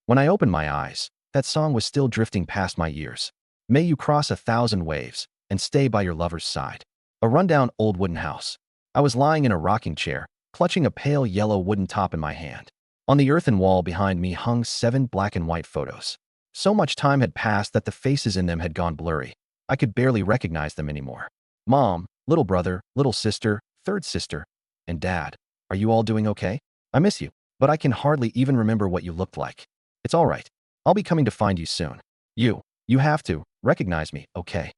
When I opened my eyes, that song was still drifting past my ears. May you cross 1,000 waves and stay by your lover's side. A rundown old wooden house. I was lying in a rocking chair, clutching a pale yellow wooden top in my hand. On the earthen wall behind me hung 7 black and white photos. So much time had passed that the faces in them had gone blurry. I could barely recognize them anymore. Mom, little brother, little sister, third sister, and Dad. Are you all doing okay? I miss you, but I can hardly even remember what you looked like. It's all right. I'll be coming to find you soon. You have to recognize me, okay?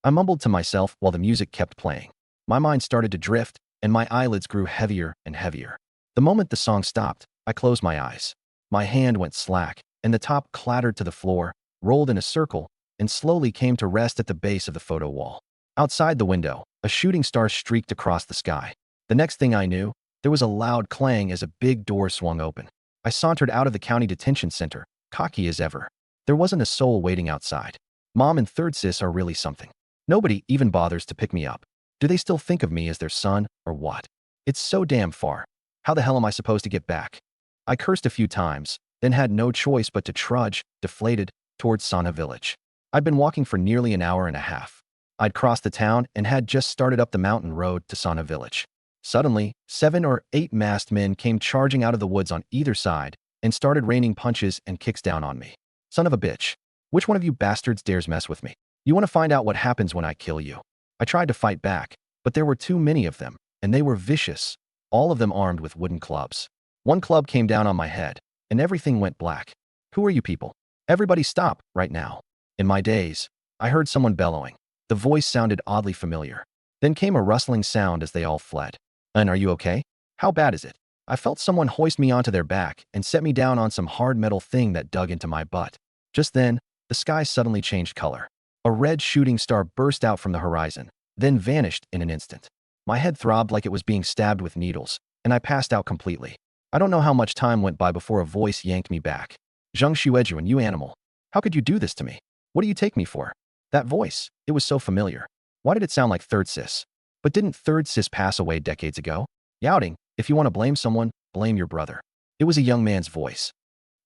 I mumbled to myself while the music kept playing. My mind started to drift, and my eyelids grew heavier and heavier. The moment the song stopped, I closed my eyes. My hand went slack, and the top clattered to the floor, rolled in a circle, and slowly came to rest at the base of the photo wall. Outside the window, a shooting star streaked across the sky. The next thing I knew, there was a loud clang as a big door swung open. I sauntered out of the county detention center, cocky as ever. There wasn't a soul waiting outside. Mom and third sis are really something. Nobody even bothers to pick me up. Do they still think of me as their son, or what? It's so damn far. How the hell am I supposed to get back? I cursed a few times, then had no choice but to trudge, deflated, towards Sana Village. I'd been walking for nearly an hour and a half. I'd crossed the town and had just started up the mountain road to Sana Village. Suddenly, 7 or 8 masked men came charging out of the woods on either side and started raining punches and kicks down on me. Son of a bitch. Which one of you bastards dares mess with me? You want to find out what happens when I kill you? I tried to fight back, but there were too many of them, and they were vicious, all of them armed with wooden clubs. One club came down on my head, and everything went black. Who are you people? Everybody stop, right now. In my daze, I heard someone bellowing. The voice sounded oddly familiar. Then came a rustling sound as they all fled. And are you okay? How bad is it? I felt someone hoist me onto their back and set me down on some hard metal thing that dug into my butt. Just then, the sky suddenly changed color. A red shooting star burst out from the horizon, then vanished in an instant. My head throbbed like it was being stabbed with needles, and I passed out completely. I don't know how much time went by before a voice yanked me back. Zheng Xuejuan, you animal. How could you do this to me? What do you take me for? That voice, it was so familiar. Why did it sound like third sis? But didn't third sis pass away decades ago? Youting, if you want to blame someone, blame your brother. It was a young man's voice.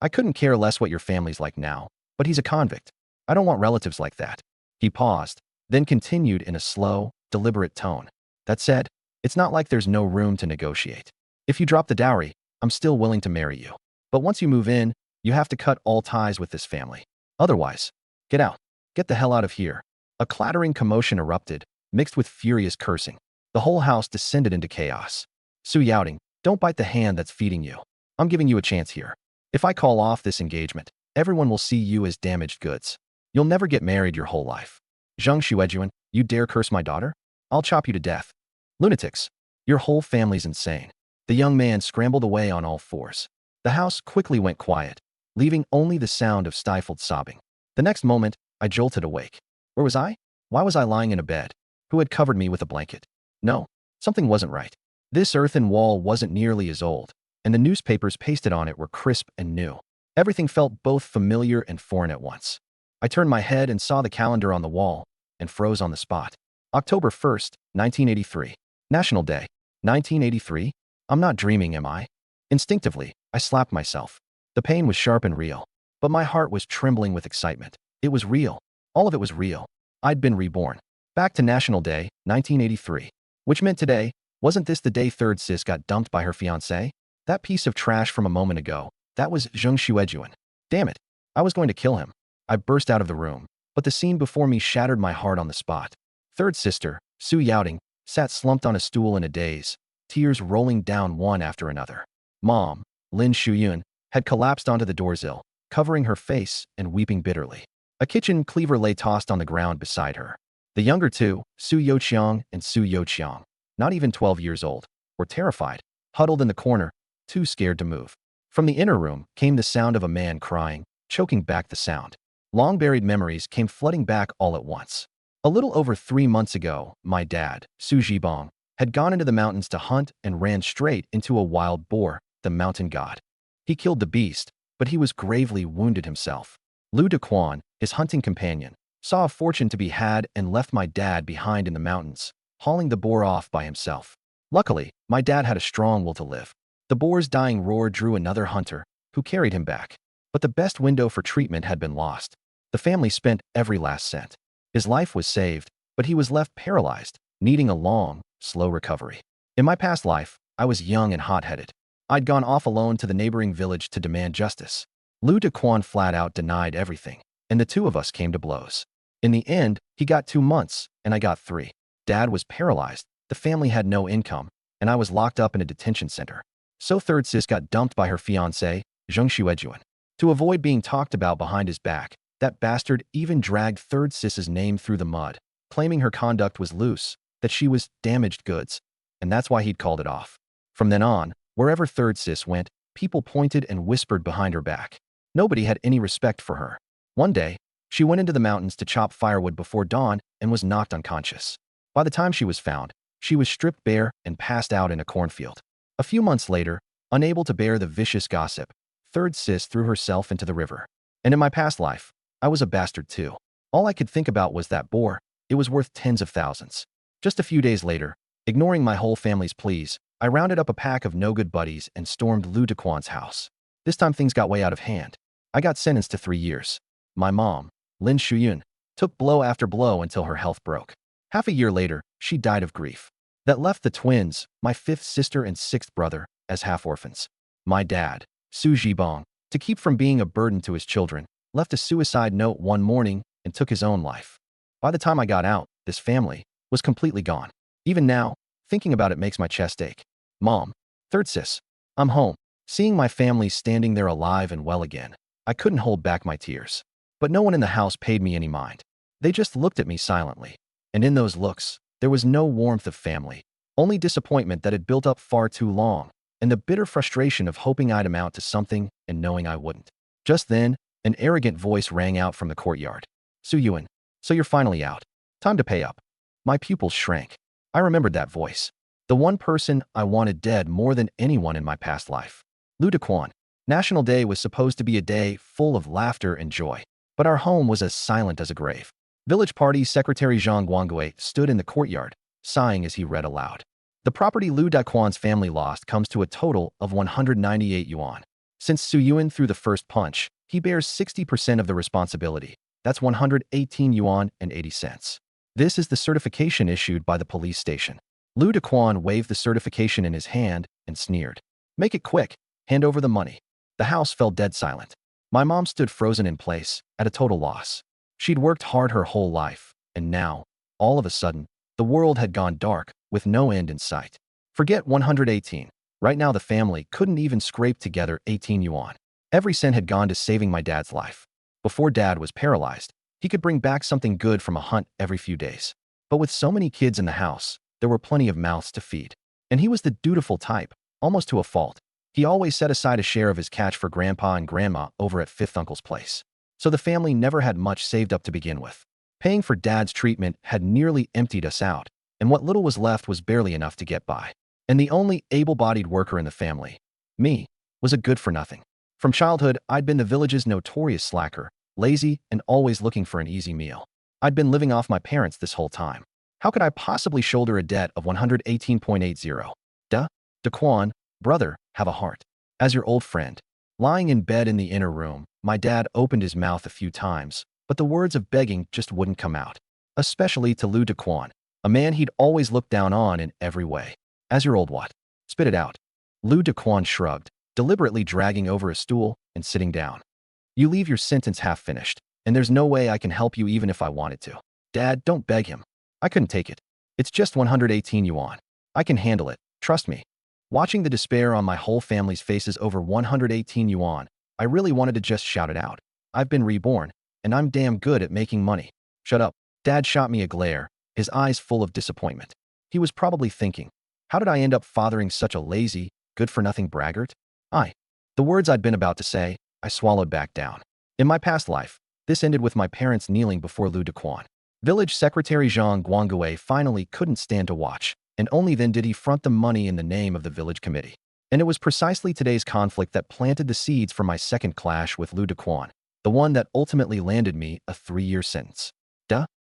I couldn't care less what your family's like now, but he's a convict. I don't want relatives like that. He paused, then continued in a slow, deliberate tone. That said, it's not like there's no room to negotiate. If you drop the dowry, I'm still willing to marry you. But once you move in, you have to cut all ties with this family. Otherwise, get out. Get the hell out of here. A clattering commotion erupted, mixed with furious cursing. The whole house descended into chaos. Su Youting, don't bite the hand that's feeding you. I'm giving you a chance here. If I call off this engagement, everyone will see you as damaged goods. You'll never get married your whole life. Zheng Xuejuan, you dare curse my daughter? I'll chop you to death. Lunatics. Your whole family's insane. The young man scrambled away on all fours. The house quickly went quiet, leaving only the sound of stifled sobbing. The next moment, I jolted awake. Where was I? Why was I lying in a bed? Who had covered me with a blanket? No, something wasn't right. This earthen wall wasn't nearly as old, and the newspapers pasted on it were crisp and new. Everything felt both familiar and foreign at once. I turned my head and saw the calendar on the wall, and froze on the spot. October 1st, 1983. National Day. 1983? I'm not dreaming, am I? Instinctively, I slapped myself. The pain was sharp and real, but my heart was trembling with excitement. It was real. All of it was real. I'd been reborn. Back to National Day, 1983. Which meant today, wasn't this the day third sis got dumped by her fiancé? That piece of trash from a moment ago, that was Zheng Xuejuan. Damn it. I was going to kill him. I burst out of the room, but the scene before me shattered my heart on the spot. Third sister, Su Youting, sat slumped on a stool in a daze, tears rolling down one after another. Mom, Lin Shuyun, had collapsed onto the doorsill, covering her face and weeping bitterly. A kitchen cleaver lay tossed on the ground beside her. The younger two, Su Youqiang and Su Youqiang, not even 12 years old, were terrified, huddled in the corner, too scared to move. From the inner room came the sound of a man crying, choking back the sound. Long-buried memories came flooding back all at once. A little over 3 months ago, my dad, Su Zhibong, had gone into the mountains to hunt and ran straight into a wild boar, the mountain god. He killed the beast, but he was gravely wounded himself. Lu Dequan, his hunting companion, saw a fortune to be had and left my dad behind in the mountains, hauling the boar off by himself. Luckily, my dad had a strong will to live. The boar's dying roar drew another hunter, who carried him back. But the best window for treatment had been lost. The family spent every last cent. His life was saved, but he was left paralyzed, needing a long, slow recovery. In my past life, I was young and hot-headed. I'd gone off alone to the neighboring village to demand justice. Lu Dequan flat out denied everything, and the two of us came to blows. In the end, he got 2 months, and I got 3. Dad was paralyzed, the family had no income, and I was locked up in a detention center. So third sis got dumped by her fiancé, Zheng Xuejuan. To avoid being talked about behind his back, that bastard even dragged third sis's name through the mud, claiming her conduct was loose, that she was damaged goods, and that's why he'd called it off. From then on, wherever third sis went, people pointed and whispered behind her back. Nobody had any respect for her. One day, she went into the mountains to chop firewood before dawn and was knocked unconscious. By the time she was found, she was stripped bare and passed out in a cornfield. A few months later, unable to bear the vicious gossip, third sis threw herself into the river. And in my past life, I was a bastard too. All I could think about was that boar. It was worth tens of thousands. Just a few days later, ignoring my whole family's pleas, I rounded up a pack of no-good buddies and stormed Lu Dequan's house. This time things got way out of hand. I got sentenced to 3 years. My mom, Lin Shuyun, took blow after blow until her health broke. Half a year later, she died of grief. That left the twins, my 5th sister and 6th brother, as half-orphans. My dad, Su Zhibong, to keep from being a burden to his children, left a suicide note one morning and took his own life. By the time I got out, this family was completely gone. Even now, thinking about it makes my chest ache. Mom, third sis, I'm home. Seeing my family standing there alive and well again, I couldn't hold back my tears. But no one in the house paid me any mind. They just looked at me silently. And in those looks, there was no warmth of family, only disappointment that had built up far too long, and the bitter frustration of hoping I'd amount to something and knowing I wouldn't. Just then, an arrogant voice rang out from the courtyard. Su Yuan, so you're finally out. Time to pay up. My pupils shrank. I remembered that voice. The one person I wanted dead more than anyone in my past life. Lu Dequan. National Day was supposed to be a day full of laughter and joy, but our home was as silent as a grave. Village Party Secretary Zhang Guangui stood in the courtyard, sighing as he read aloud. The property Lu Dequan's family lost comes to a total of 198 yuan. Since Su Yuan threw the first punch, he bears 60% of the responsibility. That's 118 yuan and 80 cents. This is the certification issued by the police station. Lu Dequan waved the certification in his hand and sneered. Make it quick. Hand over the money. The house fell dead silent. My mom stood frozen in place, at a total loss. She'd worked hard her whole life, and now, all of a sudden, the world had gone dark, with no end in sight. Forget 118. Right now the family couldn't even scrape together 18 yuan. Every cent had gone to saving my dad's life. Before Dad was paralyzed, he could bring back something good from a hunt every few days. But with so many kids in the house, there were plenty of mouths to feed. And he was the dutiful type, almost to a fault. He always set aside a share of his catch for Grandpa and Grandma over at Fifth Uncle's place. So the family never had much saved up to begin with. Paying for Dad's treatment had nearly emptied us out, and what little was left was barely enough to get by. And the only able-bodied worker in the family, me, was a good-for-nothing. From childhood, I'd been the village's notorious slacker, lazy, and always looking for an easy meal. I'd been living off my parents this whole time. How could I possibly shoulder a debt of 118.80? Dequan, brother, have a heart. As your old friend. Lying in bed in the inner room, my dad opened his mouth a few times, but the words of begging just wouldn't come out. Especially to Lu Dequan, a man he'd always looked down on in every way. As your old what? Spit it out. Lu Dequan shrugged, deliberately dragging over a stool and sitting down. You leave your sentence half finished, and there's no way I can help you even if I wanted to. Dad, don't beg him. I couldn't take it. It's just 118 yuan. I can handle it, trust me. Watching the despair on my whole family's faces over 118 yuan, I really wanted to just shout it out. I've been reborn, and I'm damn good at making money. Shut up. Dad shot me a glare, his eyes full of disappointment. He was probably thinking, how did I end up fathering such a lazy, good-for-nothing braggart? The words I'd been about to say, I swallowed back down. In my past life, this ended with my parents kneeling before Lu Dequan. Village Secretary Zhang Guangui finally couldn't stand to watch, and only then did he front the money in the name of the village committee. And it was precisely today's conflict that planted the seeds for my second clash with Lu Dequan, the one that ultimately landed me a 3-year sentence.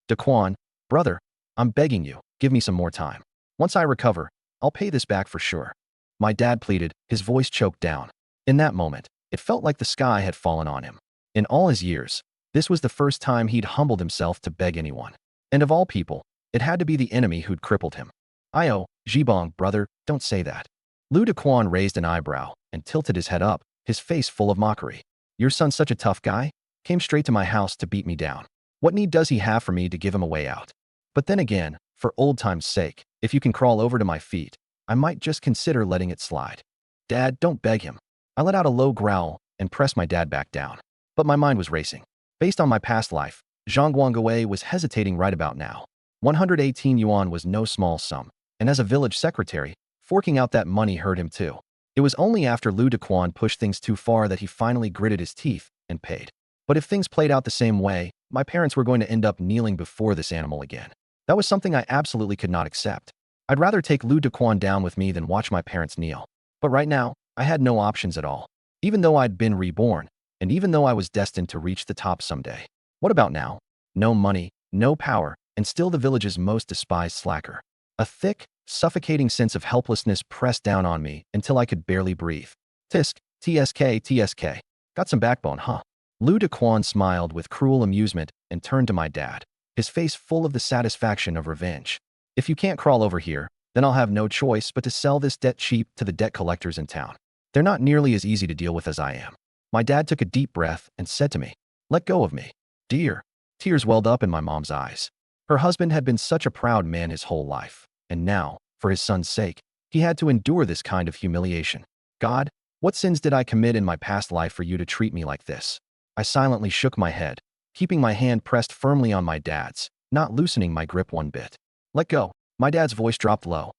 Dequan, brother, I'm begging you, give me some more time. Once I recover, I'll pay this back for sure. My dad pleaded, his voice choked down. In that moment, It felt like the sky had fallen on him. In all his years, this was the first time he'd humbled himself to beg anyone. And of all people, it had to be the enemy who'd crippled him. Io, Jibong, brother, don't say that. Lu Dequan raised an eyebrow and tilted his head up, his face full of mockery. Your son's such a tough guy? Came straight to my house to beat me down. What need does he have for me to give him a way out? But then again, for old time's sake, if you can crawl over to my feet, I might just consider letting it slide. Dad, don't beg him. I let out a low growl and pressed my dad back down. But my mind was racing. Based on my past life, Zhang Guangwei was hesitating right about now. 118 yuan was no small sum, and as a village secretary, forking out that money hurt him too. It was only after Lu Dequan pushed things too far that he finally gritted his teeth and paid. But if things played out the same way, my parents were going to end up kneeling before this animal again. That was something I absolutely could not accept. I'd rather take Lu Dequan down with me than watch my parents kneel. But right now, I had no options at all. Even though I'd been reborn, and even though I was destined to reach the top someday. What about now? No money, no power, and still the village's most despised slacker. A thick, suffocating sense of helplessness pressed down on me until I could barely breathe. Tisk, TSK. Got some backbone, huh? Lu Dequan smiled with cruel amusement and turned to my dad, his face full of the satisfaction of revenge. If you can't crawl over here, then I'll have no choice but to sell this debt cheap to the debt collectors in town. They're not nearly as easy to deal with as I am. My dad took a deep breath and said to me, let go of me. Dear. Tears welled up in my mom's eyes. Her husband had been such a proud man his whole life, and now, for his son's sake, he had to endure this kind of humiliation. God, what sins did I commit in my past life for you to treat me like this? I silently shook my head, keeping my hand pressed firmly on my dad's, not loosening my grip one bit. Let go. My dad's voice dropped low.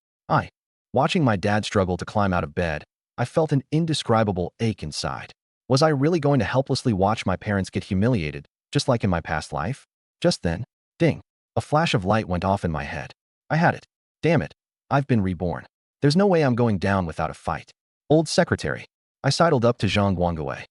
Watching my dad struggle to climb out of bed, I felt an indescribable ache inside. Was I really going to helplessly watch my parents get humiliated, just like in my past life? Just then, ding, a flash of light went off in my head. I had it. Damn it. I've been reborn. There's no way I'm going down without a fight. Old secretary. I sidled up to Zhang Guangwei.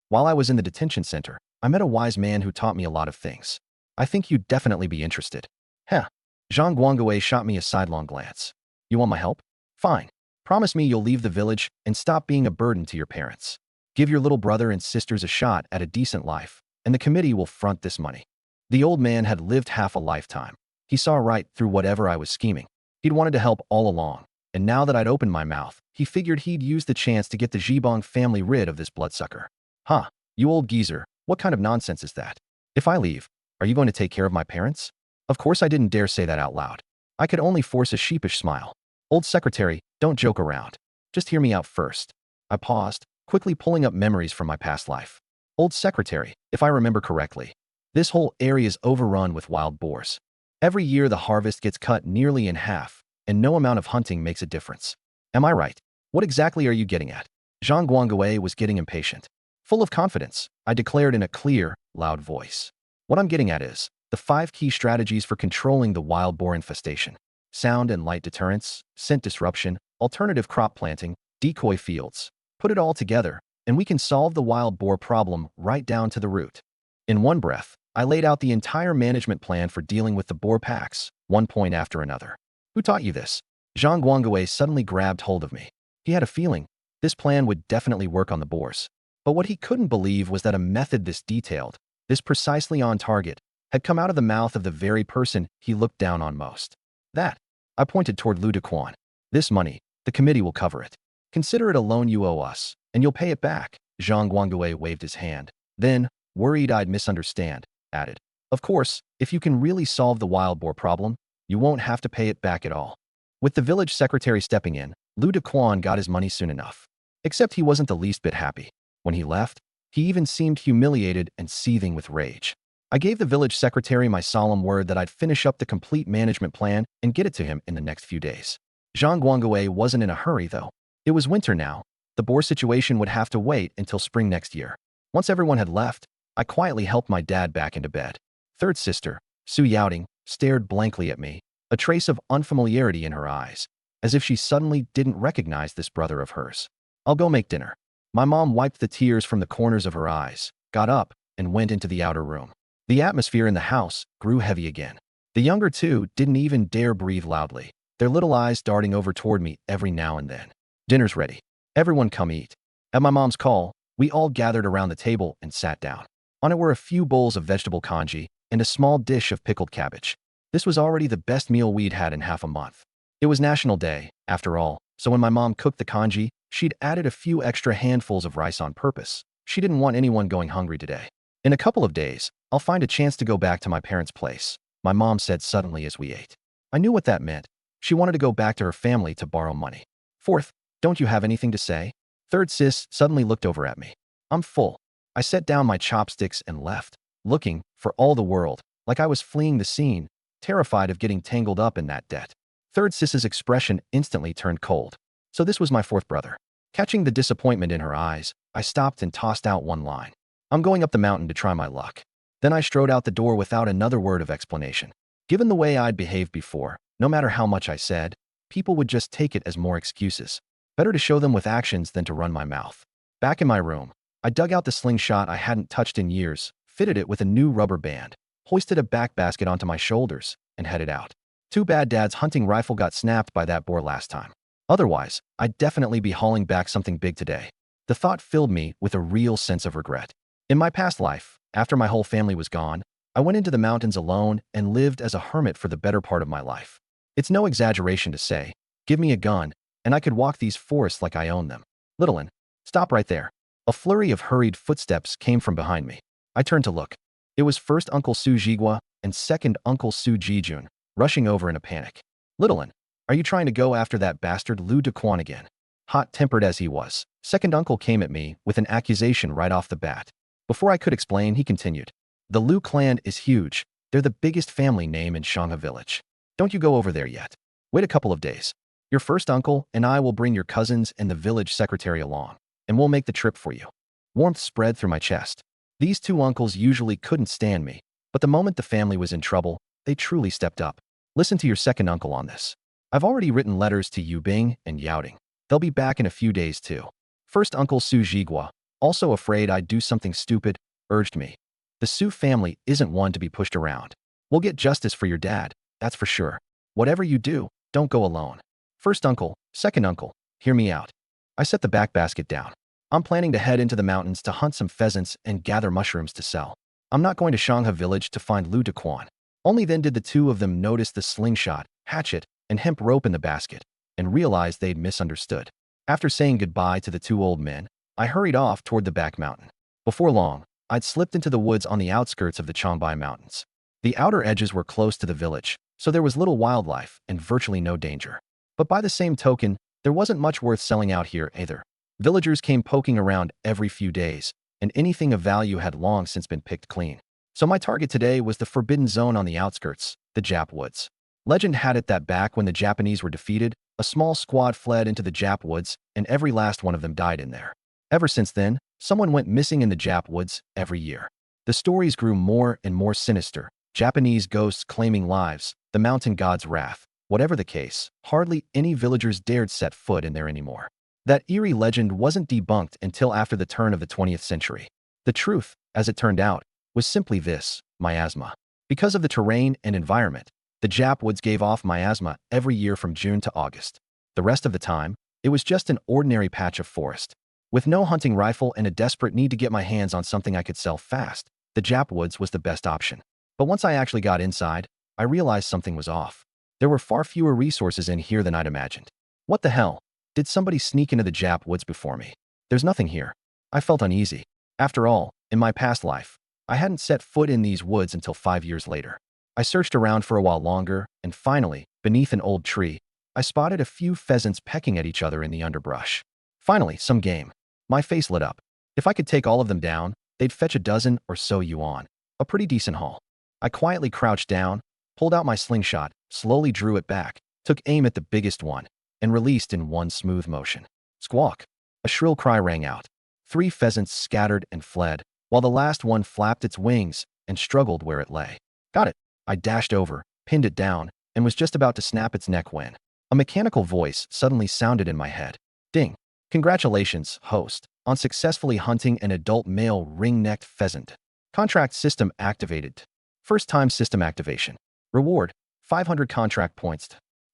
While I was in the detention center, I met a wise man who taught me a lot of things. I think you'd definitely be interested. Heh. Zhang Guangwei shot me a sidelong glance. You want my help? Fine. Promise me you'll leave the village and stop being a burden to your parents. Give your little brother and sisters a shot at a decent life, and the committee will front this money. The old man had lived half a lifetime. He saw right through whatever I was scheming. He'd wanted to help all along, and now that I'd opened my mouth, he figured he'd use the chance to get the Jibong family rid of this bloodsucker. Huh, you old geezer, what kind of nonsense is that? If I leave, are you going to take care of my parents? Of course I didn't dare say that out loud. I could only force a sheepish smile. Old secretary, don't joke around. Just hear me out first. I paused, quickly pulling up memories from my past life. Old secretary, if I remember correctly, this whole area is overrun with wild boars. Every year the harvest gets cut nearly in half, and no amount of hunting makes a difference. Am I right? What exactly are you getting at? Zhang Guangwei was getting impatient. Full of confidence, I declared in a clear, loud voice. What I'm getting at is the 5 key strategies for controlling the wild boar infestation. Sound and light deterrence, scent disruption, alternative crop planting, decoy fields. Put it all together, and we can solve the wild boar problem right down to the root. In one breath, I laid out the entire management plan for dealing with the boar packs, one point after another. Who taught you this? Zhang Guangwei suddenly grabbed hold of me. He had a feeling this plan would definitely work on the boars. But what he couldn't believe was that a method this detailed, this precisely on target, had come out of the mouth of the very person he looked down on most. That. I pointed toward Lu Dequan. This money, the committee will cover it. Consider it a loan you owe us, and you'll pay it back. Zhang Guangwei waved his hand. Then, worried I'd misunderstand, added. Of course, if you can really solve the wild boar problem, you won't have to pay it back at all. With the village secretary stepping in, Lu Dequan got his money soon enough. Except he wasn't the least bit happy. When he left, he even seemed humiliated and seething with rage. I gave the village secretary my solemn word that I'd finish up the complete management plan and get it to him in the next few days. Zhang Guangwei wasn't in a hurry, though. It was winter now. The boar situation would have to wait until spring next year. Once everyone had left, I quietly helped my dad back into bed. Third sister, Su Yaoting, stared blankly at me, a trace of unfamiliarity in her eyes, as if she suddenly didn't recognize this brother of hers. I'll go make dinner. My mom wiped the tears from the corners of her eyes, got up, and went into the outer room. The atmosphere in the house grew heavy again. The younger two didn't even dare breathe loudly, their little eyes darting over toward me every now and then. Dinner's ready. Everyone come eat. At my mom's call, We all gathered around the table and sat down. On it were a few bowls of vegetable congee and a small dish of pickled cabbage. This was already the best meal we'd had in half a month. It was National Day, after all, so when my mom cooked the congee, she'd added a few extra handfuls of rice on purpose. She didn't want anyone going hungry today. In a couple of days, I'll find a chance to go back to my parents' place, my mom said suddenly as we ate. I knew what that meant. She wanted to go back to her family to borrow money. Fourth, don't you have anything to say? Third sis suddenly looked over at me. I'm full. I set down my chopsticks and left, looking, for all the world, like I was fleeing the scene, terrified of getting tangled up in that debt. Third sis's expression instantly turned cold. So this was my fourth brother. Catching the disappointment in her eyes, I stopped and tossed out one line. I'm going up the mountain to try my luck. Then I strode out the door without another word of explanation. Given the way I'd behaved before, no matter how much I said, people would just take it as more excuses. Better to show them with actions than to run my mouth. Back in my room, I dug out the slingshot I hadn't touched in years, fitted it with a new rubber band, hoisted a back basket onto my shoulders, and headed out. Too bad Dad's hunting rifle got snapped by that boar last time. Otherwise, I'd definitely be hauling back something big today. The thought filled me with a real sense of regret. In my past life, after my whole family was gone, I went into the mountains alone and lived as a hermit for the better part of my life. It's no exaggeration to say, give me a gun, and I could walk these forests like I own them. Littleton, stop right there. A flurry of hurried footsteps came from behind me. I turned to look. It was first Uncle Su Jigua and second Uncle Su Jijun, rushing over in a panic. Littleton, are you trying to go after that bastard Lu Dequan again? Hot-tempered as he was, second uncle came at me with an accusation right off the bat. Before I could explain, he continued. The Lu clan is huge. They're the biggest family name in Shangha village. Don't you go over there yet. Wait a couple of days. Your first uncle and I will bring your cousins and the village secretary along, and we'll make the trip for you. Warmth spread through my chest. These two uncles usually couldn't stand me, but the moment the family was in trouble, they truly stepped up. Listen to your second uncle on this. I've already written letters to Yu Bing and Yaoding. They'll be back in a few days too. First Uncle Su Jigua, also afraid I'd do something stupid, urged me. The Su family isn't one to be pushed around. We'll get justice for your dad, that's for sure. Whatever you do, don't go alone. First uncle, second uncle, hear me out. I set the back basket down. I'm planning to head into the mountains to hunt some pheasants and gather mushrooms to sell. I'm not going to Shangha village to find Lu Dequan. Only then did the two of them notice the slingshot, hatchet, and hemp rope in the basket, and realized they'd misunderstood. After saying goodbye to the two old men, I hurried off toward the back mountain. Before long, I'd slipped into the woods on the outskirts of the Changbai Mountains. The outer edges were close to the village, so there was little wildlife and virtually no danger. But by the same token, there wasn't much worth selling out here either. Villagers came poking around every few days, and anything of value had long since been picked clean. So my target today was the forbidden zone on the outskirts, the Jap Woods. Legend had it that back when the Japanese were defeated, a small squad fled into the Jap Woods, and every last one of them died in there. Ever since then, someone went missing in the Jap Woods every year. The stories grew more and more sinister, Japanese ghosts claiming lives, the mountain god's wrath. Whatever the case, hardly any villagers dared set foot in there anymore. That eerie legend wasn't debunked until after the turn of the 20th century. The truth, as it turned out, was simply this: miasma. Because of the terrain and environment, the Jap Woods gave off miasma every year from June to August. The rest of the time, it was just an ordinary patch of forest. With no hunting rifle and a desperate need to get my hands on something I could sell fast, the Jap Woods was the best option. But once I actually got inside, I realized something was off. There were far fewer resources in here than I'd imagined. What the hell? Did somebody sneak into the Jap Woods before me? There's nothing here. I felt uneasy. After all, in my past life, I hadn't set foot in these woods until 5 years later. I searched around for a while longer, and finally, beneath an old tree, I spotted a few pheasants pecking at each other in the underbrush. Finally, some game. My face lit up. If I could take all of them down, they'd fetch a dozen or so yuan. A pretty decent haul. I quietly crouched down, pulled out my slingshot, slowly drew it back, took aim at the biggest one, and released in one smooth motion. Squawk! A shrill cry rang out. 3 pheasants scattered and fled, while the last one flapped its wings and struggled where it lay. Got it! I dashed over, pinned it down, and was just about to snap its neck when a mechanical voice suddenly sounded in my head. Ding! Congratulations, host, on successfully hunting an adult male ring-necked pheasant. Contract system activated. First-time system activation. Reward: 500 contract points.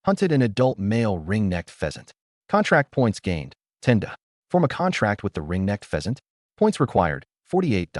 Hunted an adult male ring-necked pheasant. Contract points gained: 10. Form a contract with the ring-necked pheasant. Points required, 48.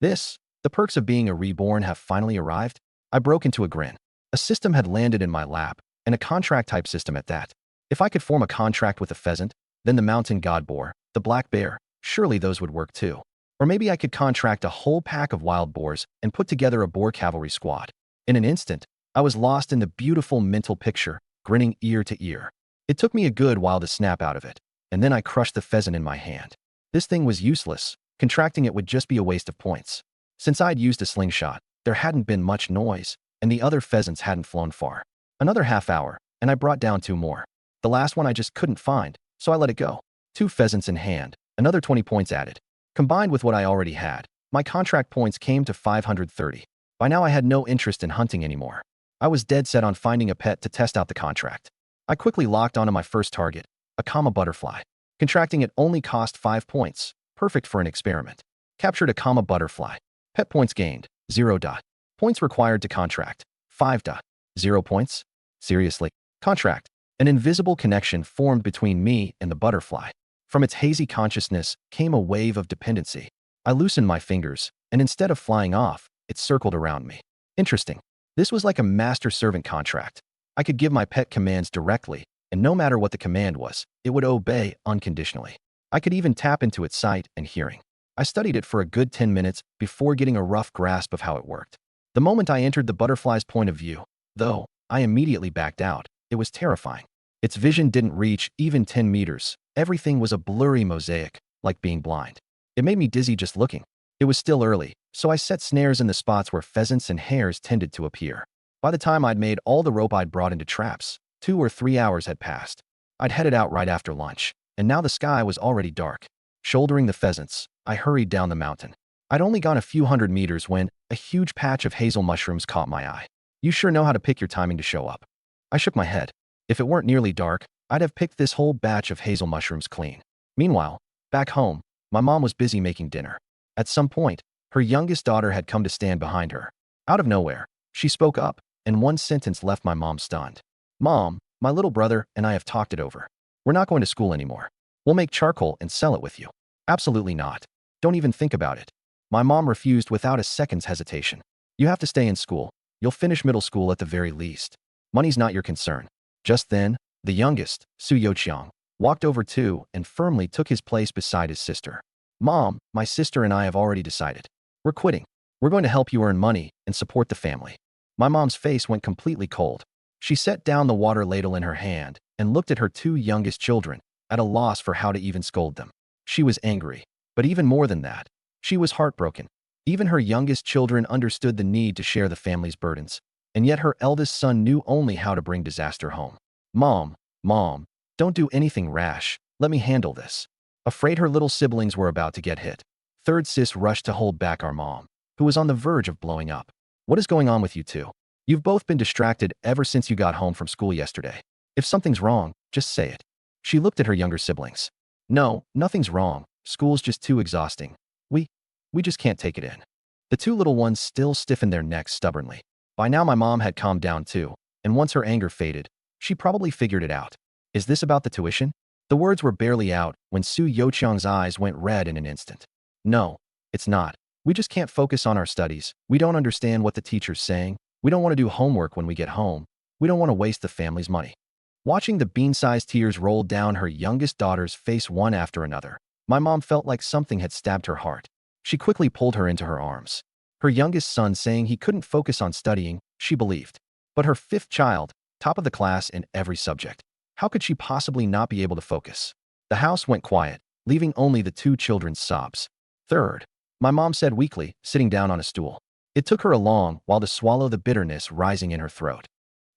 The perks of being a reborn have finally arrived. I broke into a grin. A system had landed in my lap, and a contract-type system at that. If I could form a contract with a pheasant, then the mountain god boar, the black bear, surely those would work too. Or maybe I could contract a whole pack of wild boars and put together a boar cavalry squad. In an instant, I was lost in the beautiful mental picture, grinning ear to ear. It took me a good while to snap out of it, and then I crushed the pheasant in my hand. This thing was useless. Contracting it would just be a waste of points. Since I'd used a slingshot, there hadn't been much noise, and the other pheasants hadn't flown far. Another half hour, and I brought down 2 more. The last one I just couldn't find, so I let it go. 2 pheasants in hand, another 20 points added. Combined with what I already had, my contract points came to 530. By now I had no interest in hunting anymore. I was dead set on finding a pet to test out the contract. I quickly locked onto my first target, a Kama butterfly. Contracting it only cost 5 points, perfect for an experiment. Captured a Kama butterfly. Pet points gained, 0. Points required to contract, 5. 0 points? Seriously? Contract. An invisible connection formed between me and the butterfly. From its hazy consciousness came a wave of dependency. I loosened my fingers, and instead of flying off, it circled around me. Interesting. This was like a master-servant contract. I could give my pet commands directly, and no matter what the command was, it would obey unconditionally. I could even tap into its sight and hearing. I studied it for a good 10 minutes before getting a rough grasp of how it worked. The moment I entered the butterfly's point of view, though, I immediately backed out. It was terrifying. Its vision didn't reach even 10 meters. Everything was a blurry mosaic, like being blind. It made me dizzy just looking. It was still early, so I set snares in the spots where pheasants and hares tended to appear. By the time I'd made all the rope I'd brought into traps, 2 or 3 hours had passed. I'd headed out right after lunch, and now the sky was already dark. Shouldering the pheasants, I hurried down the mountain. I'd only gone a few hundred meters when a huge patch of hazel mushrooms caught my eye. You sure know how to pick your timing to show up. I shook my head. If it weren't nearly dark, I'd have picked this whole batch of hazel mushrooms clean. Meanwhile, back home, my mom was busy making dinner. At some point, her youngest daughter had come to stand behind her. Out of nowhere, she spoke up, and one sentence left my mom stunned. "Mom, my little brother and I have talked it over. We're not going to school anymore. We'll make charcoal and sell it with you." "Absolutely not. Don't even think about it." My mom refused without a second's hesitation. "You have to stay in school. You'll finish middle school at the very least. Money's not your concern." Just then, the youngest, Su Yoqiang, walked over too and firmly took his place beside his sister. "Mom, my sister and I have already decided. We're quitting. We're going to help you earn money and support the family." My mom's face went completely cold. She set down the water ladle in her hand and looked at her 2 youngest children, at a loss for how to even scold them. She was angry, but even more than that, she was heartbroken. Even her youngest children understood the need to share the family's burdens, and yet her eldest son knew only how to bring disaster home. Mom, don't do anything rash. Let me handle this." Afraid her little siblings were about to get hit, third sis rushed to hold back our mom, who was on the verge of blowing up. "What is going on with you two? You've both been distracted ever since you got home from school yesterday. If something's wrong, just say it." She looked at her younger siblings. "No, nothing's wrong. School's just too exhausting. We just can't take it in." The 2 little ones still stiffened their necks stubbornly. By now my mom had calmed down too, and once her anger faded, she probably figured it out. "Is this about the tuition?" The words were barely out when Su Yoqiang's eyes went red in an instant. "No, it's not. We just can't focus on our studies. We don't understand what the teacher's saying. We don't want to do homework when we get home. We don't want to waste the family's money." Watching the bean-sized tears roll down her youngest daughter's face one after another, my mom felt like something had stabbed her heart. She quickly pulled her into her arms. Her youngest son saying he couldn't focus on studying, she believed. But her 5th child, top of the class in every subject. How could she possibly not be able to focus? The house went quiet, leaving only the 2 children's sobs. "Third," my mom said weakly, sitting down on a stool. It took her a long while to swallow the bitterness rising in her throat.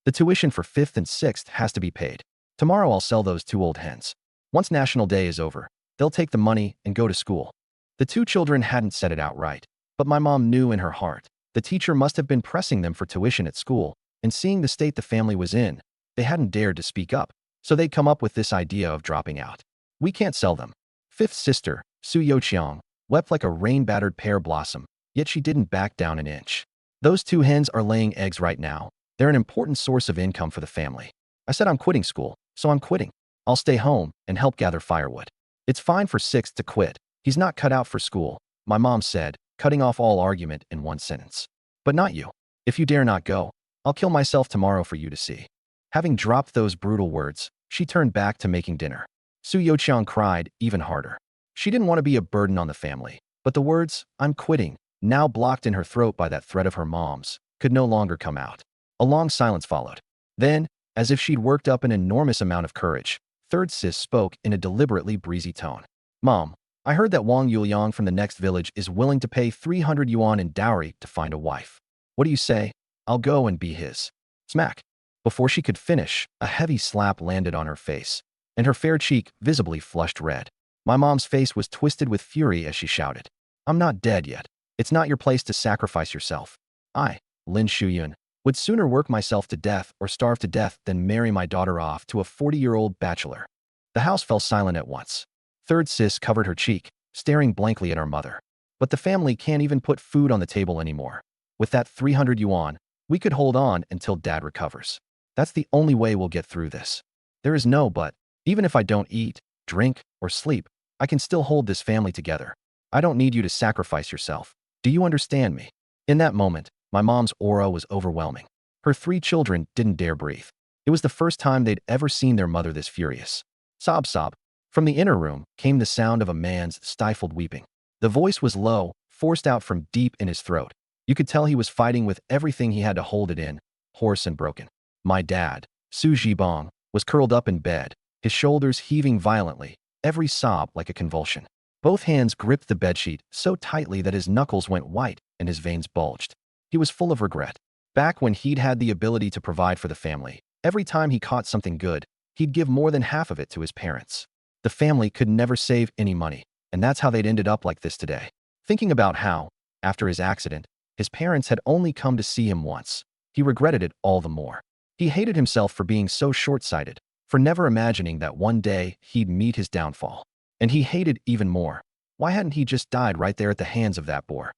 "The tuition for 5th and 6th has to be paid. Tomorrow I'll sell those 2 old hens. Once National Day is over, they'll take the money and go to school." The 2 children hadn't said it outright, but my mom knew in her heart. The teacher must have been pressing them for tuition at school, and seeing the state the family was in, they hadn't dared to speak up, so they'd come up with this idea of dropping out. "We can't sell them." 5th sister, Su Yoqiang, wept like a rain-battered pear blossom, yet she didn't back down an inch. "Those 2 hens are laying eggs right now. They're an important source of income for the family. I said I'm quitting school, so I'm quitting. I'll stay home and help gather firewood. It's fine for 6th to quit, He's not cut out for school, my mom said, cutting off all argument in one sentence. But not you. If you dare not go, I'll kill myself tomorrow for you to see. Having dropped those brutal words, she turned back to making dinner. Su Yoqiang cried even harder. She didn't want to be a burden on the family, but the words, "I'm quitting," now blocked in her throat by that threat of her mom's, could no longer come out. A long silence followed. Then, as if she'd worked up an enormous amount of courage, third sis spoke in a deliberately breezy tone. Mom, I heard that Wang Yuliang from the next village is willing to pay 300 yuan in dowry to find a wife. What do you say? I'll go and be his. Smack. Before she could finish, a heavy slap landed on her face, and her fair cheek visibly flushed red. My mom's face was twisted with fury as she shouted, I'm not dead yet. It's not your place to sacrifice yourself. I, Lin Shuyun, would sooner work myself to death or starve to death than marry my daughter off to a 40-year-old bachelor. The house fell silent at once. Third sis covered her cheek, staring blankly at our mother. But the family can't even put food on the table anymore. With that 300 yuan, we could hold on until Dad recovers. That's the only way we'll get through this. There is no but. Even if I don't eat, drink, or sleep, I can still hold this family together. I don't need you to sacrifice yourself. Do you understand me? In that moment, my mom's aura was overwhelming. Her 3 children didn't dare breathe. It was the first time they'd ever seen their mother this furious. Sob sob. From the inner room came the sound of a man's stifled weeping. The voice was low, forced out from deep in his throat. You could tell he was fighting with everything he had to hold it in, hoarse and broken. My dad, Su Zhibong, was curled up in bed, his shoulders heaving violently, every sob like a convulsion. Both hands gripped the bedsheet so tightly that his knuckles went white and his veins bulged. He was full of regret. Back when he'd had the ability to provide for the family, every time he caught something good, he'd give more than half of it to his parents. The family could never save any money, and that's how they'd ended up like this today. Thinking about how, after his accident, his parents had only come to see him once, he regretted it all the more. He hated himself for being so short-sighted, for never imagining that one day he'd meet his downfall. And he hated even more. Why hadn't he just died right there at the hands of that boar?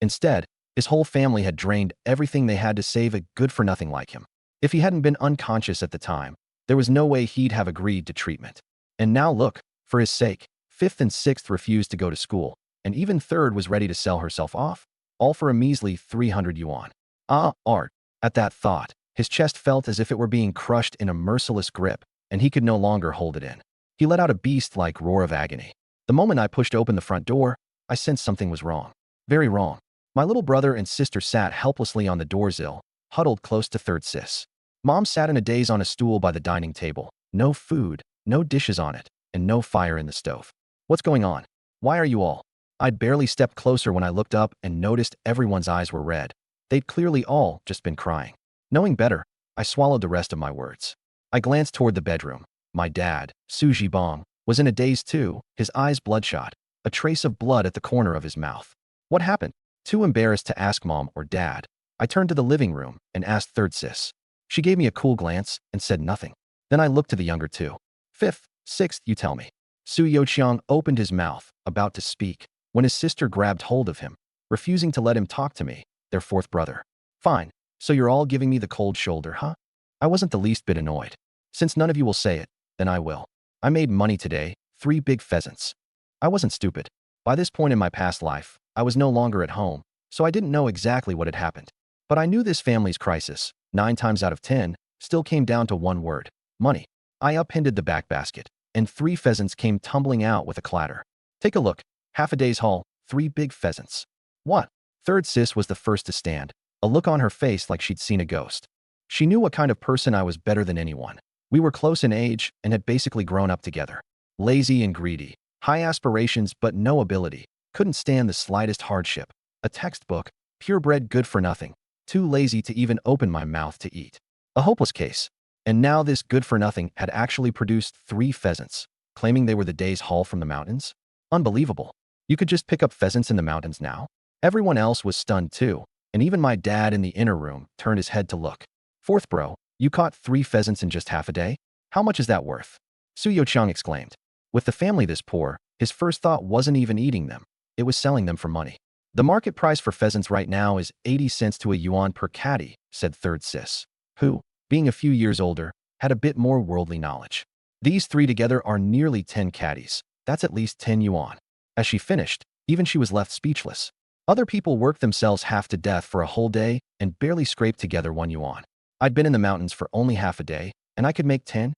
Instead, his whole family had drained everything they had to save a good-for-nothing like him. If he hadn't been unconscious at the time, there was no way he'd have agreed to treatment. And now look, for his sake, 5th and 6th refused to go to school, and even 3rd was ready to sell herself off, all for a measly 300 yuan. Art. At that thought, his chest felt as if it were being crushed in a merciless grip, and he could no longer hold it in. He let out a beast-like roar of agony. The moment I pushed open the front door, I sensed something was wrong. Very wrong. My little brother and sister sat helplessly on the doorsill, huddled close to third sis. Mom sat in a daze on a stool by the dining table. No food, no dishes on it, and no fire in the stove. What's going on? Why are you all? I'd barely stepped closer when I looked up and noticed everyone's eyes were red. They'd clearly all just been crying. Knowing better, I swallowed the rest of my words. I glanced toward the bedroom. My dad, Su Zhibong, was in a daze too, his eyes bloodshot, a trace of blood at the corner of his mouth. What happened? Too embarrassed to ask Mom or Dad, I turned to the living room and asked third sis. She gave me a cool glance and said nothing. Then I looked to the younger two. 5th, 6th, you tell me. Su Yoqiang opened his mouth, about to speak, when his sister grabbed hold of him, refusing to let him talk to me, their 4th brother. Fine, so you're all giving me the cold shoulder, huh? I wasn't the least bit annoyed. Since none of you will say it, then I will. I made money today, 3 big pheasants. I wasn't stupid. By this point in my past life, I was no longer at home, so I didn't know exactly what had happened. But I knew this family's crisis, 9 times out of 10, still came down to one word: money. I upended the back basket, and 3 pheasants came tumbling out with a clatter. Take a look, half a day's haul, 3 big pheasants. What? Third sis was the first to stand, a look on her face like she'd seen a ghost. She knew what kind of person I was better than anyone. We were close in age and had basically grown up together. Lazy and greedy, high aspirations but no ability, couldn't stand the slightest hardship. A textbook, purebred good for nothing, too lazy to even open my mouth to eat. A hopeless case. And now this good for nothing had actually produced 3 pheasants, claiming they were the day's haul from the mountains? Unbelievable. You could just pick up pheasants in the mountains now? Everyone else was stunned too, and even my dad in the inner room turned his head to look. 4th bro, you caught 3 pheasants in just half a day? How much is that worth? Su Yoqiang exclaimed. With the family this poor, his first thought wasn't even eating them. It was selling them for money. The market price for pheasants right now is 80 cents to a yuan per catty, said third sis, who, being a few years older, had a bit more worldly knowledge. These 3 together are nearly 10 catties. That's at least 10 yuan. As she finished, even she was left speechless. Other people worked themselves half to death for a whole day and barely scraped together 1 yuan. I'd been in the mountains for only half a day, and I could make 10?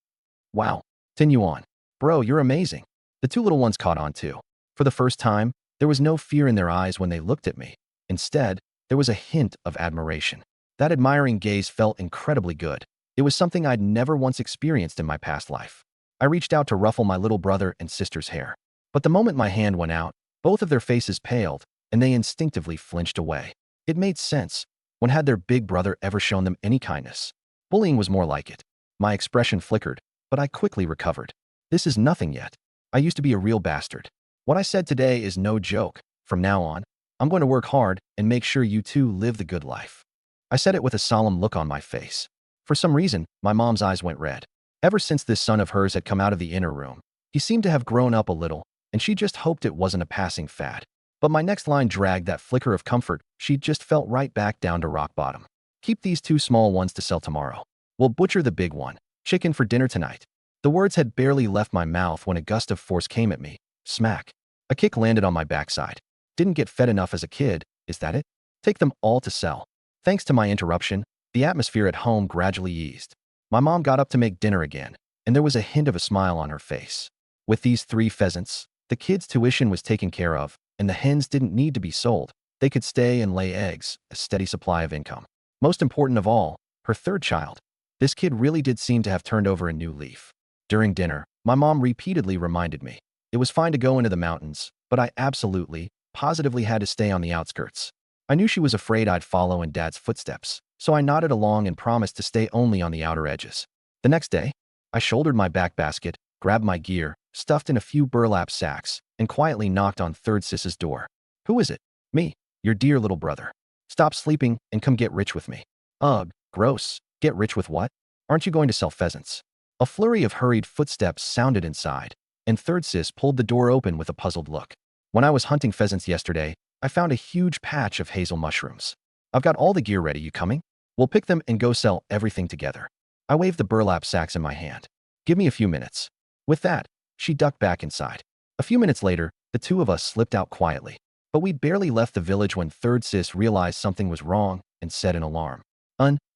Wow, 10 yuan. Bro, you're amazing. The two little ones caught on too. For the first time, there was no fear in their eyes when they looked at me. Instead, there was a hint of admiration. That admiring gaze felt incredibly good. It was something I'd never once experienced in my past life. I reached out to ruffle my little brother and sister's hair. But the moment my hand went out, both of their faces paled, and they instinctively flinched away. It made sense. When had their big brother ever shown them any kindness? Bullying was more like it. My expression flickered, but I quickly recovered. This is nothing yet. I used to be a real bastard. What I said today is no joke. From now on, I'm going to work hard and make sure you two live the good life. I said it with a solemn look on my face. For some reason, my mom's eyes went red. Ever since this son of hers had come out of the inner room, he seemed to have grown up a little, and she just hoped it wasn't a passing fad. But my next line dragged that flicker of comfort. She just felt right back down to rock bottom. Keep these two small ones to sell tomorrow. We'll butcher the big one. Chicken for dinner tonight. The words had barely left my mouth when a gust of force came at me. Smack. A kick landed on my backside. Didn't get fed enough as a kid, is that it? Take them all to sell. Thanks to my interruption, the atmosphere at home gradually eased. My mom got up to make dinner again, and there was a hint of a smile on her face. With these 3 pheasants, the kids' tuition was taken care of, and the hens didn't need to be sold. They could stay and lay eggs, a steady supply of income. Most important of all, her 3rd child. This kid really did seem to have turned over a new leaf. During dinner, my mom repeatedly reminded me. It was fine to go into the mountains, but I absolutely, positively had to stay on the outskirts. I knew she was afraid I'd follow in Dad's footsteps, so I nodded along and promised to stay only on the outer edges. The next day, I shouldered my back basket, grabbed my gear, stuffed in a few burlap sacks, and quietly knocked on 3rd Sis's door. Who is it? Me, your dear little brother. Stop sleeping and come get rich with me. Ugh, gross. Get rich with what? Aren't you going to sell pheasants? A flurry of hurried footsteps sounded inside, and 3rd Sis pulled the door open with a puzzled look. When I was hunting pheasants yesterday, I found a huge patch of hazel mushrooms. I've got all the gear ready. You coming? We'll pick them and go sell everything together. I waved the burlap sacks in my hand. Give me a few minutes. With that, she ducked back inside. A few minutes later, the two of us slipped out quietly. But we'd barely left the village when 3rd Sis realized something was wrong and set an alarm.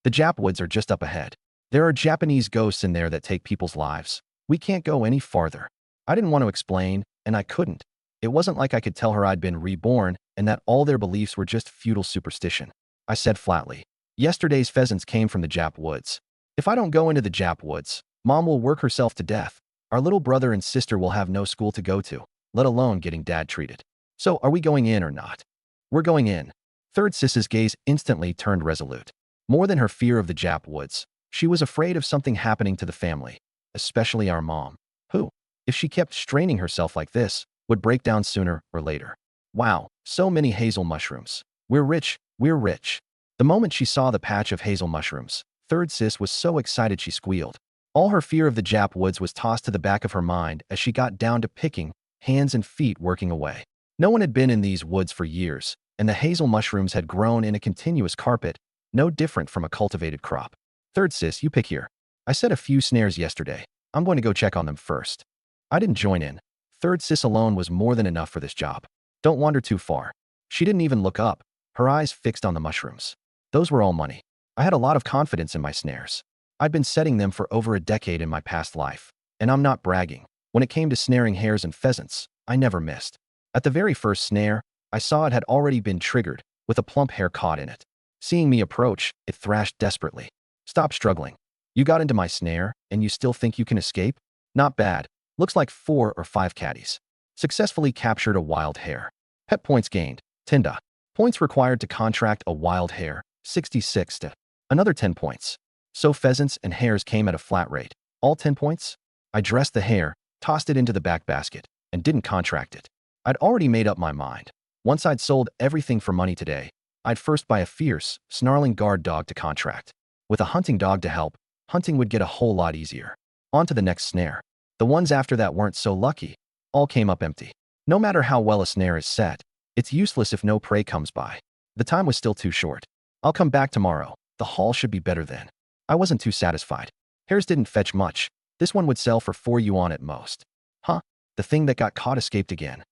The Jap woods are just up ahead. There are Japanese ghosts in there that take people's lives. We can't go any farther. I didn't want to explain, and I couldn't. It wasn't like I could tell her I'd been reborn and that all their beliefs were just feudal superstition. I said flatly, yesterday's pheasants came from the Jap woods. If I don't go into the Jap woods, Mom will work herself to death. Our little brother and sister will have no school to go to, let alone getting Dad treated. So are we going in or not? We're going in. 3rd Sis's gaze instantly turned resolute. More than her fear of the Jap woods, she was afraid of something happening to the family, especially our mom, who, if she kept straining herself like this, would break down sooner or later. Wow, so many hazel mushrooms. We're rich, we're rich. The moment she saw the patch of hazel mushrooms, 3rd Sis was so excited she squealed. All her fear of the Jap woods was tossed to the back of her mind as she got down to picking, hands and feet working away. No one had been in these woods for years, and the hazel mushrooms had grown in a continuous carpet, no different from a cultivated crop. 3rd Sis, you pick here. I set a few snares yesterday. I'm going to go check on them first. I didn't join in. 3rd Sis alone was more than enough for this job. Don't wander too far. She didn't even look up, her eyes fixed on the mushrooms. Those were all money. I had a lot of confidence in my snares. I'd been setting them for over a decade in my past life, and I'm not bragging. When it came to snaring hares and pheasants, I never missed. At the very first snare, I saw it had already been triggered, with a plump hare caught in it. Seeing me approach, it thrashed desperately. Stop struggling. You got into my snare, and you still think you can escape? Not bad. Looks like 4 or 5 caddies. Successfully captured a wild hare. Pet points gained, 10. Points required to contract a wild hare, 66. Another 10 points. So pheasants and hares came at a flat rate. All 10 points? I dressed the hare, tossed it into the back basket, and didn't contract it. I'd already made up my mind. Once I'd sold everything for money today, I'd first buy a fierce, snarling guard dog to contract. With a hunting dog to help, hunting would get a whole lot easier. On to the next snare. The ones after that weren't so lucky. All came up empty. No matter how well a snare is set, it's useless if no prey comes by. The time was still too short. I'll come back tomorrow. The haul should be better then. I wasn't too satisfied. Hares didn't fetch much. This one would sell for 4 yuan at most. Huh? The thing that got caught escaped again.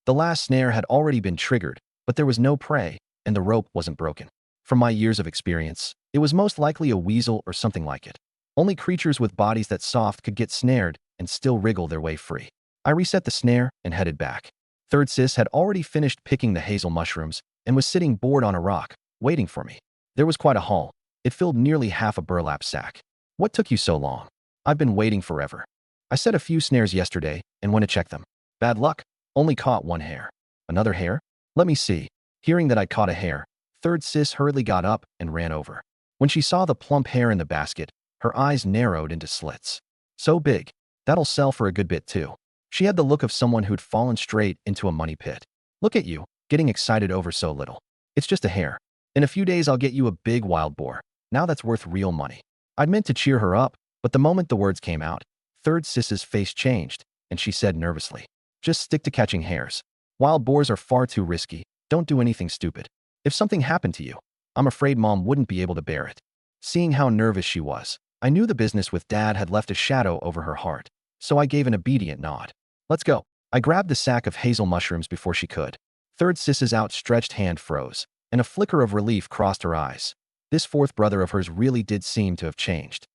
The last snare had already been triggered, but there was no prey, and the rope wasn't broken. From my years of experience, it was most likely a weasel or something like it. Only creatures with bodies that soft could get snared and still wriggle their way free. I reset the snare and headed back. Third Sis had already finished picking the hazel mushrooms and was sitting bored on a rock, waiting for me. There was quite a haul. It filled nearly half a burlap sack. What took you so long? I've been waiting forever. I set a few snares yesterday and went to check them. Bad luck. Only caught one hare. Another hare? Let me see. Hearing that I'd caught a hare, Third Sis hurriedly got up and ran over. When she saw the plump hare in the basket, her eyes narrowed into slits. So big. That'll sell for a good bit too. She had the look of someone who'd fallen straight into a money pit. Look at you, getting excited over so little. It's just a hare. In a few days I'll get you a big wild boar. Now that's worth real money. I'd meant to cheer her up, but the moment the words came out, Third Sis's face changed, and she said nervously, "Just stick to catching hares. Wild boars are far too risky. Don't do anything stupid. If something happened to you, I'm afraid Mom wouldn't be able to bear it." Seeing how nervous she was, I knew the business with Dad had left a shadow over her heart, so I gave an obedient nod. "Let's go." I grabbed the sack of hazel mushrooms before she could. Third Sis's outstretched hand froze, and a flicker of relief crossed her eyes. This fourth brother of hers really did seem to have changed.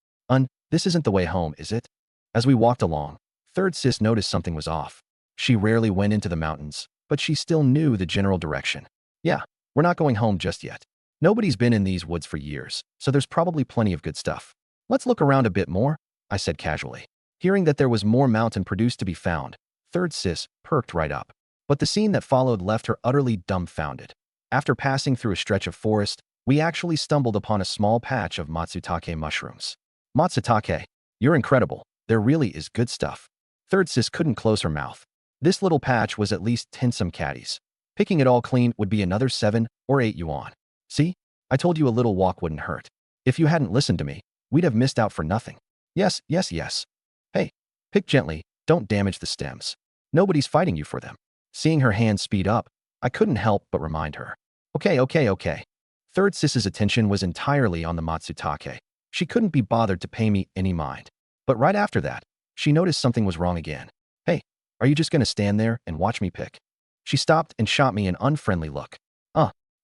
This isn't the way home, is it?" As we walked along, Third Sis noticed something was off. She rarely went into the mountains, but she still knew the general direction. "Yeah, we're not going home just yet. Nobody's been in these woods for years, so there's probably plenty of good stuff. Let's look around a bit more," I said casually. Hearing that there was more mountain produce to be found, Third Sis perked right up. But the scene that followed left her utterly dumbfounded. After passing through a stretch of forest, we actually stumbled upon a small patch of matsutake mushrooms. "Matsutake, you're incredible. There really is good stuff." Third Sis couldn't close her mouth. This little patch was at least 10 some caddies. Picking it all clean would be another 7 or 8 yuan. "See? I told you a little walk wouldn't hurt. If you hadn't listened to me, we'd have missed out for nothing." Yes. Hey, pick gently, don't damage the stems. Nobody's fighting you for them." Seeing her hand speed up, I couldn't help but remind her. Okay. Third Sis's attention was entirely on the matsutake. She couldn't be bothered to pay me any mind. But right after that, she noticed something was wrong again. "Hey, are you just going to stand there and watch me pick?" She stopped and shot me an unfriendly look.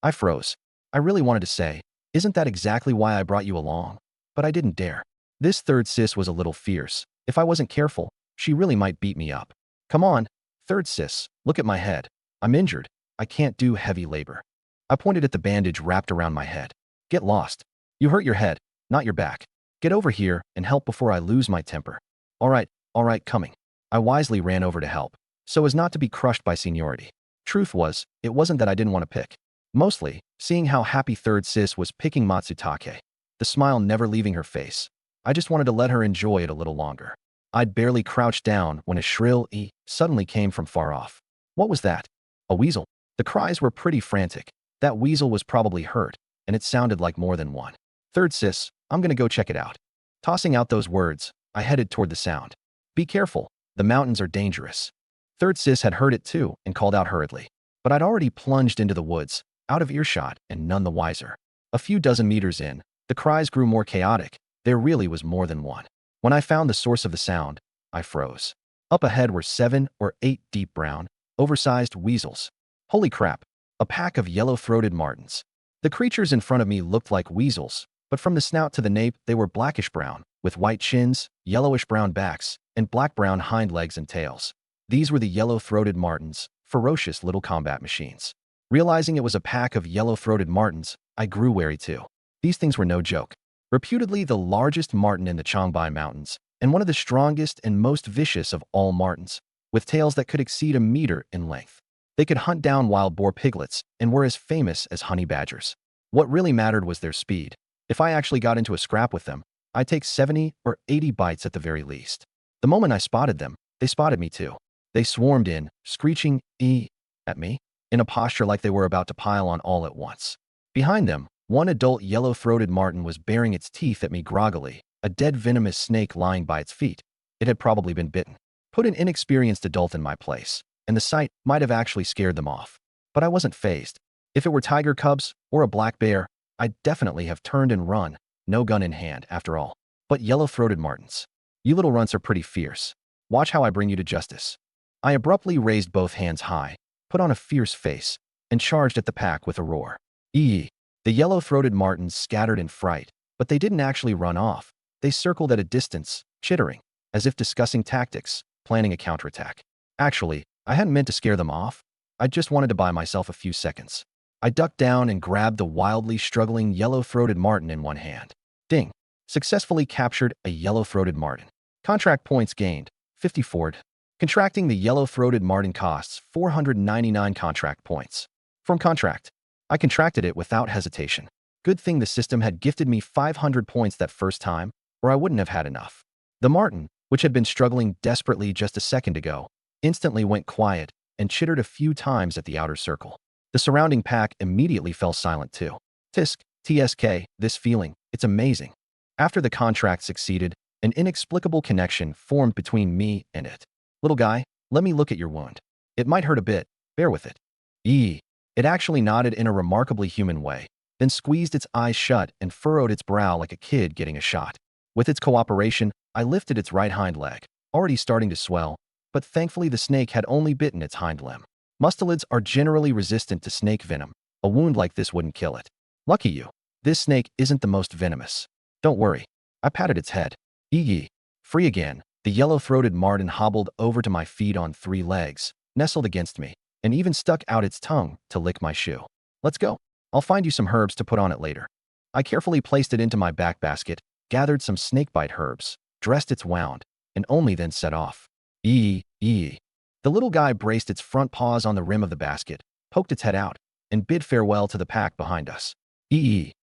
I froze. I really wanted to say, "Isn't that exactly why I brought you along?" But I didn't dare. This Third Sis was a little fierce. If I wasn't careful, she really might beat me up. "Come on, Third Sis, look at my head. I'm injured. I can't do heavy labor." I pointed at the bandage wrapped around my head. "Get lost. You hurt your head, not your back. Get over here and help before I lose my temper." All right, coming." I wisely ran over to help, so as not to be crushed by seniority. Truth was, it wasn't that I didn't want to pick. Mostly, seeing how happy Third Sis was picking matsutake, the smile never leaving her face, I just wanted to let her enjoy it a little longer. I'd barely crouched down when a shrill "ee" suddenly came from far off. What was that? A weasel? The cries were pretty frantic. That weasel was probably hurt, and it sounded like more than one. "Third Sis, I'm gonna go check it out." Tossing out those words, I headed toward the sound. "Be careful, the mountains are dangerous." Third Sis had heard it too and called out hurriedly. But I'd already plunged into the woods, out of earshot and none the wiser. A few dozen meters in, the cries grew more chaotic. There really was more than one. When I found the source of the sound, I froze. Up ahead were 7 or 8 deep brown, oversized weasels. Holy crap, a pack of yellow-throated martens. The creatures in front of me looked like weasels, but from the snout to the nape they were blackish-brown, with white chins, yellowish-brown backs, and black-brown hind legs and tails. These were the yellow-throated martens, ferocious little combat machines. Realizing it was a pack of yellow-throated martens, I grew wary too. These things were no joke. Reputedly the largest marten in the Changbai Mountains, and one of the strongest and most vicious of all martens, with tails that could exceed a meter in length. They could hunt down wild boar piglets and were as famous as honey badgers. What really mattered was their speed. If I actually got into a scrap with them, I'd take 70 or 80 bites at the very least. The moment I spotted them, they spotted me too. They swarmed in, screeching "ee" at me, in a posture like they were about to pile on all at once. Behind them, one adult yellow-throated marten was baring its teeth at me groggily, a dead venomous snake lying by its feet. It had probably been bitten. Put an inexperienced adult in my place, and the sight might have actually scared them off. But I wasn't fazed. If it were tiger cubs or a black bear, I'd definitely have turned and run, no gun in hand, after all. But yellow-throated martens. You little runts are pretty fierce. Watch how I bring you to justice. I abruptly raised both hands high, put on a fierce face, and charged at the pack with a roar. Eee! The yellow-throated martens scattered in fright, but they didn't actually run off. They circled at a distance, chittering, as if discussing tactics, planning a counterattack. Actually, I hadn't meant to scare them off. I just wanted to buy myself a few seconds. I ducked down and grabbed the wildly struggling yellow-throated marten in one hand. Ding! Successfully captured a yellow-throated marten. Contract points gained, 54. Contracting the yellow-throated marten costs 499 contract points. From contract, I contracted it without hesitation. Good thing the system had gifted me 500 points that first time, or I wouldn't have had enough. The marten, which had been struggling desperately just a second ago, instantly went quiet and chittered a few times at the outer circle. The surrounding pack immediately fell silent too. Tisk, TSK, this feeling, it's amazing. After the contract succeeded, an inexplicable connection formed between me and it. Little guy, let me look at your wound. It might hurt a bit, bear with it. Eee! It actually nodded in a remarkably human way, then squeezed its eyes shut and furrowed its brow like a kid getting a shot. With its cooperation, I lifted its right hind leg, already starting to swell, but thankfully the snake had only bitten its hind limb. Mustelids are generally resistant to snake venom. A wound like this wouldn't kill it. Lucky you. This snake isn't the most venomous. Don't worry. I patted its head. Eee! Free again. The yellow-throated marten hobbled over to my feet on 3 legs, nestled against me, and even stuck out its tongue to lick my shoe. Let's go. I'll find you some herbs to put on it later. I carefully placed it into my back basket, gathered some snakebite herbs, dressed its wound, and only then set off. Eee! The little guy braced its front paws on the rim of the basket, poked its head out, and bid farewell to the pack behind us. Eee!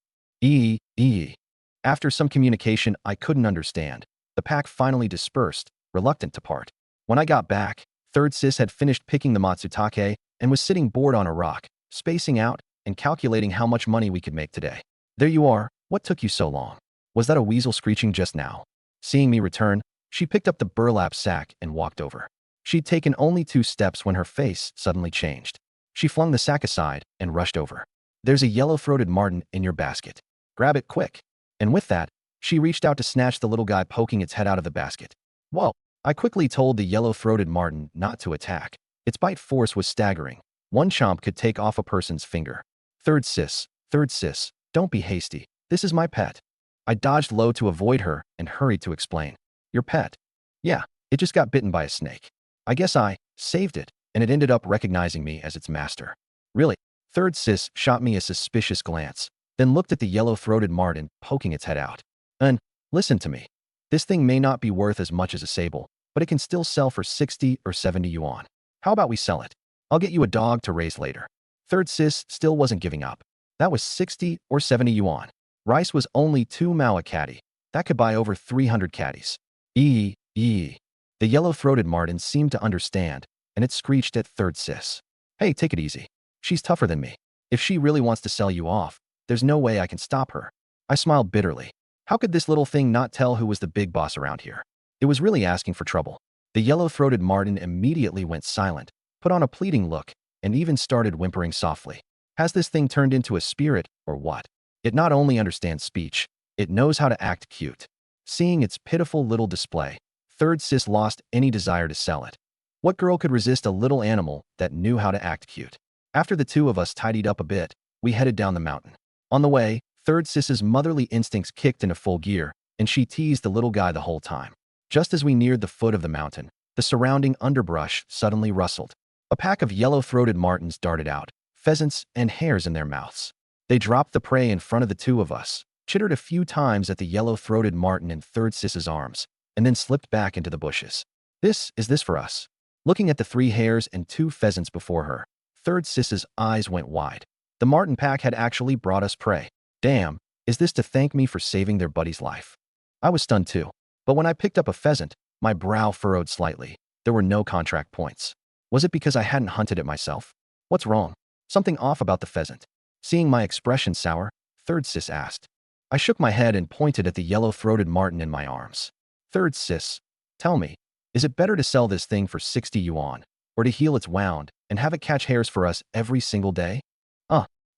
After some communication I couldn't understand, the pack finally dispersed, reluctant to part. When I got back, Third Sis had finished picking the matsutake and was sitting bored on a rock, spacing out and calculating how much money we could make today. There you are. What took you so long? Was that a weasel screeching just now? Seeing me return, she picked up the burlap sack and walked over. She'd taken only 2 steps when her face suddenly changed. She flung the sack aside and rushed over. There's a yellow-throated marten in your basket. Grab it quick. And with that, she reached out to snatch the little guy poking its head out of the basket. Whoa! I quickly told the yellow-throated marten not to attack. Its bite force was staggering. One chomp could take off a person's finger. Third sis, don't be hasty. This is my pet. I dodged low to avoid her and hurried to explain. Your pet? Yeah, it just got bitten by a snake. I guess I saved it, and it ended up recognizing me as its master. Really? Third sis shot me a suspicious glance, then looked at the yellow-throated marten poking its head out. Listen to me. This thing may not be worth as much as a sable, but it can still sell for 60 or 70 yuan. How about we sell it? I'll get you a dog to raise later. Third sis still wasn't giving up. That was 60 or 70 yuan. Rice was only 2 mao a caddy. That could buy over 300 caddies. The yellow-throated marten seemed to understand, and it screeched at Third sis. Hey, take it easy. She's tougher than me. If she really wants to sell you off, there's no way I can stop her. I smiled bitterly. How could this little thing not tell who was the big boss around here? It was really asking for trouble. The yellow-throated marten immediately went silent, put on a pleading look, and even started whimpering softly. Has this thing turned into a spirit, or what? It not only understands speech, it knows how to act cute. Seeing its pitiful little display, Third sis lost any desire to sell it. What girl could resist a little animal that knew how to act cute? After the 2 of us tidied up a bit, we headed down the mountain. On the way, Third sis's motherly instincts kicked into full gear, and she teased the little guy the whole time. Just as we neared the foot of the mountain, the surrounding underbrush suddenly rustled. A pack of yellow-throated martens darted out, pheasants and hares in their mouths. They dropped the prey in front of the 2 of us, chittered a few times at the yellow-throated marten in Third sis's arms, and then slipped back into the bushes. This for us. Looking at the 3 hares and 2 pheasants before her, Third sis's eyes went wide. The marten pack had actually brought us prey. Damn, is this to thank me for saving their buddy's life? I was stunned too, but when I picked up a pheasant, my brow furrowed slightly. There were no contract points. Was it because I hadn't hunted it myself? What's wrong? Something off about the pheasant. Seeing my expression sour, Third sis asked. I shook my head and pointed at the yellow-throated marten in my arms. Third sis, tell me, is it better to sell this thing for 60 yuan, or to heal its wound and have it catch hares for us every single day?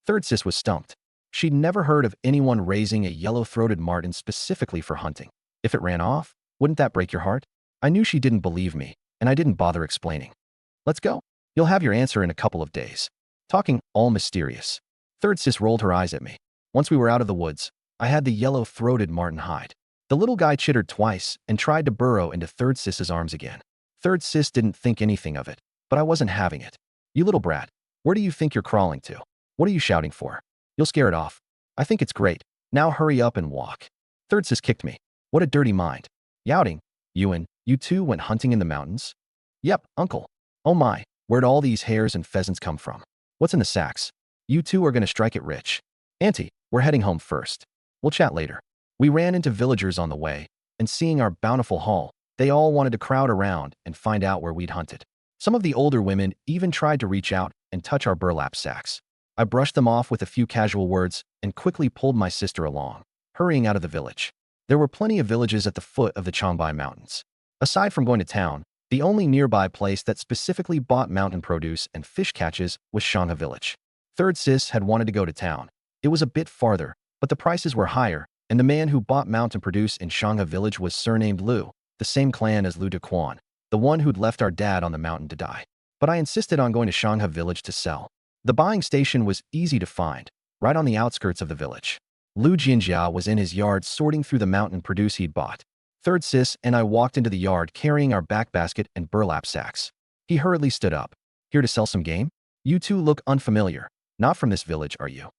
Third sis was stumped. She'd never heard of anyone raising a yellow-throated marten specifically for hunting. If it ran off, wouldn't that break your heart? I knew she didn't believe me, and I didn't bother explaining. Let's go. You'll have your answer in a couple of days. Talking all mysterious. Third sis rolled her eyes at me. Once we were out of the woods, I had the yellow-throated marten hide. The little guy chittered twice and tried to burrow into Third Sis's arms again. Third Sis didn't think anything of it, but I wasn't having it. You little brat, where do you think you're crawling to? What are you shouting for? You'll scare it off. I think it's great. Now hurry up and walk. Third Sis kicked me. What a dirty mind. Youting, Ewan, you two went hunting in the mountains? Yep, uncle. Oh my, where'd all these hares and pheasants come from? What's in the sacks? You two are gonna strike it rich. Auntie, we're heading home first. We'll chat later. We ran into villagers on the way, and seeing our bountiful haul, they all wanted to crowd around and find out where we'd hunted. Some of the older women even tried to reach out and touch our burlap sacks. I brushed them off with a few casual words and quickly pulled my sister along, hurrying out of the village. There were plenty of villages at the foot of the Changbai Mountains. Aside from going to town, the only nearby place that specifically bought mountain produce and fish catches was Shangha Village. Third Sis had wanted to go to town. It was a bit farther, but the prices were higher, and the man who bought mountain produce in Shangha Village was surnamed Lu, the same clan as Lu Dequan, the one who'd left our dad on the mountain to die. But I insisted on going to Shangha Village to sell. The buying station was easy to find, right on the outskirts of the village. Lu Jinjia was in his yard sorting through the mountain produce he'd bought. Third Sis and I walked into the yard carrying our back basket and burlap sacks. He hurriedly stood up. Here to sell some game? You two look unfamiliar. Not from this village, are you?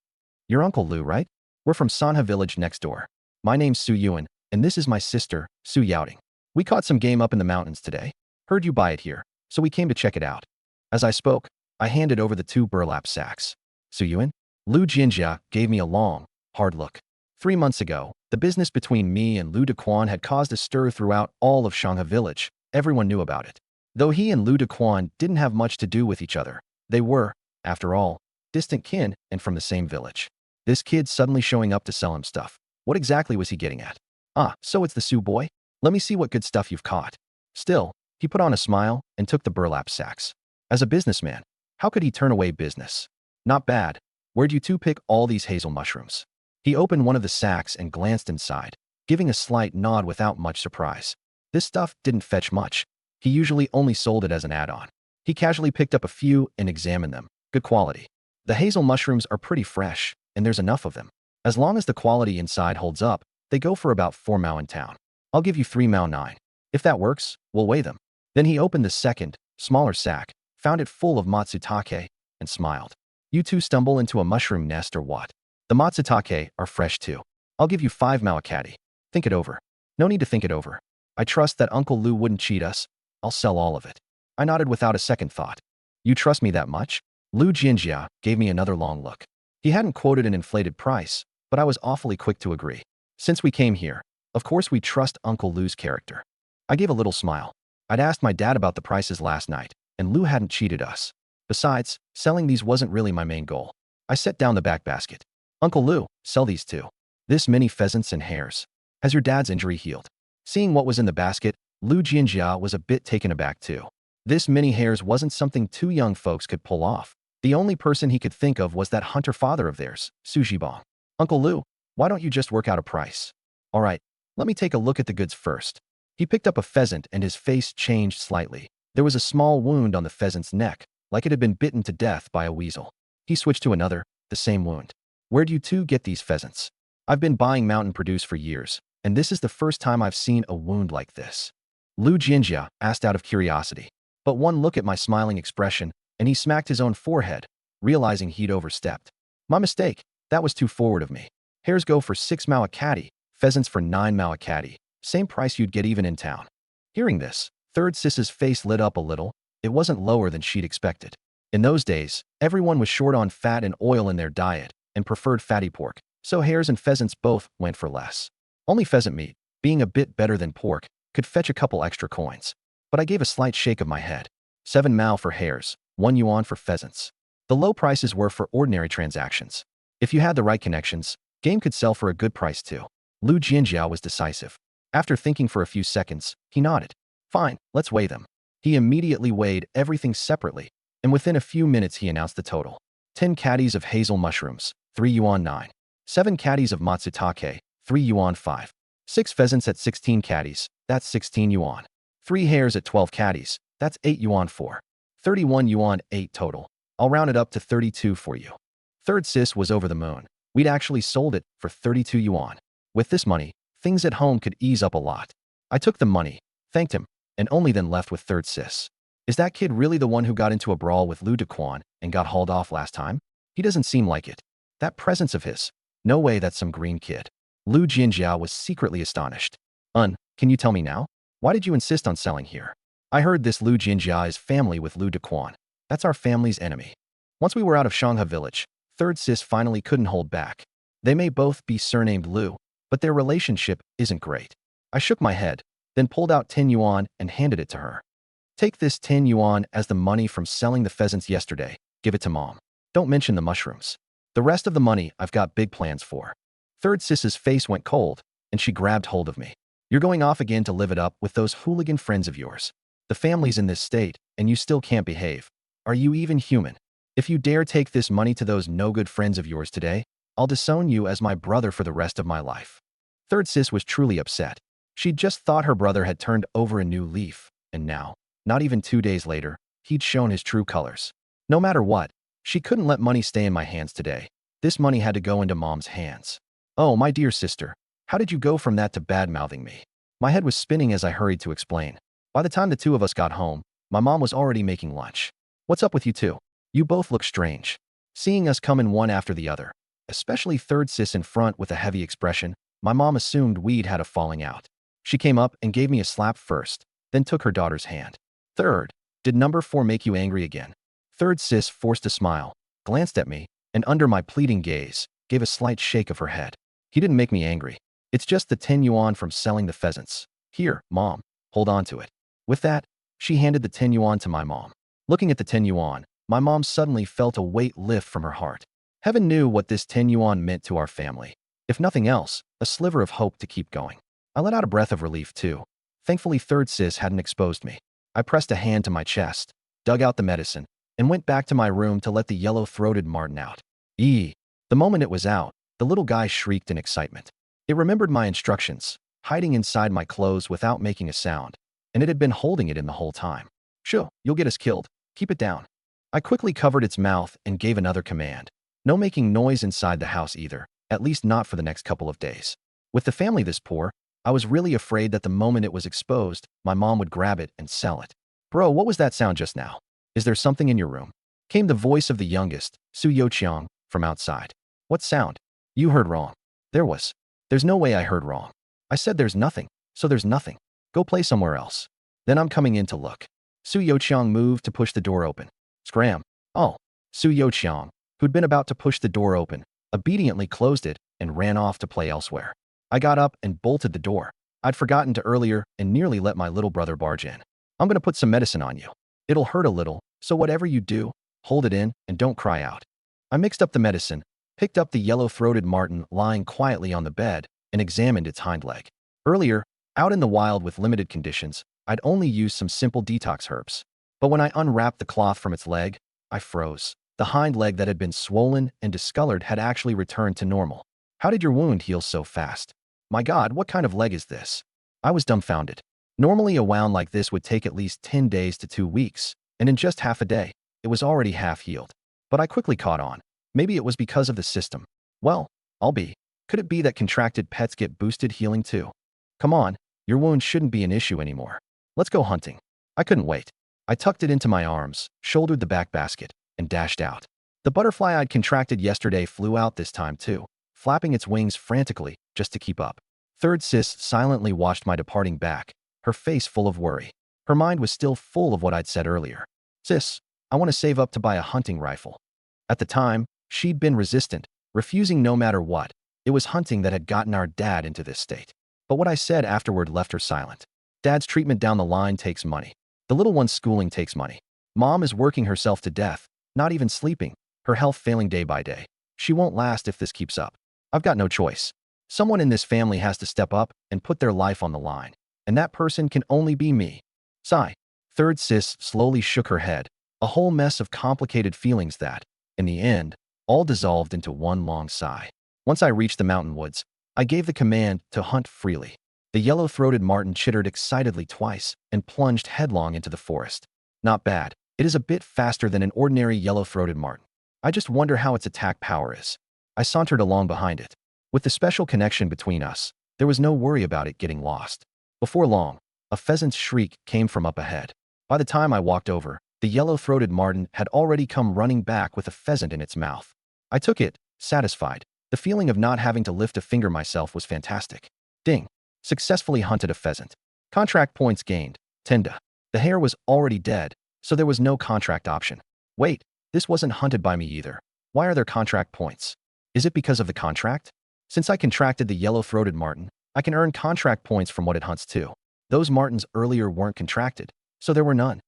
You're Uncle Lu, right? We're from Sanha Village next door. My name's Su Yuan, and this is my sister, Su Youting. We caught some game up in the mountains today. Heard you buy it here, so we came to check it out. As I spoke, I handed over the 2 burlap sacks. Su Yuan? Lu Jinjia gave me a long, hard look. 3 months ago, the business between me and Lu Dequan had caused a stir throughout all of Shangha Village. Everyone knew about it. Though he and Lu Dequan didn't have much to do with each other, they were, after all, distant kin and from the same village. This kid suddenly showing up to sell him stuff. What exactly was he getting at? Ah, so it's the Su boy? Let me see what good stuff you've caught. Still, he put on a smile and took the burlap sacks. As a businessman, how could he turn away business? Not bad. Where'd you two pick all these hazel mushrooms? He opened one of the sacks and glanced inside, giving a slight nod without much surprise. This stuff didn't fetch much. He usually only sold it as an add-on. He casually picked up a few and examined them. Good quality. The hazel mushrooms are pretty fresh, and there's enough of them. As long as the quality inside holds up, they go for about 4 mao in town. I'll give you 3 mao 9. If that works, we'll weigh them. Then he opened the second, smaller sack, found it full of matsutake, and smiled. You two stumble into a mushroom nest or what? The matsutake are fresh too. I'll give you 5 mao a caddy. Think it over. No need to think it over. I trust that Uncle Lu wouldn't cheat us. I'll sell all of it. I nodded without a second thought. You trust me that much? Lu Jinjia gave me another long look. He hadn't quoted an inflated price, but I was awfully quick to agree. Since we came here, of course we trust Uncle Lu's character. I gave a little smile. I'd asked my dad about the prices last night, and Lu hadn't cheated us. Besides, selling these wasn't really my main goal. I set down the back basket. Uncle Lu, sell these too. This many pheasants and hares. Has your dad's injury healed? Seeing what was in the basket, Lu Jinjia was a bit taken aback too. This many hares wasn't something 2 young folks could pull off. The only person he could think of was that hunter father of theirs, Su Jibong. Uncle Lu, why don't you just work out a price? All right, let me take a look at the goods first. He picked up a pheasant and his face changed slightly. There was a small wound on the pheasant's neck, like it had been bitten to death by a weasel. He switched to another, the same wound. Where'd you two get these pheasants? I've been buying mountain produce for years, and this is the first time I've seen a wound like this. Lu Jinjia asked out of curiosity. But one look at my smiling expression, and he smacked his own forehead, realizing he'd overstepped. My mistake. That was too forward of me. Hares go for 6 mao a caddy, pheasants for 9 mao a caddy. Same price you'd get even in town. Hearing this, Third Sis's face lit up a little. It wasn't lower than she'd expected. In those days, everyone was short on fat and oil in their diet, and preferred fatty pork, so hares and pheasants both went for less. Only pheasant meat, being a bit better than pork, could fetch a couple extra coins. But I gave a slight shake of my head. 7 mao for hares, 1 yuan for pheasants. The low prices were for ordinary transactions. If you had the right connections, game could sell for a good price too. Lu Jinjia was decisive. After thinking for a few seconds, he nodded. Fine, let's weigh them. He immediately weighed everything separately, and within a few minutes he announced the total. 10 caddies of hazel mushrooms, 3 yuan 9. 7 caddies of matsutake, 3 yuan 5. 6 pheasants at 16 caddies, that's 16 yuan. 3 hares at 12 caddies, that's 8 yuan 4. 31 yuan, 8 total. I'll round it up to 32 for you. Third sis was over the moon. We'd actually sold it for 32 yuan. With this money, things at home could ease up a lot. I took the money, thanked him, and only then left with third sis. Is that kid really the one who got into a brawl with Lu Dequan and got hauled off last time? He doesn't seem like it. That presence of his. No way that's some green kid. Lu Jinjiao was secretly astonished. Can you tell me now? Why did you insist on selling here? I heard this Lu Jinjia is family with Lu Dequan. That's our family's enemy. Once we were out of Shangha village, third sis finally couldn't hold back. They may both be surnamed Lu, but their relationship isn't great. I shook my head, then pulled out 10 yuan and handed it to her. Take this 10 yuan as the money from selling the pheasants yesterday. Give it to mom. Don't mention the mushrooms. The rest of the money I've got big plans for. Third sis's face went cold, and she grabbed hold of me. You're going off again to live it up with those hooligan friends of yours. The family's in this state, and you still can't behave. Are you even human? If you dare take this money to those no-good friends of yours today, I'll disown you as my brother for the rest of my life. Third sis was truly upset. She'd just thought her brother had turned over a new leaf, and now, not even 2 days later, he'd shown his true colors. No matter what, she couldn't let money stay in my hands today. This money had to go into mom's hands. Oh, my dear sister, how did you go from that to bad-mouthing me? My head was spinning as I hurried to explain. By the time the two of us got home, my mom was already making lunch. What's up with you two? You both look strange. Seeing us come in one after the other, especially third sis in front with a heavy expression, my mom assumed we'd had a falling out. She came up and gave me a slap first, then took her daughter's hand. Third, did number 4 make you angry again? Third sis forced a smile, glanced at me, and under my pleading gaze, gave a slight shake of her head. He didn't make me angry. It's just the 10 yuan from selling the pheasants. Here, mom, hold on to it. With that, she handed the 10 yuan to my mom. Looking at the 10 yuan, my mom suddenly felt a weight lift from her heart. Heaven knew what this 10 yuan meant to our family. If nothing else, a sliver of hope to keep going. I let out a breath of relief too. Thankfully third sis hadn't exposed me. I pressed a hand to my chest, dug out the medicine, and went back to my room to let the yellow-throated marten out. The moment it was out, the little guy shrieked in excitement. It remembered my instructions, hiding inside my clothes without making a sound, and it had been holding it in the whole time. Shoo, you'll get us killed. Keep it down. I quickly covered its mouth and gave another command. No making noise inside the house either, at least not for the next couple of days. With the family this poor, I was really afraid that the moment it was exposed, my mom would grab it and sell it. Bro, what was that sound just now? Is there something in your room? Came the voice of the youngest, Su Youqiang, from outside. What sound? You heard wrong. There's no way I heard wrong. I said there's nothing, so there's nothing. Go play somewhere else. Then I'm coming in to look. Su Youqiang moved to push the door open. Scram. Oh. Su Youqiang, who'd been about to push the door open, obediently closed it and ran off to play elsewhere. I got up and bolted the door. I'd forgotten to earlier and nearly let my little brother barge in. I'm gonna put some medicine on you. It'll hurt a little, so whatever you do, hold it in and don't cry out. I mixed up the medicine, picked up the yellow-throated marten lying quietly on the bed, and examined its hind leg. Earlier, out in the wild with limited conditions, I'd only used some simple detox herbs. But when I unwrapped the cloth from its leg, I froze. The hind leg that had been swollen and discolored had actually returned to normal. How did your wound heal so fast? My God, what kind of leg is this? I was dumbfounded. Normally a wound like this would take at least 10 days to 2 weeks, and in just half a day, it was already half healed. But I quickly caught on. Maybe it was because of the system. Well, could it be that contracted pets get boosted healing too? Come on, your wound shouldn't be an issue anymore. Let's go hunting. I couldn't wait. I tucked it into my arms, shouldered the back basket, and dashed out. The butterfly I'd contracted yesterday flew out this time too, flapping its wings frantically just to keep up. Third sis silently watched my departing back, her face full of worry. Her mind was still full of what I'd said earlier. Sis, I want to save up to buy a hunting rifle. At the time, she'd been resistant, refusing no matter what. It was hunting that had gotten our dad into this state. But what I said afterward left her silent. Dad's treatment down the line takes money. The little one's schooling takes money. Mom is working herself to death, not even sleeping, her health failing day by day. She won't last if this keeps up. I've got no choice. Someone in this family has to step up and put their life on the line. And that person can only be me. Sigh. Third sis slowly shook her head, a whole mess of complicated feelings that, in the end, all dissolved into one long sigh. Once I reached the mountain woods, I gave the command to hunt freely. The yellow-throated marten chittered excitedly twice and plunged headlong into the forest. Not bad. It is a bit faster than an ordinary yellow-throated martin. I just wonder how its attack power is. I sauntered along behind it. With the special connection between us, there was no worry about it getting lost. Before long, a pheasant's shriek came from up ahead. By the time I walked over, the yellow-throated martin had already come running back with a pheasant in its mouth. I took it, satisfied. The feeling of not having to lift a finger myself was fantastic. Ding. Successfully hunted a pheasant. Contract points gained. 10. The hare was already dead, so there was no contract option. Wait, this wasn't hunted by me either. Why are there contract points? Is it because of the contract? Since I contracted the yellow-throated martin, I can earn contract points from what it hunts too. Those martins earlier weren't contracted, so there were none.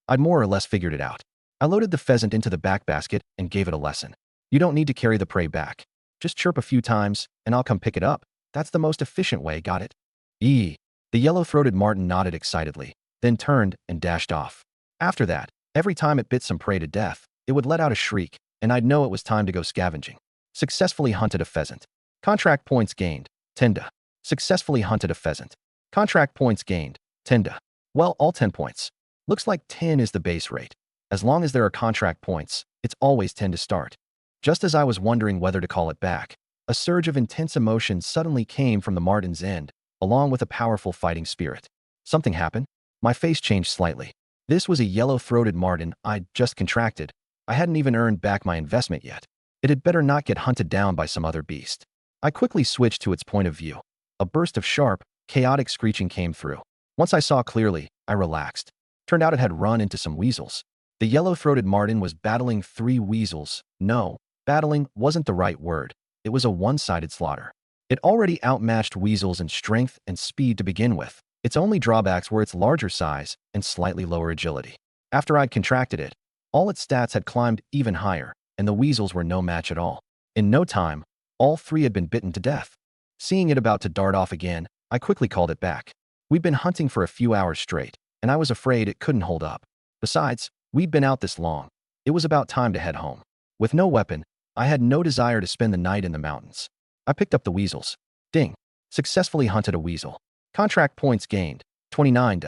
I'd more or less figured it out. I loaded the pheasant into the back basket and gave it a lesson. You don't need to carry the prey back. Just chirp a few times, and I'll come pick it up. That's the most efficient way, got it? The yellow-throated martin nodded excitedly, then turned and dashed off. After that, every time it bit some prey to death, it would let out a shriek, and I'd know it was time to go scavenging. Successfully hunted a pheasant. Contract points gained. 10. Successfully hunted a pheasant. Contract points gained. 10. Well, all 10 points. Looks like 10 is the base rate. As long as there are contract points, it's always 10 to start. Just as I was wondering whether to call it back, a surge of intense emotion suddenly came from the martin's end, along with a powerful fighting spirit. Something happened. My face changed slightly. This was a yellow-throated martin I'd just contracted. I hadn't even earned back my investment yet. It had better not get hunted down by some other beast. I quickly switched to its point of view. A burst of sharp, chaotic screeching came through. Once I saw clearly, I relaxed. Turned out it had run into some weasels. The yellow-throated martin was battling 3 weasels. No, battling wasn't the right word. It was a one-sided slaughter. It already outmatched weasels in strength and speed to begin with. Its only drawbacks were its larger size and slightly lower agility. After I'd contracted it, all its stats had climbed even higher, and the weasels were no match at all. In no time, all 3 had been bitten to death. Seeing it about to dart off again, I quickly called it back. We'd been hunting for a few hours straight, and I was afraid it couldn't hold up. Besides, we'd been out this long. It was about time to head home. With no weapon, I had no desire to spend the night in the mountains. I picked up the weasels. Ding. Successfully hunted a weasel. Contract points gained. 29.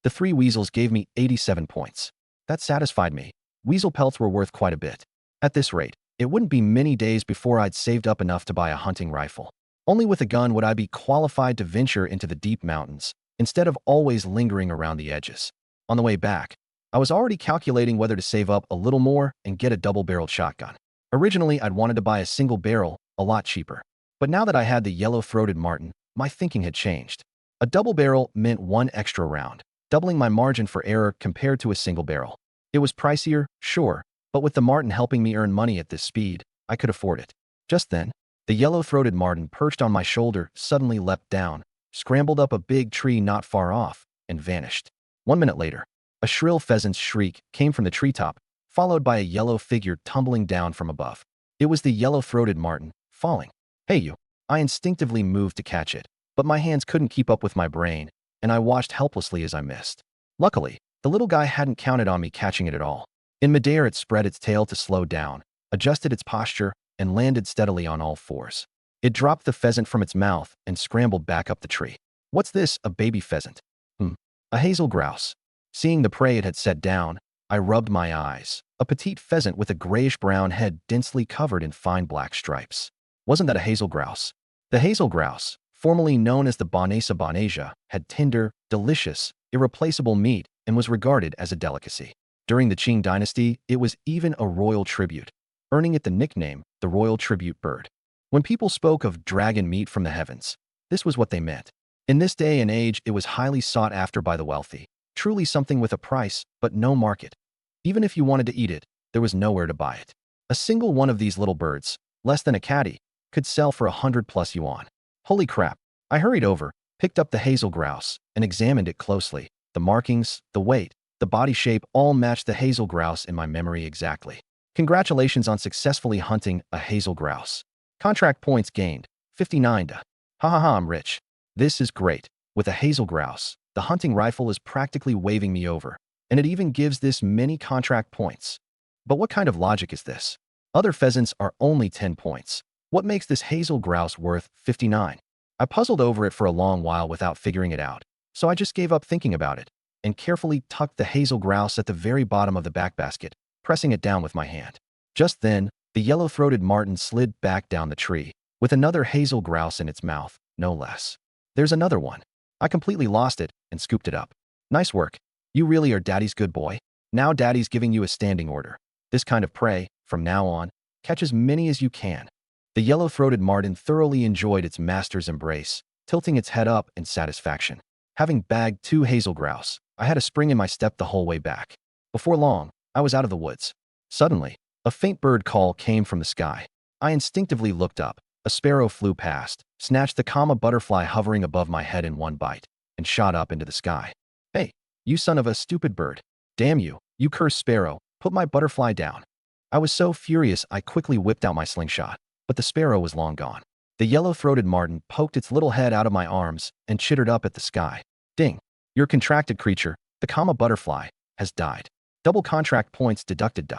The 3 weasels gave me 87 points. That satisfied me. Weasel pelts were worth quite a bit. At this rate, it wouldn't be many days before I'd saved up enough to buy a hunting rifle. Only with a gun would I be qualified to venture into the deep mountains, instead of always lingering around the edges. On the way back, I was already calculating whether to save up a little more and get a double-barreled shotgun. Originally, I'd wanted to buy a single barrel, a lot cheaper. But now that I had the yellow-throated martin, my thinking had changed. A double barrel meant 1 extra round, doubling my margin for error compared to a single barrel. It was pricier, sure, but with the martin helping me earn money at this speed, I could afford it. Just then, the yellow-throated martin perched on my shoulder suddenly leapt down, scrambled up a big tree not far off, and vanished. 1 minute later, a shrill pheasant's shriek came from the treetop, followed by a yellow figure tumbling down from above. It was the yellow-throated martin, falling. Hey you! I instinctively moved to catch it, but my hands couldn't keep up with my brain, and I watched helplessly as I missed. Luckily, the little guy hadn't counted on me catching it at all. In midair, it spread its tail to slow down, adjusted its posture, and landed steadily on all 4s. It dropped the pheasant from its mouth and scrambled back up the tree. What's this, a baby pheasant? A hazel grouse. Seeing the prey it had set down, I rubbed my eyes. A petite pheasant with a grayish-brown head densely covered in fine black stripes. Wasn't that a hazel grouse? The hazel grouse, formerly known as the Bonasa bonasia, had tender, delicious, irreplaceable meat and was regarded as a delicacy. During the Qing dynasty, it was even a royal tribute, earning it the nickname, the royal tribute bird. When people spoke of dragon meat from the heavens, this was what they meant. In this day and age, it was highly sought after by the wealthy, truly something with a price, but no market. Even if you wanted to eat it, there was nowhere to buy it. A single one of these little birds, less than a catty, could sell for 100+ yuan. Holy crap. I hurried over, picked up the hazel grouse, and examined it closely. The markings, the weight, the body shape all matched the hazel grouse in my memory exactly. Congratulations on successfully hunting a hazel grouse. Contract points gained. 59. Ha ha ha, I'm rich. This is great. With a hazel grouse, the hunting rifle is practically waving me over, and it even gives this many contract points. But what kind of logic is this? Other pheasants are only 10 points. What makes this hazel grouse worth 59? I puzzled over it for a long while without figuring it out, so I just gave up thinking about it. and carefully tucked the hazel grouse at the very bottom of the back basket, pressing it down with my hand. Just then, the yellow-throated martin slid back down the tree, with another hazel grouse in its mouth, no less. There's another one. I completely lost it and scooped it up. Nice work. You really are Daddy's good boy. Now Daddy's giving you a standing order. This kind of prey, from now on, catch as many as you can. The yellow-throated martin thoroughly enjoyed its master's embrace, tilting its head up in satisfaction. Having bagged 2 hazel grouse, I had a spring in my step the whole way back. Before long, I was out of the woods. Suddenly, a faint bird call came from the sky. I instinctively looked up. A sparrow flew past, snatched the comma butterfly hovering above my head in one bite, and shot up into the sky. Hey, you son of a stupid bird. Damn you, you cursed sparrow, put my butterfly down. I was so furious I quickly whipped out my slingshot, but the sparrow was long gone. The yellow-throated martin poked its little head out of my arms and chittered up at the sky. Ding! Your contracted creature, the comma butterfly, has died. Double contract points deducted.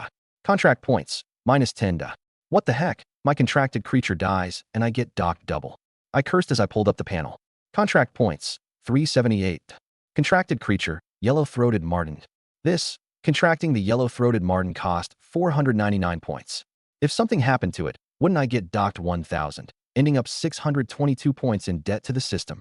Contract points, -10. What the heck? My contracted creature dies, and I get docked double. I cursed as I pulled up the panel. Contract points, 378. Contracted creature, yellow-throated martin. Contracting the yellow-throated martin cost 499 points. If something happened to it, wouldn't I get docked 1,000, ending up 622 points in debt to the system?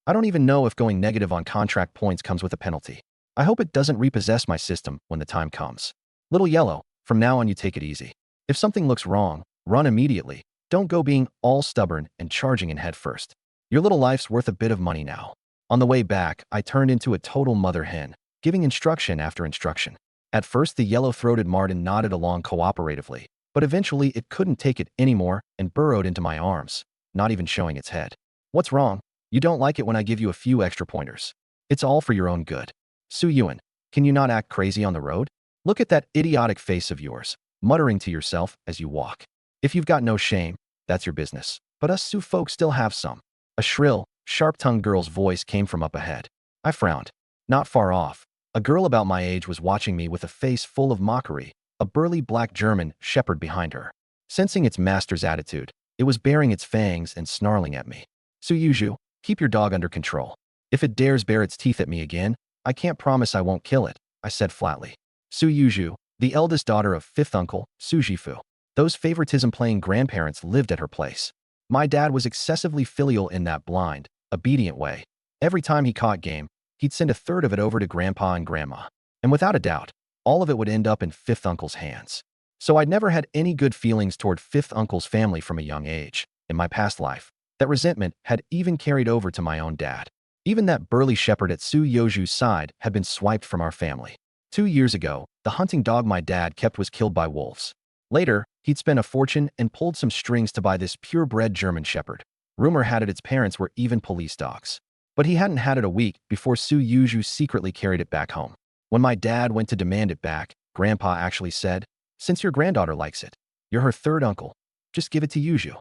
I don't even know if going negative on contract points comes with a penalty. I hope it doesn't repossess my system when the time comes. Little Yellow, from now on you take it easy. If something looks wrong, run immediately. Don't go being all stubborn and charging in head first. Your little life's worth a bit of money now. On the way back, I turned into a total mother hen, giving instruction after instruction. At first, the yellow-throated martin nodded along cooperatively, but eventually it couldn't take it anymore and burrowed into my arms, not even showing its head. What's wrong? You don't like it when I give you a few extra pointers. It's all for your own good. Su Yuan, can you not act crazy on the road? Look at that idiotic face of yours, muttering to yourself as you walk. If you've got no shame, that's your business. But us Sioux folk still have some. A shrill, sharp-tongued girl's voice came from up ahead. I frowned. Not far off, a girl about my age was watching me with a face full of mockery, a burly black German shepherd behind her. Sensing its master's attitude, it was baring its fangs and snarling at me. Su Yuju, keep your dog under control. If it dares bare its teeth at me again, I can't promise I won't kill it, I said flatly. Su Yuju, the eldest daughter of fifth uncle, Su Jifu. Those favoritism-playing grandparents lived at her place. My dad was excessively filial in that blind, obedient way. Every time he caught game, he'd send a third of it over to Grandpa and Grandma. And without a doubt, all of it would end up in fifth uncle's hands. So I'd never had any good feelings toward fifth uncle's family from a young age. In my past life, that resentment had even carried over to my own dad. Even that burly shepherd at Su Yoju's side had been swiped from our family. 2 years ago, the hunting dog my dad kept was killed by wolves. Later, he'd spent a fortune and pulled some strings to buy this purebred German shepherd. Rumor had it its parents were even police dogs. But he hadn't had it a week before Su Yuju secretly carried it back home. When my dad went to demand it back, Grandpa actually said, "Since your granddaughter likes it, you're her third uncle. Just give it to Yuju."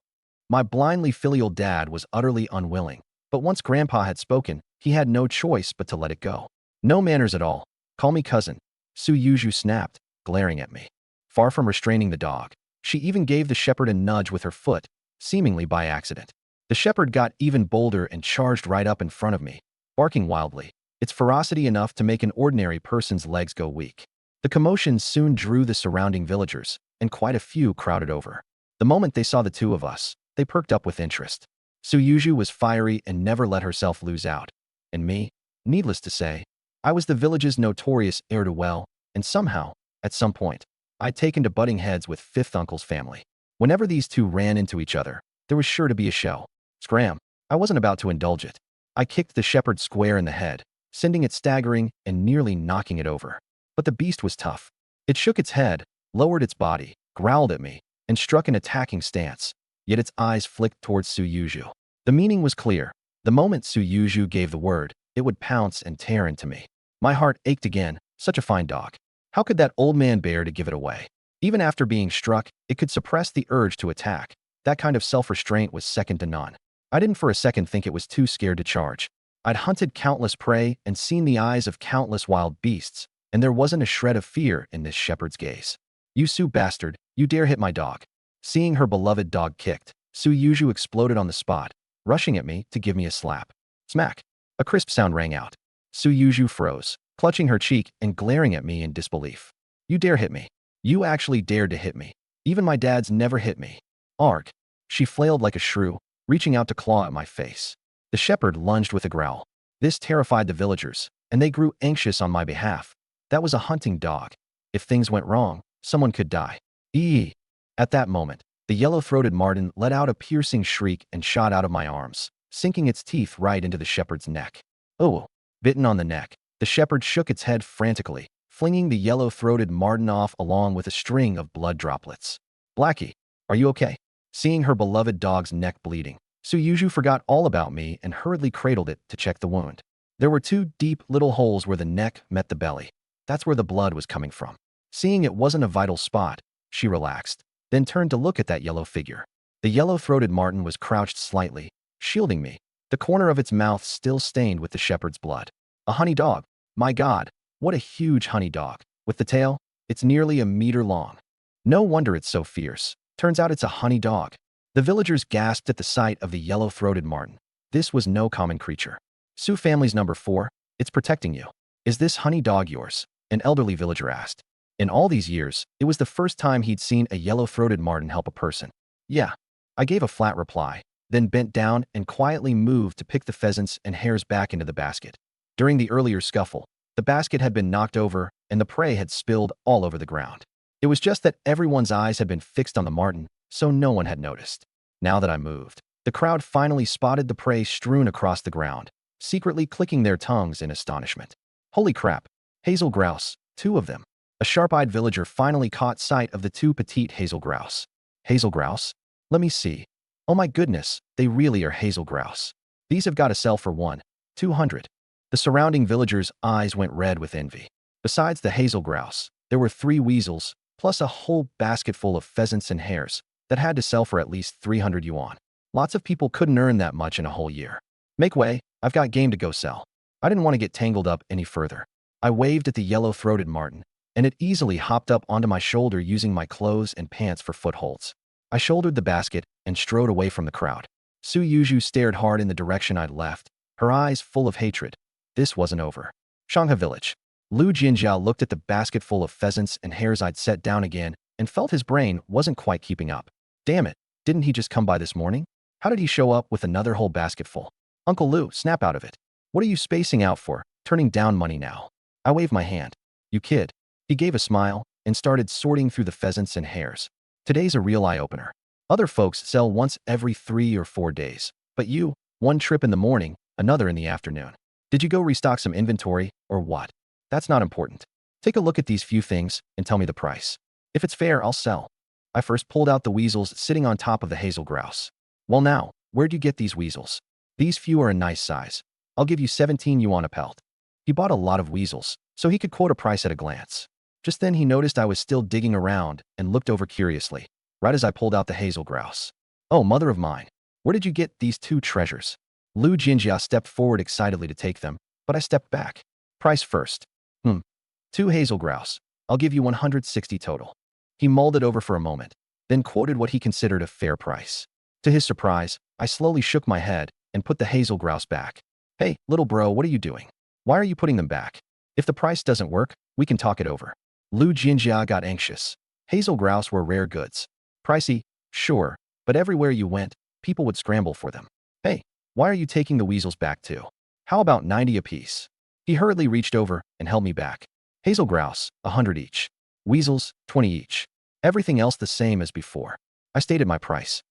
My blindly filial dad was utterly unwilling, but once Grandpa had spoken, he had no choice but to let it go. No manners at all. Call me cousin, Su Yuju snapped, glaring at me. Far from restraining the dog, she even gave the shepherd a nudge with her foot, seemingly by accident. The shepherd got even bolder and charged right up in front of me, barking wildly, its ferocity enough to make an ordinary person's legs go weak. The commotion soon drew the surrounding villagers, and quite a few crowded over. The moment they saw the two of us, they perked up with interest. Su Yuju was fiery and never let herself lose out. And me, needless to say, I was the village's notorious heir-to-well, and somehow, at some point, I'd taken to butting heads with fifth uncle's family. Whenever these two ran into each other, there was sure to be a show. Scram! I wasn't about to indulge it. I kicked the shepherd square in the head, sending it staggering and nearly knocking it over. But the beast was tough. It shook its head, lowered its body, growled at me, and struck an attacking stance. Yet its eyes flicked towards Su Yuju. The meaning was clear. The moment Su Yuju gave the word, it would pounce and tear into me. My heart ached again. Such a fine dog. How could that old man bear to give it away? Even after being struck, it could suppress the urge to attack. That kind of self-restraint was second to none. I didn't for a second think it was too scared to charge. I'd hunted countless prey and seen the eyes of countless wild beasts, and there wasn't a shred of fear in this shepherd's gaze. "You Su bastard, you dare hit my dog." Seeing her beloved dog kicked, Su Yuju exploded on the spot, rushing at me to give me a slap. Smack! A crisp sound rang out. Su Yuju froze. clutching her cheek and glaring at me in disbelief. You dare hit me. You actually dared to hit me. Even my dad's never hit me. Arg. She flailed like a shrew, reaching out to claw at my face. The shepherd lunged with a growl. This terrified the villagers, and they grew anxious on my behalf. That was a hunting dog. If things went wrong, someone could die. Eee! At that moment, the yellow-throated marten let out a piercing shriek and shot out of my arms, sinking its teeth right into the shepherd's neck. Oh! Bitten on the neck, the shepherd shook its head frantically, flinging the yellow-throated marten off along with a string of blood droplets. Blackie, are you okay? Seeing her beloved dog's neck bleeding, Su Yuju forgot all about me and hurriedly cradled it to check the wound. There were two deep little holes where the neck met the belly. That's where the blood was coming from. Seeing it wasn't a vital spot, she relaxed, then turned to look at that yellow figure. The yellow-throated marten was crouched slightly, shielding me, the corner of its mouth still stained with the shepherd's blood. A honey dog. My God, what a huge honey dog. With the tail, it's nearly a meter long. No wonder it's so fierce. Turns out it's a honey dog. The villagers gasped at the sight of the yellow-throated marten. This was no common creature. Su family's number 4, it's protecting you. Is this honey dog yours? An elderly villager asked. In all these years, it was the first time he'd seen a yellow-throated marten help a person. Yeah. I gave a flat reply, then bent down and quietly moved to pick the pheasants and hares back into the basket. During the earlier scuffle, the basket had been knocked over and the prey had spilled all over the ground. It was just that everyone's eyes had been fixed on the marten, so no one had noticed. Now that I moved, the crowd finally spotted the prey strewn across the ground, secretly clicking their tongues in astonishment. Holy crap! Hazel grouse, 2 of them. A sharp-eyed villager finally caught sight of the 2 petite hazel grouse. Hazel grouse? Let me see. Oh my goodness, they really are hazel grouse. These have got to sell for 200. The surrounding villagers' eyes went red with envy. Besides the hazel grouse, there were 3 weasels, plus a whole basket full of pheasants and hares that had to sell for at least 300 yuan. Lots of people couldn't earn that much in a whole year. Make way, I've got game to go sell. I didn't want to get tangled up any further. I waved at the yellow-throated marten, and it easily hopped up onto my shoulder using my clothes and pants for footholds. I shouldered the basket and strode away from the crowd. Su Yuju stared hard in the direction I'd left, her eyes full of hatred. This wasn't over. Shangha Village. Lu Jinjiao looked at the basket full of pheasants and hares I'd set down again and felt his brain wasn't quite keeping up. Damn it, didn't he just come by this morning? How did he show up with another whole basket full? Uncle Lu, snap out of it. What are you spacing out for, turning down money now? I waved my hand. You kid. He gave a smile and started sorting through the pheasants and hares. Today's a real eye-opener. Other folks sell once every 3 or 4 days, but you, one trip in the morning, another in the afternoon. Did you go restock some inventory, or what? That's not important. Take a look at these few things and tell me the price. If it's fair, I'll sell. I first pulled out the weasels sitting on top of the hazel grouse. Well now, where'd you get these weasels? These few are a nice size. I'll give you 17 yuan a pelt. He bought a lot of weasels, so he could quote a price at a glance. Just then he noticed I was still digging around and looked over curiously, right as I pulled out the hazel grouse. Oh, mother of mine, where did you get these 2 treasures? Lu Jinjia stepped forward excitedly to take them, but I stepped back. Price first. 2 hazel grouse. I'll give you 160 total. He mulled it over for a moment, then quoted what he considered a fair price. To his surprise, I slowly shook my head and put the hazel grouse back. Hey, little bro, what are you doing? Why are you putting them back? If the price doesn't work, we can talk it over. Lu Jinjia got anxious. Hazel grouse were rare goods. Pricey, sure, but everywhere you went, people would scramble for them. Hey, why are you taking the weasels back too? How about 90 apiece? He hurriedly reached over and held me back. Hazel grouse, 100 each. Weasels, 20 each. Everything else the same as before. I stated my price.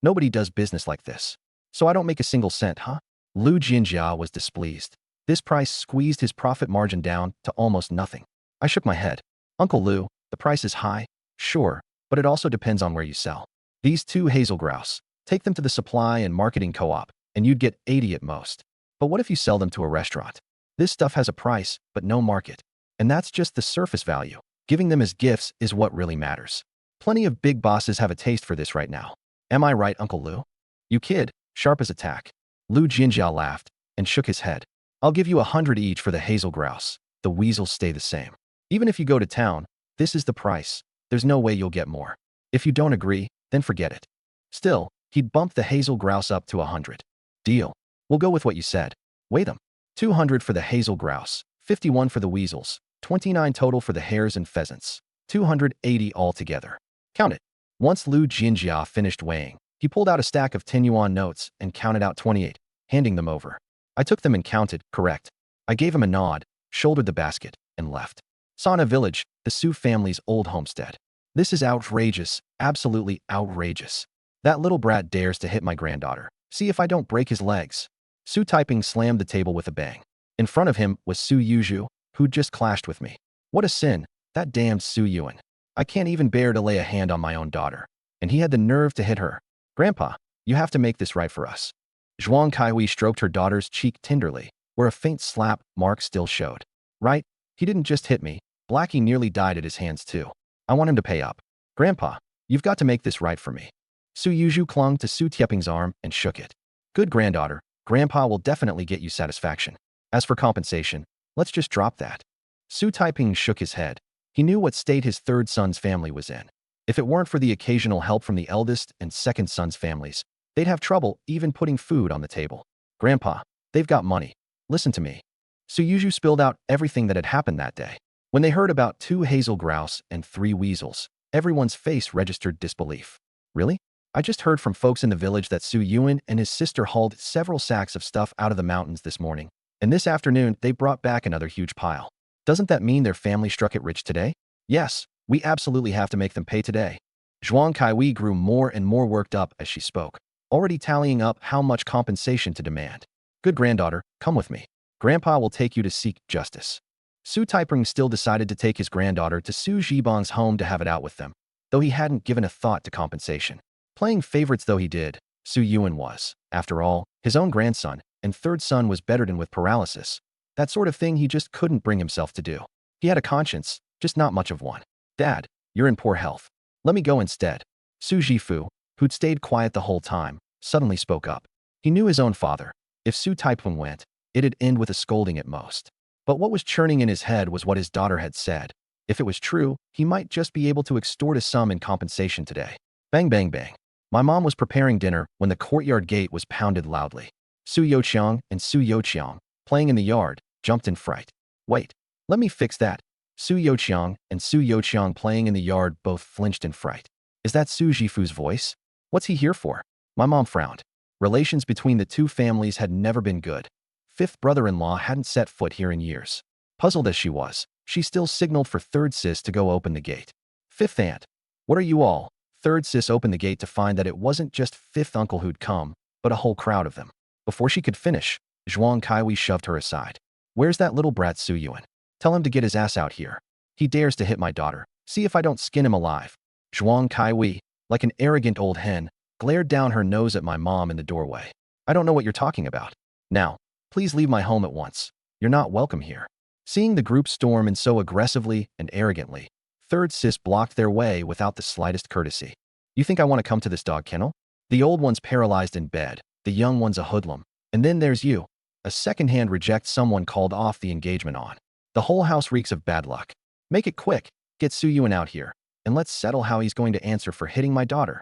Nobody does business like this. So I don't make a single cent, huh? Lu Jinjia was displeased. This price squeezed his profit margin down to almost nothing. I shook my head. Uncle Lu, the price is high, sure, but it also depends on where you sell. These 2 hazel grouse, take them to the supply and marketing co-op, and you'd get 80 at most. But what if you sell them to a restaurant? This stuff has a price, but no market. And that's just the surface value. Giving them as gifts is what really matters. Plenty of big bosses have a taste for this right now. Am I right, Uncle Lu? You kid, sharp as a tack. Lu Jinjiao laughed and shook his head. I'll give you 100 each for the hazel grouse. The weasels stay the same. Even if you go to town, this is the price. There's no way you'll get more. If you don't agree, then forget it. Still, he'd bumped the hazel grouse up to 100. Deal. We'll go with what you said. Weigh them. 200 for the hazel grouse, 51 for the weasels, 29 total for the hares and pheasants, 280 altogether. Count it. Once Lu Jinjia finished weighing, he pulled out a stack of 10 yuan notes and counted out 28, handing them over. I took them and counted, correct. I gave him a nod, shouldered the basket, and left. Sana Village, the Su family's old homestead. This is outrageous, absolutely outrageous. That little brat dares to hit my granddaughter. See if I don't break his legs. Su Taiping slammed the table with a bang. In front of him was Su Yuzhu, who'd just clashed with me. What a sin, that damned Su Yuan. I can't even bear to lay a hand on my own daughter. And he had the nerve to hit her. Grandpa, you have to make this right for us. Zhuang Kaihui stroked her daughter's cheek tenderly, where a faint slap mark still showed. Right? He didn't just hit me. Blackie nearly died at his hands too. I want him to pay up. Grandpa, you've got to make this right for me. Su Yuzhu clung to Su Tieping's arm and shook it. Good granddaughter, Grandpa will definitely get you satisfaction. As for compensation, let's just drop that. Su Taiping shook his head. He knew what state his third son's family was in. If it weren't for the occasional help from the eldest and second son's families, they'd have trouble even putting food on the table. Grandpa, they've got money. Listen to me. Su Yuzhu spilled out everything that had happened that day. When they heard about 2 hazel grouse and 3 weasels, everyone's face registered disbelief. Really? I just heard from folks in the village that Su Yuan and his sister hauled several sacks of stuff out of the mountains this morning, and this afternoon they brought back another huge pile. Doesn't that mean their family struck it rich today? Yes, we absolutely have to make them pay today. Zhuang Kaihui grew more and more worked up as she spoke, already tallying up how much compensation to demand. Good granddaughter, come with me. Grandpa will take you to seek justice. Su Taiping still decided to take his granddaughter to Su Zhibang's home to have it out with them, though he hadn't given a thought to compensation. Playing favorites though he did, Su Yuan was, after all, his own grandson, and third son was bedridden with paralysis. That sort of thing he just couldn't bring himself to do. He had a conscience, just not much of one. Dad, you're in poor health. Let me go instead. Su Zhifu, who'd stayed quiet the whole time, suddenly spoke up. He knew his own father. If Su Taiping went, it'd end with a scolding at most. But what was churning in his head was what his daughter had said. If it was true, he might just be able to extort a sum in compensation today. Bang bang bang. My mom was preparing dinner when the courtyard gate was pounded loudly. Su Youqiang and Su Youqiang, playing in the yard, jumped in fright. Wait, let me fix that. Su Youqiang and Su Youqiang playing in the yard both flinched in fright. Is that Su Zhifu's voice? What's he here for? My mom frowned. Relations between the two families had never been good. Fifth brother-in-law hadn't set foot here in years. Puzzled as she was, she still signaled for third sis to go open the gate. Fifth aunt, what are you all? Third sis opened the gate to find that it wasn't just fifth uncle who'd come, but a whole crowd of them. Before she could finish, Zhuang Kaihui shoved her aside. Where's that little brat Su Yuan? Tell him to get his ass out here. He dares to hit my daughter. See if I don't skin him alive. Zhuang Kaihui, like an arrogant old hen, glared down her nose at my mom in the doorway. I don't know what you're talking about. Now, please leave my home at once. You're not welcome here. Seeing the group storm in so aggressively and arrogantly, third sis blocked their way without the slightest courtesy. You think I want to come to this dog kennel? The old one's paralyzed in bed, the young one's a hoodlum, and then there's you. A second-hand reject someone called off the engagement on. The whole house reeks of bad luck. Make it quick, get Su Yuan out here, and let's settle how he's going to answer for hitting my daughter.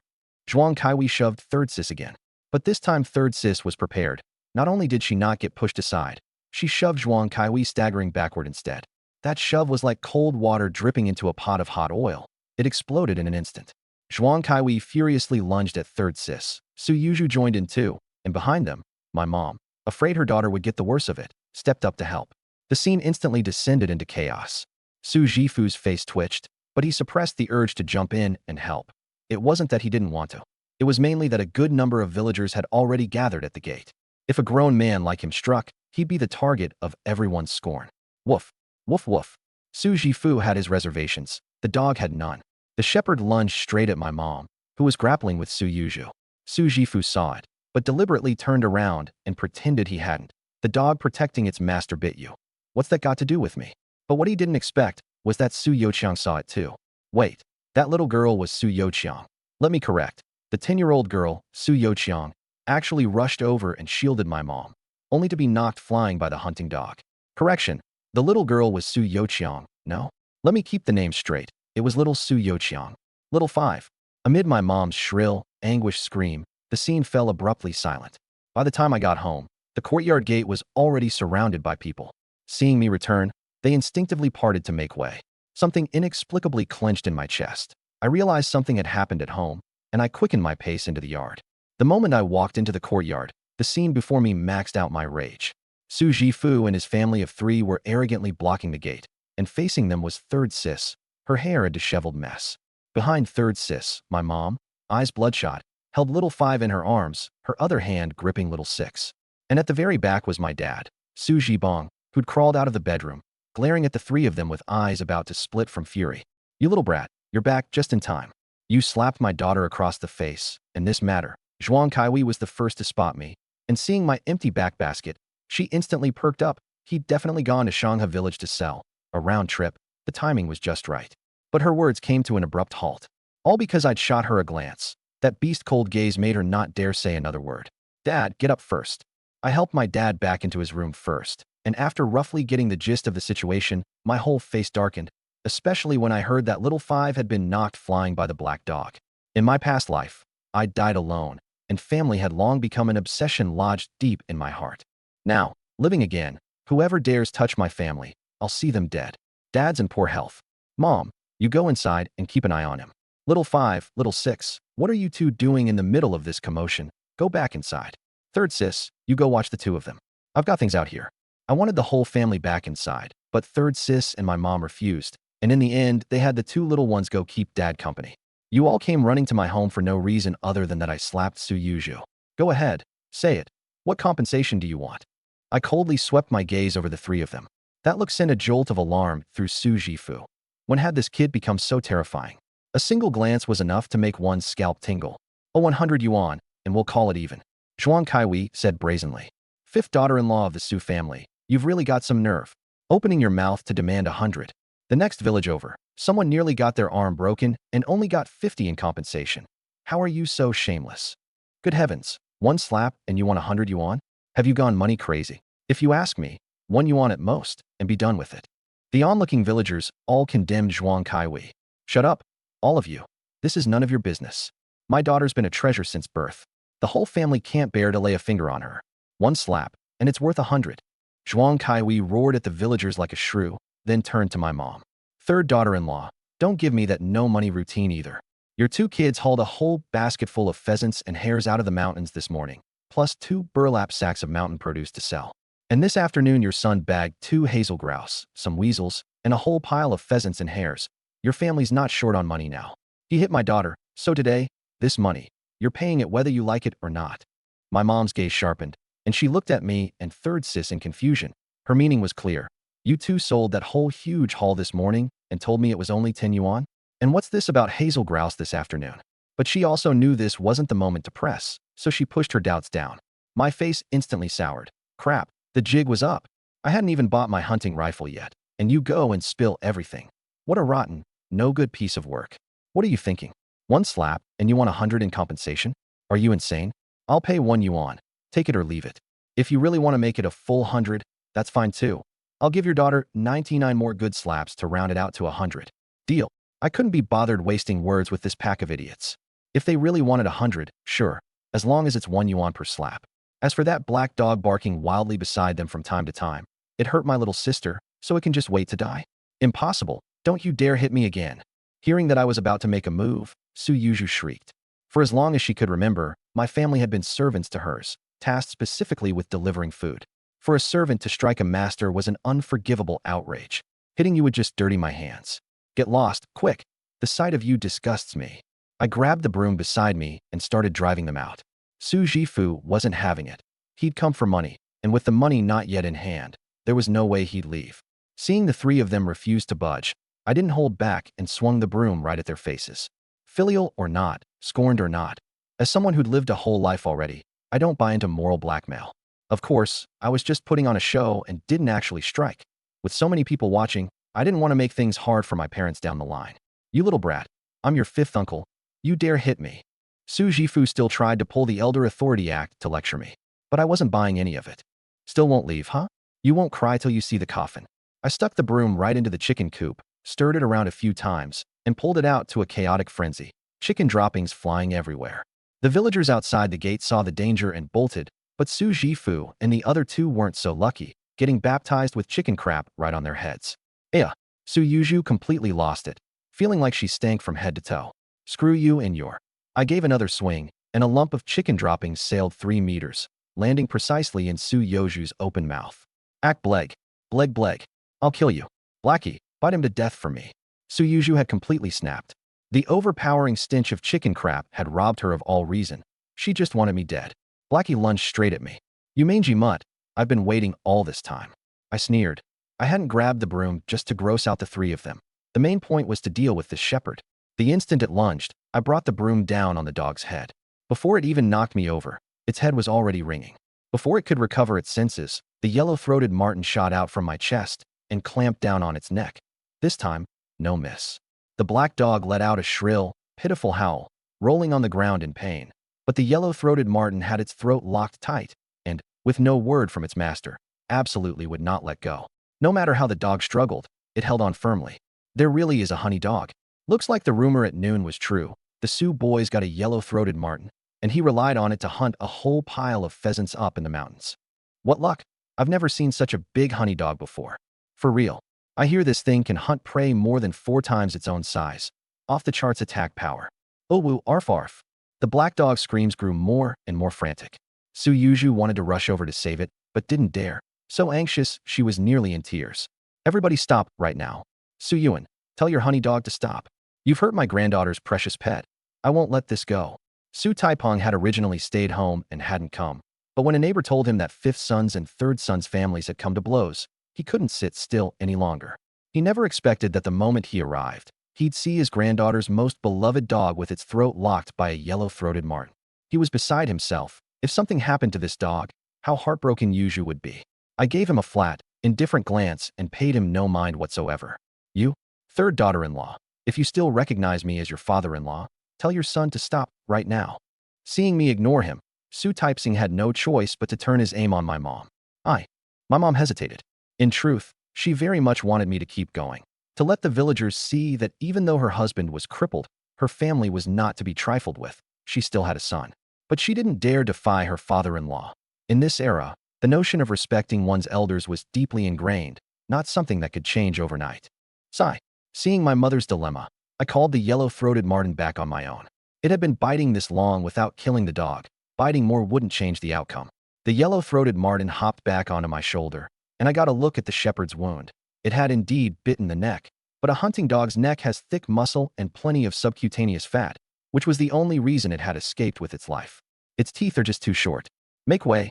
Zhuang Kaihui shoved third sis again. But this time third sis was prepared. Not only did she not get pushed aside, she shoved Zhuang Kaihui staggering backward instead. That shove was like cold water dripping into a pot of hot oil. It exploded in an instant. Zhuang Kaihui furiously lunged at third sis. Su Yuzhu joined in too, and behind them, my mom, afraid her daughter would get the worst of it, stepped up to help. The scene instantly descended into chaos. Su Zhifu's face twitched, but he suppressed the urge to jump in and help. It wasn't that he didn't want to. It was mainly that a good number of villagers had already gathered at the gate. If a grown man like him struck, he'd be the target of everyone's scorn. Woof. Woof woof. Su Zhifu had his reservations. The dog had none. The shepherd lunged straight at my mom, who was grappling with Su Yuzhu. Su Zhifu saw it, but deliberately turned around and pretended he hadn't. The dog protecting its master bit you. What's that got to do with me? But what he didn't expect was that Su Youqiang saw it too. Wait, that little girl was Su Youqiang. Let me correct. The 10-year-old girl, Su Youqiang, actually rushed over and shielded my mom, only to be knocked flying by the hunting dog. Correction, the little girl was Su Youqiang, no? Let me keep the name straight. It was little Su Youqiang. Little 5. Amid my mom's shrill, anguished scream, the scene fell abruptly silent. By the time I got home, the courtyard gate was already surrounded by people. Seeing me return, they instinctively parted to make way. Something inexplicably clenched in my chest. I realized something had happened at home, and I quickened my pace into the yard. The moment I walked into the courtyard, the scene before me maxed out my rage. Su Jifu and his family of 3 were arrogantly blocking the gate, and facing them was third sis, her hair a disheveled mess. Behind third sis, my mom, eyes bloodshot, held little 5 in her arms, her other hand gripping little 6. And at the very back was my dad, Su Jibong, who'd crawled out of the bedroom, glaring at the 3 of them with eyes about to split from fury. "You little brat, you're back just in time. You slapped my daughter across the face, and this matter." Zhuang Kaiwei was the first to spot me, and seeing my empty back basket, she instantly perked up. He'd definitely gone to Shanghe village to sell. A round trip, the timing was just right. But her words came to an abrupt halt. All because I'd shot her a glance. That beast-cold gaze made her not dare say another word. "Dad, get up first." I helped my dad back into his room first, and after roughly getting the gist of the situation, my whole face darkened, especially when I heard that little 5 had been knocked flying by the black dog. In my past life, I'd died alone, and family had long become an obsession lodged deep in my heart. Now, living again, whoever dares touch my family, I'll see them dead. Dad's in poor health. Mom, you go inside and keep an eye on him. Little 5, little 6, what are you 2 doing in the middle of this commotion? Go back inside. Third sis, you go watch the 2 of them. I've got things out here. I wanted the whole family back inside, but third sis and my mom refused, and in the end, they had the 2 little ones go keep dad company. You all came running to my home for no reason other than that I slapped Su Yuju. Go ahead, say it. What compensation do you want? I coldly swept my gaze over the 3 of them. That look sent a jolt of alarm through Su Jifu. When had this kid become so terrifying? A single glance was enough to make one's scalp tingle. "Oh, 100 yuan, and we'll call it even," Zhuang Kaiwei said brazenly. "Fifth daughter-in-law of the Su family, you've really got some nerve. Opening your mouth to demand 100. The next village over, someone nearly got their arm broken and only got 50 in compensation. How are you so shameless? Good heavens, 1 slap and you want 100 yuan? Have you gone money crazy? If you ask me, 1 yuan at most, and be done with it." The onlooking villagers all condemned Zhuang Kaiwei. "Shut up, all of you. This is none of your business. My daughter's been a treasure since birth. The whole family can't bear to lay a finger on her. 1 slap, and it's worth 100. Zhuang Kaiwei roared at the villagers like a shrew, then turned to my mom. "Third daughter-in-law, don't give me that no-money routine either. Your 2 kids hauled a whole basket full of pheasants and hares out of the mountains this morning, plus 2 burlap sacks of mountain produce to sell. And this afternoon your son bagged 2 hazel grouse, some weasels, and a whole pile of pheasants and hares. Your family's not short on money now. He hit my daughter, so today, this money, you're paying it whether you like it or not." My mom's gaze sharpened, and she looked at me and third sis in confusion. Her meaning was clear. "You 2 sold that whole huge haul this morning and told me it was only 10 yuan? And what's this about hazel grouse this afternoon?" But she also knew this wasn't the moment to press, so she pushed her doubts down. My face instantly soured. Crap, the jig was up. I hadn't even bought my hunting rifle yet, and you go and spill everything. What a rotten, no good piece of work. What are you thinking? 1 slap, and you want 100 in compensation? Are you insane? I'll pay 1 yuan. Take it or leave it. If you really want to make it a full 100, that's fine too. I'll give your daughter 99 more good slaps to round it out to 100. Deal. I couldn't be bothered wasting words with this pack of idiots. If they really wanted 100, sure, as long as it's 1 yuan per slap. As for that black dog barking wildly beside them from time to time, it hurt my little sister, so it can just wait to die. Impossible. Don't you dare hit me again. Hearing that I was about to make a move, Su Yuju shrieked. For as long as she could remember, my family had been servants to hers, tasked specifically with delivering food. For a servant to strike a master was an unforgivable outrage. Hitting you would just dirty my hands. Get lost, quick. The sight of you disgusts me. I grabbed the broom beside me and started driving them out. Su Jifu wasn't having it. He'd come for money, and with the money not yet in hand, there was no way he'd leave. Seeing the 3 of them refuse to budge, I didn't hold back and swung the broom right at their faces. Filial or not, scorned or not, as someone who'd lived a whole life already, I don't buy into moral blackmail. Of course, I was just putting on a show and didn't actually strike. With so many people watching, I didn't want to make things hard for my parents down the line. "You little brat, I'm your 5th uncle. You dare hit me." Su Jifu still tried to pull the Elder Authority Act to lecture me, but I wasn't buying any of it. "Still won't leave, huh? You won't cry till you see the coffin." I stuck the broom right into the chicken coop, stirred it around a few times, and pulled it out to a chaotic frenzy, chicken droppings flying everywhere. The villagers outside the gate saw the danger and bolted, but Su Jifu and the other 2 weren't so lucky, getting baptized with chicken crap right on their heads. Yeah, Su Yuju completely lost it, feeling like she stank from head to toe. Screw you and your. I gave another swing, and a lump of chicken droppings sailed 3 meters, landing precisely in Su Yuju's open mouth. Ack bleg. Bleg bleg. I'll kill you. Blackie, bite him to death for me. Su Yuju had completely snapped. The overpowering stench of chicken crap had robbed her of all reason. She just wanted me dead. Blackie lunged straight at me. You mangy mutt, I've been waiting all this time. I sneered. I hadn't grabbed the broom just to gross out the 3 of them. The main point was to deal with this shepherd. The instant it lunged, I brought the broom down on the dog's head. Before it even knocked me over, its head was already ringing. Before it could recover its senses, the yellow-throated marten shot out from my chest and clamped down on its neck. This time, no miss. The black dog let out a shrill, pitiful howl, rolling on the ground in pain. But the yellow-throated marten had its throat locked tight and, with no word from its master, absolutely would not let go. No matter how the dog struggled, it held on firmly. There really is a honey dog. Looks like the rumor at noon was true. The Sioux boys got a yellow-throated marten, and he relied on it to hunt a whole pile of pheasants up in the mountains. What luck! I've never seen such a big honey dog before. For real. I hear this thing can hunt prey more than 4 times its own size. Off the charts attack power. Oh woo, arf arf. The black dog's screams grew more and more frantic. Su Yuju wanted to rush over to save it, but didn't dare. So anxious, she was nearly in tears. Everybody stop right now. Su Yuan, tell your honey dog to stop. You've hurt my granddaughter's precious pet. I won't let this go. Su Taipeng had originally stayed home and hadn't come. But when a neighbor told him that 5th son's and 3rd son's families had come to blows, he couldn't sit still any longer. He never expected that the moment he arrived, he'd see his granddaughter's most beloved dog with its throat locked by a yellow-throated marten. He was beside himself. If something happened to this dog, how heartbroken Yuju would be. I gave him a flat, indifferent glance and paid him no mind whatsoever. You, 3rd daughter-in-law, if you still recognize me as your father-in-law, tell your son to stop right now. Seeing me ignore him, Su Taiping had no choice but to turn his aim on my mom. My mom hesitated. In truth, she very much wanted me to keep going, to let the villagers see that even though her husband was crippled, her family was not to be trifled with. She still had a son. But she didn't dare defy her father-in-law. In this era, the notion of respecting one's elders was deeply ingrained, not something that could change overnight. Sigh. Seeing my mother's dilemma, I called the yellow-throated marten back on my own. It had been biting this long without killing the dog. Biting more wouldn't change the outcome. The yellow-throated marten hopped back onto my shoulder, and I got a look at the shepherd's wound. It had indeed bitten the neck, but a hunting dog's neck has thick muscle and plenty of subcutaneous fat, which was the only reason it had escaped with its life. Its teeth are just too short. Make way,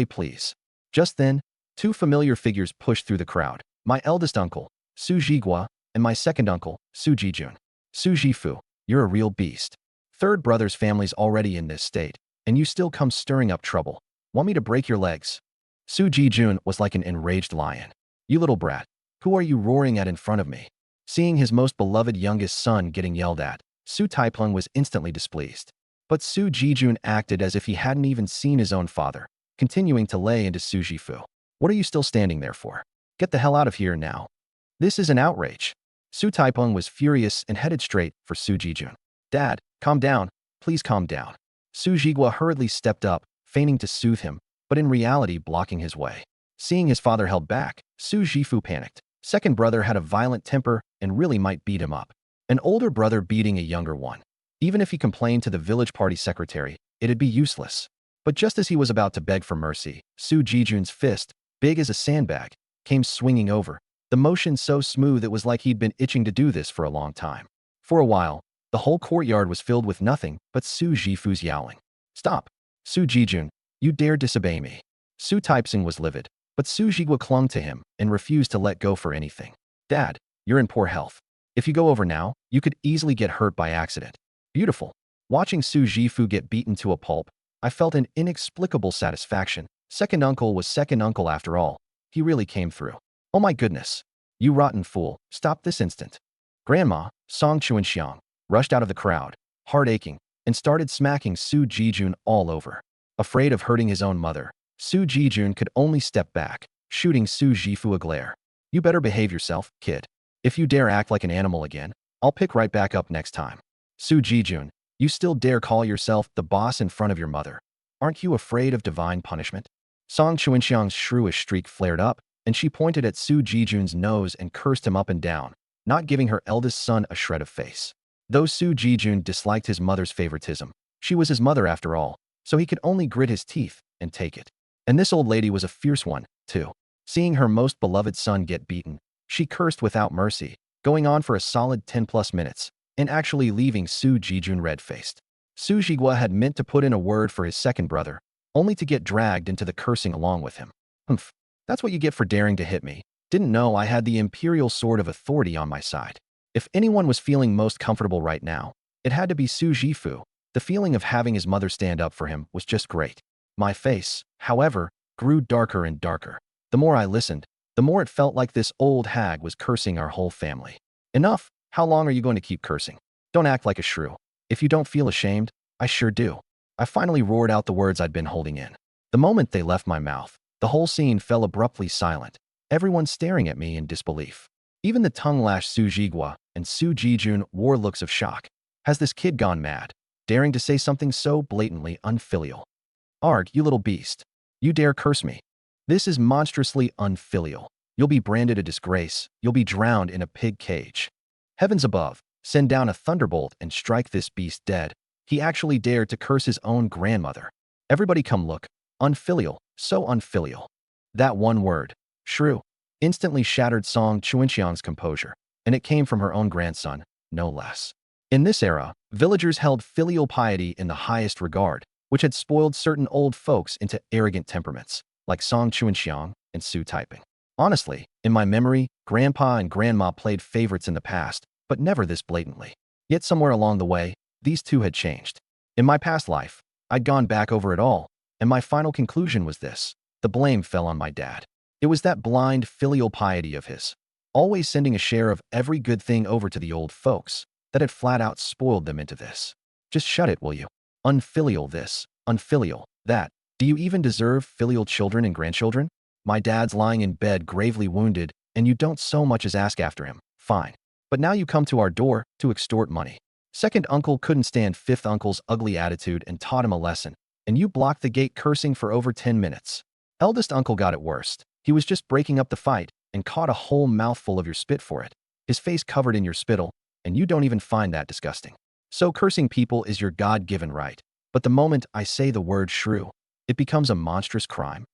please. Just then, 2 familiar figures pushed through the crowd. My eldest uncle, Su Jigua, and my second uncle, Su Jijun. Su Jifu, you're a real beast. 3rd brother's family's already in this state, and you still come stirring up trouble. Want me to break your legs? Su Jijun was like an enraged lion. You little brat, who are you roaring at in front of me? Seeing his most beloved youngest son getting yelled at, Su Taipeng was instantly displeased. But Su Jijun acted as if he hadn't even seen his own father, continuing to lay into Su Jifu. What are you still standing there for? Get the hell out of here now. This is an outrage. Su Taipeng was furious and headed straight for Su Jijun. Dad, calm down. Please calm down. Su Jigua hurriedly stepped up, feigning to soothe him, but in reality blocking his way. Seeing his father held back, Su Jifu panicked. Second brother had a violent temper and really might beat him up. An older brother beating a younger one. Even if he complained to the village party secretary, it'd be useless. But just as he was about to beg for mercy, Su Jijun's fist, big as a sandbag, came swinging over, the motion so smooth it was like he'd been itching to do this for a long time. For a while, the whole courtyard was filled with nothing but Su Jifu's yowling. Stop! Su Jijun, you dare disobey me. Su Taiping was livid, but Su Jigua clung to him and refused to let go for anything. Dad, you're in poor health. If you go over now, you could easily get hurt by accident. Beautiful. Watching Su Jifu get beaten to a pulp, I felt an inexplicable satisfaction. Second uncle was second uncle after all. He really came through. Oh my goodness. You rotten fool, stop this instant. Grandma, Song Chuanxiang, rushed out of the crowd, heart aching, and started smacking Su Jijun all over. Afraid of hurting his own mother, Su Jijun could only step back, shooting Su Jifu a glare. You better behave yourself, kid. If you dare act like an animal again, I'll pick right back up next time. Su Jijun, you still dare call yourself the boss in front of your mother. Aren't you afraid of divine punishment? Song Chuanxiang's shrewish streak flared up, and she pointed at Su Jijun's nose and cursed him up and down, not giving her eldest son a shred of face. Though Su Jijun disliked his mother's favoritism, she was his mother after all, so he could only grit his teeth and take it. And this old lady was a fierce one, too. Seeing her most beloved son get beaten, she cursed without mercy, going on for a solid 10+ minutes, and actually leaving Su Jijun red-faced. Su Jigua had meant to put in a word for his second brother, only to get dragged into the cursing along with him. Humph, that's what you get for daring to hit me. Didn't know I had the imperial sword of authority on my side. If anyone was feeling most comfortable right now, it had to be Su Jifu. The feeling of having his mother stand up for him was just great. My face, however, grew darker and darker. The more I listened, the more it felt like this old hag was cursing our whole family. Enough! How long are you going to keep cursing? Don't act like a shrew. If you don't feel ashamed, I sure do. I finally roared out the words I'd been holding in. The moment they left my mouth, the whole scene fell abruptly silent, everyone staring at me in disbelief. Even the tongue-lashed Su Jigua and Su Jijun wore looks of shock. Has this kid gone mad, daring to say something so blatantly unfilial? Arg, you little beast. You dare curse me. This is monstrously unfilial. You'll be branded a disgrace. You'll be drowned in a pig cage. Heavens above, send down a thunderbolt and strike this beast dead. He actually dared to curse his own grandmother. Everybody come look. Unfilial, so unfilial. That one word, shrew, instantly shattered Song Chuanxiang's composure, and it came from her own grandson, no less. In this era, villagers held filial piety in the highest regard, which had spoiled certain old folks into arrogant temperaments, like Song Chuanxiang and Su Taiping. Honestly, in my memory, Grandpa and Grandma played favorites in the past, but never this blatantly. Yet somewhere along the way, these two had changed. In my past life, I'd gone back over it all, and my final conclusion was this. The blame fell on my dad. It was that blind filial piety of his, always sending a share of every good thing over to the old folks, that had flat out spoiled them into this. Just shut it, will you? Unfilial this, unfilial that. Do you even deserve filial children and grandchildren? My dad's lying in bed gravely wounded, and you don't so much as ask after him. Fine. But now you come to our door to extort money. Second uncle couldn't stand fifth uncle's ugly attitude and taught him a lesson, and you blocked the gate cursing for over 10 minutes. Eldest uncle got it worst. He was just breaking up the fight and caught a whole mouthful of your spit for it. His face covered in your spittle, and you don't even find that disgusting. So cursing people is your God-given right. But the moment I say the word shrew, it becomes a monstrous crime.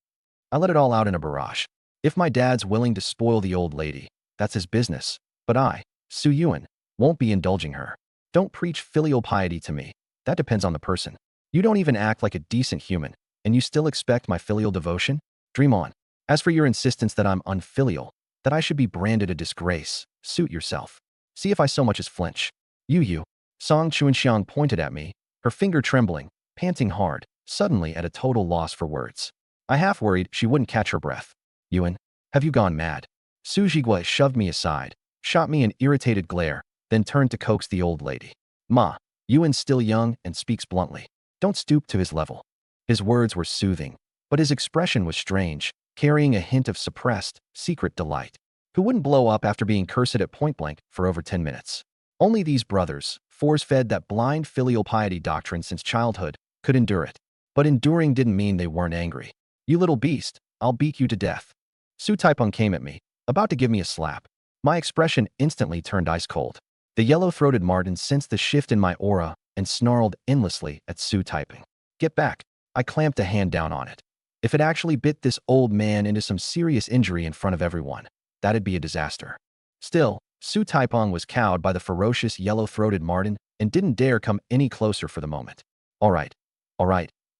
I let it all out in a barrage. If my dad's willing to spoil the old lady, that's his business. But I, Su Yuan, won't be indulging her. Don't preach filial piety to me. That depends on the person. You don't even act like a decent human, and you still expect my filial devotion? Dream on. As for your insistence that I'm unfilial, that I should be branded a disgrace, suit yourself. See if I so much as flinch. You. Song Chuanxiang pointed at me, her finger trembling, panting hard, suddenly at a total loss for words. I half worried she wouldn't catch her breath. Yuan, have you gone mad? Su Jigua shoved me aside, shot me an irritated glare, then turned to coax the old lady. Ma, Yuan's still young and speaks bluntly. Don't stoop to his level. His words were soothing, but his expression was strange, carrying a hint of suppressed, secret delight. Who wouldn't blow up after being cursed at point blank for over 10 minutes? Only these brothers, force-fed that blind filial piety doctrine since childhood, could endure it. But enduring didn't mean they weren't angry. You little beast, I'll beat you to death. Su Taipeng came at me, about to give me a slap. My expression instantly turned ice cold. The yellow-throated Martin sensed the shift in my aura and snarled endlessly at Su Taipeng. Get back. I clamped a hand down on it. If it actually bit this old man into some serious injury in front of everyone, that'd be a disaster. Still, Su Taipeng was cowed by the ferocious yellow-throated Martin and didn't dare come any closer for the moment. All right,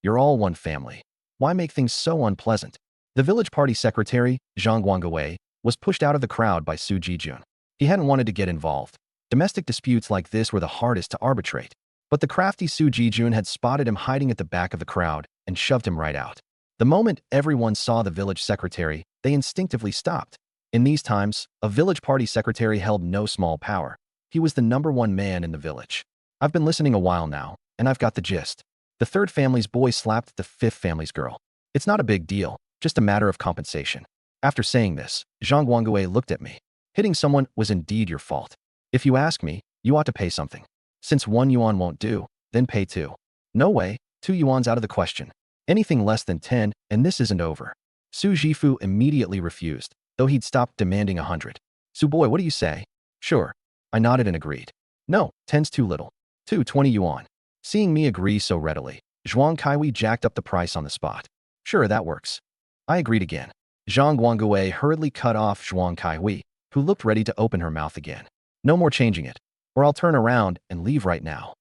you're all one family. Why make things so unpleasant? The village party secretary, Zhang Guangwei, was pushed out of the crowd by Su Jijun. He hadn't wanted to get involved. Domestic disputes like this were the hardest to arbitrate. But the crafty Su Jijun had spotted him hiding at the back of the crowd and shoved him right out. The moment everyone saw the village secretary, they instinctively stopped. In these times, a village party secretary held no small power. He was the #1 man in the village. I've been listening a while now, and I've got the gist. The third family's boy slapped the fifth family's girl. It's not a big deal, just a matter of compensation. After saying this, Zhang Guangwei looked at me. Hitting someone was indeed your fault. If you ask me, you ought to pay something. Since 1 yuan won't do, then pay 2. No way, 2 yuan's out of the question. Anything less than 10, and this isn't over. Su Jifu immediately refused, though he'd stopped demanding 100. Su boy, what do you say? Sure. I nodded and agreed. No, 10's too little. 220 yuan. Seeing me agree so readily, Zhuang Kaiwei jacked up the price on the spot. Sure, that works. I agreed again. Zhang Guangwei hurriedly cut off Zhuang Kaiwei, who looked ready to open her mouth again. No more changing it, or I'll turn around and leave right now.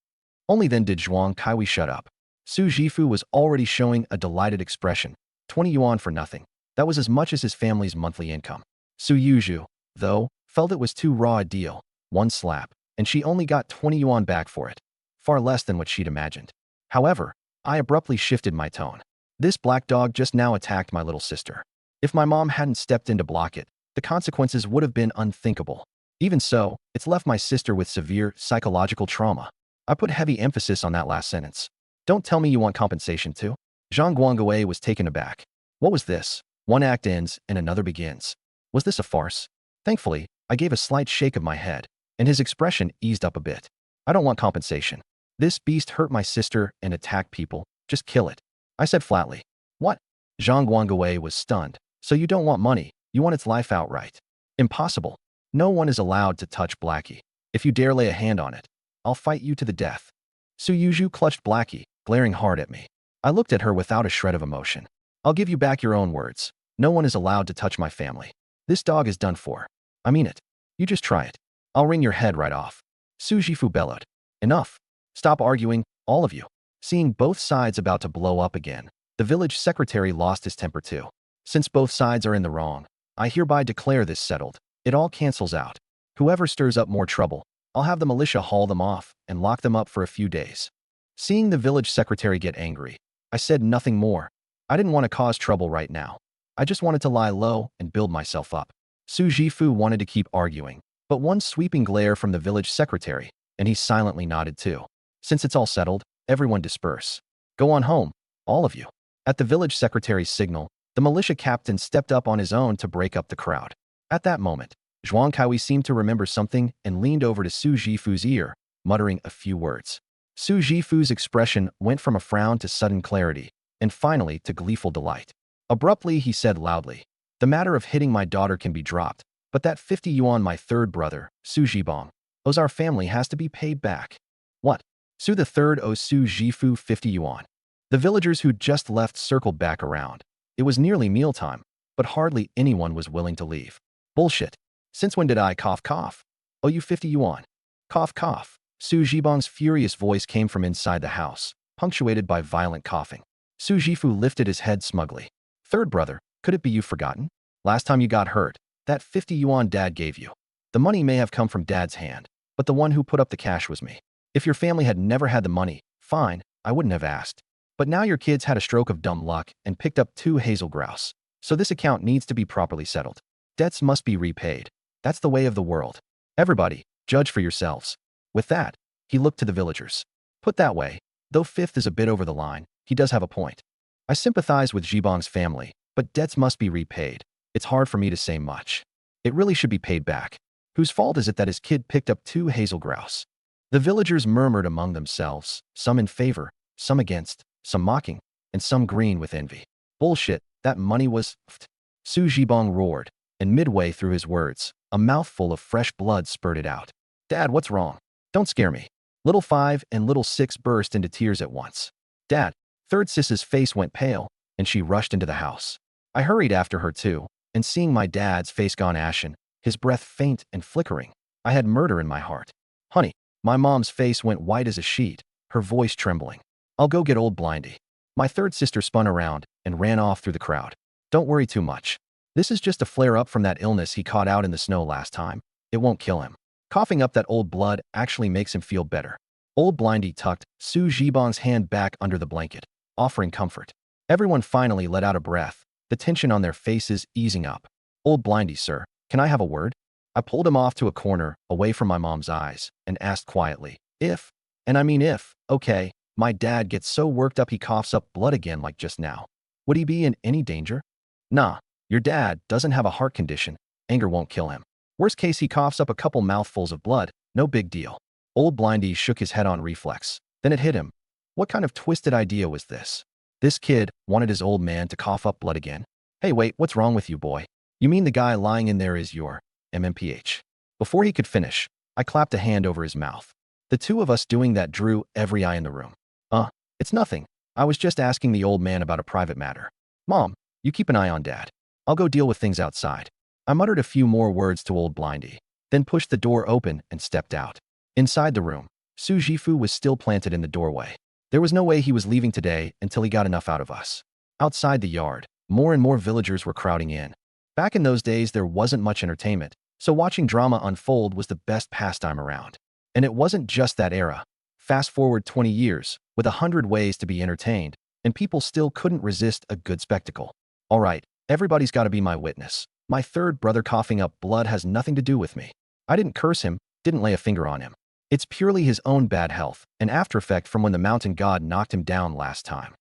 Only then did Zhuang Kaiwei shut up. Su Jifu was already showing a delighted expression. 20 yuan for nothing. That was as much as his family's monthly income. Su Yuzhu, though, felt it was too raw a deal. One slap, and she only got 20 yuan back for it. Far less than what she'd imagined. However, I abruptly shifted my tone. This black dog just now attacked my little sister. If my mom hadn't stepped in to block it, the consequences would have been unthinkable. Even so, it's left my sister with severe psychological trauma. I put heavy emphasis on that last sentence. Don't tell me you want compensation too? Zhang Guangwei was taken aback. What was this? One act ends and another begins. Was this a farce? Thankfully, I gave a slight shake of my head, and his expression eased up a bit. I don't want compensation. This beast hurt my sister and attacked people. Just kill it. I said flatly. What? Zhang Guangwei was stunned. So you don't want money, you want its life outright. Impossible. No one is allowed to touch Blackie. If you dare lay a hand on it, I'll fight you to the death. Su Yuzhu clutched Blackie, glaring hard at me. I looked at her without a shred of emotion. I'll give you back your own words. No one is allowed to touch my family. This dog is done for. I mean it. You just try it. I'll wring your head right off. Su Jifu bellowed. Enough. Stop arguing, all of you. Seeing both sides about to blow up again, the village secretary lost his temper too. Since both sides are in the wrong, I hereby declare this settled. It all cancels out. Whoever stirs up more trouble, I'll have the militia haul them off and lock them up for a few days. Seeing the village secretary get angry, I said nothing more. I didn't want to cause trouble right now. I just wanted to lie low and build myself up. Su Jifu wanted to keep arguing, but one sweeping glare from the village secretary, and he silently nodded too. Since it's all settled, everyone disperse. Go on home, all of you. At the village secretary's signal, the militia captain stepped up on his own to break up the crowd. At that moment, Zhuang Kaiwei seemed to remember something and leaned over to Su Jifu's ear, muttering a few words. Su Jifu's expression went from a frown to sudden clarity, and finally to gleeful delight. Abruptly, he said loudly, the matter of hitting my daughter can be dropped, but that 50 yuan my third brother, Su Jibong, owes our family has to be paid back. What? Su the third owes Su Jifu 50 yuan. The villagers who'd just left circled back around. It was nearly mealtime, but hardly anyone was willing to leave. Bullshit. Since when did I cough? Owe you 50 yuan. Cough. Su Jibong's furious voice came from inside the house, punctuated by violent coughing. Su Jifu lifted his head smugly. Third brother, could it be you've forgotten? Last time you got hurt, that 50 yuan dad gave you. The money may have come from dad's hand, but the one who put up the cash was me. If your family had never had the money, fine, I wouldn't have asked. But now your kids had a stroke of dumb luck and picked up 2 hazel grouse. So this account needs to be properly settled. Debts must be repaid. That's the way of the world. Everybody, judge for yourselves. With that, he looked to the villagers. Put that way, though fifth is a bit over the line, he does have a point. I sympathize with Jibong's family, but debts must be repaid. It's hard for me to say much. It really should be paid back. Whose fault is it that his kid picked up 2 hazel grouse? The villagers murmured among themselves, some in favor, some against, some mocking, and some green with envy. Bullshit, that money was f't. Su Jibong roared, and midway through his words, a mouthful of fresh blood spurted out. Dad, what's wrong? Don't scare me. Little 5 and little 6 burst into tears at once. Dad, third sis's face went pale, and she rushed into the house. I hurried after her too, and seeing my dad's face gone ashen, his breath faint and flickering, I had murder in my heart. Honey, my mom's face went white as a sheet, her voice trembling. I'll go get old Blindy. My third sister spun around and ran off through the crowd. Don't worry too much. This is just a flare-up from that illness he caught out in the snow last time. It won't kill him. Coughing up that old blood actually makes him feel better. Old Blindy tucked Su Jibong's hand back under the blanket, offering comfort. Everyone finally let out a breath, the tension on their faces easing up. Old Blindy, sir, can I have a word? I pulled him off to a corner, away from my mom's eyes, and asked quietly, if, and I mean if, okay, my dad gets so worked up he coughs up blood again like just now. Would he be in any danger? Nah, your dad doesn't have a heart condition. Anger won't kill him. Worst case, he coughs up a couple mouthfuls of blood. No big deal. Old Blindy shook his head on reflex. Then it hit him. What kind of twisted idea was this? This kid wanted his old man to cough up blood again. Hey, wait, what's wrong with you, boy? You mean the guy lying in there is your MMPH? Before he could finish, I clapped a hand over his mouth. The two of us doing that drew every eye in the room. It's nothing. I was just asking the old man about a private matter. Mom, you keep an eye on Dad. I'll go deal with things outside. I muttered a few more words to old Blindy, then pushed the door open and stepped out. Inside the room, Su Jifu was still planted in the doorway. There was no way he was leaving today until he got enough out of us. Outside the yard, more and more villagers were crowding in. Back in those days, there wasn't much entertainment, so watching drama unfold was the best pastime around. And it wasn't just that era. Fast forward 20 years, with 100 ways to be entertained, and people still couldn't resist a good spectacle. All right, everybody's got to be my witness. My third brother coughing up blood has nothing to do with me. I didn't curse him, didn't lay a finger on him. It's purely his own bad health, an after effect from when the mountain god knocked him down last time.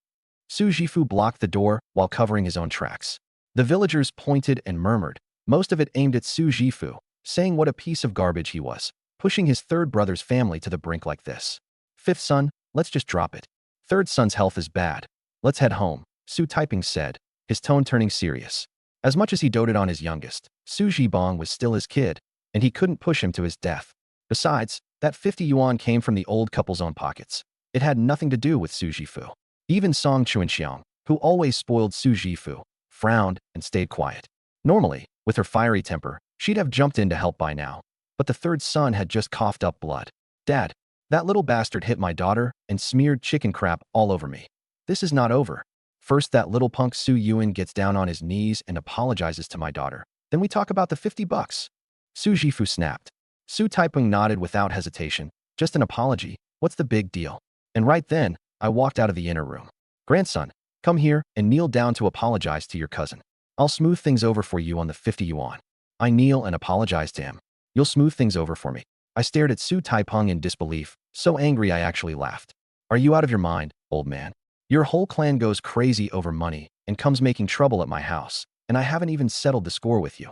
Su Jifu blocked the door while covering his own tracks. The villagers pointed and murmured, most of it aimed at Su Jifu, saying what a piece of garbage he was, pushing his third brother's family to the brink like this. Fifth son, let's just drop it. Third son's health is bad. Let's head home, Su Taiping said, his tone turning serious. As much as he doted on his youngest, Su Jibong was still his kid, and he couldn't push him to his death. Besides, that 50 yuan came from the old couple's own pockets. It had nothing to do with Su Jifu. Even Song Chuanxiang, who always spoiled Su Jifu, frowned and stayed quiet. Normally, with her fiery temper, she'd have jumped in to help by now. But the third son had just coughed up blood. Dad, that little bastard hit my daughter and smeared chicken crap all over me. This is not over. First, that little punk Su Yuan gets down on his knees and apologizes to my daughter. Then we talk about the 50 bucks. Su Jifu snapped. Su Taiping nodded without hesitation. Just an apology. What's the big deal? And right then, I walked out of the inner room. Grandson, come here and kneel down to apologize to your cousin. I'll smooth things over for you on the 50 yuan. I kneel and apologize to him. You'll smooth things over for me. I stared at Su Taiping in disbelief, so angry I actually laughed. Are you out of your mind, old man? Your whole clan goes crazy over money and comes making trouble at my house, and I haven't even settled the score with you.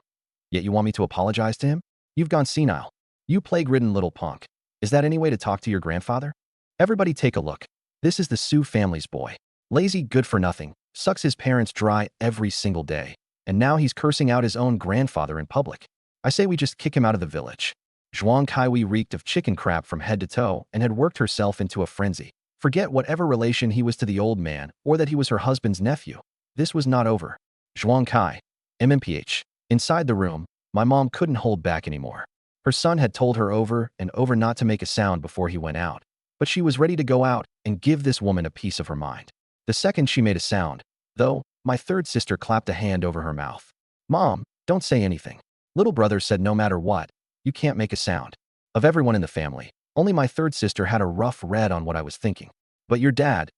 Yet you want me to apologize to him? You've gone senile. You plague-ridden little punk. Is that any way to talk to your grandfather? Everybody take a look. This is the Su family's boy. Lazy good-for-nothing, sucks his parents dry every single day, and now he's cursing out his own grandfather in public. I say we just kick him out of the village. Zhuang Kaiwei reeked of chicken crap from head to toe and had worked herself into a frenzy. Forget whatever relation he was to the old man or that he was her husband's nephew. This was not over. Zhuang Kai, MMPH. Inside the room, my mom couldn't hold back anymore. Her son had told her over and over not to make a sound before he went out, but she was ready to go out and give this woman a piece of her mind. The second she made a sound, though, my third sister clapped a hand over her mouth. Mom, don't say anything. Little brother said no matter what, you can't make a sound. Of everyone in the family, only my third sister had a rough read on what I was thinking. But your dad,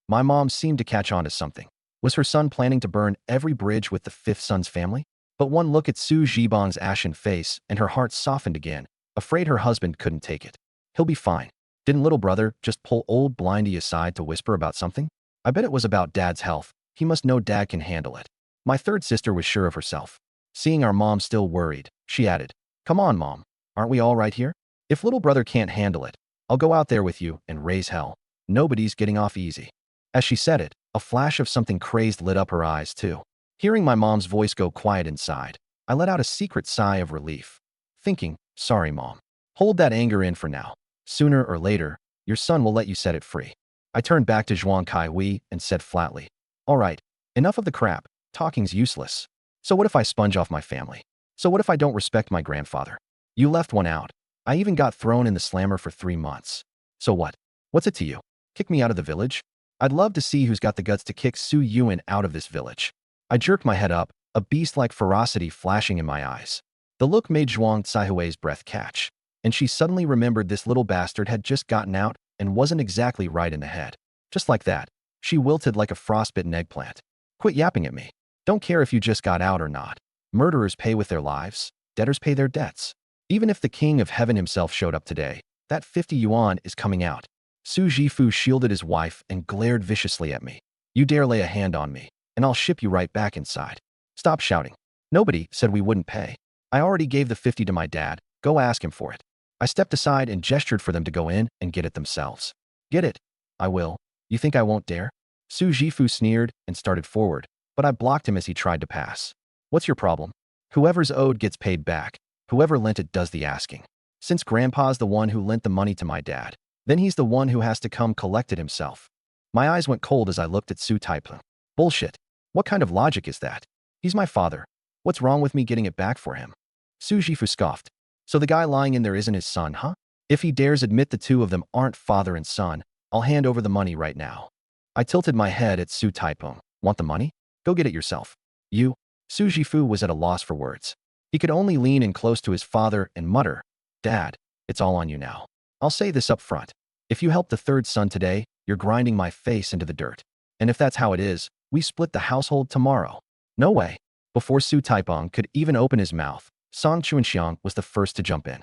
my mom seemed to catch on to something. Was her son planning to burn every bridge with the fifth son's family? But one look at Su Jibong's ashen face and her heart softened again, afraid her husband couldn't take it. He'll be fine. Didn't little brother just pull old Blindy aside to whisper about something? I bet it was about Dad's health. He must know Dad can handle it. My third sister was sure of herself. Seeing our mom still worried, she added, Come on, Mom. Aren't we all right here? If little brother can't handle it, I'll go out there with you and raise hell. Nobody's getting off easy. As she said it, a flash of something crazed lit up her eyes too. Hearing my mom's voice go quiet inside, I let out a secret sigh of relief, thinking, sorry, Mom. Hold that anger in for now. Sooner or later, your son will let you set it free. I turned back to Zhuang Kaiwei and said flatly, All right, enough of the crap. Talking's useless. So what if I sponge off my family? So what if I don't respect my grandfather? You left one out. I even got thrown in the slammer for 3 months. So what? What's it to you? Kick me out of the village? I'd love to see who's got the guts to kick Su Yuan out of this village. I jerked my head up, a beast-like ferocity flashing in my eyes. The look made Zhuang Caihui's breath catch, and she suddenly remembered this little bastard had just gotten out and wasn't exactly right in the head. Just like that, she wilted like a frostbitten eggplant. Quit yapping at me. Don't care if you just got out or not. Murderers pay with their lives, debtors pay their debts. Even if the king of heaven himself showed up today, that 50 yuan is coming out. Su Jifu shielded his wife and glared viciously at me. You dare lay a hand on me, and I'll ship you right back inside. Stop shouting. Nobody said we wouldn't pay. I already gave the 50 to my dad. Go ask him for it. I stepped aside and gestured for them to go in and get it themselves. Get it? I will. You think I won't dare? Su Jifu sneered and started forward, but I blocked him as he tried to pass. What's your problem? Whoever's owed gets paid back. Whoever lent it does the asking. Since Grandpa's the one who lent the money to my dad, then he's the one who has to come collect it himself. My eyes went cold as I looked at Su Taipeng. Bullshit. What kind of logic is that? He's my father. What's wrong with me getting it back for him? Su Jifu scoffed. So the guy lying in there isn't his son, huh? If he dares admit the two of them aren't father and son, I'll hand over the money right now. I tilted my head at Su Taipeng. Want the money? Go get it yourself. You? Su Jifu was at a loss for words. He could only lean in close to his father and mutter, Dad, it's all on you now. I'll say this up front. If you help the third son today, you're grinding my face into the dirt. And if that's how it is, we split the household tomorrow. No way. Before Su Taipeng could even open his mouth, Song Chuanxiang was the first to jump in.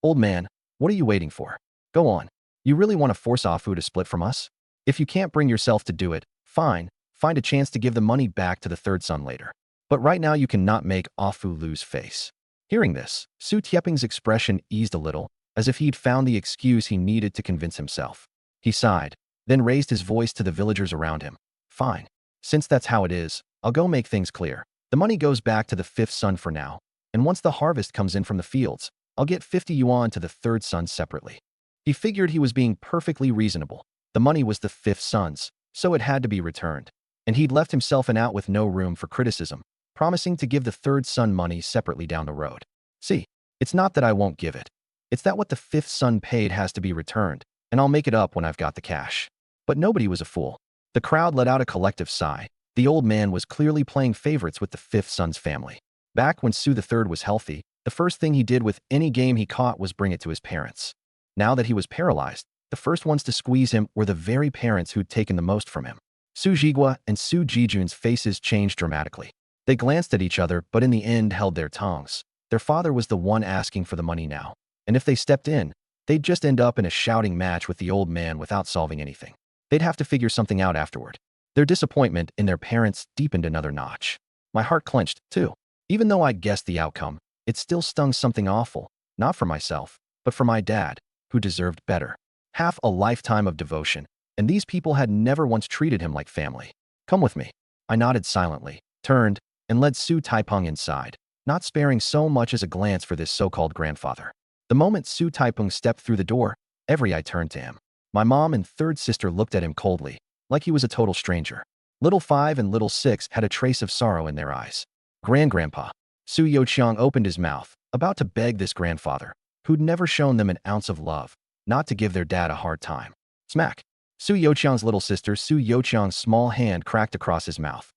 Old man, what are you waiting for? Go on. You really want to force Afu to split from us? If you can't bring yourself to do it, fine, find a chance to give the money back to the third son later. But right now you cannot make Afu lose face. Hearing this, Su Tieping's expression eased a little, as if he'd found the excuse he needed to convince himself. He sighed, then raised his voice to the villagers around him. Fine. Since that's how it is, I'll go make things clear. The money goes back to the fifth son for now, and once the harvest comes in from the fields, I'll get 50 yuan to the third son separately. He figured he was being perfectly reasonable. The money was the fifth son's, so it had to be returned. And he'd left himself an out with no room for criticism, promising to give the third son money separately down the road. See, it's not that I won't give it. It's that what the fifth son paid has to be returned, and I'll make it up when I've got the cash. But nobody was a fool. The crowd let out a collective sigh. The old man was clearly playing favorites with the fifth son's family. Back when Su III was healthy, the first thing he did with any game he caught was bring it to his parents. Now that he was paralyzed, the first ones to squeeze him were the very parents who'd taken the most from him. Su Jigua and Su Jijun's faces changed dramatically. They glanced at each other, but in the end held their tongues. Their father was the one asking for the money now, and if they stepped in, they'd just end up in a shouting match with the old man without solving anything. They'd have to figure something out afterward. Their disappointment in their parents deepened another notch. My heart clenched, too. Even though I'd guessed the outcome, it still stung something awful, not for myself, but for my dad, who deserved better. Half a lifetime of devotion, and these people had never once treated him like family. Come with me. I nodded silently, turned, and led Su Taipeng inside, not sparing so much as a glance for this so-called grandfather. The moment Su Taipeng stepped through the door, every eye turned to him. My mom and third sister looked at him coldly, like he was a total stranger. Little 5 and little 6 had a trace of sorrow in their eyes. Grandpa. Su Youqiang opened his mouth, about to beg this grandfather, who'd never shown them an ounce of love, not to give their dad a hard time. Smack. Su Youqiang's little sister Su Youqiang's small hand cracked across his mouth.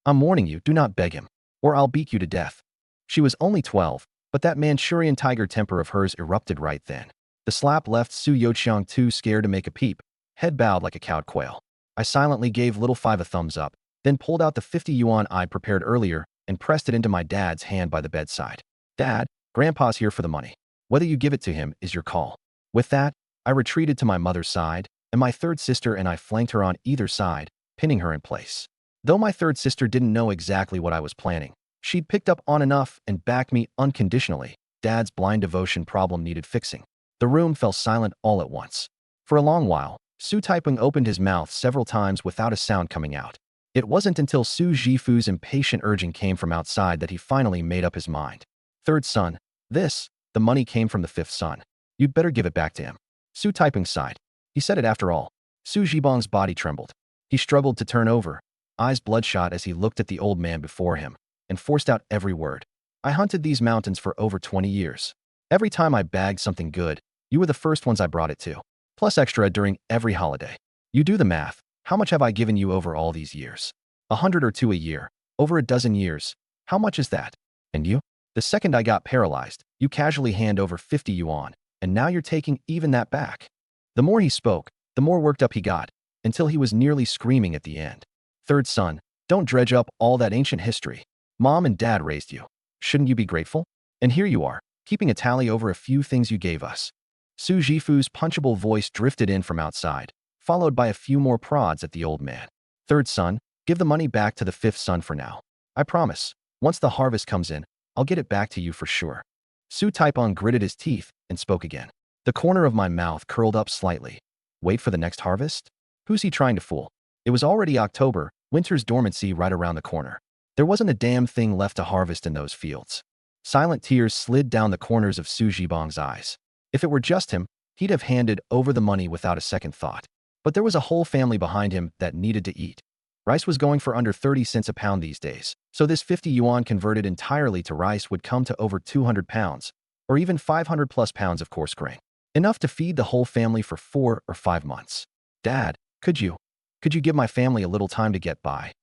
I'm warning you, do not beg him, or I'll beat you to death. She was only 12, but that Manchurian tiger temper of hers erupted right then. The slap left Su Youqiang too scared to make a peep, head bowed like a cowed quail. I silently gave little 5 a thumbs up, then pulled out the 50 yuan I'd prepared earlier and pressed it into my dad's hand by the bedside. Dad, Grandpa's here for the money. Whether you give it to him is your call. With that, I retreated to my mother's side, and my third sister and I flanked her on either side, pinning her in place. Though my third sister didn't know exactly what I was planning, she'd picked up on enough and backed me unconditionally. Dad's blind devotion problem needed fixing. The room fell silent all at once. For a long while, Su Taipeng opened his mouth several times without a sound coming out. It wasn't until Su Jifu's impatient urging came from outside that he finally made up his mind. Third son, the money came from the fifth son. You'd better give it back to him. Su Taipeng sighed. He said it after all. Su Jibang's body trembled. He struggled to turn over, eyes bloodshot as he looked at the old man before him, and forced out every word. I hunted these mountains for over 20 years. Every time I bagged something good, you were the first ones I brought it to. Plus extra during every holiday. You do the math. How much have I given you over all these years? 100 or 2 a year. Over a dozen years. How much is that? And you? The second I got paralyzed, you casually hand over 50 yuan, and now you're taking even that back. The more he spoke, the more worked up he got, until he was nearly screaming at the end. Third son, don't dredge up all that ancient history. Mom and Dad raised you. Shouldn't you be grateful? And here you are, keeping a tally over a few things you gave us. Su Jifu's punchable voice drifted in from outside, followed by a few more prods at the old man. Third son, give the money back to the fifth son for now. I promise, once the harvest comes in, I'll get it back to you for sure. Su Taipeng gritted his teeth and spoke again. The corner of my mouth curled up slightly. Wait for the next harvest? Who's he trying to fool? It was already October, winter's dormancy right around the corner. There wasn't a damn thing left to harvest in those fields. Silent tears slid down the corners of Su Zhibang's eyes. If it were just him, he'd have handed over the money without a second thought. But there was a whole family behind him that needed to eat. Rice was going for under 30 cents a pound these days, so this 50 yuan converted entirely to rice would come to over 200 pounds, or even 500 plus pounds of coarse grain. Enough to feed the whole family for 4 or 5 months. Dad, could you give my family a little time to get by?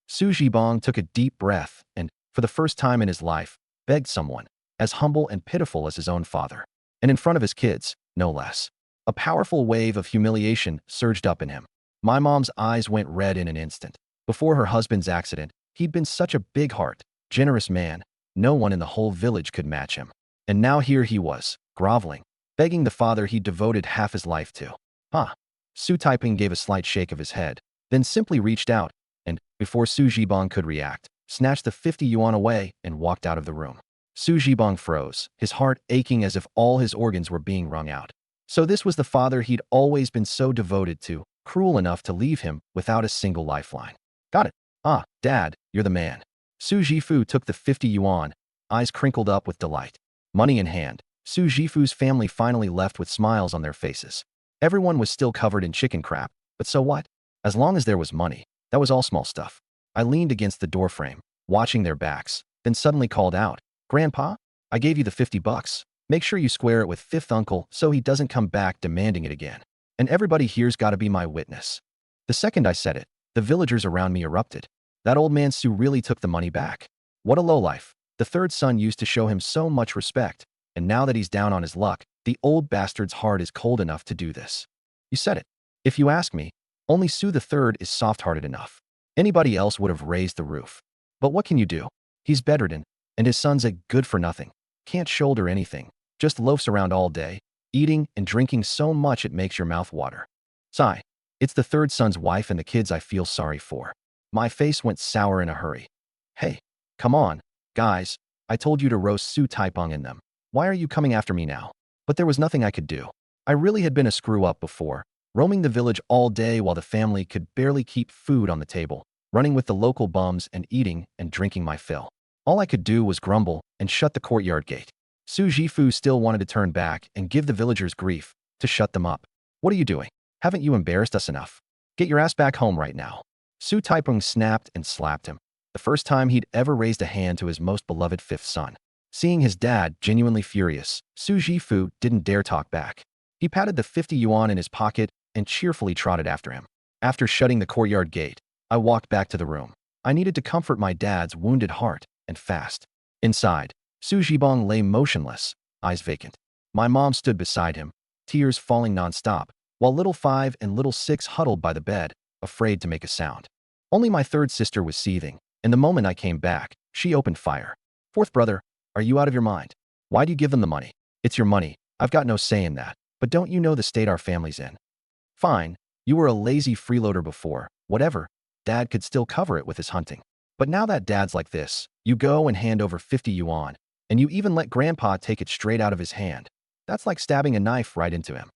Su Zhibang took a deep breath and, for the first time in his life, begged someone, as humble and pitiful as his own father. And in front of his kids, no less. A powerful wave of humiliation surged up in him. My mom's eyes went red in an instant. Before her husband's accident, he'd been such a big heart, generous man, no one in the whole village could match him. And now here he was, groveling, begging the father he'd devoted half his life to. Huh. Su Taiping gave a slight shake of his head, then simply reached out, and, before Su Zhibang could react, snatched the 50 yuan away and walked out of the room. Su Zhibang froze, his heart aching as if all his organs were being wrung out. So this was the father he'd always been so devoted to, cruel enough to leave him without a single lifeline. Got it. Ah, Dad, you're the man. Su Zhifu took the 50 yuan, eyes crinkled up with delight. Money in hand, Su Zhifu's family finally left with smiles on their faces. Everyone was still covered in chicken crap, but so what? As long as there was money, that was all small stuff. I leaned against the doorframe, watching their backs, then suddenly called out, Grandpa, I gave you the 50 bucks. Make sure you square it with fifth uncle so he doesn't come back demanding it again. And everybody here's gotta be my witness. The second I said it, the villagers around me erupted. That old man Su really took the money back. What a lowlife. The third son used to show him so much respect, and now that he's down on his luck, the old bastard's heart is cold enough to do this. You said it. If you ask me, only Su the third is soft-hearted enough. Anybody else would have raised the roof. But what can you do? He's bedridden, and his son's a good-for-nothing. Can't shoulder anything. Just loafs around all day, eating and drinking so much it makes your mouth water. Sigh. It's the third son's wife and the kids I feel sorry for. My face went sour in a hurry. Hey, come on, guys. I told you to roast Su Taiping in them. Why are you coming after me now? But there was nothing I could do. I really had been a screw-up before, roaming the village all day while the family could barely keep food on the table, running with the local bums and eating and drinking my fill. All I could do was grumble and shut the courtyard gate. Su Zhifu still wanted to turn back and give the villagers grief, to shut them up. What are you doing? Haven't you embarrassed us enough? Get your ass back home right now. Su Taiping snapped and slapped him, the first time he'd ever raised a hand to his most beloved fifth son. Seeing his dad genuinely furious, Su Zhifu didn't dare talk back. He patted the 50 yuan in his pocket and cheerfully trotted after him. After shutting the courtyard gate, I walked back to the room. I needed to comfort my dad's wounded heart, and fast. Inside, Su Zhibang lay motionless, eyes vacant. My mom stood beside him, tears falling nonstop, while little 5 and little 6 huddled by the bed, afraid to make a sound. Only my third sister was seething, and the moment I came back, she opened fire. Fourth brother, are you out of your mind? Why do you give them the money? It's your money. I've got no say in that. But don't you know the state our family's in? Fine, you were a lazy freeloader before, whatever. Dad could still cover it with his hunting. But now that Dad's like this, you go and hand over 50 yuan, and you even let Grandpa take it straight out of his hand. That's like stabbing a knife right into him.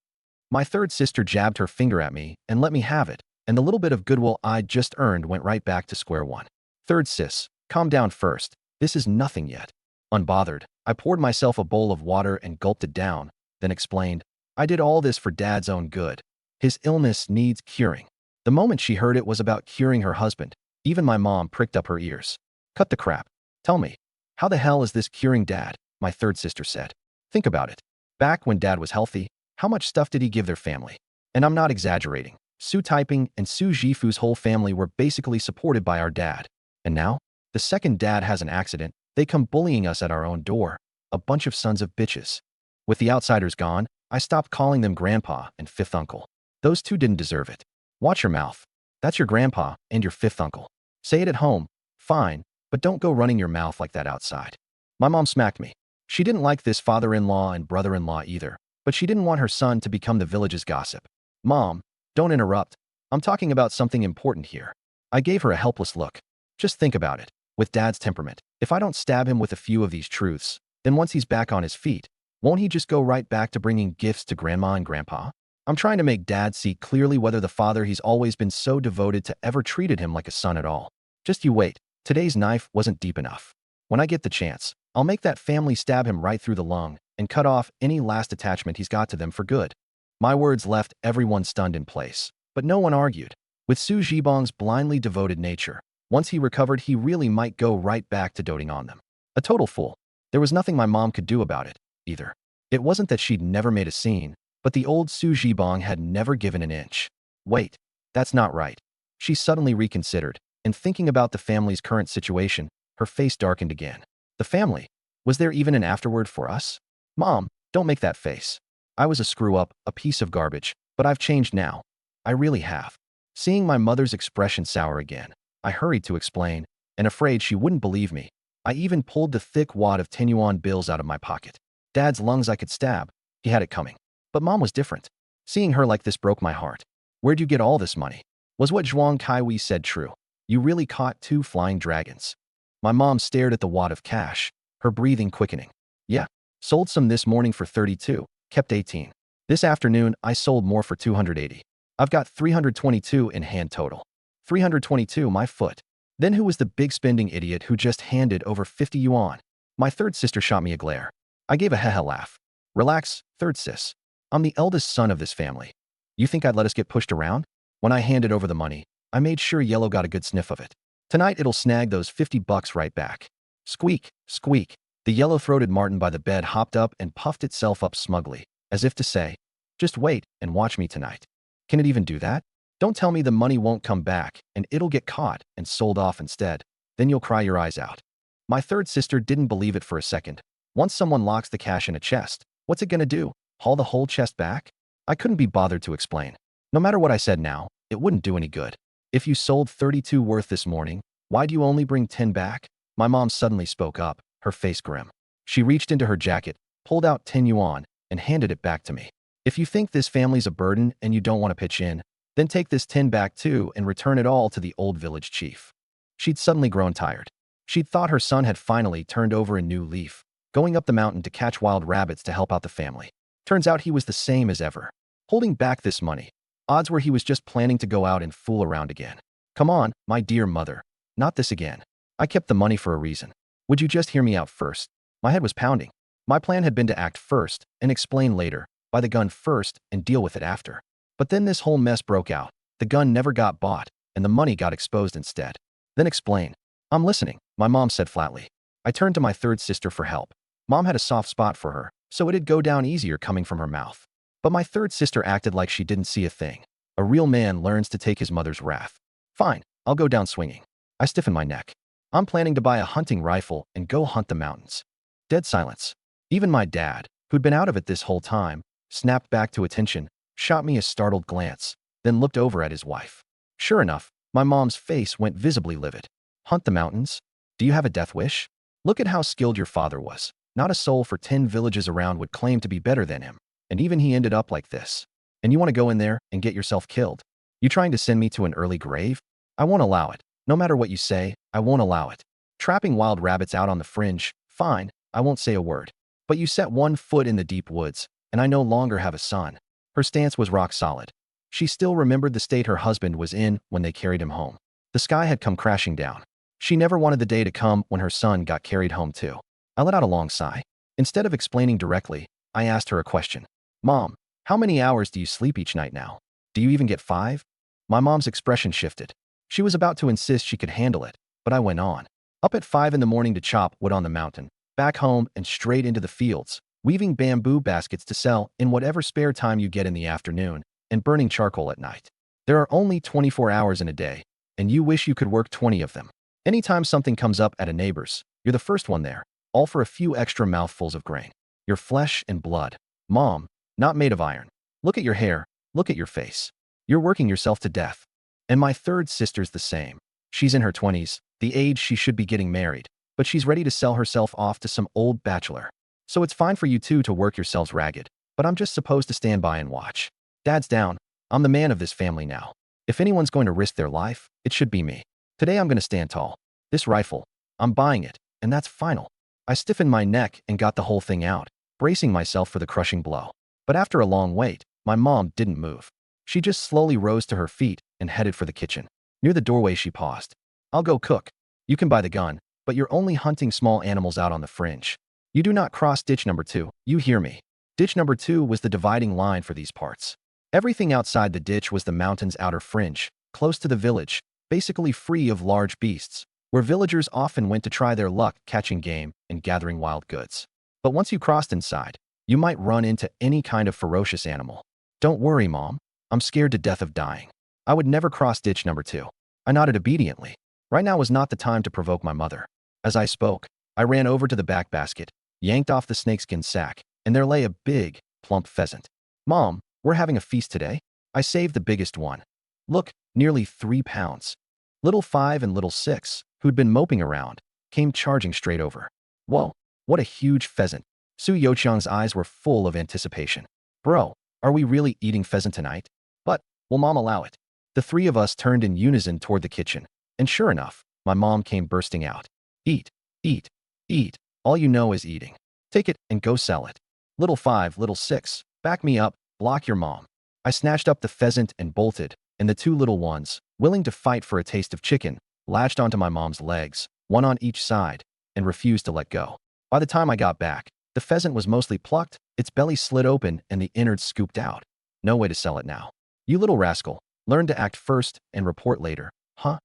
My third sister jabbed her finger at me and let me have it, and the little bit of goodwill I'd just earned went right back to square one. Third sis, calm down first. This is nothing yet. Unbothered, I poured myself a bowl of water and gulped it down, then explained, I did all this for Dad's own good. His illness needs curing. The moment she heard it was about curing her husband, even my mom pricked up her ears. Cut the crap. Tell me, how the hell is this curing Dad? My third sister said. Think about it. Back when Dad was healthy, how much stuff did he give their family? And I'm not exaggerating. Su Taiping and Su Zhifu's whole family were basically supported by our dad. And now, the second Dad has an accident, they come bullying us at our own door. A bunch of sons of bitches. With the outsiders gone, I stopped calling them grandpa and fifth uncle. Those two didn't deserve it. Watch your mouth. That's your grandpa and your fifth uncle. Say it at home, fine, but don't go running your mouth like that outside. My mom smacked me. She didn't like this father-in-law and brother-in-law either, but she didn't want her son to become the village's gossip. Mom, don't interrupt. I'm talking about something important here. I gave her a helpless look. Just think about it. With Dad's temperament, if I don't stab him with a few of these truths, then once he's back on his feet, won't he just go right back to bringing gifts to Grandma and Grandpa? I'm trying to make Dad see clearly whether the father he's always been so devoted to ever treated him like a son at all. Just you wait. Today's knife wasn't deep enough. When I get the chance, I'll make that family stab him right through the lung and cut off any last attachment he's got to them for good. My words left everyone stunned in place, but no one argued. With Su Zhibong's blindly devoted nature, once he recovered, he really might go right back to doting on them. A total fool. There was nothing my mom could do about it, either. It wasn't that she'd never made a scene, but the old Su Zhibong had never given an inch. Wait, that's not right. She suddenly reconsidered, and thinking about the family's current situation, her face darkened again. The family? Was there even an afterword for us? Mom, don't make that face. I was a screw-up, a piece of garbage, but I've changed now. I really have. Seeing my mother's expression sour again, I hurried to explain, and afraid she wouldn't believe me, I even pulled the thick wad of 10 yuan bills out of my pocket. Dad's lungs I could stab. He had it coming. But Mom was different. Seeing her like this broke my heart. Where'd you get all this money? Was what Zhuang Kaiwei said true? You really caught 2 flying dragons. My mom stared at the wad of cash, her breathing quickening. Yeah, sold some this morning for 32, kept 18. This afternoon, I sold more for 280. I've got 322 in hand total. 322 my foot. Then who was the big spending idiot who just handed over 50 yuan? My third sister shot me a glare. I gave a heh-heh laugh. Relax, third sis. I'm the eldest son of this family. You think I'd let us get pushed around? When I handed over the money, I made sure Yellow got a good sniff of it. Tonight it'll snag those 50 bucks right back. Squeak, squeak. The yellow-throated marten by the bed hopped up and puffed itself up smugly, as if to say, just wait and watch me tonight. Can it even do that? Don't tell me the money won't come back and it'll get caught and sold off instead. Then you'll cry your eyes out. My third sister didn't believe it for a second. Once someone locks the cash in a chest, what's it gonna do? Haul the whole chest back? I couldn't be bothered to explain. No matter what I said now, it wouldn't do any good. If you sold 32 worth this morning, why'd you only bring 10 back? My mom suddenly spoke up, her face grim. She reached into her jacket, pulled out 10 yuan, and handed it back to me. If you think this family's a burden and you don't want to pitch in, then take this 10 back too and return it all to the old village chief. She'd suddenly grown tired. She'd thought her son had finally turned over a new leaf, going up the mountain to catch wild rabbits to help out the family. Turns out he was the same as ever, holding back this money. Odds were he was just planning to go out and fool around again. Come on, my dear mother. Not this again. I kept the money for a reason. Would you just hear me out first? My head was pounding. My plan had been to act first and explain later, buy the gun first and deal with it after. But then this whole mess broke out. The gun never got bought, and the money got exposed instead. Then explain. I'm listening, my mom said flatly. I turned to my third sister for help. Mom had a soft spot for her, so it'd go down easier coming from her mouth. But my third sister acted like she didn't see a thing. A real man learns to take his mother's wrath. Fine, I'll go down swinging. I stiffened my neck. I'm planning to buy a hunting rifle and go hunt the mountains. Dead silence. Even my dad, who'd been out of it this whole time, snapped back to attention, shot me a startled glance, then looked over at his wife. Sure enough, my mom's face went visibly livid. Hunt the mountains? Do you have a death wish? Look at how skilled your father was. Not a soul for 10 villages around would claim to be better than him. And even he ended up like this. And you want to go in there and get yourself killed? You trying to send me to an early grave? I won't allow it. No matter what you say, I won't allow it. Trapping wild rabbits out on the fringe, fine, I won't say a word. But you set one foot in the deep woods, and I no longer have a son. Her stance was rock solid. She still remembered the state her husband was in when they carried him home. The sky had come crashing down. She never wanted the day to come when her son got carried home too. I let out a long sigh. Instead of explaining directly, I asked her a question. Mom, how many hours do you sleep each night now? Do you even get 5? My mom's expression shifted. She was about to insist she could handle it, but I went on. Up at 5 in the morning to chop wood on the mountain, back home and straight into the fields, weaving bamboo baskets to sell in whatever spare time you get in the afternoon, and burning charcoal at night. There are only 24 hours in a day, and you wish you could work 20 of them. Anytime something comes up at a neighbor's, you're the first one there, all for a few extra mouthfuls of grain. You're flesh and blood. Mom, not made of iron. Look at your hair, look at your face. You're working yourself to death. And my third sister's the same. She's in her 20s, the age she should be getting married, but she's ready to sell herself off to some old bachelor. So it's fine for you two to work yourselves ragged, but I'm just supposed to stand by and watch. Dad's down. I'm the man of this family now. If anyone's going to risk their life, it should be me. Today I'm going to stand tall. This rifle, I'm buying it, and that's final. I stiffened my neck and got the whole thing out, bracing myself for the crushing blow. But after a long wait, My mom didn't move. She just slowly rose to her feet and headed for the kitchen. Near the doorway, she paused. I'll go cook. You can buy the gun, but you're only hunting small animals out on the fringe. You do not cross ditch number 2. You hear me? Ditch number 2 was the dividing line for these parts. Everything outside the ditch was the mountain's outer fringe, close to the village, basically free of large beasts, where villagers often went to try their luck catching game and gathering wild goods. But once you crossed inside, you might run into any kind of ferocious animal. Don't worry, Mom. I'm scared to death of dying. I would never cross ditch number 2. I nodded obediently. Right now was not the time to provoke my mother. As I spoke, I ran over to the back basket, yanked off the snakeskin sack, and there lay a big, plump pheasant. Mom, we're having a feast today. I saved the biggest one. Look, nearly 3 pounds. Little 5 and little 6, who'd been moping around, came charging straight over. Whoa, what a huge pheasant. Su Youqiang's eyes were full of anticipation. Bro, are we really eating pheasant tonight? But, will Mom allow it? The 3 of us turned in unison toward the kitchen, and sure enough, my mom came bursting out. Eat, eat, eat. All you know is eating. Take it and go sell it. Little 5, little 6, back me up, block your mom. I snatched up the pheasant and bolted, and the 2 little ones, willing to fight for a taste of chicken, latched onto my mom's legs, one on each side, and refused to let go. By the time I got back, the pheasant was mostly plucked, its belly slit open, and the innards scooped out. No way to sell it now. You little rascal, learn to act first and report later, huh?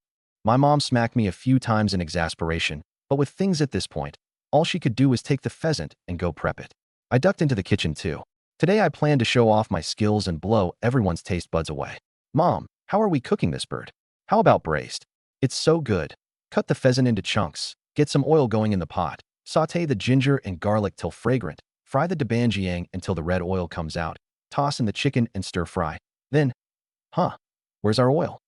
My mom smacked me a few times in exasperation, but with things at this point, all she could do was take the pheasant and go prep it. I ducked into the kitchen too. Today I planned to show off my skills and blow everyone's taste buds away. Mom, how are we cooking this bird? How about braised? It's so good. Cut the pheasant into chunks, get some oil going in the pot, saute the ginger and garlic till fragrant, fry the doubanjiang until the red oil comes out, toss in the chicken and stir fry. Then, where's our oil?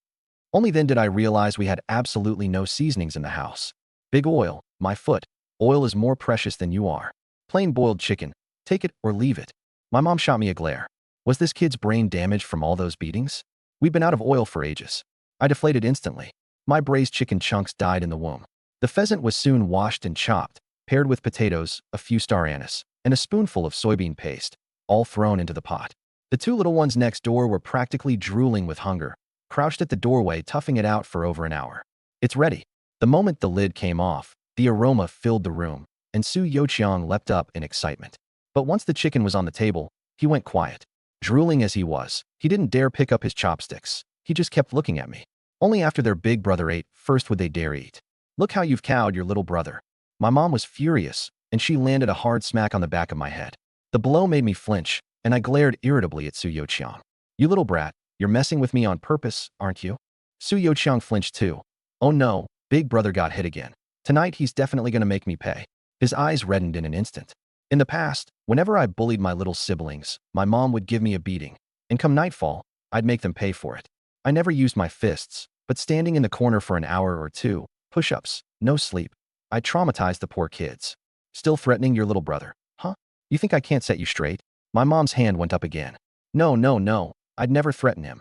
Only then did I realize we had absolutely no seasonings in the house. Big oil, my foot. Oil is more precious than you are. Plain boiled chicken. Take it or leave it. My mom shot me a glare. Was this kid's brain damaged from all those beatings? We've been out of oil for ages. I deflated instantly. My braised chicken chunks died in the womb. The pheasant was soon washed and chopped, paired with potatoes, a few star anise, and a spoonful of soybean paste, all thrown into the pot. The 2 little ones next door were practically drooling with hunger, crouched at the doorway toughing it out for over an hour. It's ready. The moment the lid came off, the aroma filled the room, and Su Youqiang leapt up in excitement. But once the chicken was on the table, he went quiet. Drooling as he was, he didn't dare pick up his chopsticks. He just kept looking at me. Only after their big brother ate first would they dare eat. Look how you've cowed your little brother. My mom was furious, and she landed a hard smack on the back of my head. The blow made me flinch, and I glared irritably at Su Youqiang. You little brat, you're messing with me on purpose, aren't you? Su Youqiang flinched too. Oh no, big brother got hit again. Tonight he's definitely gonna make me pay. His eyes reddened in an instant. In the past, whenever I bullied my little siblings, my mom would give me a beating, and come nightfall, I'd make them pay for it. I never used my fists, but standing in the corner for an hour or 2, push-ups, no sleep, I traumatized the poor kids. Still threatening your little brother, huh? You think I can't set you straight? My mom's hand went up again. No, I'd never threaten him.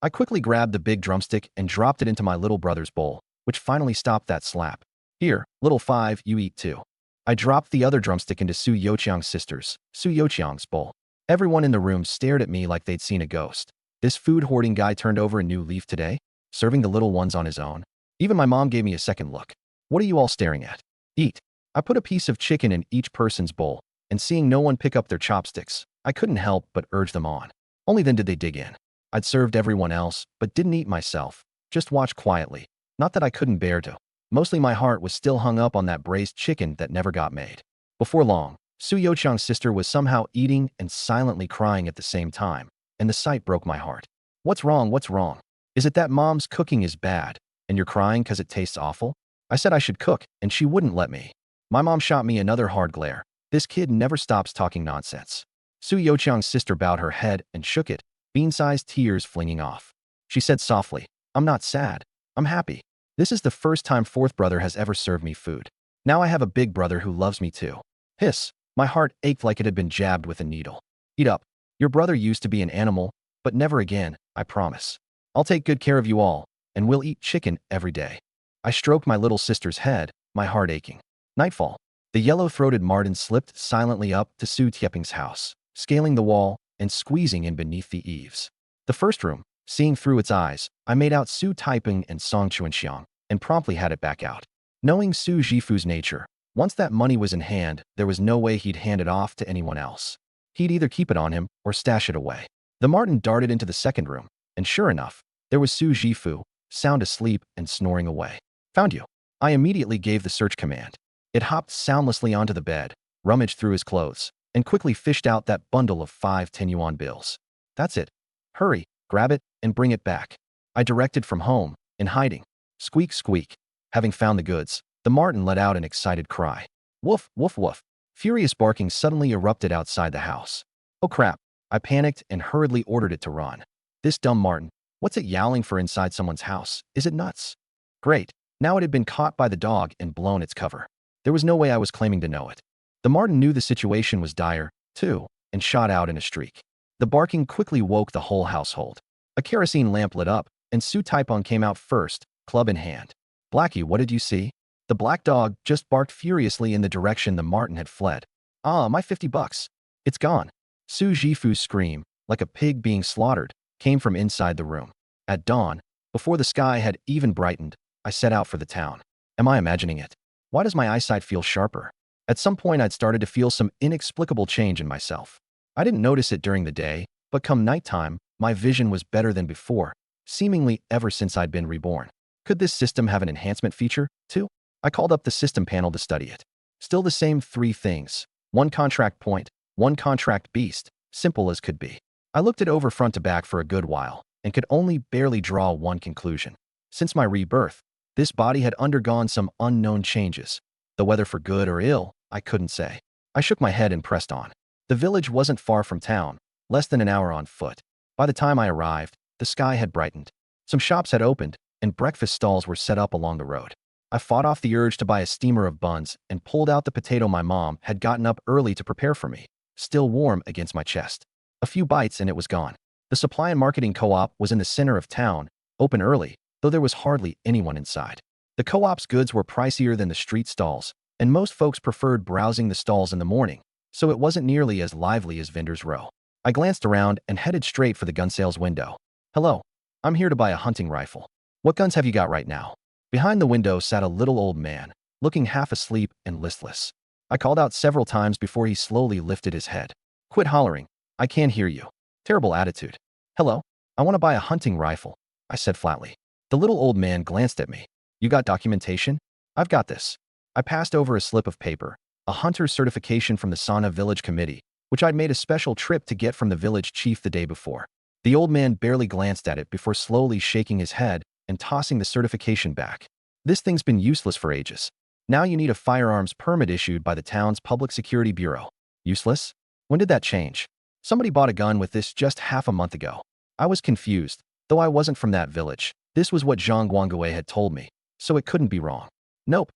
I quickly grabbed the big drumstick and dropped it into my little brother's bowl, which finally stopped that slap. Here, little 5, you eat too. I dropped the other drumstick into Su Youqiang's sister's, Su Youqiang's bowl. Everyone in the room stared at me like they'd seen a ghost. This food-hoarding guy turned over a new leaf today, serving the little ones on his own. Even my mom gave me a second look. What are you all staring at? Eat. I put a piece of chicken in each person's bowl, and seeing no one pick up their chopsticks, I couldn't help but urge them on. Only then did they dig in. I'd served everyone else, but didn't eat myself, just watched quietly. Not that I couldn't bear to. Mostly my heart was still hung up on that braised chicken that never got made. Before long, Su Youqiang's sister was somehow eating and silently crying at the same time, and the sight broke my heart. What's wrong? What's wrong? Is it that mom's cooking is bad, and you're crying because it tastes awful? I said I should cook, and she wouldn't let me. My mom shot me another hard glare. This kid never stops talking nonsense. Su Youqiang's sister bowed her head and shook it, bean-sized tears flinging off. She said softly, I'm not sad. I'm happy. This is the first time 4th brother has ever served me food. Now I have a big brother who loves me too. Hiss. My heart ached like it had been jabbed with a needle. Eat up. Your brother used to be an animal, but never again, I promise. I'll take good care of you all, and we'll eat chicken every day. I stroked my little sister's head, my heart aching. Nightfall. The yellow-throated marten slipped silently up to Su Tieping's house. Scaling the wall, and squeezing in beneath the eaves. The first room, seeing through its eyes, I made out Su Taiping and Song Chuanxiang, and promptly had it back out. Knowing Su Jifu's nature, once that money was in hand, there was no way he'd hand it off to anyone else. He'd either keep it on him or stash it away. The Martin darted into the second room, and sure enough, there was Su Jifu, sound asleep and snoring away. Found you. I immediately gave the search command. It hopped soundlessly onto the bed, rummaged through his clothes, and quickly fished out that bundle of 5 10-yuan bills. That's it. Hurry, grab it, and bring it back. I directed from home, in hiding. Squeak, squeak. Having found the goods, the Martin let out an excited cry. Woof, woof, woof. Furious barking suddenly erupted outside the house. Oh crap. I panicked and hurriedly ordered it to run. This dumb Martin. What's it yowling for inside someone's house? Is it nuts? Great. Now it had been caught by the dog and blown its cover. There was no way I was claiming to know it. The Martin knew the situation was dire, too, and shot out in a streak. The barking quickly woke the whole household. A kerosene lamp lit up, and Su Taipeng came out first, club in hand. Blackie, what did you see? The black dog just barked furiously in the direction the Martin had fled. Ah, my $50. It's gone. Su Jifu's scream, like a pig being slaughtered, came from inside the room. At dawn, before the sky had even brightened, I set out for the town. Am I imagining it? Why does my eyesight feel sharper? At some point, I'd started to feel some inexplicable change in myself. I didn't notice it during the day, but come nighttime, my vision was better than before, seemingly ever since I'd been reborn. Could this system have an enhancement feature, too? I called up the system panel to study it. Still the same 3 things. 1 contract point, 1 contract beast, simple as could be. I looked it over front to back for a good while, and could only barely draw one conclusion. Since my rebirth, this body had undergone some unknown changes. The whether for good or ill, I couldn't say. I shook my head and pressed on. The village wasn't far from town, less than an hour on foot. By the time I arrived, the sky had brightened. Some shops had opened, and breakfast stalls were set up along the road. I fought off the urge to buy a steamer of buns and pulled out the potato my mom had gotten up early to prepare for me, still warm against my chest. A few bites and it was gone. The supply and marketing co-op was in the center of town, open early, though there was hardly anyone inside. The co-op's goods were pricier than the street stalls, and most folks preferred browsing the stalls in the morning, so it wasn't nearly as lively as Vendors Row. I glanced around and headed straight for the gun sales window. Hello, I'm here to buy a hunting rifle. What guns have you got right now? Behind the window sat a little old man, looking half asleep and listless. I called out several times before he slowly lifted his head. Quit hollering. I can't hear you. Terrible attitude. Hello, I want to buy a hunting rifle, I said flatly. The little old man glanced at me. You got documentation? I've got this. I passed over a slip of paper, a hunter's certification from the Sana Village Committee, which I'd made a special trip to get from the village chief the day before. The old man barely glanced at it before slowly shaking his head and tossing the certification back. This thing's been useless for ages. Now you need a firearms permit issued by the town's Public Security Bureau. Useless? When did that change? Somebody bought a gun with this just half a month ago. I was confused, though I wasn't from that village. This was what Zhang Guangwei had told me, so it couldn't be wrong. Nope.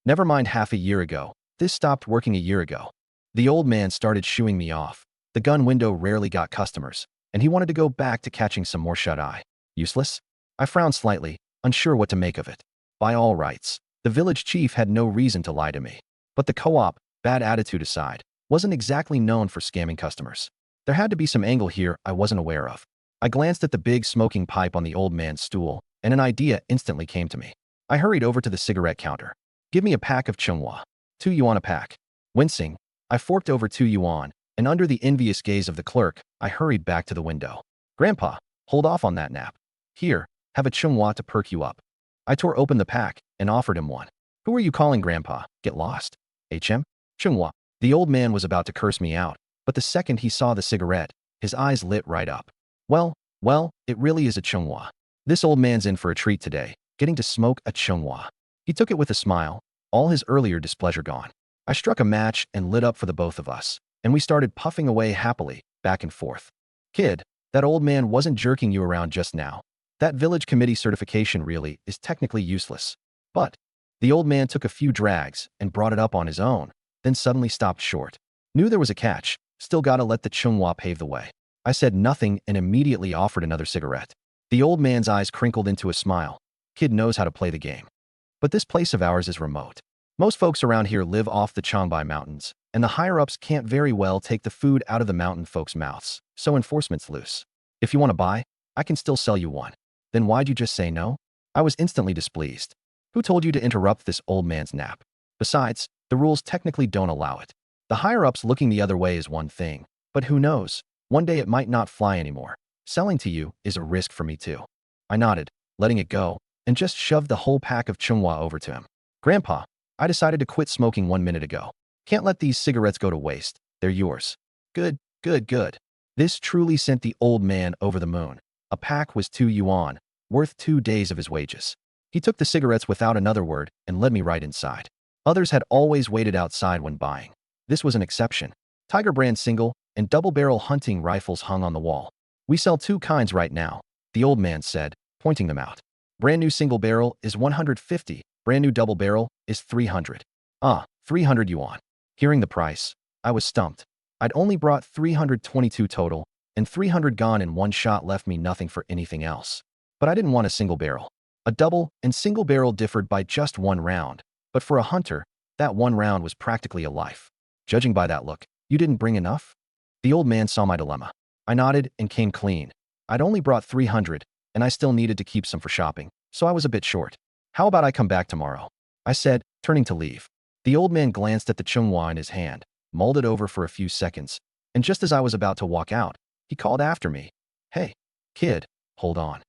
Never mind half a year ago. This stopped working a year ago. The old man started shooing me off. The gun window rarely got customers, and he wanted to go back to catching some more shut-eye. Useless? I frowned slightly, unsure what to make of it. By all rights, the village chief had no reason to lie to me. But the co-op, bad attitude aside, wasn't exactly known for scamming customers. There had to be some angle here I wasn't aware of. I glanced at the big smoking pipe on the old man's stool, and an idea instantly came to me. I hurried over to the cigarette counter. Give me a pack of Chunghwa. 2 yuan a pack. Wincing, I forked over 2 yuan, and under the envious gaze of the clerk, I hurried back to the window. Grandpa, hold off on that nap. Here, have a Chunghwa to perk you up. I tore open the pack and offered him one. Who are you calling Grandpa? Get lost. HM? Chunghwa. The old man was about to curse me out, but the second he saw the cigarette, his eyes lit right up. Well, it really is a Chunghwa. This old man's in for a treat today, getting to smoke a Chunghwa. He took it with a smile, all his earlier displeasure gone. I struck a match and lit up for the both of us, and we started puffing away happily, back and forth. Kid, that old man wasn't jerking you around just now. That village committee certification really is technically useless. But the old man took a few drags and brought it up on his own, then suddenly stopped short. Knew there was a catch, still gotta let the Chunghwa pave the way. I said nothing and immediately offered another cigarette. The old man's eyes crinkled into a smile. Kid knows how to play the game. But this place of ours is remote. Most folks around here live off the Changbai Mountains, and the higher-ups can't very well take the food out of the mountain folks' mouths, so enforcement's loose. If you want to buy, I can still sell you one. Then why'd you just say no? I was instantly displeased. Who told you to interrupt this old man's nap? Besides, the rules technically don't allow it. The higher-ups looking the other way is one thing, but who knows? One day it might not fly anymore. Selling to you is a risk for me too. I nodded, letting it go, and just shoved the whole pack of Chunghwa over to him. Grandpa, I decided to quit smoking 1 minute ago. Can't let these cigarettes go to waste. They're yours. Good, good, good. This truly sent the old man over the moon. A pack was 2 yuan, worth 2 days of his wages. He took the cigarettes without another word and led me right inside. Others had always waited outside when buying. This was an exception. Tiger brand single and double-barrel hunting rifles hung on the wall. We sell 2 kinds right now, the old man said, pointing them out. Brand new single barrel is 150, brand new double barrel is 300. 300 yuan. Hearing the price, I was stumped. I'd only brought 322 total, and 300 gone in one shot left me nothing for anything else. But I didn't want a single barrel. A double and single barrel differed by just 1 round, but for a hunter, that 1 round was practically a life. Judging by that look, you didn't bring enough? The old man saw my dilemma. I nodded and came clean. I'd only brought 300, and I still needed to keep some for shopping, so I was a bit short. How about I come back tomorrow? I said, turning to leave. The old man glanced at the Chunghwa in his hand, mulled it over for a few seconds, and just as I was about to walk out, he called after me. Hey, kid, hold on.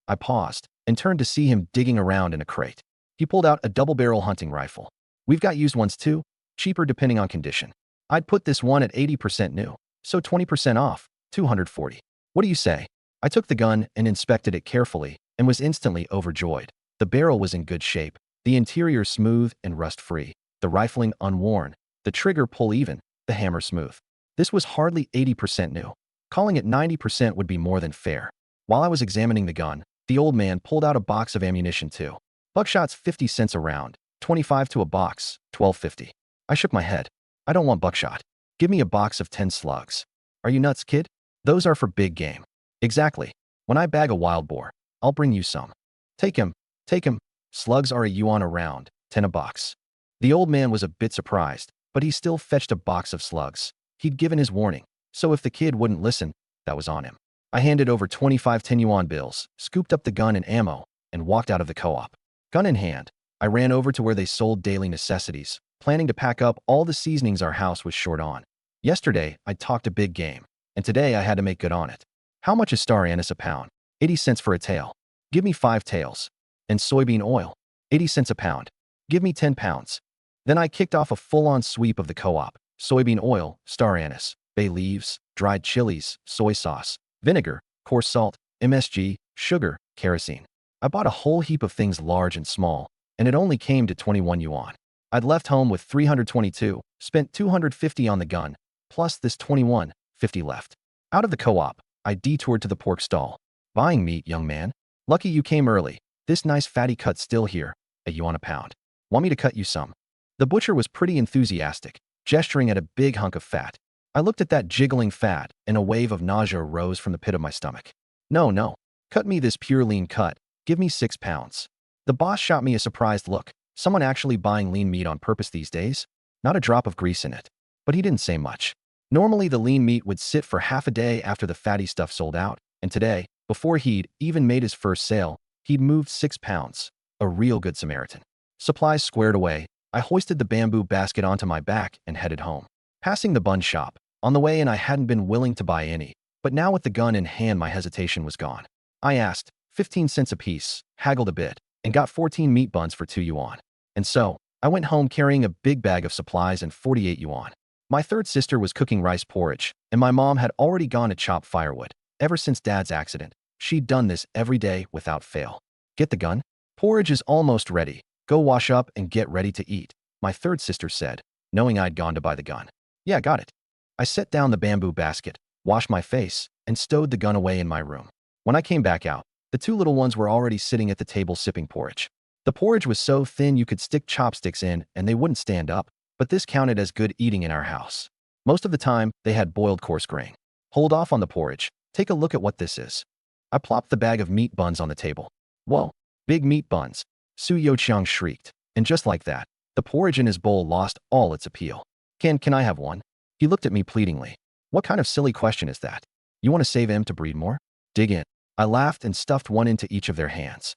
I paused and turned to see him digging around in a crate. He pulled out a double-barrel hunting rifle. We've got used ones too, cheaper depending on condition. I'd put this one at 80% new, so 20% off, 240. What do you say? I took the gun and inspected it carefully and was instantly overjoyed. The barrel was in good shape, the interior smooth and rust-free, the rifling unworn, the trigger pull even, the hammer smooth. This was hardly 80% new. Calling it 90% would be more than fair. While I was examining the gun, the old man pulled out a box of ammunition too. Buckshot's 50 cents a round, 25 to a box, 12.50. I shook my head. I don't want buckshot. Give me a box of 10 slugs. Are you nuts, kid? Those are for big game. Exactly. When I bag a wild boar, I'll bring you some. Take him. Take him. Slugs are a yuan a round, 10 a box. The old man was a bit surprised, but he still fetched a box of slugs. He'd given his warning, so if the kid wouldn't listen, that was on him. I handed over 25 10-yuan bills, scooped up the gun and ammo, and walked out of the co-op. Gun in hand, I ran over to where they sold daily necessities, planning to pack up all the seasonings our house was short on. Yesterday, I'd talked a big game, and today I had to make good on it. How much is star anise a pound? 80 cents for a tail. Give me 5 tails. And soybean oil? 80 cents a pound. Give me 10 pounds. Then I kicked off a full-on sweep of the co-op. Soybean oil, star anise, bay leaves, dried chilies, soy sauce, vinegar, coarse salt, MSG, sugar, kerosene. I bought a whole heap of things large and small, and it only came to 21 yuan. I'd left home with 322, spent 250 on the gun, plus this 21.50 left. Out of the co-op, I detoured to the pork stall. Buying meat, young man. Lucky you came early. This nice fatty cut's still here, a yuan a pound. Want me to cut you some? The butcher was pretty enthusiastic, gesturing at a big hunk of fat. I looked at that jiggling fat, and a wave of nausea rose from the pit of my stomach. No. Cut me this pure lean cut. Give me 6 pounds. The boss shot me a surprised look. Someone actually buying lean meat on purpose these days? Not a drop of grease in it. But he didn't say much. Normally the lean meat would sit for half a day after the fatty stuff sold out, and today, before he'd even made his first sale, he'd moved 6 pounds. A real good Samaritan. Supplies squared away, I hoisted the bamboo basket onto my back and headed home. Passing the bun shop, on the way in I hadn't been willing to buy any, but now with the gun in hand my hesitation was gone. I asked, 15 cents apiece, haggled a bit, and got 14 meat buns for 2 yuan. And so, I went home carrying a big bag of supplies and 48 yuan. My third sister was cooking rice porridge, and my mom had already gone to chop firewood. Ever since Dad's accident, she'd done this every day without fail. Get the gun? Porridge is almost ready. Go wash up and get ready to eat, my third sister said, knowing I'd gone to buy the gun. Yeah, got it. I set down the bamboo basket, washed my face, and stowed the gun away in my room. When I came back out, the 2 little ones were already sitting at the table sipping porridge. The porridge was so thin you could stick chopsticks in and they wouldn't stand up, but this counted as good eating in our house. Most of the time, they had boiled coarse grain. Hold off on the porridge. Take a look at what this is. I plopped the bag of meat buns on the table. Whoa, big meat buns. Su Yoqiang shrieked, and just like that, the porridge in his bowl lost all its appeal. Can I have one? He looked at me pleadingly. What kind of silly question is that? You want to save him to breed more? Dig in. I laughed and stuffed one into each of their hands.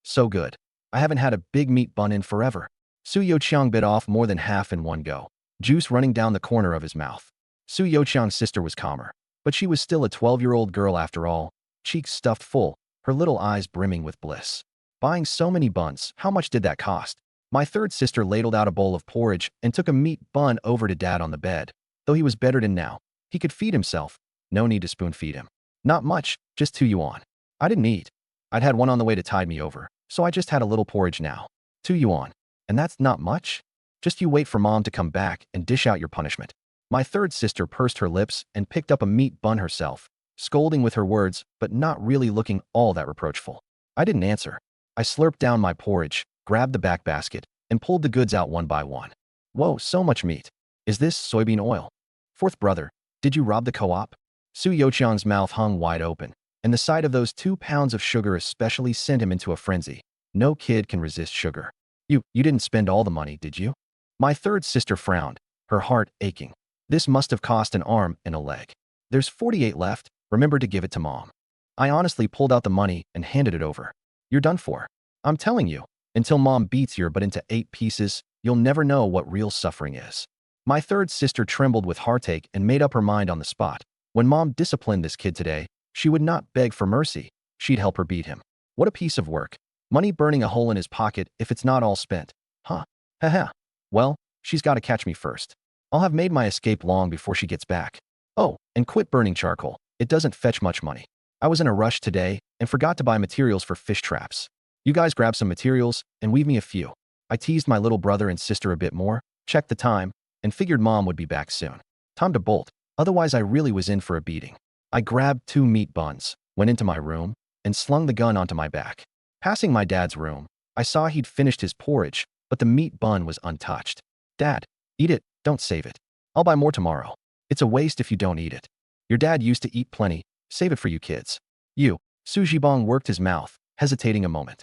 So good. I haven't had a big meat bun in forever. Su Yoqiang bit off more than half in one go, juice running down the corner of his mouth. Su Yoqiang's sister was calmer, but she was still a 12-year-old girl after all, cheeks stuffed full, her little eyes brimming with bliss. Buying so many buns, how much did that cost? My third sister ladled out a bowl of porridge and took a meat bun over to Dad on the bed. Though he was bedridden now, he could feed himself. No need to spoon-feed him. Not much, just 2 yuan. I didn't eat. I'd had one on the way to tide me over, so I just had a little porridge now. 2 yuan. And that's not much? Just you wait for Mom to come back and dish out your punishment. My third sister pursed her lips and picked up a meat bun herself, scolding with her words, but not really looking all that reproachful. I didn't answer. I slurped down my porridge, grabbed the back basket, and pulled the goods out one by one. Whoa, so much meat. Is this soybean oil? Fourth brother, did you rob the co-op? Su Yoqiang's mouth hung wide open, and the sight of those 2 pounds of sugar especially sent him into a frenzy. No kid can resist sugar. You didn't spend all the money, did you? My third sister frowned, her heart aching. This must have cost an arm and a leg. There's 48 left, remember to give it to Mom. I honestly pulled out the money and handed it over. You're done for. I'm telling you, until Mom beats your butt into 8 pieces, you'll never know what real suffering is. My third sister trembled with heartache and made up her mind on the spot. When Mom disciplined this kid today, she would not beg for mercy. She'd help her beat him. What a piece of work. Money burning a hole in his pocket if it's not all spent. Huh. Haha. Well, she's got to catch me first. I'll have made my escape long before she gets back. Oh, and quit burning charcoal. It doesn't fetch much money. I was in a rush today and forgot to buy materials for fish traps. You guys grab some materials and weave me a few. I teased my little brother and sister a bit more, checked the time, and figured Mom would be back soon. Time to bolt, otherwise I really was in for a beating. I grabbed 2 meat buns, went into my room, and slung the gun onto my back. Passing my dad's room, I saw he'd finished his porridge, but the meat bun was untouched. Dad, eat it, don't save it. I'll buy more tomorrow. It's a waste if you don't eat it. Your dad used to eat plenty, save it for you kids. Su Zhibong worked his mouth, hesitating a moment.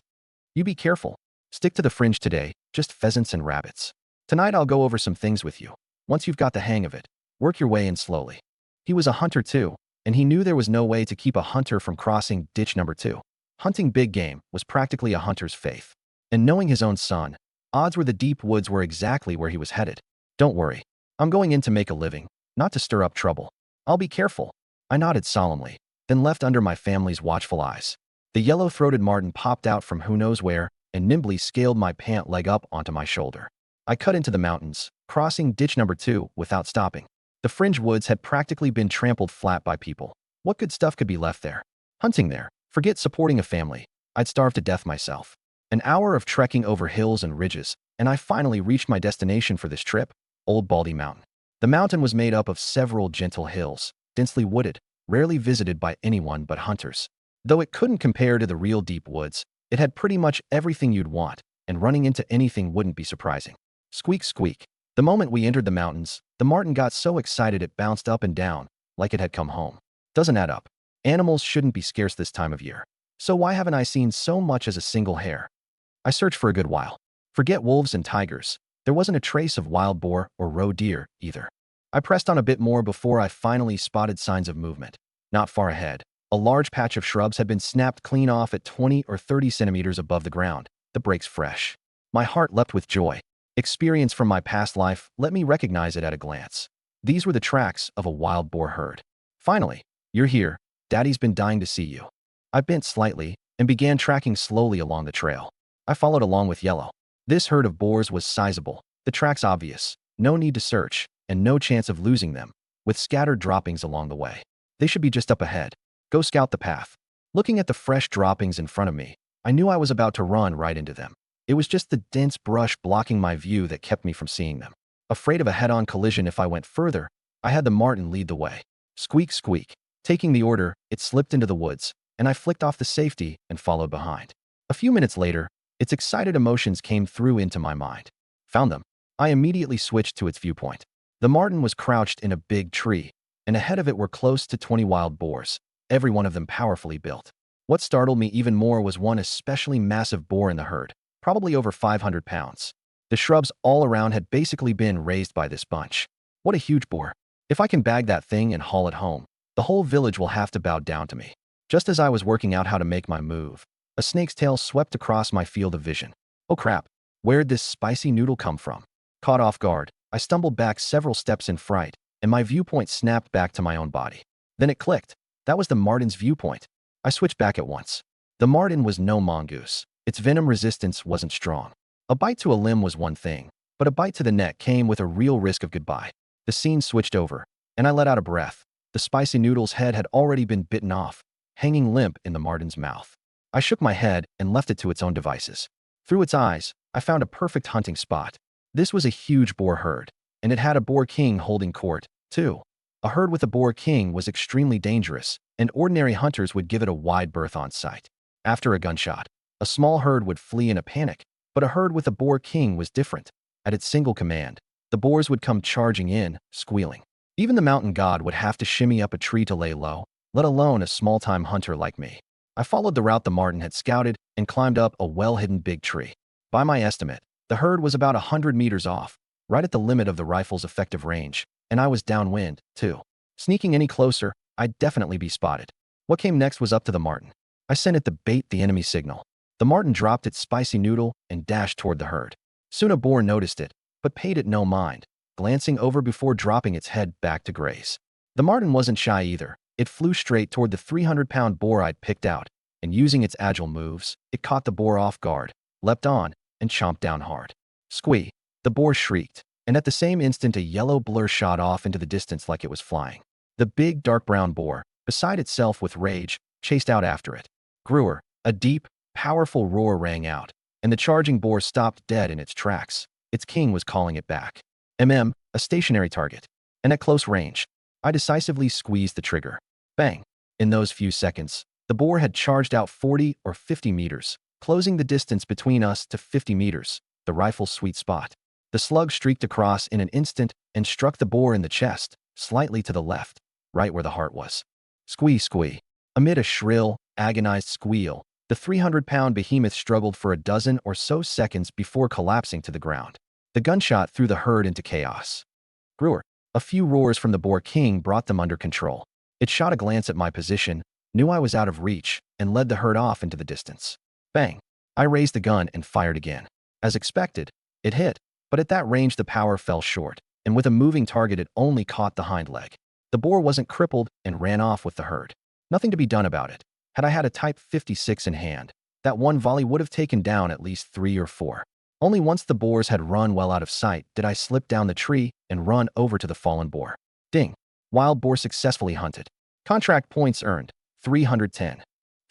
You be careful. Stick to the fringe today, just pheasants and rabbits. Tonight I'll go over some things with you. Once you've got the hang of it, work your way in slowly. He was a hunter too, and he knew there was no way to keep a hunter from crossing ditch number 2. Hunting big game was practically a hunter's faith. And knowing his own son, odds were the deep woods were exactly where he was headed. Don't worry. I'm going in to make a living, not to stir up trouble. I'll be careful. I nodded solemnly, then left under my family's watchful eyes. The yellow-throated marten popped out from who knows where and nimbly scaled my pant leg up onto my shoulder. I cut into the mountains, crossing ditch number 2 without stopping. The fringe woods had practically been trampled flat by people. What good stuff could be left there? Hunting there. Forget supporting a family. I'd starve to death myself. An hour of trekking over hills and ridges, and I finally reached my destination for this trip, Old Baldy Mountain. The mountain was made up of several gentle hills, densely wooded, rarely visited by anyone but hunters. Though it couldn't compare to the real deep woods, it had pretty much everything you'd want, and running into anything wouldn't be surprising. Squeak, squeak. The moment we entered the mountains, the marten got so excited it bounced up and down, like it had come home. Doesn't add up. Animals shouldn't be scarce this time of year. So why haven't I seen so much as a single hare? I searched for a good while. Forget wolves and tigers. There wasn't a trace of wild boar or roe deer, either. I pressed on a bit more before I finally spotted signs of movement. Not far ahead, a large patch of shrubs had been snapped clean off at 20 or 30 centimeters above the ground, the brakes fresh. My heart leapt with joy. Experience from my past life let me recognize it at a glance. These were the tracks of a wild boar herd. Finally, you're here. Daddy's been dying to see you. I bent slightly and began tracking slowly along the trail. I followed along with Yellow. This herd of boars was sizable, the tracks obvious, no need to search, and no chance of losing them, with scattered droppings along the way. They should be just up ahead. Go scout the path. Looking at the fresh droppings in front of me, I knew I was about to run right into them. It was just the dense brush blocking my view that kept me from seeing them. Afraid of a head-on collision if I went further, I had the marten lead the way. Squeak, squeak. Taking the order, it slipped into the woods, and I flicked off the safety and followed behind. A few minutes later, its excited emotions came through into my mind. Found them. I immediately switched to its viewpoint. The marten was crouched in a big tree, and ahead of it were close to 20 wild boars, every one of them powerfully built. What startled me even more was one especially massive boar in the herd, probably over 500 pounds. The shrubs all around had basically been raised by this bunch. What a huge boar. If I can bag that thing and haul it home, the whole village will have to bow down to me. Just as I was working out how to make my move, a snake's tail swept across my field of vision. Oh crap, where'd this spicy noodle come from? Caught off guard, I stumbled back several steps in fright, and my viewpoint snapped back to my own body. Then it clicked. That was the marten's viewpoint. I switched back at once. The marten was no mongoose. Its venom resistance wasn't strong. A bite to a limb was one thing, but a bite to the neck came with a real risk of goodbye. The scene switched over, and I let out a breath. The spicy noodle's head had already been bitten off, hanging limp in the marten's mouth. I shook my head and left it to its own devices. Through its eyes, I found a perfect hunting spot. This was a huge boar herd, and it had a boar king holding court, too. A herd with a boar king was extremely dangerous, and ordinary hunters would give it a wide berth on sight. After a gunshot, a small herd would flee in a panic, but a herd with a boar king was different. At its single command, the boars would come charging in, squealing. Even the mountain god would have to shimmy up a tree to lay low, let alone a small-time hunter like me. I followed the route the marten had scouted and climbed up a well-hidden big tree. By my estimate, the herd was about 100 meters off, right at the limit of the rifle's effective range, and I was downwind, too. Sneaking any closer, I'd definitely be spotted. What came next was up to the marten. I sent it to bait the enemy signal. The marten dropped its spicy noodle and dashed toward the herd. Soon a boar noticed it, but paid it no mind, glancing over before dropping its head back to graze. The marten wasn't shy either. It flew straight toward the 300-pound boar I'd picked out, and using its agile moves, it caught the boar off guard, leapt on, and chomped down hard. Squee! The boar shrieked, and at the same instant a yellow blur shot off into the distance like it was flying. The big, dark brown boar, beside itself with rage, chased out after it. Gruer! A deep, powerful roar rang out, and the charging boar stopped dead in its tracks. Its king was calling it back. A stationary target. And at close range, I decisively squeezed the trigger. Bang! In those few seconds, the boar had charged out 40 or 50 meters, closing the distance between us to 50 meters, the rifle's sweet spot. The slug streaked across in an instant and struck the boar in the chest, slightly to the left, right where the heart was. Squee, squee. Amid a shrill, agonized squeal, the 300-pound behemoth struggled for a dozen or so seconds before collapsing to the ground. The gunshot threw the herd into chaos. Gruer! A few roars from the boar king brought them under control. It shot a glance at my position, knew I was out of reach, and led the herd off into the distance. Bang! I raised the gun and fired again. As expected, it hit, but at that range the power fell short, and with a moving target it only caught the hind leg. The boar wasn't crippled and ran off with the herd. Nothing to be done about it. Had I had a Type 56 in hand, that one volley would have taken down at least 3 or 4. Only once the boars had run well out of sight did I slip down the tree and run over to the fallen boar. Ding! Wild boar successfully hunted. Contract points earned, 310.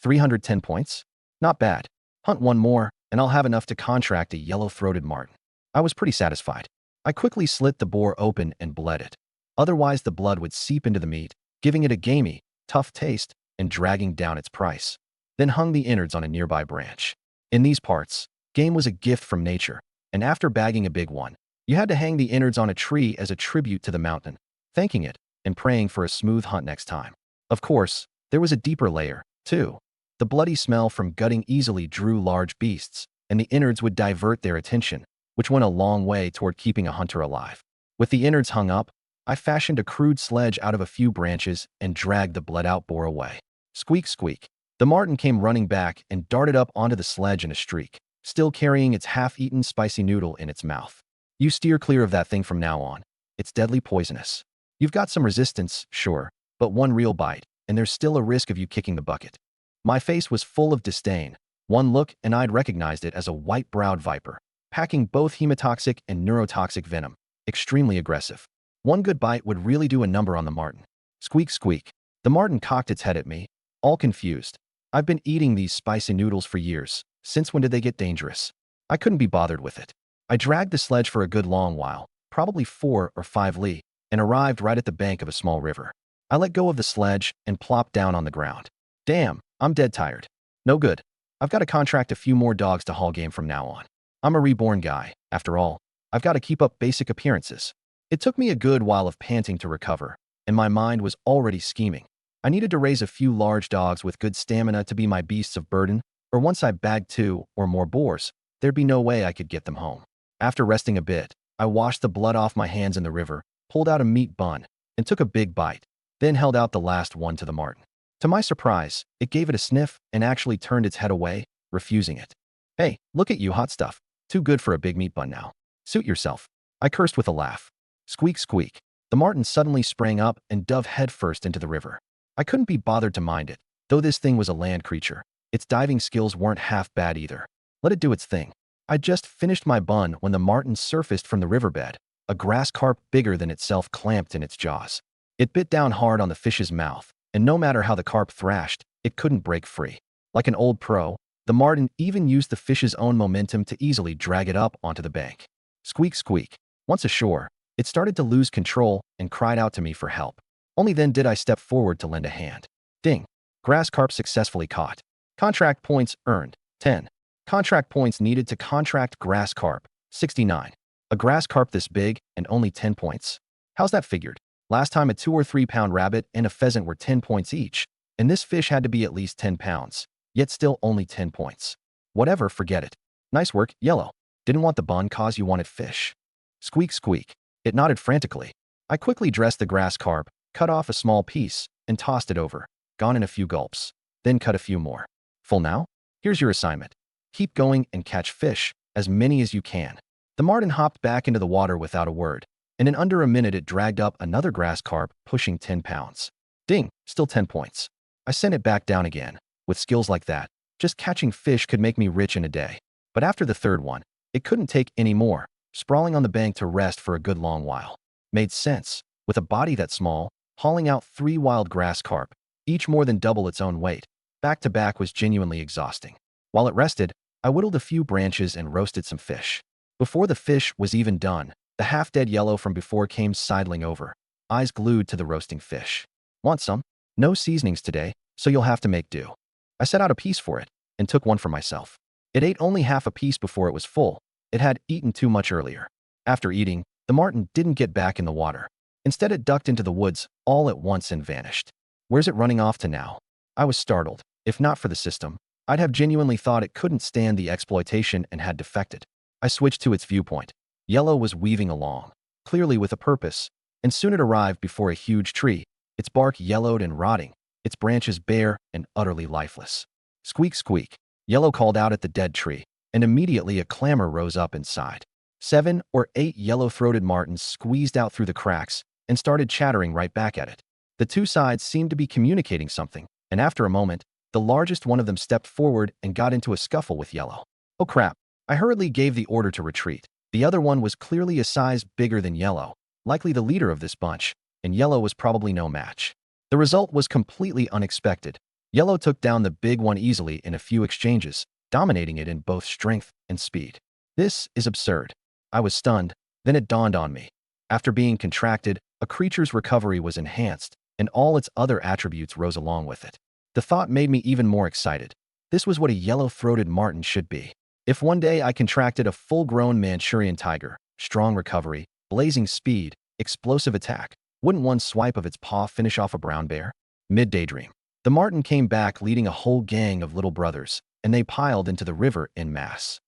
310 points? Not bad. Hunt one more, and I'll have enough to contract a yellow-throated marten. I was pretty satisfied. I quickly slit the boar open and bled it. Otherwise the blood would seep into the meat, giving it a gamey, tough taste and dragging down its price. Then hung the innards on a nearby branch. In these parts, game was a gift from nature, and after bagging a big one, you had to hang the innards on a tree as a tribute to the mountain, thanking it and praying for a smooth hunt next time. Of course, there was a deeper layer, too. The bloody smell from gutting easily drew large beasts, and the innards would divert their attention, which went a long way toward keeping a hunter alive. With the innards hung up, I fashioned a crude sledge out of a few branches and dragged the bled-out boar away. Squeak, squeak. The marten came running back and darted up onto the sledge in a streak, still carrying its half-eaten spicy noodle in its mouth. You steer clear of that thing from now on. It's deadly poisonous. You've got some resistance, sure, but one real bite, and there's still a risk of you kicking the bucket. My face was full of disdain. One look and I'd recognized it as a white-browed viper, packing both hemotoxic and neurotoxic venom, extremely aggressive. One good bite would really do a number on the marten. Squeak, squeak. The marten cocked its head at me, all confused. I've been eating these spicy noodles for years. Since when did they get dangerous? I couldn't be bothered with it. I dragged the sledge for a good long while, probably 4 or 5 li, and arrived right at the bank of a small river. I let go of the sledge and plopped down on the ground. Damn, I'm dead tired. No good. I've got to contract a few more dogs to haul game from now on. I'm a reborn guy, after all. I've got to keep up basic appearances. It took me a good while of panting to recover, and my mind was already scheming. I needed to raise a few large dogs with good stamina to be my beasts of burden, or once I bagged 2 or more boars, there'd be no way I could get them home. After resting a bit, I washed the blood off my hands in the river, pulled out a meat bun, and took a big bite, then held out the last one to the marten. To my surprise, it gave it a sniff and actually turned its head away, refusing it. Hey, look at you, hot stuff. Too good for a big meat bun now. Suit yourself. I cursed with a laugh. Squeak, squeak. The marten suddenly sprang up and dove headfirst into the river. I couldn't be bothered to mind it, though this thing was a land creature. Its diving skills weren't half bad either. Let it do its thing. I just finished my bun when the marten surfaced from the riverbed, a grass carp bigger than itself clamped in its jaws. It bit down hard on the fish's mouth, and no matter how the carp thrashed, it couldn't break free. Like an old pro, the marten even used the fish's own momentum to easily drag it up onto the bank. Squeak, squeak. Once ashore, it started to lose control and cried out to me for help. Only then did I step forward to lend a hand. Ding. Grass carp successfully caught. Contract points earned, 10. Contract points needed to contract grass carp, 69. A grass carp this big and only 10 points. How's that figured? Last time a 2 or 3 pound rabbit and a pheasant were 10 points each, and this fish had to be at least 10 pounds, yet still only 10 points. Whatever, forget it. Nice work, Yellow. Didn't want the bun cause you wanted fish. Squeak, squeak. It nodded frantically. I quickly dressed the grass carp, cut off a small piece, and tossed it over. Gone in a few gulps. Then cut a few more. Full now? Here's your assignment. Keep going and catch fish, as many as you can. The marten hopped back into the water without a word, and in under a minute it dragged up another grass carp pushing 10 pounds. Ding, still 10 points. I sent it back down again. With skills like that, just catching fish could make me rich in a day. But after the third one, it couldn't take any more, sprawling on the bank to rest for a good long while. Made sense. With a body that small, hauling out 3 wild grass carp, each more than double its own weight, back to back was genuinely exhausting. While it rested, I whittled a few branches and roasted some fish. Before the fish was even done, the half-dead Yellow from before came sidling over, eyes glued to the roasting fish. Want some? No seasonings today, so you'll have to make do. I set out a piece for it, and took one for myself. It ate only half a piece before it was full. It had eaten too much earlier. After eating, the marten didn't get back in the water. Instead, it ducked into the woods all at once and vanished. Where's it running off to now? I was startled. If not for the system, I'd have genuinely thought it couldn't stand the exploitation and had defected. I switched to its viewpoint. Yellow was weaving along, clearly with a purpose, and soon it arrived before a huge tree, its bark yellowed and rotting, its branches bare and utterly lifeless. Squeak, squeak. Yellow called out at the dead tree, and immediately a clamor rose up inside. 7 or 8 yellow-throated martens squeezed out through the cracks and started chattering right back at it. The two sides seemed to be communicating something, and after a moment, the largest one of them stepped forward and got into a scuffle with Yellow. Oh crap. I hurriedly gave the order to retreat. The other one was clearly a size bigger than Yellow, likely the leader of this bunch, and Yellow was probably no match. The result was completely unexpected. Yellow took down the big one easily in a few exchanges, dominating it in both strength and speed. This is absurd. I was stunned, then it dawned on me. After being contracted, a creature's recovery was enhanced, and all its other attributes rose along with it. The thought made me even more excited. This was what a yellow-throated marten should be. If one day I contracted a full-grown Manchurian tiger, strong recovery, blazing speed, explosive attack, wouldn't one swipe of its paw finish off a brown bear? Mid-daydream. The marten came back leading a whole gang of little brothers, and they piled into the river en masse.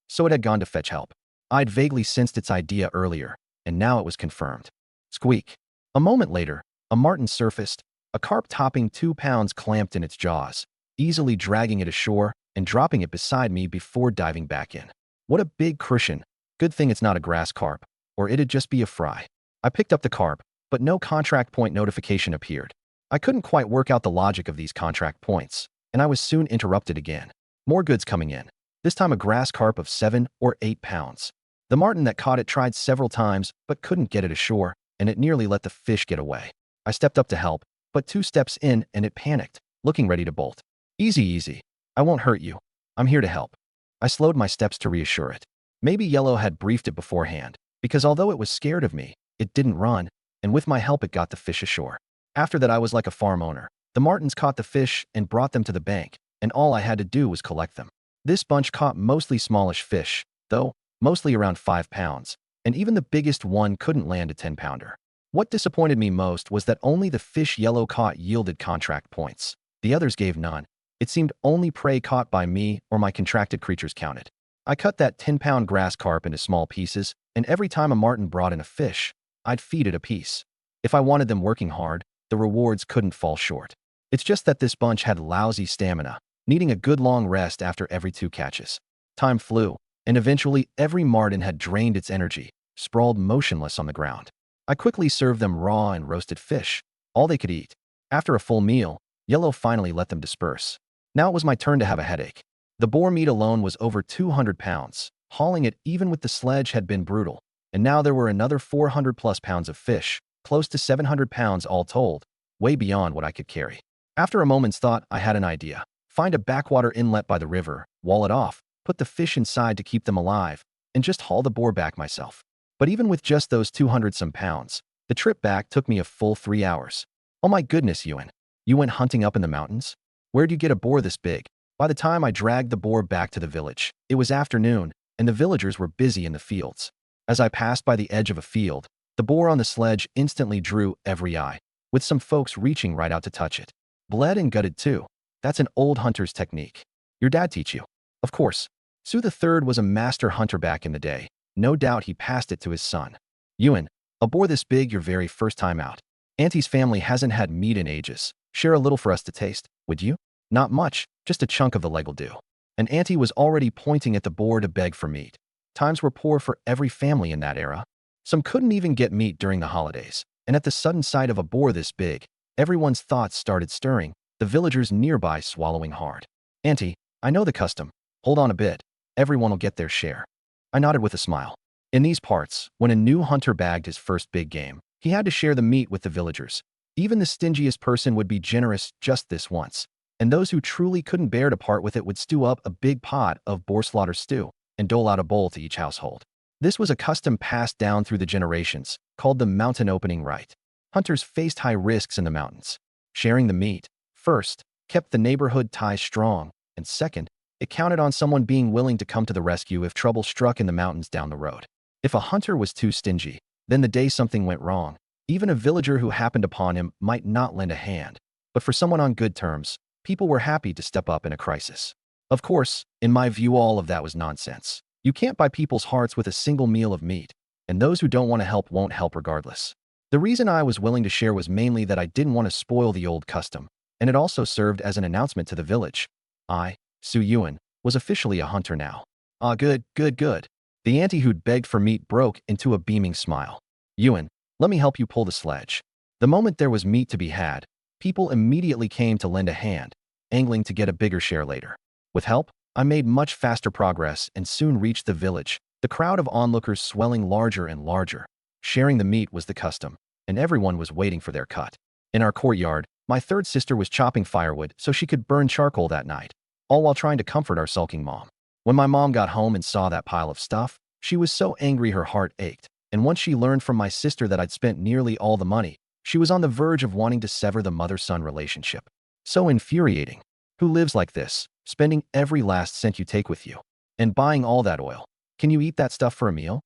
So it had gone to fetch help. I'd vaguely sensed its idea earlier, and now it was confirmed. Squeak. A moment later, a marten surfaced, a carp topping 2 pounds clamped in its jaws, easily dragging it ashore and dropping it beside me before diving back in. What a big cushion. Good thing it's not a grass carp, or it'd just be a fry. I picked up the carp, but no contract point notification appeared. I couldn't quite work out the logic of these contract points, and I was soon interrupted again. More goods coming in. This time a grass carp of 7 or 8 pounds. The marten that caught it tried several times, but couldn't get it ashore, and it nearly let the fish get away. I stepped up to help, but 2 steps in and it panicked, looking ready to bolt. Easy, easy. I won't hurt you. I'm here to help. I slowed my steps to reassure it. Maybe Yellow had briefed it beforehand, because although it was scared of me, it didn't run, and with my help it got the fish ashore. After that I was like a farm owner. The martens caught the fish and brought them to the bank, and all I had to do was collect them. This bunch caught mostly smallish fish, though, mostly around 5 pounds, and even the biggest one couldn't land a 10-pounder. What disappointed me most was that only the fish Yellow caught yielded contract points. The others gave none. It seemed only prey caught by me or my contracted creatures counted. I cut that 10-pound grass carp into small pieces, and every time a marten brought in a fish, I'd feed it a piece. If I wanted them working hard, the rewards couldn't fall short. It's just that this bunch had lousy stamina, needing a good long rest after every 2 catches. Time flew, and eventually every marten had drained its energy, sprawled motionless on the ground. I quickly served them raw and roasted fish, all they could eat. After a full meal, Yellow finally let them disperse. Now it was my turn to have a headache. The boar meat alone was over 200 pounds. Hauling it even with the sledge had been brutal, and now there were another 400 plus pounds of fish, close to 700 pounds all told, way beyond what I could carry. After a moment's thought, I had an idea. Find a backwater inlet by the river, wall it off, put the fish inside to keep them alive, and just haul the boar back myself. But even with just those 200-some pounds, the trip back took me a full 3 hours. Oh my goodness, Ewan. You went hunting up in the mountains? Where'd you get a boar this big? By the time I dragged the boar back to the village, it was afternoon, and the villagers were busy in the fields. As I passed by the edge of a field, the boar on the sledge instantly drew every eye, with some folks reaching right out to touch it. Bled and gutted too. That's an old hunter's technique. Your dad teach you. Of course. Sue III was a master hunter back in the day. No doubt he passed it to his son. Ewan, a boar this big your very first time out. Auntie's family hasn't had meat in ages. Share a little for us to taste, would you? Not much, just a chunk of the leg will do. And Auntie was already pointing at the boar to beg for meat. Times were poor for every family in that era. Some couldn't even get meat during the holidays, and at the sudden sight of a boar this big, everyone's thoughts started stirring, the villagers nearby swallowing hard. Auntie, I know the custom. Hold on a bit. Everyone will get their share. I nodded with a smile. In these parts, when a new hunter bagged his first big game, he had to share the meat with the villagers. Even the stingiest person would be generous just this once, and those who truly couldn't bear to part with it would stew up a big pot of boar slaughter stew and dole out a bowl to each household. This was a custom passed down through the generations, called the mountain opening rite. Hunters faced high risks in the mountains. Sharing the meat, first, kept the neighborhood ties strong, and second, it counted on someone being willing to come to the rescue if trouble struck in the mountains down the road. If a hunter was too stingy, then the day something went wrong, even a villager who happened upon him might not lend a hand. But for someone on good terms, people were happy to step up in a crisis. Of course, in my view, all of that was nonsense. You can't buy people's hearts with a single meal of meat, and those who don't want to help won't help regardless. The reason I was willing to share was mainly that I didn't want to spoil the old custom, and it also served as an announcement to the village. I, Sue Ewan, was officially a hunter now. Ah, good, good, good. The auntie who'd begged for meat broke into a beaming smile. Ewan, let me help you pull the sledge. The moment there was meat to be had, people immediately came to lend a hand, angling to get a bigger share later. With help, I made much faster progress and soon reached the village, the crowd of onlookers swelling larger and larger. Sharing the meat was the custom, and everyone was waiting for their cut. In our courtyard, my third sister was chopping firewood so she could burn charcoal that night, all while trying to comfort our sulking mom. When my mom got home and saw that pile of stuff, she was so angry her heart ached, and once she learned from my sister that I'd spent nearly all the money, she was on the verge of wanting to sever the mother-son relationship. So infuriating. Who lives like this, spending every last cent you take with you? And buying all that oil. Can you eat that stuff for a meal?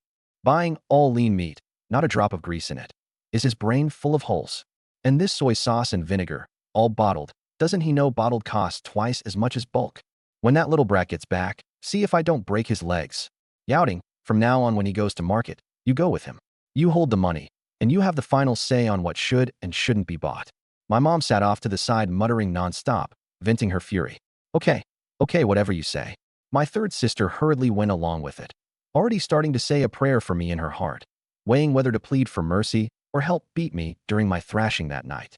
Buying all lean meat, not a drop of grease in it. Is his brain full of holes? And this soy sauce and vinegar, all bottled, doesn't he know bottled costs twice as much as bulk? When that little brat gets back, see if I don't break his legs. Youting, from now on when he goes to market, you go with him. You hold the money, and you have the final say on what should and shouldn't be bought. My mom sat off to the side muttering nonstop, venting her fury. Okay, whatever you say. My third sister hurriedly went along with it, already starting to say a prayer for me in her heart, weighing whether to plead for mercy or help beat me during my thrashing that night.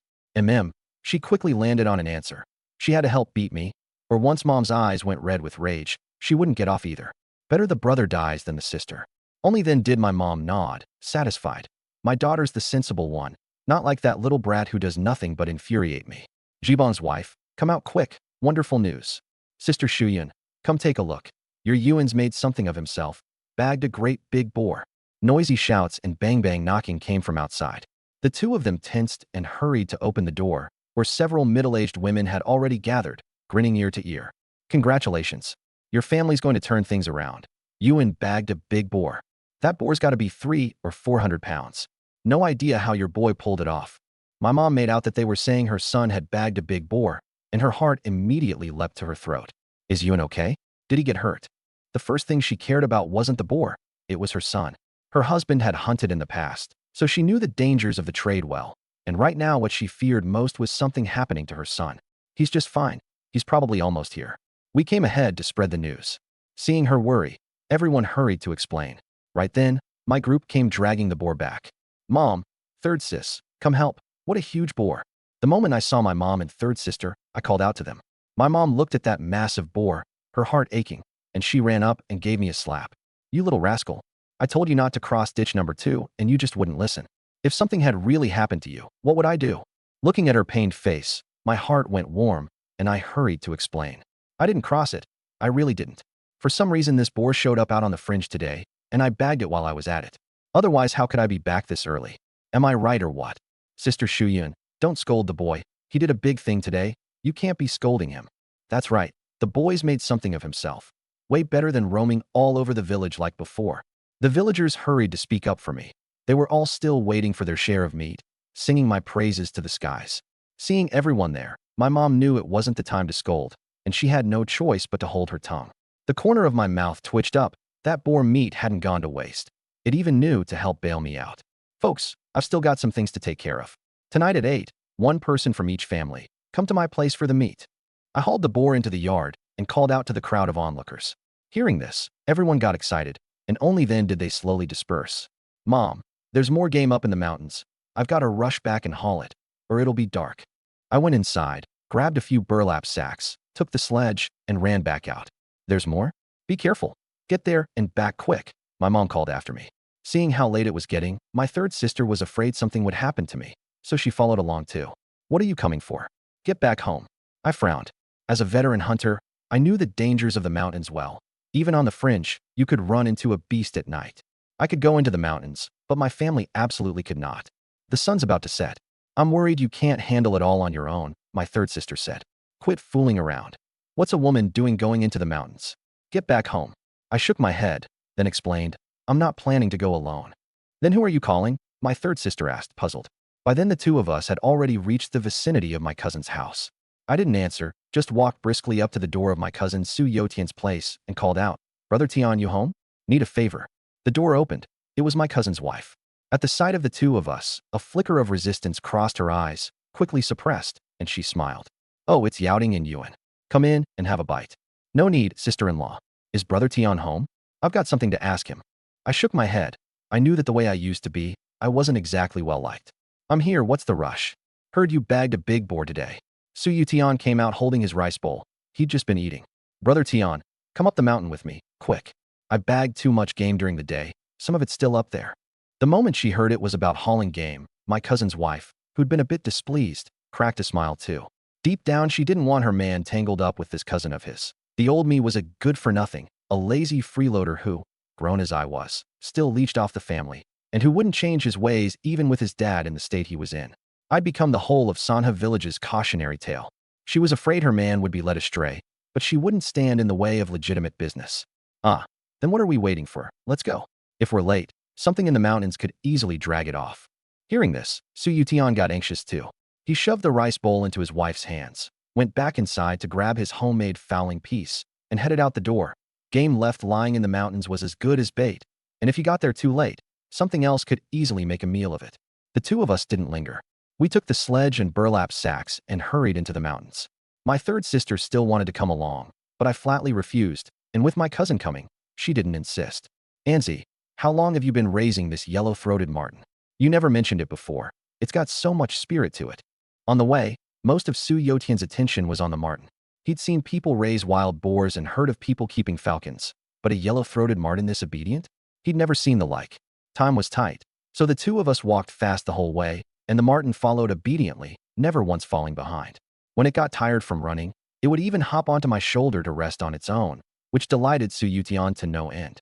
She quickly landed on an answer. She had to help beat me, or once Mom's eyes went red with rage, she wouldn't get off either. Better the brother dies than the sister. Only then did my mom nod, satisfied. My daughter's the sensible one, not like that little brat who does nothing but infuriate me. Jibon's wife, come out quick, wonderful news. Sister Shuyun, come take a look. Your Yuan's made something of himself, bagged a great big boar. Noisy shouts and bang-bang knocking came from outside. The two of them tensed and hurried to open the door, where several middle-aged women had already gathered, grinning ear to ear. Congratulations. Your family's going to turn things around. Yuan bagged a big boar. That boar's got to be 300 or 400 pounds. No idea how your boy pulled it off. My mom made out that they were saying her son had bagged a big boar, and her heart immediately leapt to her throat. Is Yuan okay? Did he get hurt? The first thing she cared about wasn't the boar, it was her son. Her husband had hunted in the past, so she knew the dangers of the trade well, and right now what she feared most was something happening to her son. He's just fine. He's probably almost here. We came ahead to spread the news. Seeing her worry, everyone hurried to explain. Right then, my group came dragging the boar back. Mom, third sis, come help. What a huge boar. The moment I saw my mom and third sister, I called out to them. My mom looked at that massive boar, her heart aching, and she ran up and gave me a slap. You little rascal. I told you not to cross ditch number 2, and you just wouldn't listen. If something had really happened to you, what would I do? Looking at her pained face, my heart went warm, and I hurried to explain. I didn't cross it. I really didn't. For some reason, this boar showed up out on the fringe today, and I bagged it while I was at it. Otherwise, how could I be back this early? Am I right or what? Sister Shuyun, don't scold the boy. He did a big thing today. You can't be scolding him. That's right. The boy's made something of himself. Way better than roaming all over the village like before. The villagers hurried to speak up for me. They were all still waiting for their share of meat, singing my praises to the skies. Seeing everyone there, my mom knew it wasn't the time to scold, and she had no choice but to hold her tongue. The corner of my mouth twitched up. That boar meat hadn't gone to waste. It even knew to help bail me out. Folks, I've still got some things to take care of. Tonight at 8, one person from each family, come to my place for the meat. I hauled the boar into the yard and called out to the crowd of onlookers. Hearing this, everyone got excited, and only then did they slowly disperse. Mom, there's more game up in the mountains. I've got to rush back and haul it, or it'll be dark. I went inside, grabbed a few burlap sacks, took the sledge, and ran back out. There's more? Be careful. Get there and back quick, my mom called after me. Seeing how late it was getting, my third sister was afraid something would happen to me, so she followed along too. What are you coming for? Get back home. I frowned. As a veteran hunter, I knew the dangers of the mountains well. Even on the fringe, you could run into a beast at night. I could go into the mountains, but my family absolutely could not. The sun's about to set. I'm worried you can't handle it all on your own, my third sister said. Quit fooling around. What's a woman doing going into the mountains? Get back home. I shook my head, then explained, I'm not planning to go alone. Then who are you calling? My third sister asked, puzzled. By then the two of us had already reached the vicinity of my cousin's house. I didn't answer, just walked briskly up to the door of my cousin Su Yotian's place and called out, Brother Tian, you home? Need a favor. The door opened. It was my cousin's wife. At the sight of the two of us, a flicker of resistance crossed her eyes, quickly suppressed, and she smiled. Oh, it's Yaoting and Yuan. Come in and have a bite. No need, sister-in-law. Is Brother Tian home? I've got something to ask him. I shook my head. I knew that the way I used to be, I wasn't exactly well liked. I'm here, what's the rush? Heard you bagged a big boar today. Su Yutian came out holding his rice bowl. He'd just been eating. Brother Tian, come up the mountain with me, quick. I bagged too much game during the day, some of it's still up there. The moment she heard it was about hauling game, my cousin's wife, who'd been a bit displeased, cracked a smile too. Deep down, she didn't want her man tangled up with this cousin of his. The old me was a good-for-nothing, a lazy freeloader who, grown as I was, still leeched off the family, and who wouldn't change his ways even with his dad in the state he was in. I'd become the whole of Sanha village's cautionary tale. She was afraid her man would be led astray, but she wouldn't stand in the way of legitimate business. Then what are we waiting for? Let's go. If we're late, something in the mountains could easily drag it off. Hearing this, Su Yutian got anxious too. He shoved the rice bowl into his wife's hands, went back inside to grab his homemade fowling piece, and headed out the door. Game left lying in the mountains was as good as bait, and if he got there too late, something else could easily make a meal of it. The two of us didn't linger. We took the sledge and burlap sacks and hurried into the mountains. My third sister still wanted to come along, but I flatly refused, and with my cousin coming, she didn't insist. Anzi, how long have you been raising this yellow-throated marten? You never mentioned it before. It's got so much spirit to it. On the way, most of Su Yotian's attention was on the marten. He'd seen people raise wild boars and heard of people keeping falcons, but a yellow-throated marten this obedient? He'd never seen the like. Time was tight, so the two of us walked fast the whole way, and the marten followed obediently, never once falling behind. When it got tired from running, it would even hop onto my shoulder to rest on its own, which delighted Su Yutian to no end.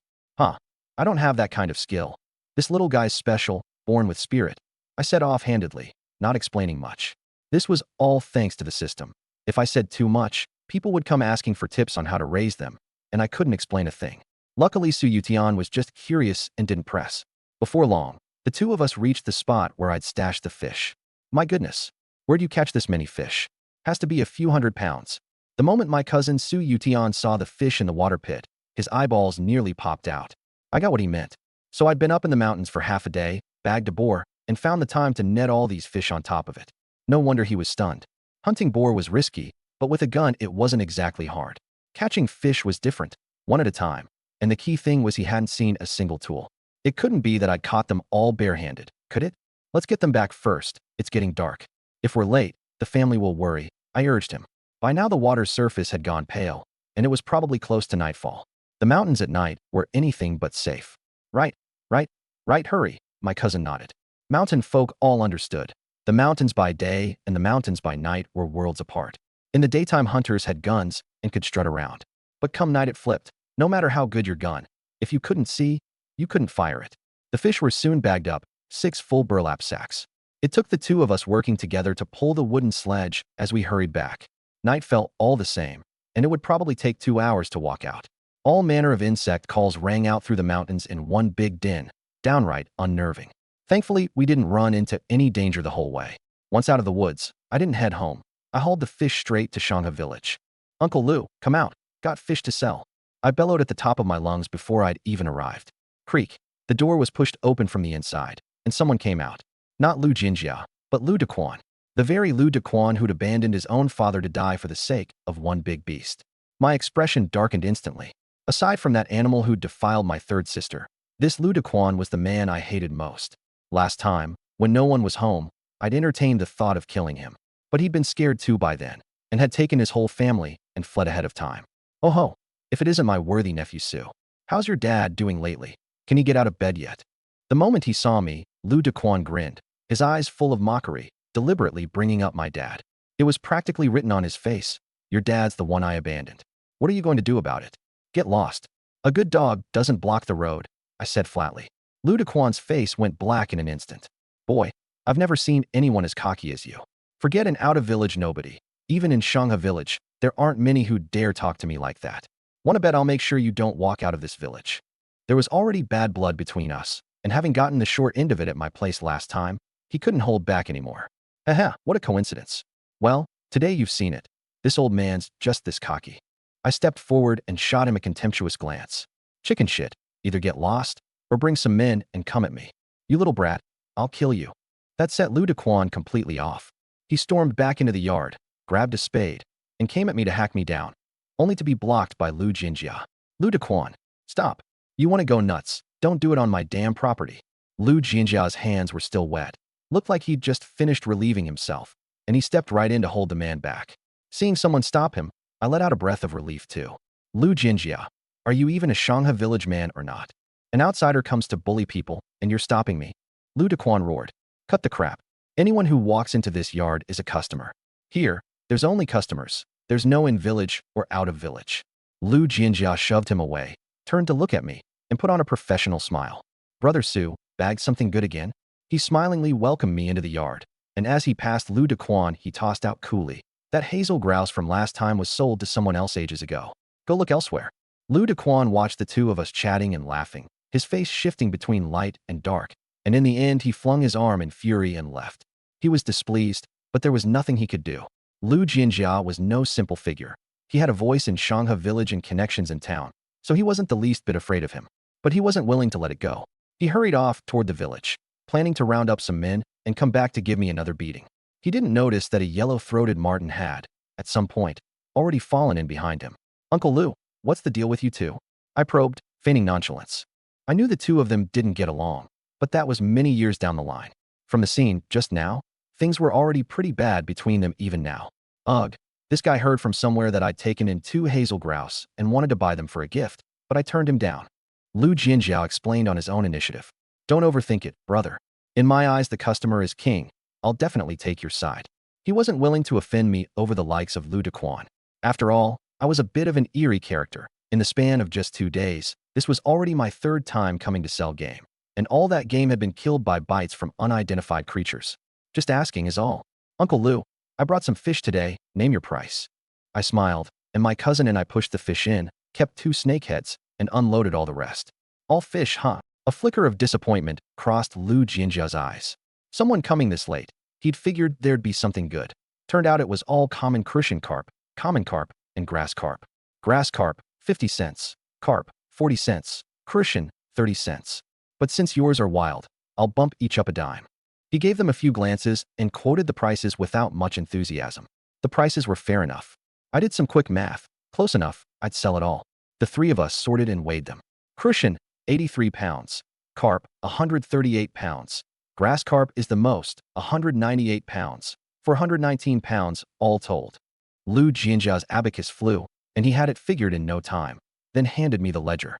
I don't have that kind of skill. This little guy's special, born with spirit, I said offhandedly, not explaining much. This was all thanks to the system. If I said too much, people would come asking for tips on how to raise them, and I couldn't explain a thing. Luckily, Su Yutian was just curious and didn't press. Before long, the two of us reached the spot where I'd stashed the fish. My goodness, where'd you catch this many fish? Has to be a few 100 pounds. The moment my cousin Su Yutian saw the fish in the water pit, His eyeballs nearly popped out. I got what he meant. So I'd been up in the mountains for half a day, bagged a boar, and found the time to net all these fish on top of it. No wonder he was stunned. Hunting boar was risky, but with a gun it wasn't exactly hard. Catching fish was different, one at a time, and the key thing was he hadn't seen a single tool. It couldn't be that I'd caught them all barehanded, could it? Let's get them back first, it's getting dark. If we're late, the family will worry, I urged him. By now the water's surface had gone pale, and it was probably close to nightfall. The mountains at night were anything but safe. Right, right, hurry, my cousin nodded. Mountain folk all understood. The mountains by day and the mountains by night were worlds apart. In the daytime hunters had guns and could strut around. But come night it flipped. No matter how good your gun, if you couldn't see, you couldn't fire it. The fish were soon bagged up, 6 full burlap sacks. It took the two of us working together to pull the wooden sledge as we hurried back. Night felt all the same, and it would probably take 2 hours to walk out. All manner of insect calls rang out through the mountains in one big din, downright unnerving. Thankfully, we didn't run into any danger the whole way. Once out of the woods, I didn't head home. I hauled the fish straight to Shangha village. Uncle Lu, come out, got fish to sell. I bellowed at the top of my lungs before I'd even arrived. Creak. The door was pushed open from the inside, and someone came out. Not Lu Jinjia, but Lu Dequan. The very Lu Dequan who'd abandoned his own father to die for the sake of one big beast. My expression darkened instantly. Aside from that animal who'd defiled my third sister, this Lu Dequan was the man I hated most. Last time, when no one was home, I'd entertained the thought of killing him. But he'd been scared too by then, and had taken his whole family and fled ahead of time. Oh ho, if it isn't my worthy nephew Su. How's your dad doing lately? Can he get out of bed yet? The moment he saw me, Lu Dequan grinned, his eyes full of mockery, deliberately bringing up my dad. It was practically written on his face. Your dad's the one I abandoned. What are you going to do about it? Get lost. A good dog doesn't block the road, I said flatly. Lu Dequan's face went black in an instant. Boy, I've never seen anyone as cocky as you. Forget an out-of-village nobody. Even in Shangha village, there aren't many who dare talk to me like that. Wanna bet I'll make sure you don't walk out of this village. There was already bad blood between us, and having gotten the short end of it at my place last time, he couldn't hold back anymore. Aha, what a coincidence. Well, today you've seen it. This old man's just this cocky. I stepped forward and shot him a contemptuous glance. Chicken shit, either get lost, or bring some men and come at me. You little brat, I'll kill you. That set Lu Dequan completely off. He stormed back into the yard, grabbed a spade, and came at me to hack me down, only to be blocked by Lu Jinjia. Lu Dequan, stop. You want to go nuts, don't do it on my damn property. Lu Jinjia's hands were still wet. Looked like he'd just finished relieving himself, and he stepped right in to hold the man back. Seeing someone stop him, I let out a breath of relief too. Lu Jinjia, are you even a Shangha village man or not? An outsider comes to bully people, and you're stopping me. Lu Dequan roared. Cut the crap. Anyone who walks into this yard is a customer. Here, there's only customers. There's no in village or out of village. Lu Jinjia shoved him away, turned to look at me, and put on a professional smile. Brother Su, bagged something good again? He smilingly welcomed me into the yard, and as he passed Lu Dequan, he tossed out coolly. That hazel grouse from last time was sold to someone else ages ago. Go look elsewhere. Lu Dequan watched the two of us chatting and laughing, his face shifting between light and dark, and in the end he flung his arm in fury and left. He was displeased, but there was nothing he could do. Lu Jinjia was no simple figure. He had a voice in Shangha village and connections in town, so he wasn't the least bit afraid of him. But he wasn't willing to let it go. He hurried off toward the village, planning to round up some men and come back to give me another beating. He didn't notice that a yellow-throated marten had, at some point, already fallen in behind him. Uncle Lu, what's the deal with you two? I probed, feigning nonchalance. I knew the two of them didn't get along, but that was many years down the line. From the scene, just now, things were already pretty bad between them even now. Ugh, this guy heard from somewhere that I'd taken in 2 hazel grouse and wanted to buy them for a gift, but I turned him down. Lu Jinjiao explained on his own initiative. Don't overthink it, brother. In my eyes, the customer is king. I'll definitely take your side. He wasn't willing to offend me over the likes of Lu Dequan. After all, I was a bit of an eerie character. In the span of just 2 days, this was already my 3rd time coming to sell game, and all that game had been killed by bites from unidentified creatures. Just asking is all. Uncle Lu, I brought some fish today, name your price. I smiled, and my cousin and I pushed the fish in, kept 2 snakeheads, and unloaded all the rest. All fish, huh? A flicker of disappointment crossed Lu Jinjia's eyes. Someone coming this late. He'd figured there'd be something good. Turned out it was all common crucian carp, common carp, and grass carp. Grass carp, 50 cents. Carp, 40 cents. Crucian, 30 cents. But since yours are wild, I'll bump each up a dime. He gave them a few glances and quoted the prices without much enthusiasm. The prices were fair enough. I did some quick math. Close enough, I'd sell it all. The three of us sorted and weighed them. Crucian, 83 pounds. Carp, 138 pounds. Grass carp is the most, 198 pounds. For 119 pounds, all told. Lu Jianjia's abacus flew, and he had it figured in no time, then handed me the ledger.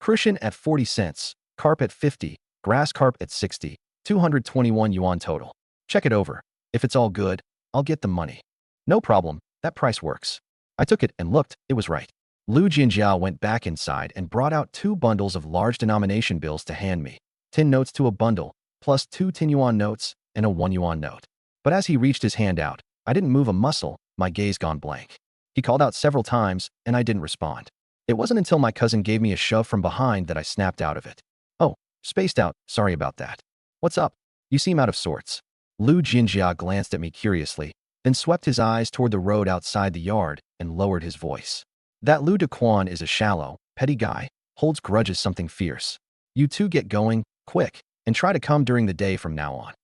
Crucian at 40 cents, carp at 50, grass carp at 60, 221 yuan total. Check it over. If it's all good, I'll get the money. No problem, that price works. I took it and looked, it was right. Lu Jianjia went back inside and brought out 2 bundles of large denomination bills to hand me. 10 notes to a bundle, plus 2 10 yuan notes and a 1 yuan note. But as he reached his hand out, I didn't move a muscle, my gaze gone blank. He called out several times, and I didn't respond. It wasn't until my cousin gave me a shove from behind that I snapped out of it. Oh, spaced out, sorry about that. What's up? You seem out of sorts. Lu Jianjia glanced at me curiously, then swept his eyes toward the road outside the yard and lowered his voice. That Lu Dequan is a shallow, petty guy, holds grudges something fierce. You two get going, quick, and try to come during the day from now on.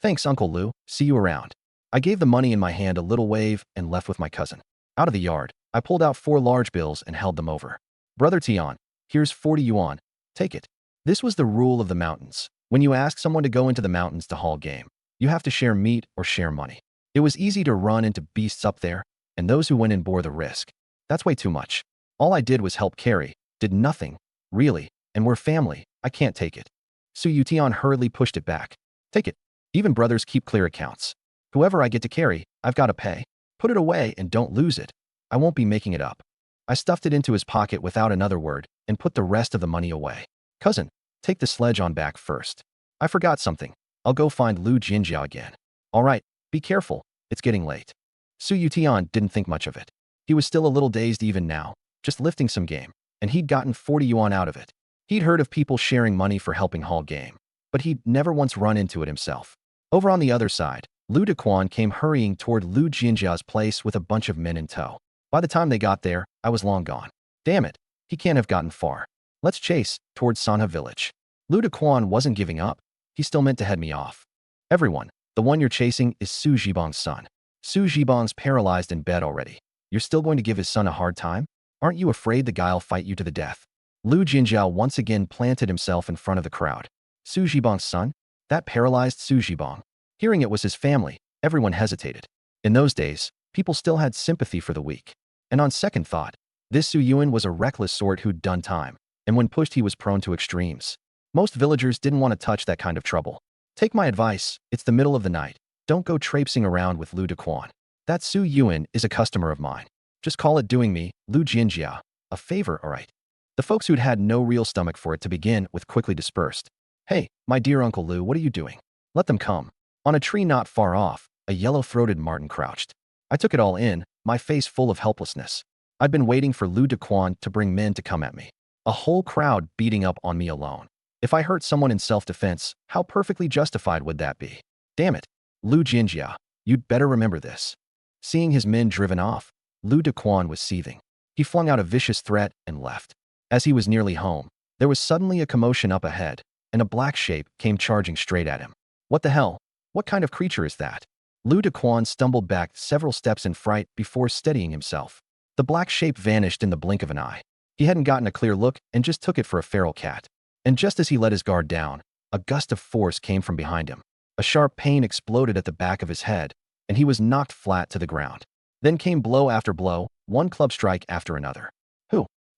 Thanks, Uncle Lu, see you around. I gave the money in my hand a little wave and left with my cousin. Out of the yard, I pulled out 4 large bills and held them over. Brother Tian, here's 40 yuan, take it. This was the rule of the mountains. When you ask someone to go into the mountains to haul game, you have to share meat or share money. It was easy to run into beasts up there, and those who went in bore the risk. That's way too much. All I did was help carry, did nothing, really, and we're family, I can't take it. Su Yutian hurriedly pushed it back. Take it. Even brothers keep clear accounts. Whoever I get to carry, I've got to pay. Put it away and don't lose it. I won't be making it up. I stuffed it into his pocket without another word and put the rest of the money away. Cousin, take the sledge on back first. I forgot something. I'll go find Lu Jinjiao again. All right, be careful. It's getting late. Su Yutian didn't think much of it. He was still a little dazed even now, just lifting some game, and he'd gotten 40 yuan out of it. He'd heard of people sharing money for helping haul game, but he'd never once run into it himself. Over on the other side, Lu Dequan came hurrying toward Lu Jianjia's place with a bunch of men in tow. By the time they got there, I was long gone. Damn it, he can't have gotten far. Let's chase, towards Sanha village. Lu Dequan wasn't giving up. He still meant to head me off. Everyone, the one you're chasing is Su Zhibang's son. Su Zhibang's paralyzed in bed already. You're still going to give his son a hard time? Aren't you afraid the guy'll fight you to the death? Lu Jinjiao once again planted himself in front of the crowd. Su Zhibang's son? That paralyzed Su Zhibang. Hearing it was his family, everyone hesitated. In those days, people still had sympathy for the weak. And on second thought, this Su Yuan was a reckless sort who'd done time, and when pushed he was prone to extremes. Most villagers didn't want to touch that kind of trouble. Take my advice, it's the middle of the night. Don't go traipsing around with Lu Dequan. That Su Yuan is a customer of mine. Just call it doing me, Lu Jinjia, a favor, all right? The folks who'd had no real stomach for it to begin with quickly dispersed. Hey, my dear Uncle Lu, what are you doing? Let them come. On a tree not far off, a yellow-throated marten crouched. I took it all in, my face full of helplessness. I'd been waiting for Lu Dequan to bring men to come at me. A whole crowd beating up on me alone. If I hurt someone in self-defense, how perfectly justified would that be? Damn it. Lu Jinjia, you'd better remember this. Seeing his men driven off, Lu Dequan was seething. He flung out a vicious threat and left. As he was nearly home, there was suddenly a commotion up ahead, and a black shape came charging straight at him. What the hell? What kind of creature is that? Lu Dequan stumbled back several steps in fright before steadying himself. The black shape vanished in the blink of an eye. He hadn't gotten a clear look and just took it for a feral cat. And just as he let his guard down, a gust of force came from behind him. A sharp pain exploded at the back of his head, and he was knocked flat to the ground. Then came blow after blow, one club strike after another.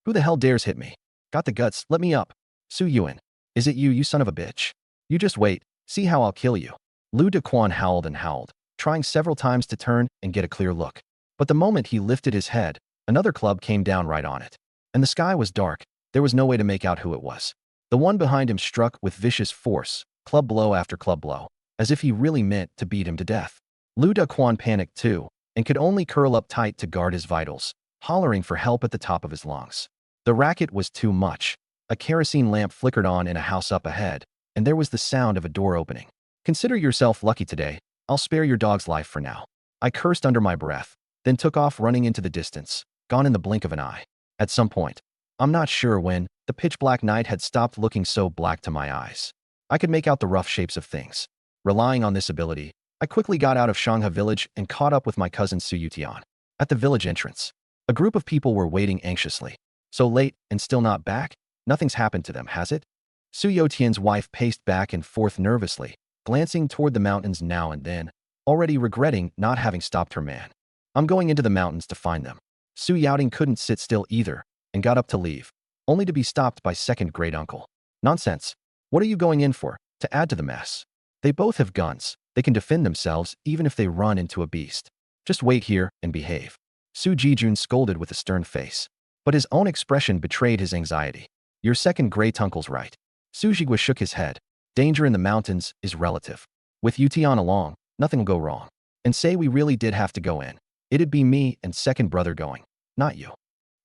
Who the hell dares hit me? Got the guts, let me up. Su Yuan. Is it you, you son of a bitch? You just wait, see how I'll kill you. Lu Dequan howled and howled, trying several times to turn and get a clear look. But the moment he lifted his head, another club came down right on it. And the sky was dark, there was no way to make out who it was. The one behind him struck with vicious force, club blow after club blow, as if he really meant to beat him to death. Lu Dequan panicked too, and could only curl up tight to guard his vitals, hollering for help at the top of his lungs. The racket was too much. A kerosene lamp flickered on in a house up ahead, and there was the sound of a door opening. Consider yourself lucky today. I'll spare your dog's life for now. I cursed under my breath, then took off running into the distance, gone in the blink of an eye. At some point, I'm not sure when. The pitch-black night had stopped looking so black to my eyes. I could make out the rough shapes of things. Relying on this ability, I quickly got out of Shangha village and caught up with my cousin Su Yutian. At the village entrance, a group of people were waiting anxiously. So late and still not back? Nothing's happened to them, has it? Su Yotian's wife paced back and forth nervously, glancing toward the mountains now and then, already regretting not having stopped her man. I'm going into the mountains to find them. Su Youting couldn't sit still either and got up to leave, only to be stopped by second great uncle. Nonsense. What are you going in for? To add to the mess. They both have guns. They can defend themselves even if they run into a beast. Just wait here and behave. Su Jijun scolded with a stern face. But his own expression betrayed his anxiety. Your second great uncle's right. Su Jigua shook his head. Danger in the mountains is relative. With Yutian along, nothing will go wrong. And say we really did have to go in. It'd be me and second brother going, not you.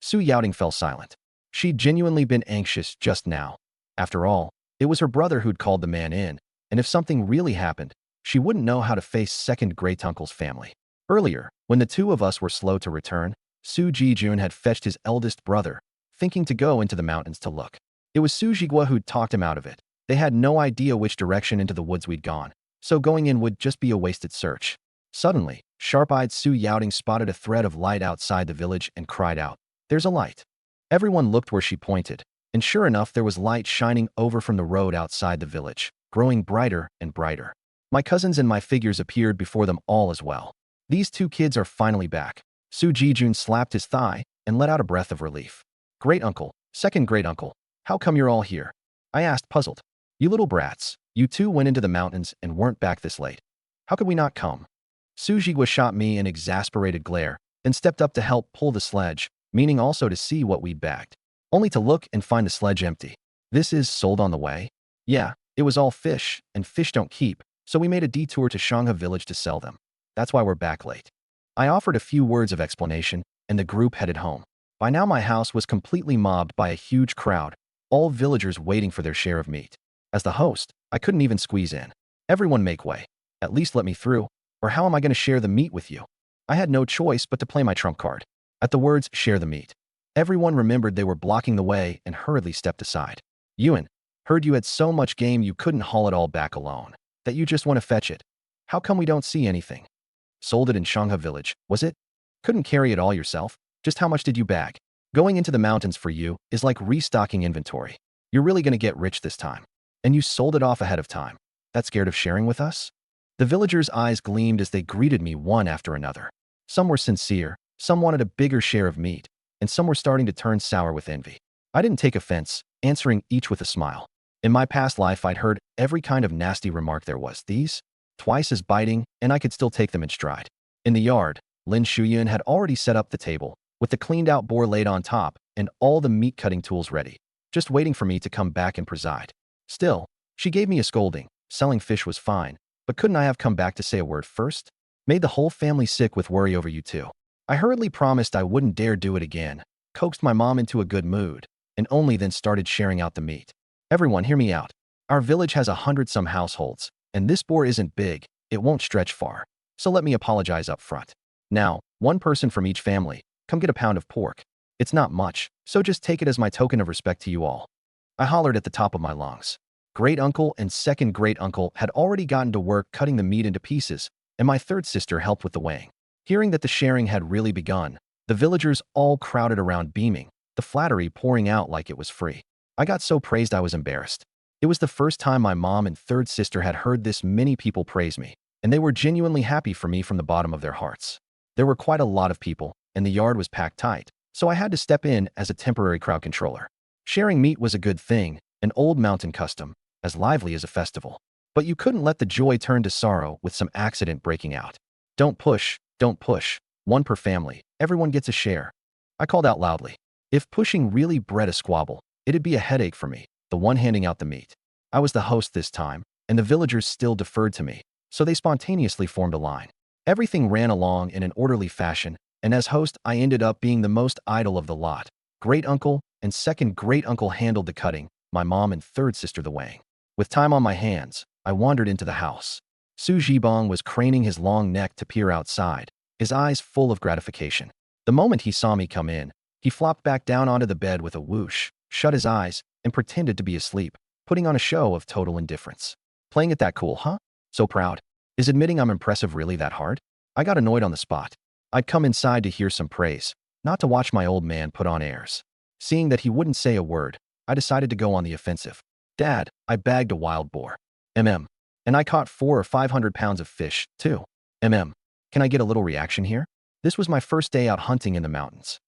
Su Youting fell silent. She'd genuinely been anxious just now. After all, it was her brother who'd called the man in, and if something really happened, she wouldn't know how to face second great uncle's family. Earlier, when the two of us were slow to return, Su Jijun had fetched his eldest brother, thinking to go into the mountains to look. It was Su Jigua who'd talked him out of it. They had no idea which direction into the woods we'd gone, so going in would just be a wasted search. Suddenly, sharp-eyed Su Youting spotted a thread of light outside the village and cried out, "There's a light." Everyone looked where she pointed, and sure enough there was light shining over from the road outside the village, growing brighter and brighter. My cousins and my figures appeared before them all as well. These two kids are finally back. Su Jijun slapped his thigh and let out a breath of relief. Great uncle, second great uncle, how come you're all here? I asked, puzzled. You little brats, you two went into the mountains and weren't back this late. How could we not come? Su Jigua shot me an exasperated glare, then stepped up to help pull the sledge, meaning also to see what we'd bagged, only to look and find the sledge empty. This is sold on the way? Yeah, it was all fish, and fish don't keep, so we made a detour to Shangha village to sell them. That's why we're back late. I offered a few words of explanation, and the group headed home. By now my house was completely mobbed by a huge crowd, all villagers waiting for their share of meat. As the host, I couldn't even squeeze in. Everyone make way. At least let me through, or how am I going to share the meat with you? I had no choice but to play my trump card. At the words, share the meat, everyone remembered they were blocking the way and hurriedly stepped aside. Yuan, heard you had so much game you couldn't haul it all back alone, that you just want to fetch it. How come we don't see anything? Sold it in Shangha village, was it? Couldn't carry it all yourself? Just how much did you bag? Going into the mountains for you is like restocking inventory. You're really going to get rich this time. And you sold it off ahead of time. That scared of sharing with us? The villagers' eyes gleamed as they greeted me one after another. Some were sincere, some wanted a bigger share of meat, and some were starting to turn sour with envy. I didn't take offense, answering each with a smile. In my past life, I'd heard every kind of nasty remark there was. These, twice as biting, and I could still take them in stride. In the yard, Lin Shuyan had already set up the table, with the cleaned-out boar laid on top and all the meat-cutting tools ready, just waiting for me to come back and preside. Still, she gave me a scolding. Selling fish was fine, but couldn't I have come back to say a word first? Made the whole family sick with worry over you two. I hurriedly promised I wouldn't dare do it again, coaxed my mom into a good mood, and only then started sharing out the meat. Everyone, hear me out. Our village has 100-some households, and this boar isn't big, it won't stretch far. So let me apologize up front. Now, one person from each family, come get a pound of pork. It's not much, so just take it as my token of respect to you all. I hollered at the top of my lungs. Great uncle and second great uncle had already gotten to work cutting the meat into pieces, and my third sister helped with the weighing. Hearing that the sharing had really begun, the villagers all crowded around beaming, the flattery pouring out like it was free. I got so praised I was embarrassed. It was the first time my mom and third sister had heard this many people praise me, and they were genuinely happy for me from the bottom of their hearts. There were quite a lot of people, and the yard was packed tight, so I had to step in as a temporary crowd controller. Sharing meat was a good thing, an old mountain custom, as lively as a festival. But you couldn't let the joy turn to sorrow with some accident breaking out. Don't push, one per family, everyone gets a share. I called out loudly. If pushing really bred a squabble, it'd be a headache for me, the one handing out the meat. I was the host this time, and the villagers still deferred to me, so they spontaneously formed a line. Everything ran along in an orderly fashion, and as host I ended up being the most idle of the lot. Great uncle and second great uncle handled the cutting, my mom and third sister the weighing. With time on my hands, I wandered into the house. Su Jibong was craning his long neck to peer outside, his eyes full of gratification. The moment he saw me come in, He flopped back down onto the bed with a whoosh, shut his eyes, and pretended to be asleep, putting on a show of total indifference. Playing it that cool, huh? So proud. Is admitting I'm impressive really that hard? I got annoyed on the spot. I'd come inside to hear some praise, not to watch my old man put on airs. Seeing that he wouldn't say a word, I decided to go on the offensive. Dad, I bagged a wild boar. And I caught 400 or 500 pounds of fish, too. Can I get a little reaction here? This was my first day out hunting in the mountains.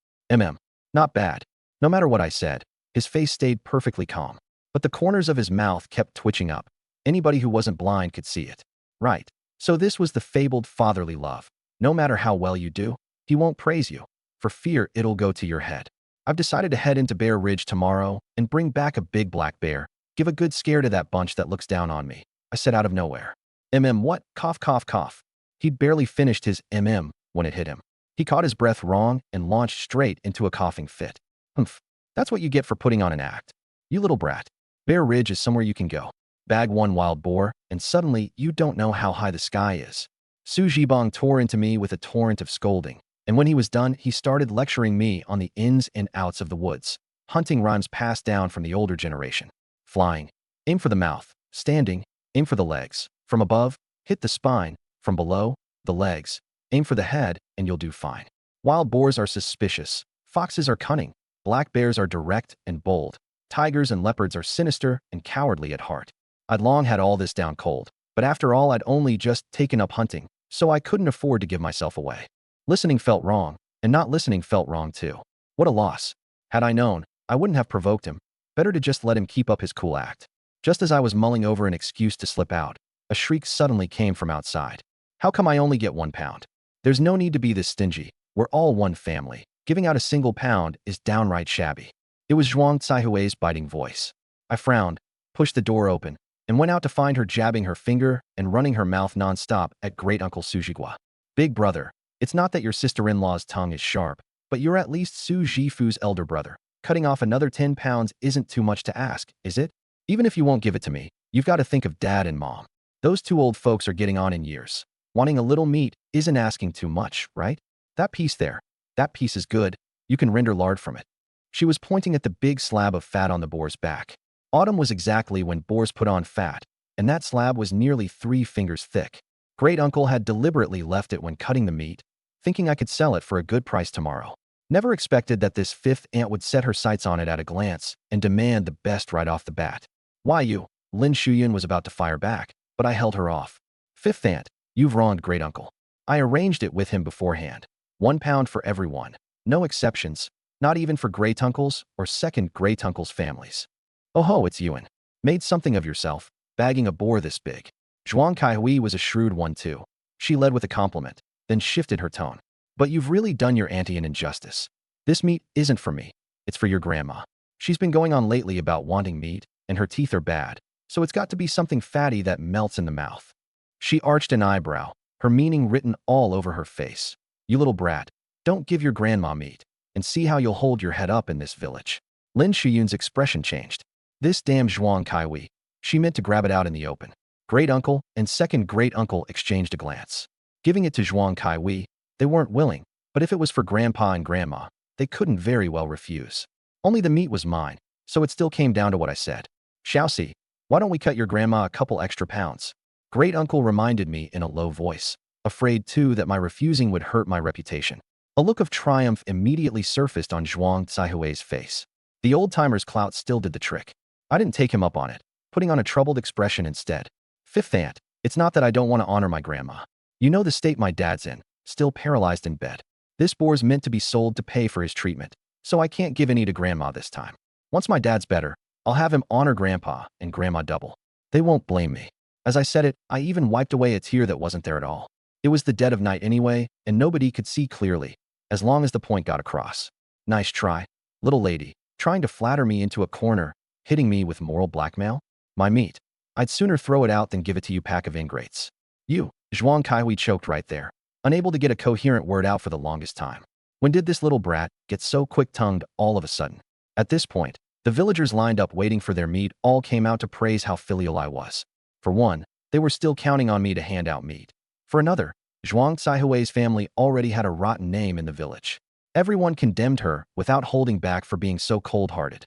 Not bad. No matter what I said, his face stayed perfectly calm. But the corners of his mouth kept twitching up. Anybody who wasn't blind could see it. Right. So this was the fabled fatherly love. No matter how well you do, he won't praise you. For fear it'll go to your head. I've decided to head into Bear Ridge tomorrow and bring back a big black bear. Give a good scare to that bunch that looks down on me. I said out of nowhere. What? Cough, cough, cough. He'd barely finished his when it hit him. He caught his breath wrong and launched straight into a coughing fit. Humph. That's what you get for putting on an act. You little brat. Bear Ridge is somewhere you can go. Bag one wild boar, and suddenly you don't know how high the sky is. Su Zhibong tore into me with a torrent of scolding, and when he was done, he started lecturing me on the ins and outs of the woods. Hunting rhymes passed down from the older generation. Flying. Aim for the mouth. Standing. Aim for the legs. From above, hit the spine. From below, the legs. Aim for the head, and you'll do fine. Wild boars are suspicious. Foxes are cunning. Black bears are direct and bold. Tigers and leopards are sinister and cowardly at heart. I'd long had all this down cold, but after all I'd only just taken up hunting, so I couldn't afford to give myself away. Listening felt wrong, and not listening felt wrong too. What a loss. Had I known, I wouldn't have provoked him. Better to just let him keep up his cool act. Just as I was mulling over an excuse to slip out, a shriek suddenly came from outside. How come I only get 1 pound? There's no need to be this stingy. We're all one family. Giving out a single pound is downright shabby. It was Zhuang Caihui's biting voice. I frowned, pushed the door open, and went out to find her jabbing her finger and running her mouth nonstop at Great Uncle Su Zhigua. Big brother, it's not that your sister-in-law's tongue is sharp, but you're at least Su Zhifu's elder brother. Cutting off another 10 pounds isn't too much to ask, is it? Even if you won't give it to me, you've got to think of Dad and Mom. Those two old folks are getting on in years. Wanting a little meat isn't asking too much, right? That piece there. That piece is good. You can render lard from it. She was pointing at the big slab of fat on the boar's back. Autumn was exactly when boars put on fat, and that slab was nearly 3 fingers thick. Great Uncle had deliberately left it when cutting the meat, thinking I could sell it for a good price tomorrow. Never expected that this fifth aunt would set her sights on it at a glance and demand the best right off the bat. Why you? Lin Shuyun was about to fire back, but I held her off. Fifth aunt, you've wronged Great Uncle. I arranged it with him beforehand. 1 pound for everyone. No exceptions, not even for Great Uncles or second Great Uncles families. Oh ho, it's Yuan. Made something of yourself, bagging a boar this big. Zhuang Caihui was a shrewd one too. She led with a compliment, then shifted her tone. But you've really done your auntie an injustice. This meat isn't for me. It's for your grandma. She's been going on lately about wanting meat, and her teeth are bad, so it's got to be something fatty that melts in the mouth. She arched an eyebrow, her meaning written all over her face. You little brat, don't give your grandma meat, and see how you'll hold your head up in this village. Lin Shuyun's expression changed. This damn Zhuang Caihui. She meant to grab it out in the open. Great Uncle and second Great Uncle exchanged a glance. Giving it to Zhuang Caihui, they weren't willing, but if it was for Grandpa and Grandma, they couldn't very well refuse. Only the meat was mine, so it still came down to what I said. Xiaoxi, why don't we cut your grandma a couple extra pounds? Great Uncle reminded me in a low voice, afraid too that my refusing would hurt my reputation. A look of triumph immediately surfaced on Zhuang Caihui's face. The old-timer's clout still did the trick. I didn't take him up on it, putting on a troubled expression instead. Fifth aunt, it's not that I don't want to honor my grandma. You know the state my dad's in, still paralyzed in bed. This boar's meant to be sold to pay for his treatment, so I can't give any to Grandma this time. Once my dad's better, I'll have him honor Grandpa and Grandma double. They won't blame me. As I said it, I even wiped away a tear that wasn't there at all. It was the dead of night anyway, and nobody could see clearly, as long as the point got across. Nice try, little lady, trying to flatter me into a corner, hitting me with moral blackmail? My meat. I'd sooner throw it out than give it to you pack of ingrates. You, Zhuang Caihui choked right there, unable to get a coherent word out for the longest time. When did this little brat get so quick-tongued all of a sudden? At this point, the villagers lined up waiting for their meat all came out to praise how filial I was. For one, they were still counting on me to hand out meat. For another, Zhuang Caihui's family already had a rotten name in the village. Everyone condemned her without holding back for being so cold-hearted.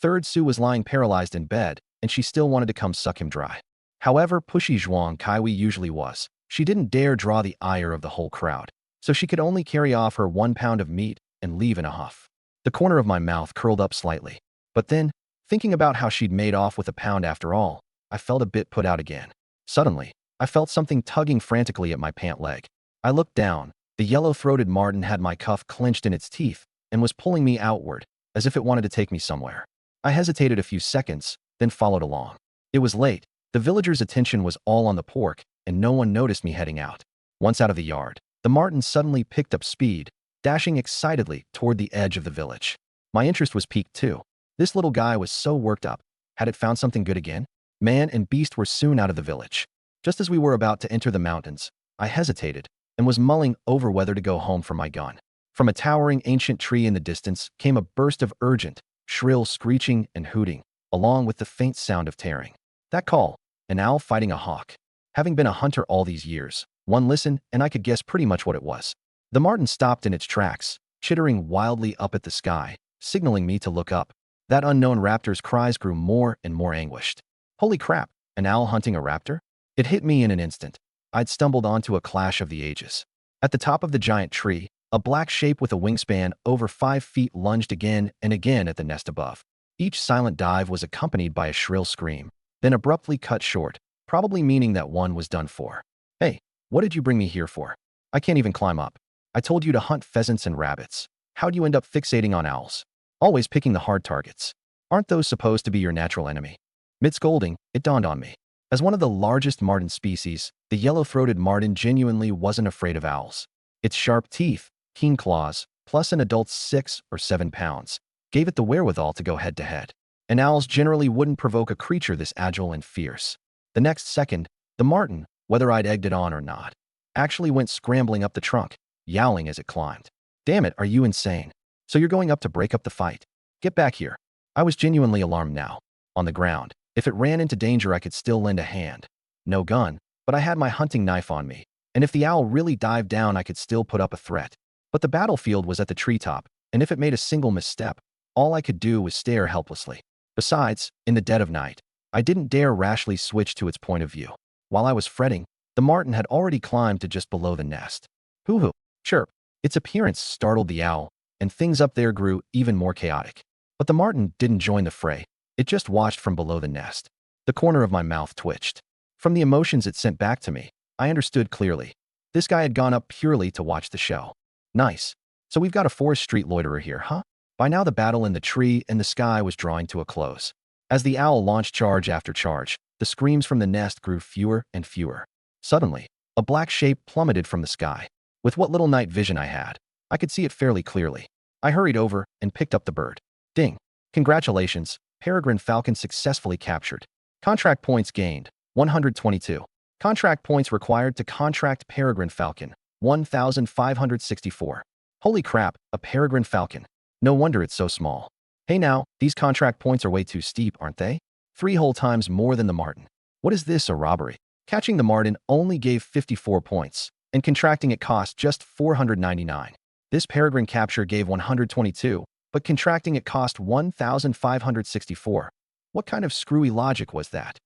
Third Sue was lying paralyzed in bed, and she still wanted to come suck him dry. However pushy Zhuang Kaiwei usually was, she didn't dare draw the ire of the whole crowd, so she could only carry off her 1 pound of meat and leave in a huff. The corner of my mouth curled up slightly. But then, thinking about how she'd made off with a pound after all, I felt a bit put out again. Suddenly, I felt something tugging frantically at my pant leg. I looked down. The yellow-throated marten had my cuff clenched in its teeth and was pulling me outward, as if it wanted to take me somewhere. I hesitated a few seconds, then followed along. It was late. The villagers' attention was all on the pork, and no one noticed me heading out. Once out of the yard, the marten suddenly picked up speed, dashing excitedly toward the edge of the village. My interest was piqued too. This little guy was so worked up. Had it found something good again? Man and beast were soon out of the village. Just as we were about to enter the mountains, I hesitated and was mulling over whether to go home for my gun. From a towering ancient tree in the distance came a burst of urgent, shrill screeching and hooting, along with the faint sound of tearing. That call, an owl fighting a hawk. Having been a hunter all these years, one listened and I could guess pretty much what it was. The marten stopped in its tracks, chittering wildly up at the sky, signaling me to look up. That unknown raptor's cries grew more and more anguished. Holy crap, an owl hunting a raptor? It hit me in an instant. I'd stumbled onto a clash of the ages. At the top of the giant tree, a black shape with a wingspan over 5 feet lunged again and again at the nest above. Each silent dive was accompanied by a shrill scream, then abruptly cut short, probably meaning that one was done for. Hey, what did you bring me here for? I can't even climb up. I told you to hunt pheasants and rabbits. How'd you end up fixating on owls? Always picking the hard targets. Aren't those supposed to be your natural enemy? Mid scolding, it dawned on me. As one of the largest marten species, the yellow-throated marten genuinely wasn't afraid of owls. Its sharp teeth, keen claws, plus an adult's 6 or 7 pounds, gave it the wherewithal to go head-to-head. And owls generally wouldn't provoke a creature this agile and fierce. The next second, the marten, whether I'd egged it on or not, actually went scrambling up the trunk, yowling as it climbed. Damn it, are you insane? So you're going up to break up the fight? Get back here. I was genuinely alarmed now. On the ground, if it ran into danger I could still lend a hand. No gun, but I had my hunting knife on me, and if the owl really dived down I could still put up a threat. But the battlefield was at the treetop, and if it made a single misstep, all I could do was stare helplessly. Besides, in the dead of night, I didn't dare rashly switch to its point of view. While I was fretting, the marten had already climbed to just below the nest. Hoo-hoo, chirp. Its appearance startled the owl, and things up there grew even more chaotic. But the marten didn't join the fray. It just watched from below the nest. The corner of my mouth twitched. From the emotions it sent back to me, I understood clearly. This guy had gone up purely to watch the show. Nice. So we've got a Forest Street loiterer here, huh? By now the battle in the tree and the sky was drawing to a close. As the owl launched charge after charge, the screams from the nest grew fewer and fewer. Suddenly, a black shape plummeted from the sky. With what little night vision I had, I could see it fairly clearly. I hurried over and picked up the bird. Ding. Congratulations, peregrine falcon successfully captured. Contract points gained, 122. Contract points required to contract peregrine falcon, 1,564. Holy crap, a peregrine falcon. No wonder it's so small. Hey now, these contract points are way too steep, aren't they? 3 whole times more than the marten. What is this, a robbery? Catching the marten only gave 54 points, and contracting it cost just 499. This peregrine capture gave 122, but contracting it cost 1,564. What kind of screwy logic was that?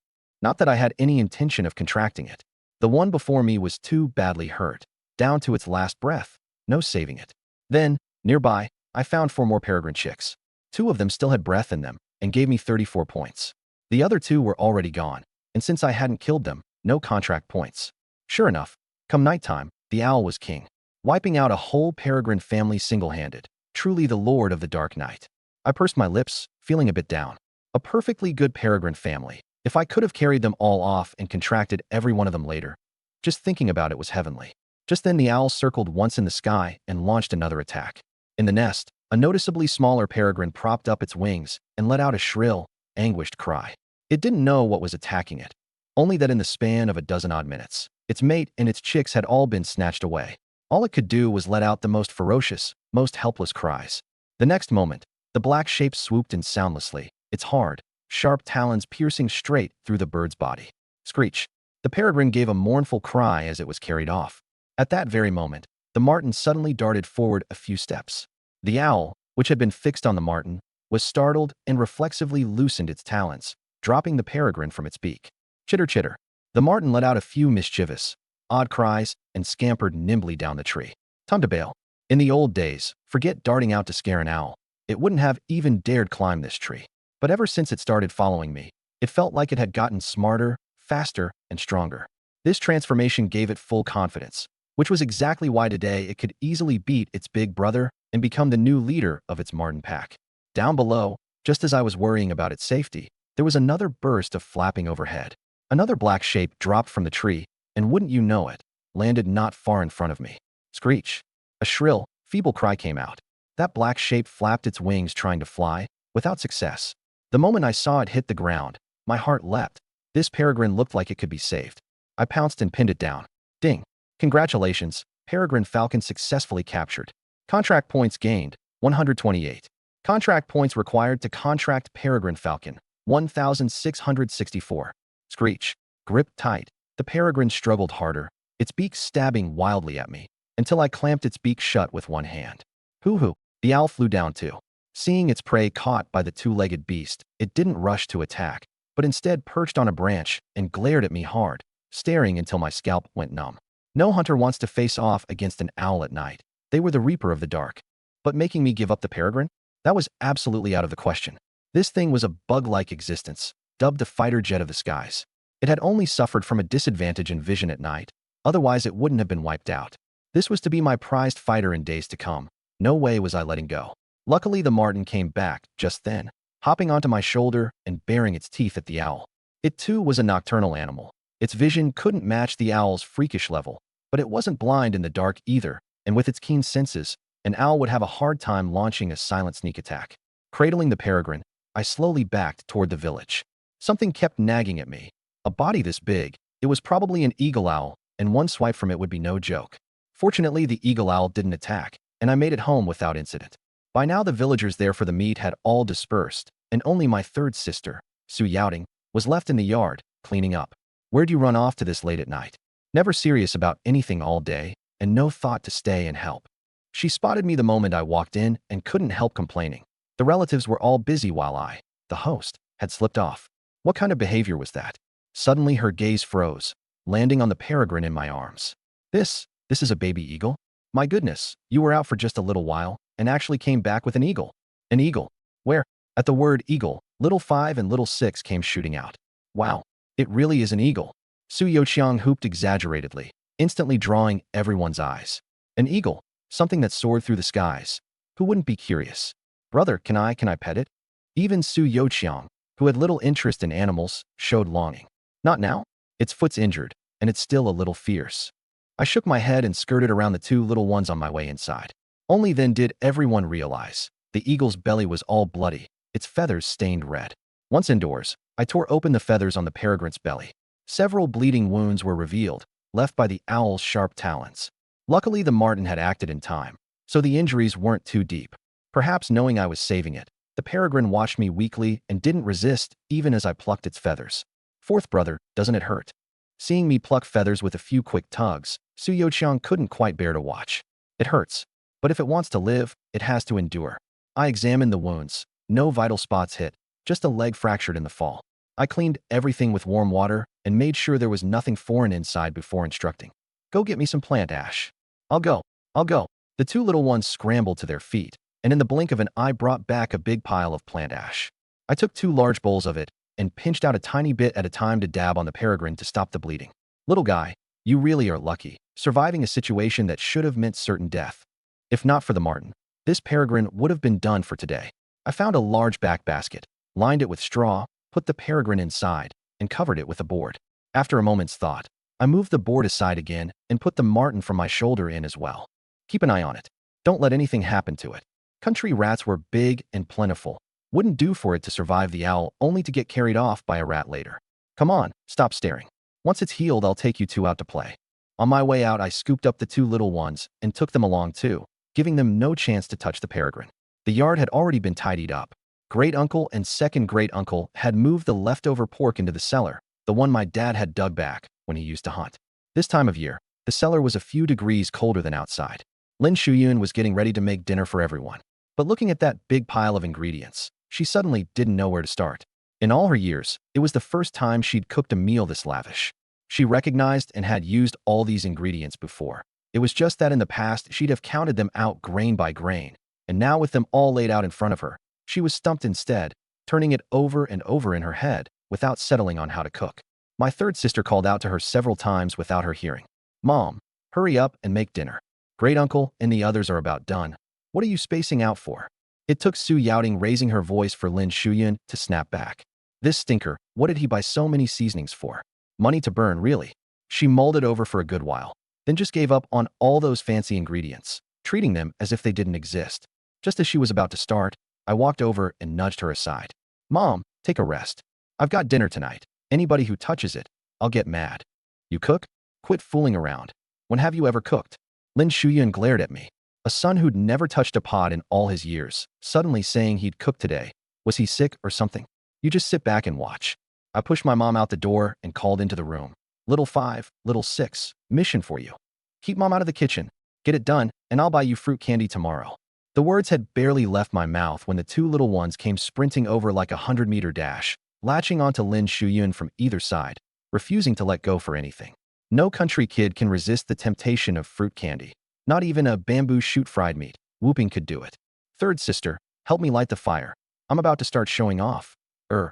Not that I had any intention of contracting it. The one before me was too badly hurt, down to its last breath, no saving it. Then, nearby, I found 4 more peregrine chicks. 2 of them still had breath in them, and gave me 34 points. The other 2 were already gone, and since I hadn't killed them, no contract points. Sure enough, come nighttime, the owl was king, wiping out a whole peregrine family single-handed, truly the lord of the dark night. I pursed my lips, feeling a bit down. A perfectly good peregrine family. If I could have carried them all off and contracted every one of them later, just thinking about it was heavenly. Just then the owl circled once in the sky and launched another attack. In the nest, a noticeably smaller peregrine propped up its wings and let out a shrill, anguished cry. It didn't know what was attacking it, only that in the span of a dozen-odd minutes, its mate and its chicks had all been snatched away. All it could do was let out the most ferocious, most helpless cries. The next moment, the black shape swooped in soundlessly, its hard, sharp talons piercing straight through the bird's body. Screech! The peregrine gave a mournful cry as it was carried off. At that very moment, the marten suddenly darted forward a few steps. The owl, which had been fixed on the marten, was startled and reflexively loosened its talons, dropping the peregrine from its beak. Chitter chitter. The marten let out a few mischievous, odd cries and scampered nimbly down the tree. Time to bail. In the old days, forget darting out to scare an owl. It wouldn't have even dared climb this tree. But ever since it started following me, it felt like it had gotten smarter, faster, and stronger. This transformation gave it full confidence, which was exactly why today it could easily beat its big brother and become the new leader of its marten pack. Down below, just as I was worrying about its safety, there was another burst of flapping overhead. Another black shape dropped from the tree, and wouldn't you know it, landed not far in front of me. Screech. A shrill, feeble cry came out. That black shape flapped its wings trying to fly, without success. The moment I saw it hit the ground, my heart leapt. This peregrine looked like it could be saved. I pounced and pinned it down. Ding. Congratulations, peregrine falcon successfully captured. Contract points gained, 128. Contract points required to contract peregrine falcon, 1,664. Screech. Grip tight. The peregrine struggled harder, its beak stabbing wildly at me, until I clamped its beak shut with one hand. Hoo-hoo. The owl flew down too. Seeing its prey caught by the two-legged beast, it didn't rush to attack, but instead perched on a branch and glared at me hard, staring until my scalp went numb. No hunter wants to face off against an owl at night. They were the reaper of the dark. But making me give up the peregrine? That was absolutely out of the question. This thing was a bug-like existence, dubbed the fighter jet of the skies. It had only suffered from a disadvantage in vision at night, otherwise it wouldn't have been wiped out. This was to be my prized fighter in days to come. No way was I letting go. Luckily, the marten came back just then, hopping onto my shoulder and baring its teeth at the owl. It too was a nocturnal animal. Its vision couldn't match the owl's freakish level, but it wasn't blind in the dark either, and with its keen senses, an owl would have a hard time launching a silent sneak attack. Cradling the peregrine, I slowly backed toward the village. Something kept nagging at me. A body this big, it was probably an eagle owl, and one swipe from it would be no joke. Fortunately, the eagle owl didn't attack, and I made it home without incident. By now, the villagers there for the meet had all dispersed, and only my third sister, Su Yaoting, was left in the yard, cleaning up. Where'd you run off to this late at night? Never serious about anything all day, and no thought to stay and help. She spotted me the moment I walked in and couldn't help complaining. The relatives were all busy while I, the host, had slipped off. What kind of behavior was that? Suddenly her gaze froze, landing on the peregrine in my arms. This is a baby eagle? My goodness, you were out for just a little while, and actually came back with an eagle. An eagle? Where? At the word eagle, little 5 and little 6 came shooting out. Wow, it really is an eagle. Su Youqiang hooped exaggeratedly, instantly drawing everyone's eyes. An eagle, something that soared through the skies. Who wouldn't be curious? Brother, can I pet it? Even Su Youqiang, who had little interest in animals, showed longing. Not now. Its foot's injured, and it's still a little fierce. I shook my head and skirted around the two little ones on my way inside. Only then did everyone realize. The eagle's belly was all bloody, its feathers stained red. Once indoors, I tore open the feathers on the peregrine's belly. Several bleeding wounds were revealed, left by the owl's sharp talons. Luckily, the marten had acted in time, so the injuries weren't too deep. Perhaps knowing I was saving it, the peregrine watched me weakly and didn't resist even as I plucked its feathers. Fourth brother, doesn't it hurt? Seeing me pluck feathers with a few quick tugs, Su Youqiang couldn't quite bear to watch. It hurts, but if it wants to live, it has to endure. I examined the wounds. No vital spots hit, just a leg fractured in the fall. I cleaned everything with warm water and made sure there was nothing foreign inside before instructing. Go get me some plant ash. I'll go. The two little ones scrambled to their feet, and in the blink of an eye brought back a big pile of plant ash. I took 2 large bowls of it and pinched out a tiny bit at a time to dab on the peregrine to stop the bleeding. Little guy, you really are lucky, surviving a situation that should have meant certain death. If not for the marten, this peregrine would have been done for today. I found a large back basket, lined it with straw, put the peregrine inside, and covered it with a board. After a moment's thought, I moved the board aside again and put the marten from my shoulder in as well. Keep an eye on it. Don't let anything happen to it. Country rats were big and plentiful. Wouldn't do for it to survive the owl only to get carried off by a rat later. Come on, stop staring. Once it's healed, I'll take you two out to play. On my way out, I scooped up the 2 little ones and took them along too, giving them no chance to touch the peregrine. The yard had already been tidied up. Great-uncle and second great-uncle had moved the leftover pork into the cellar, the one my dad had dug back when he used to hunt. This time of year, the cellar was a few degrees colder than outside. Lin Shuyun was getting ready to make dinner for everyone. But looking at that big pile of ingredients, she suddenly didn't know where to start. In all her years, it was the first time she'd cooked a meal this lavish. She recognized and had used all these ingredients before. It was just that in the past, she'd have counted them out grain by grain, and now with them all laid out in front of her, she was stumped instead, turning it over and over in her head without settling on how to cook. My third sister called out to her several times without her hearing. "Mom, hurry up and make dinner. Great uncle and the others are about done. What are you spacing out for?" It took Su Yaoting raising her voice for Lin Shuyun to snap back. This stinker, what did he buy so many seasonings for? Money to burn, really. She mulled it over for a good while, then just gave up on all those fancy ingredients, treating them as if they didn't exist. Just as she was about to start, I walked over and nudged her aside. "Mom, take a rest. I've got dinner tonight. Anybody who touches it, I'll get mad." "You cook? Quit fooling around. When have you ever cooked?" Lin Shuyun glared at me. A son who'd never touched a pot in all his years, suddenly saying he'd cook today. Was he sick or something? "You just sit back and watch." I pushed my mom out the door and called into the room. "Little 5, little 6, mission for you. Keep mom out of the kitchen. Get it done, and I'll buy you fruit candy tomorrow." The words had barely left my mouth when the two little ones came sprinting over like a 100-meter dash, latching onto Lin Shuyun from either side, refusing to let go for anything. No country kid can resist the temptation of fruit candy. Not even a bamboo shoot fried meat. Whooping could do it. "Third sister, help me light the fire. I'm about to start showing off.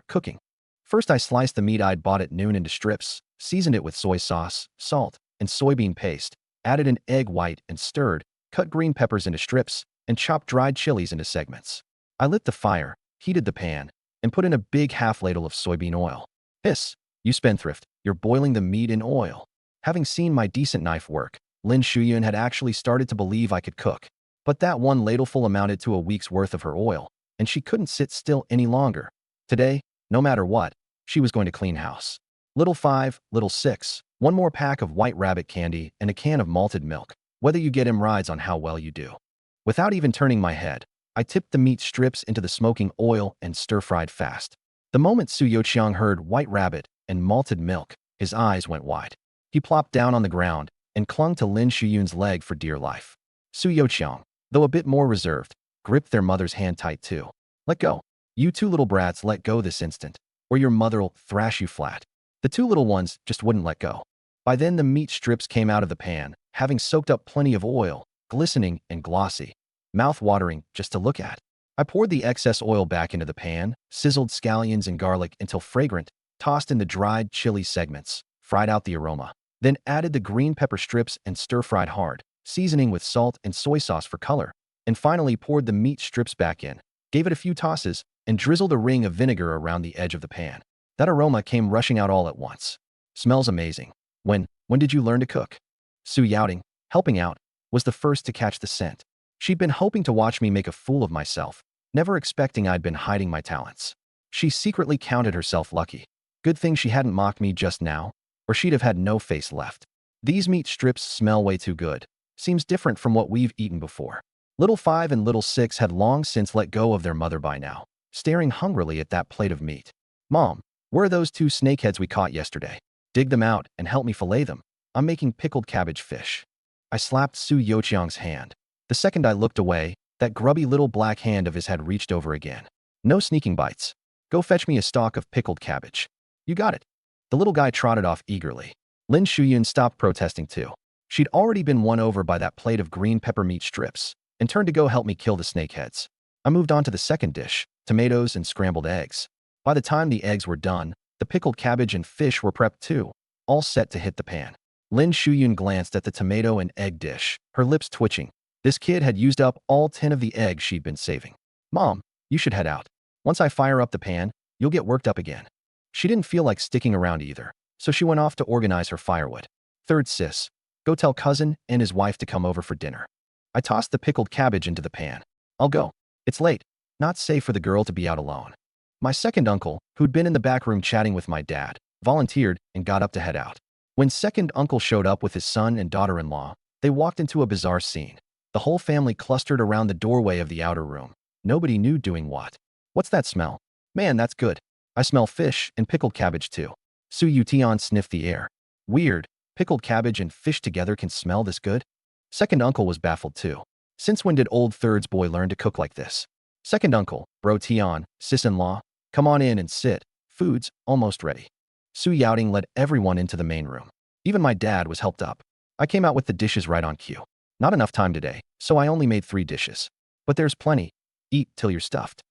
Cooking." First, I sliced the meat I'd bought at noon into strips, seasoned it with soy sauce, salt, and soybean paste, added an egg white and stirred, cut green peppers into strips, and chopped dried chilies into segments. I lit the fire, heated the pan, and put in a big half ladle of soybean oil. "Hiss, you spendthrift, you're boiling the meat in oil." Having seen my decent knife work, Lin Shuyun had actually started to believe I could cook. But that one ladleful amounted to a week's worth of her oil, and she couldn't sit still any longer. Today, no matter what, she was going to clean house. "Little 5, little 6, one more pack of White Rabbit candy and a can of malted milk. Whether you get him rides on how well you do." Without even turning my head, I tipped the meat strips into the smoking oil and stir-fried fast. The moment Su Yoqiang heard White Rabbit and malted milk, his eyes went wide. He plopped down on the ground and clung to Lin Shuyun's leg for dear life. Su Yoqiang, though a bit more reserved, gripped their mother's hand tight too. "Let go. You two little brats, let go this instant, or your mother'll thrash you flat." The two little ones just wouldn't let go. By then the meat strips came out of the pan, having soaked up plenty of oil, glistening and glossy, mouth-watering just to look at. I poured the excess oil back into the pan, sizzled scallions and garlic until fragrant, tossed in the dried chili segments, fried out the aroma, then added the green pepper strips and stir-fried hard, seasoning with salt and soy sauce for color, and finally poured the meat strips back in, gave it a few tosses, and drizzled a ring of vinegar around the edge of the pan. That aroma came rushing out all at once. "Smells amazing. When did you learn to cook?" Su Yaoting, helping out, was the first to catch the scent. She'd been hoping to watch me make a fool of myself, never expecting I'd been hiding my talents. She secretly counted herself lucky. Good thing she hadn't mocked me just now, or she'd have had no face left. "These meat strips smell way too good. Seems different from what we've eaten before." Little 5 and little 6 had long since let go of their mother by now, staring hungrily at that plate of meat. "Mom, where are those 2 snakeheads we caught yesterday? Dig them out and help me fillet them. I'm making pickled cabbage fish." I slapped Su Yoqiang's hand. The second I looked away, that grubby little black hand of his had reached over again. "No sneaking bites. Go fetch me a stalk of pickled cabbage." "You got it." The little guy trotted off eagerly. Lin Shuyun stopped protesting too. She'd already been won over by that plate of green pepper meat strips, and turned to go help me kill the snakeheads. I moved on to the second dish, tomatoes and scrambled eggs. By the time the eggs were done, the pickled cabbage and fish were prepped too, all set to hit the pan. Lin Shuyun glanced at the tomato and egg dish, her lips twitching. This kid had used up all 10 of the eggs she'd been saving. "Mom, you should head out. Once I fire up the pan, you'll get worked up again." She didn't feel like sticking around either, so she went off to organize her firewood. "Third sis, go tell cousin and his wife to come over for dinner." I tossed the pickled cabbage into the pan. "I'll go. It's late. Not safe for the girl to be out alone." My second uncle, who'd been in the back room chatting with my dad, volunteered and got up to head out. When second uncle showed up with his son and daughter-in-law, they walked into a bizarre scene. The whole family clustered around the doorway of the outer room. Nobody knew doing what. "What's that smell?" "Man, that's good. I smell fish and pickled cabbage too." Su Yutian sniffed the air. "Weird. Pickled cabbage and fish together can smell this good?" Second uncle was baffled too. Since when did old thirds boy learn to cook like this? Second uncle, bro Tian, sis-in-law, come on in and sit. Food's almost ready. Su Yaoting led everyone into the main room. Even my dad was helped up. I came out with the dishes right on cue. Not enough time today, so I only made 3 dishes. But there's plenty. Eat till you're stuffed.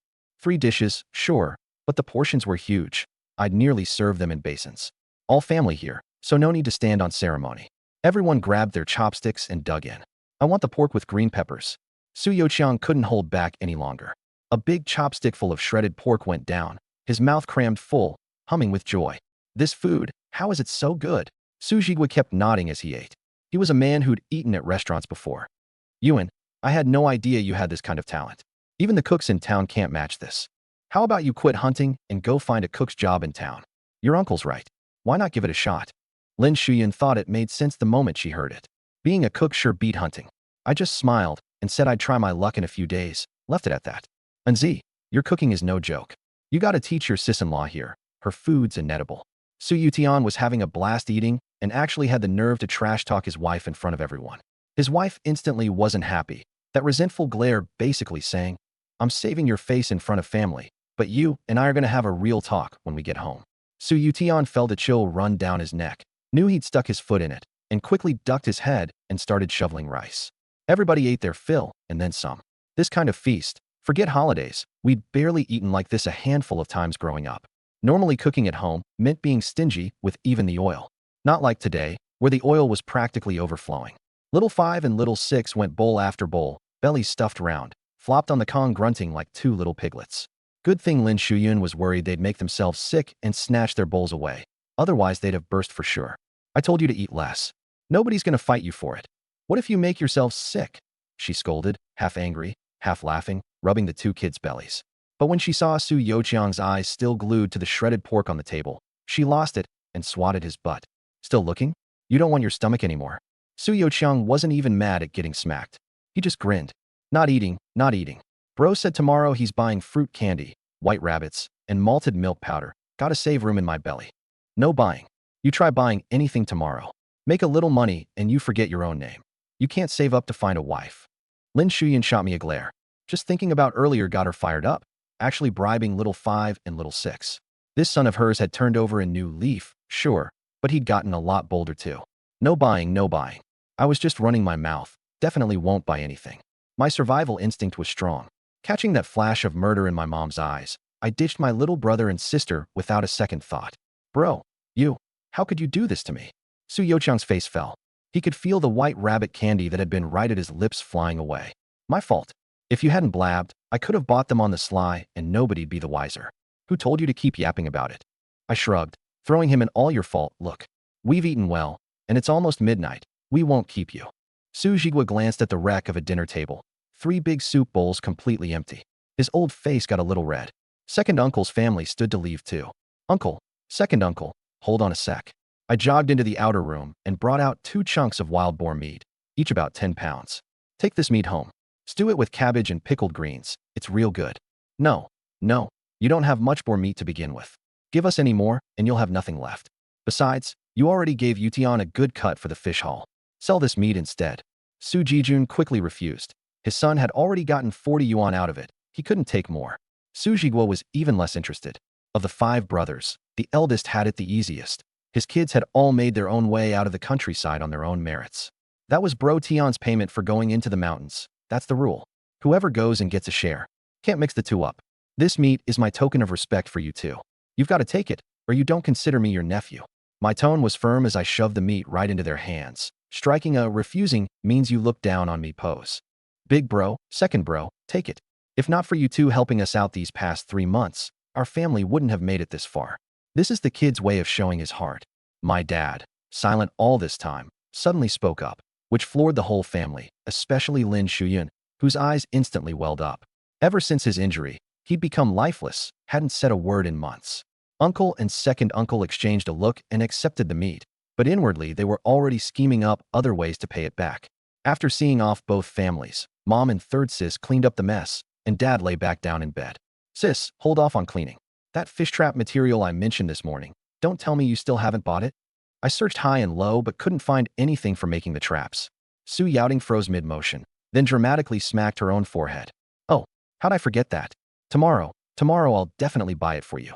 3 dishes, sure, but the portions were huge. I'd nearly serve them in basins. All family here, so no need to stand on ceremony. Everyone grabbed their chopsticks and dug in. I want the pork with green peppers. Su Youqiang couldn't hold back any longer. A big chopstick full of shredded pork went down, his mouth crammed full, humming with joy. This food, how is it so good? Su Jigui kept nodding as he ate. He was a man who'd eaten at restaurants before. Yuan, I had no idea you had this kind of talent. Even the cooks in town can't match this. How about you quit hunting and go find a cook's job in town? Your uncle's right. Why not give it a shot? Lin Shuyan thought it made sense the moment she heard it. Being a cook sure beat hunting. I just smiled and said I'd try my luck in a few days, left it at that. Anzi, your cooking is no joke. You gotta teach your sis-in-law here. Her food's inedible. Su Yutian was having a blast eating and actually had the nerve to trash talk his wife in front of everyone. His wife instantly wasn't happy. That resentful glare basically saying, I'm saving your face in front of family, but you and I are gonna have a real talk when we get home. Su Yutian felt a chill run down his neck, knew he'd stuck his foot in it, and quickly ducked his head and started shoveling rice. Everybody ate their fill, and then some. This kind of feast, forget holidays, we'd barely eaten like this a handful of times growing up. Normally cooking at home meant being stingy with even the oil. Not like today, where the oil was practically overflowing. Little 5 and little 6 went bowl after bowl, bellies stuffed round, flopped on the Kong grunting like 2 little piglets. Good thing Lin Shuyun was worried they'd make themselves sick and snatch their bowls away. Otherwise they'd have burst for sure. I told you to eat less. Nobody's gonna fight you for it. What if you make yourselves sick? She scolded, half angry, half laughing, rubbing the 2 kids' bellies. But when she saw Su Youqiang's eyes still glued to the shredded pork on the table, she lost it and swatted his butt. Still looking? You don't want your stomach anymore. Su Youqiang wasn't even mad at getting smacked. He just grinned. Not eating, not eating. Bro said tomorrow he's buying fruit candy, white rabbits, and malted milk powder. Gotta save room in my belly. No buying. You try buying anything tomorrow. Make a little money and you forget your own name. You can't save up to find a wife. Lin Shuyan shot me a glare. Just thinking about earlier got her fired up, actually bribing little 5 and little 6. This son of hers had turned over a new leaf, sure, but he'd gotten a lot bolder too. No buying, no buying. I was just running my mouth, definitely won't buy anything. My survival instinct was strong. Catching that flash of murder in my mom's eyes, I ditched my little brother and sister without a second thought. Bro, how could you do this to me? Su Youqiang's face fell. He could feel the white rabbit candy that had been right at his lips flying away. My fault. If you hadn't blabbed, I could have bought them on the sly and nobody'd be the wiser. Who told you to keep yapping about it? I shrugged, throwing him an all your fault look. We've eaten well, and it's almost midnight. We won't keep you. Su Jigua glanced at the wreck of a dinner table. 3 big soup bowls completely empty. His old face got a little red. Second uncle's family stood to leave too. Uncle, second uncle, hold on a sec. I jogged into the outer room and brought out 2 chunks of wild boar meat, each about 10 pounds. Take this meat home. Stew it with cabbage and pickled greens. It's real good. No, you don't have much boar meat to begin with. Give us any more and you'll have nothing left. Besides, you already gave Yutian a good cut for the fish haul. Sell this meat instead. Su Jijun quickly refused. His son had already gotten 40 yuan out of it. He couldn't take more. Su Jiguo was even less interested. Of the 5 brothers, the eldest had it the easiest. His kids had all made their own way out of the countryside on their own merits. That was Bro Tian's payment for going into the mountains. That's the rule. Whoever goes and gets a share. Can't mix the 2 up. This meat is my token of respect for you 2. You've got to take it, or you don't consider me your nephew. My tone was firm as I shoved the meat right into their hands, striking a refusing means you look down on me pose. Big bro, second bro, take it. If not for you 2 helping us out these past 3 months, our family wouldn't have made it this far. This is the kid's way of showing his heart. My dad, silent all this time, suddenly spoke up, which floored the whole family, especially Lin Shuyun, whose eyes instantly welled up. Ever since his injury, he'd become lifeless, hadn't said a word in months. Uncle and second uncle exchanged a look and accepted the meat, but inwardly they were already scheming up other ways to pay it back. After seeing off both families, Mom and third sis cleaned up the mess, and Dad lay back down in bed. Sis, hold off on cleaning. That fish trap material I mentioned this morning, don't tell me you still haven't bought it? I searched high and low but couldn't find anything for making the traps. Su Youting froze mid-motion. then dramatically smacked her own forehead. Oh, how'd I forget that? Tomorrow I'll definitely buy it for you.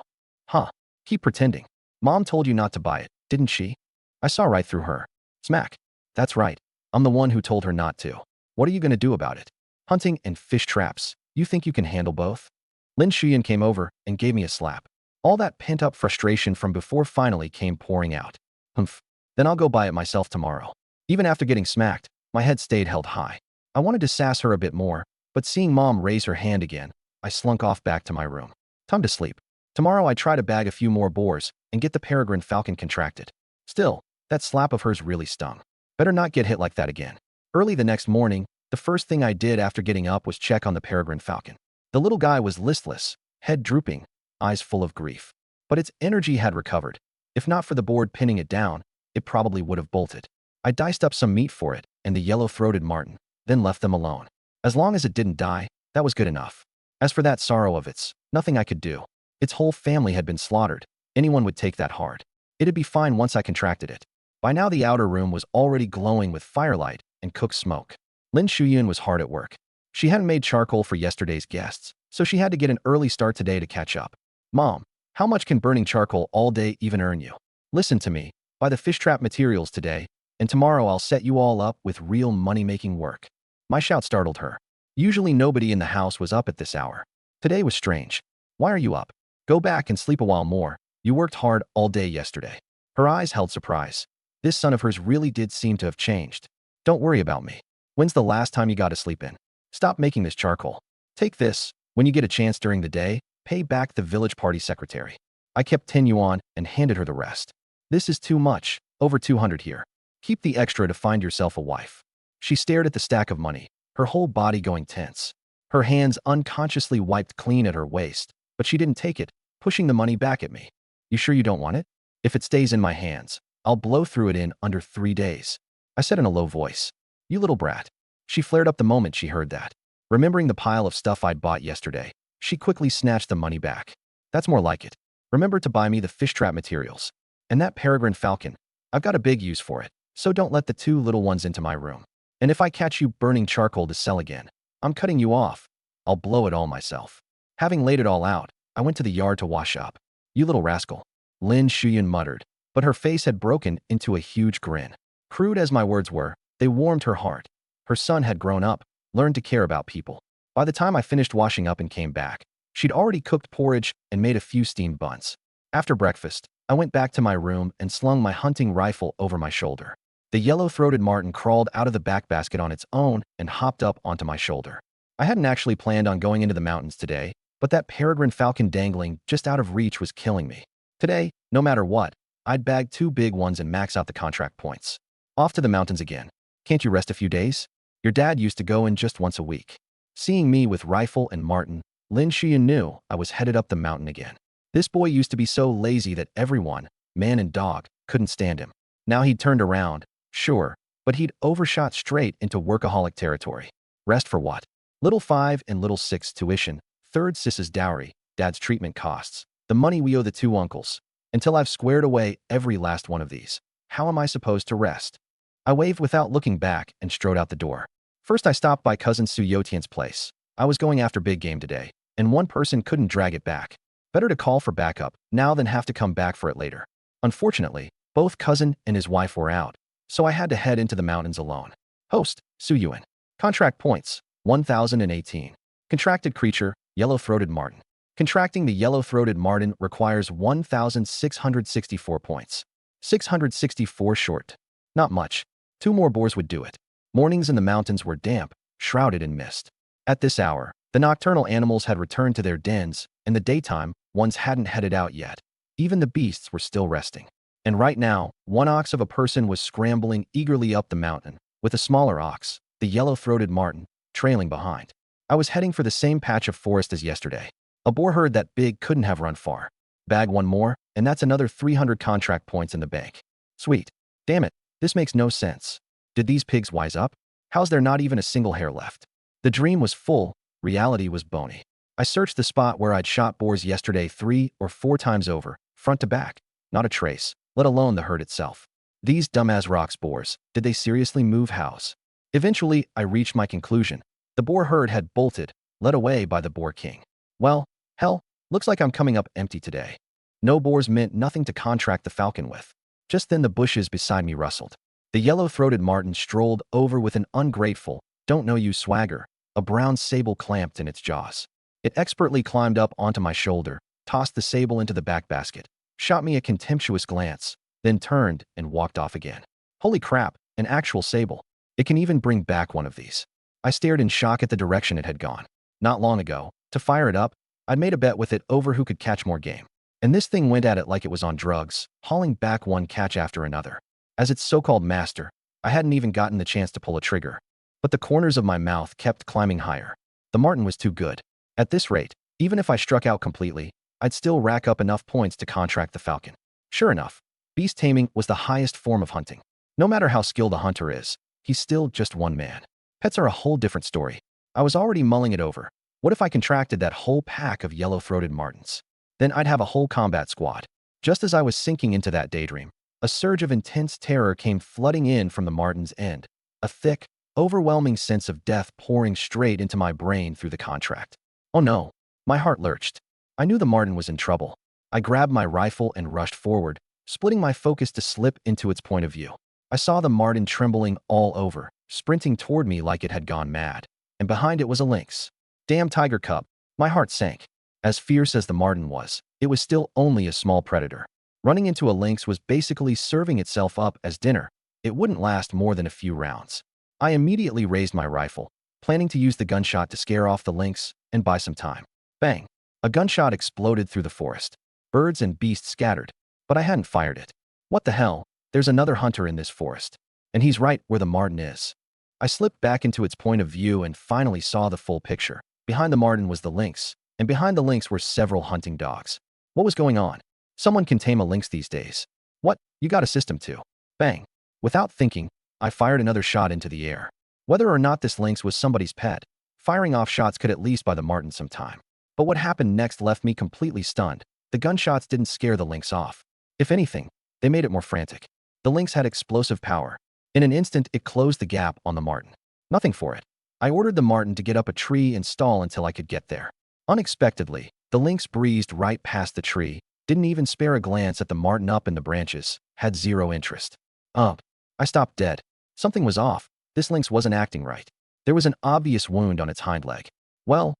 Huh, keep pretending. Mom told you not to buy it, didn't she? I saw right through her. Smack. That's right. I'm the one who told her not to. What are you going to do about it? Hunting and fish traps. You think you can handle both? Lin Shuyan came over and gave me a slap. All that pent-up frustration from before finally came pouring out. Humph. Then I'll go buy it myself tomorrow. Even after getting smacked, my head stayed held high. I wanted to sass her a bit more, but seeing Mom raise her hand again, I slunk off back to my room. Time to sleep. Tomorrow I try to bag a few more boars and get the peregrine falcon contracted. Still, that slap of hers really stung. Better not get hit like that again. Early the next morning, the first thing I did after getting up was check on the peregrine falcon. The little guy was listless, head drooping, eyes full of grief. But its energy had recovered. If not for the board pinning it down, it probably would have bolted. I diced up some meat for it and the yellow-throated marten, then left them alone. As long as it didn't die, that was good enough. As for that sorrow of its, nothing I could do. Its whole family had been slaughtered. Anyone would take that hard. It'd be fine once I contracted it. By now the outer room was already glowing with firelight and cooked smoke. Lin Shuyan was hard at work. She hadn't made charcoal for yesterday's guests, so she had to get an early start today to catch up. Mom, how much can burning charcoal all day even earn you? Listen to me. Buy the fish trap materials today, and tomorrow I'll set you all up with real money-making work. My shout startled her. Usually nobody in the house was up at this hour. Today was strange. Why are you up? Go back and sleep a while more. You worked hard all day yesterday. Her eyes held surprise. This son of hers really did seem to have changed. Don't worry about me. When's the last time you got to sleep in? Stop making this charcoal. Take this. When you get a chance during the day, pay back the village party secretary. I kept 10 yuan and handed her the rest. This is too much. Over 200 here. Keep the extra to find yourself a wife. She stared at the stack of money, her whole body going tense. Her hands unconsciously wiped clean at her waist, but she didn't take it, pushing the money back at me. You sure you don't want it? If it stays in my hands, I'll blow through it in under 3 days. I said in a low voice. You little brat. She flared up the moment she heard that. Remembering the pile of stuff I'd bought yesterday, she quickly snatched the money back. That's more like it. Remember to buy me the fish trap materials. And that peregrine falcon. I've got a big use for it, so don't let the 2 little ones into my room. And if I catch you burning charcoal to sell again, I'm cutting you off. I'll blow it all myself. Having laid it all out, I went to the yard to wash up. You little rascal. Lin Shuyan muttered, but her face had broken into a huge grin. Crude as my words were, they warmed her heart. Her son had grown up, learned to care about people. By the time I finished washing up and came back, she'd already cooked porridge and made a few steamed buns. After breakfast, I went back to my room and slung my hunting rifle over my shoulder. The yellow-throated marten crawled out of the back basket on its own and hopped up onto my shoulder. I hadn't actually planned on going into the mountains today, but that peregrine falcon dangling just out of reach was killing me. Today, no matter what, I'd bag 2 big ones and max out the contract points. Off to the mountains again. Can't you rest a few days? Your dad used to go in just once a week. Seeing me with rifle and marten, Lin Shuyan knew I was headed up the mountain again. This boy used to be so lazy that everyone, man and dog, couldn't stand him. Now he'd turned around, sure, but he'd overshot straight into workaholic territory. Rest for what? Little 5 and little 6 tuition, 3rd sis's dowry, dad's treatment costs, the money we owe the 2 uncles. Until I've squared away every last one of these, how am I supposed to rest? I waved without looking back and strode out the door. First I stopped by cousin Su Yotian's place. I was going after big game today, and one person couldn't drag it back. Better to call for backup now than have to come back for it later. Unfortunately, both cousin and his wife were out, so I had to head into the mountains alone. Host, Su Yuan. Contract points, 1018. Contracted creature, yellow-throated marten. Contracting the yellow-throated marten requires 1,664 points. 664 short. Not much. 2 more boars would do it. Mornings in the mountains were damp, shrouded in mist. At this hour, the nocturnal animals had returned to their dens. In the daytime, ones hadn't headed out yet. Even the beasts were still resting. And right now, one ox of a person was scrambling eagerly up the mountain, with a smaller ox, the yellow-throated marten, trailing behind. I was heading for the same patch of forest as yesterday. A boar herd that big couldn't have run far. Bag 1 more, and that's another 300 contract points in the bank. Sweet. Damn it, this makes no sense. Did these pigs wise up? How's there not even a single hair left? The dream was full, reality was bony. I searched the spot where I'd shot boars yesterday 3 or 4 times over, front to back. Not a trace, let alone the herd itself. These dumbass rocks boars, did they seriously move house? Eventually, I reached my conclusion. The boar herd had bolted, led away by the boar king. Well, hell, looks like I'm coming up empty today. No boars meant nothing to contract the falcon with. Just then the bushes beside me rustled. The yellow-throated marten strolled over with an ungrateful, don't-know-you swagger, a brown sable clamped in its jaws. It expertly climbed up onto my shoulder, tossed the sable into the back basket, shot me a contemptuous glance, then turned and walked off again. Holy crap, an actual sable. It can even bring back one of these. I stared in shock at the direction it had gone. Not long ago, to fire it up, I'd made a bet with it over who could catch more game. And this thing went at it like it was on drugs, hauling back one catch after another. As its so-called master, I hadn't even gotten the chance to pull a trigger. But the corners of my mouth kept climbing higher. The marten was too good. At this rate, even if I struck out completely, I'd still rack up enough points to contract the falcon. Sure enough, beast taming was the highest form of hunting. No matter how skilled a hunter is, he's still just one man. Pets are a whole different story. I was already mulling it over. What if I contracted that whole pack of yellow-throated martens? Then I'd have a whole combat squad. Just as I was sinking into that daydream, a surge of intense terror came flooding in from the marten's end, a thick, overwhelming sense of death pouring straight into my brain through the contract. Oh no, my heart lurched. I knew the marten was in trouble. I grabbed my rifle and rushed forward, splitting my focus to slip into its point of view. I saw the marten trembling all over, sprinting toward me like it had gone mad, and behind it was a lynx. Damn tiger cub. My heart sank. As fierce as the marten was, it was still only a small predator. Running into a lynx was basically serving itself up as dinner. It wouldn't last more than a few rounds. I immediately raised my rifle, planning to use the gunshot to scare off the lynx and buy some time. Bang! A gunshot exploded through the forest. Birds and beasts scattered, but I hadn't fired it. What the hell? There's another hunter in this forest, and he's right where the marten is. I slipped back into its point of view and finally saw the full picture. Behind the marten was the lynx, and behind the lynx were several hunting dogs. What was going on? Someone can tame a lynx these days. What? You got a system too. Bang! Without thinking, I fired another shot into the air. Whether or not this lynx was somebody's pet, firing off shots could at least buy the marten some time. But what happened next left me completely stunned. The gunshots didn't scare the lynx off. If anything, they made it more frantic. The lynx had explosive power. In an instant, it closed the gap on the marten. Nothing for it. I ordered the marten to get up a tree and stall until I could get there. Unexpectedly, the lynx breezed right past the tree, didn't even spare a glance at the marten up in the branches, had zero interest. I stopped dead. Something was off. This lynx wasn't acting right. There was an obvious wound on its hind leg. Well,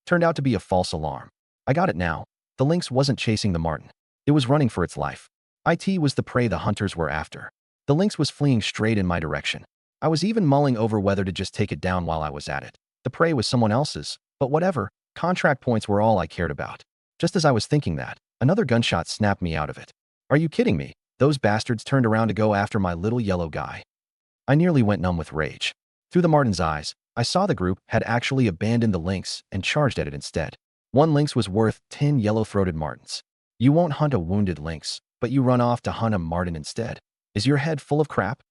turned out to be a false alarm. I got it now. The lynx wasn't chasing the marten. It was running for its life. It was the prey the hunters were after. The lynx was fleeing straight in my direction. I was even mulling over whether to just take it down while I was at it. The prey was someone else's, but whatever, contract points were all I cared about. Just as I was thinking that, another gunshot snapped me out of it. Are you kidding me? Those bastards turned around to go after my little yellow guy. I nearly went numb with rage. Through the marten's eyes, I saw the group had actually abandoned the lynx and charged at it instead. One lynx was worth 10 yellow-throated martens. You won't hunt a wounded lynx, but you run off to hunt a marten instead. Is your head full of crap?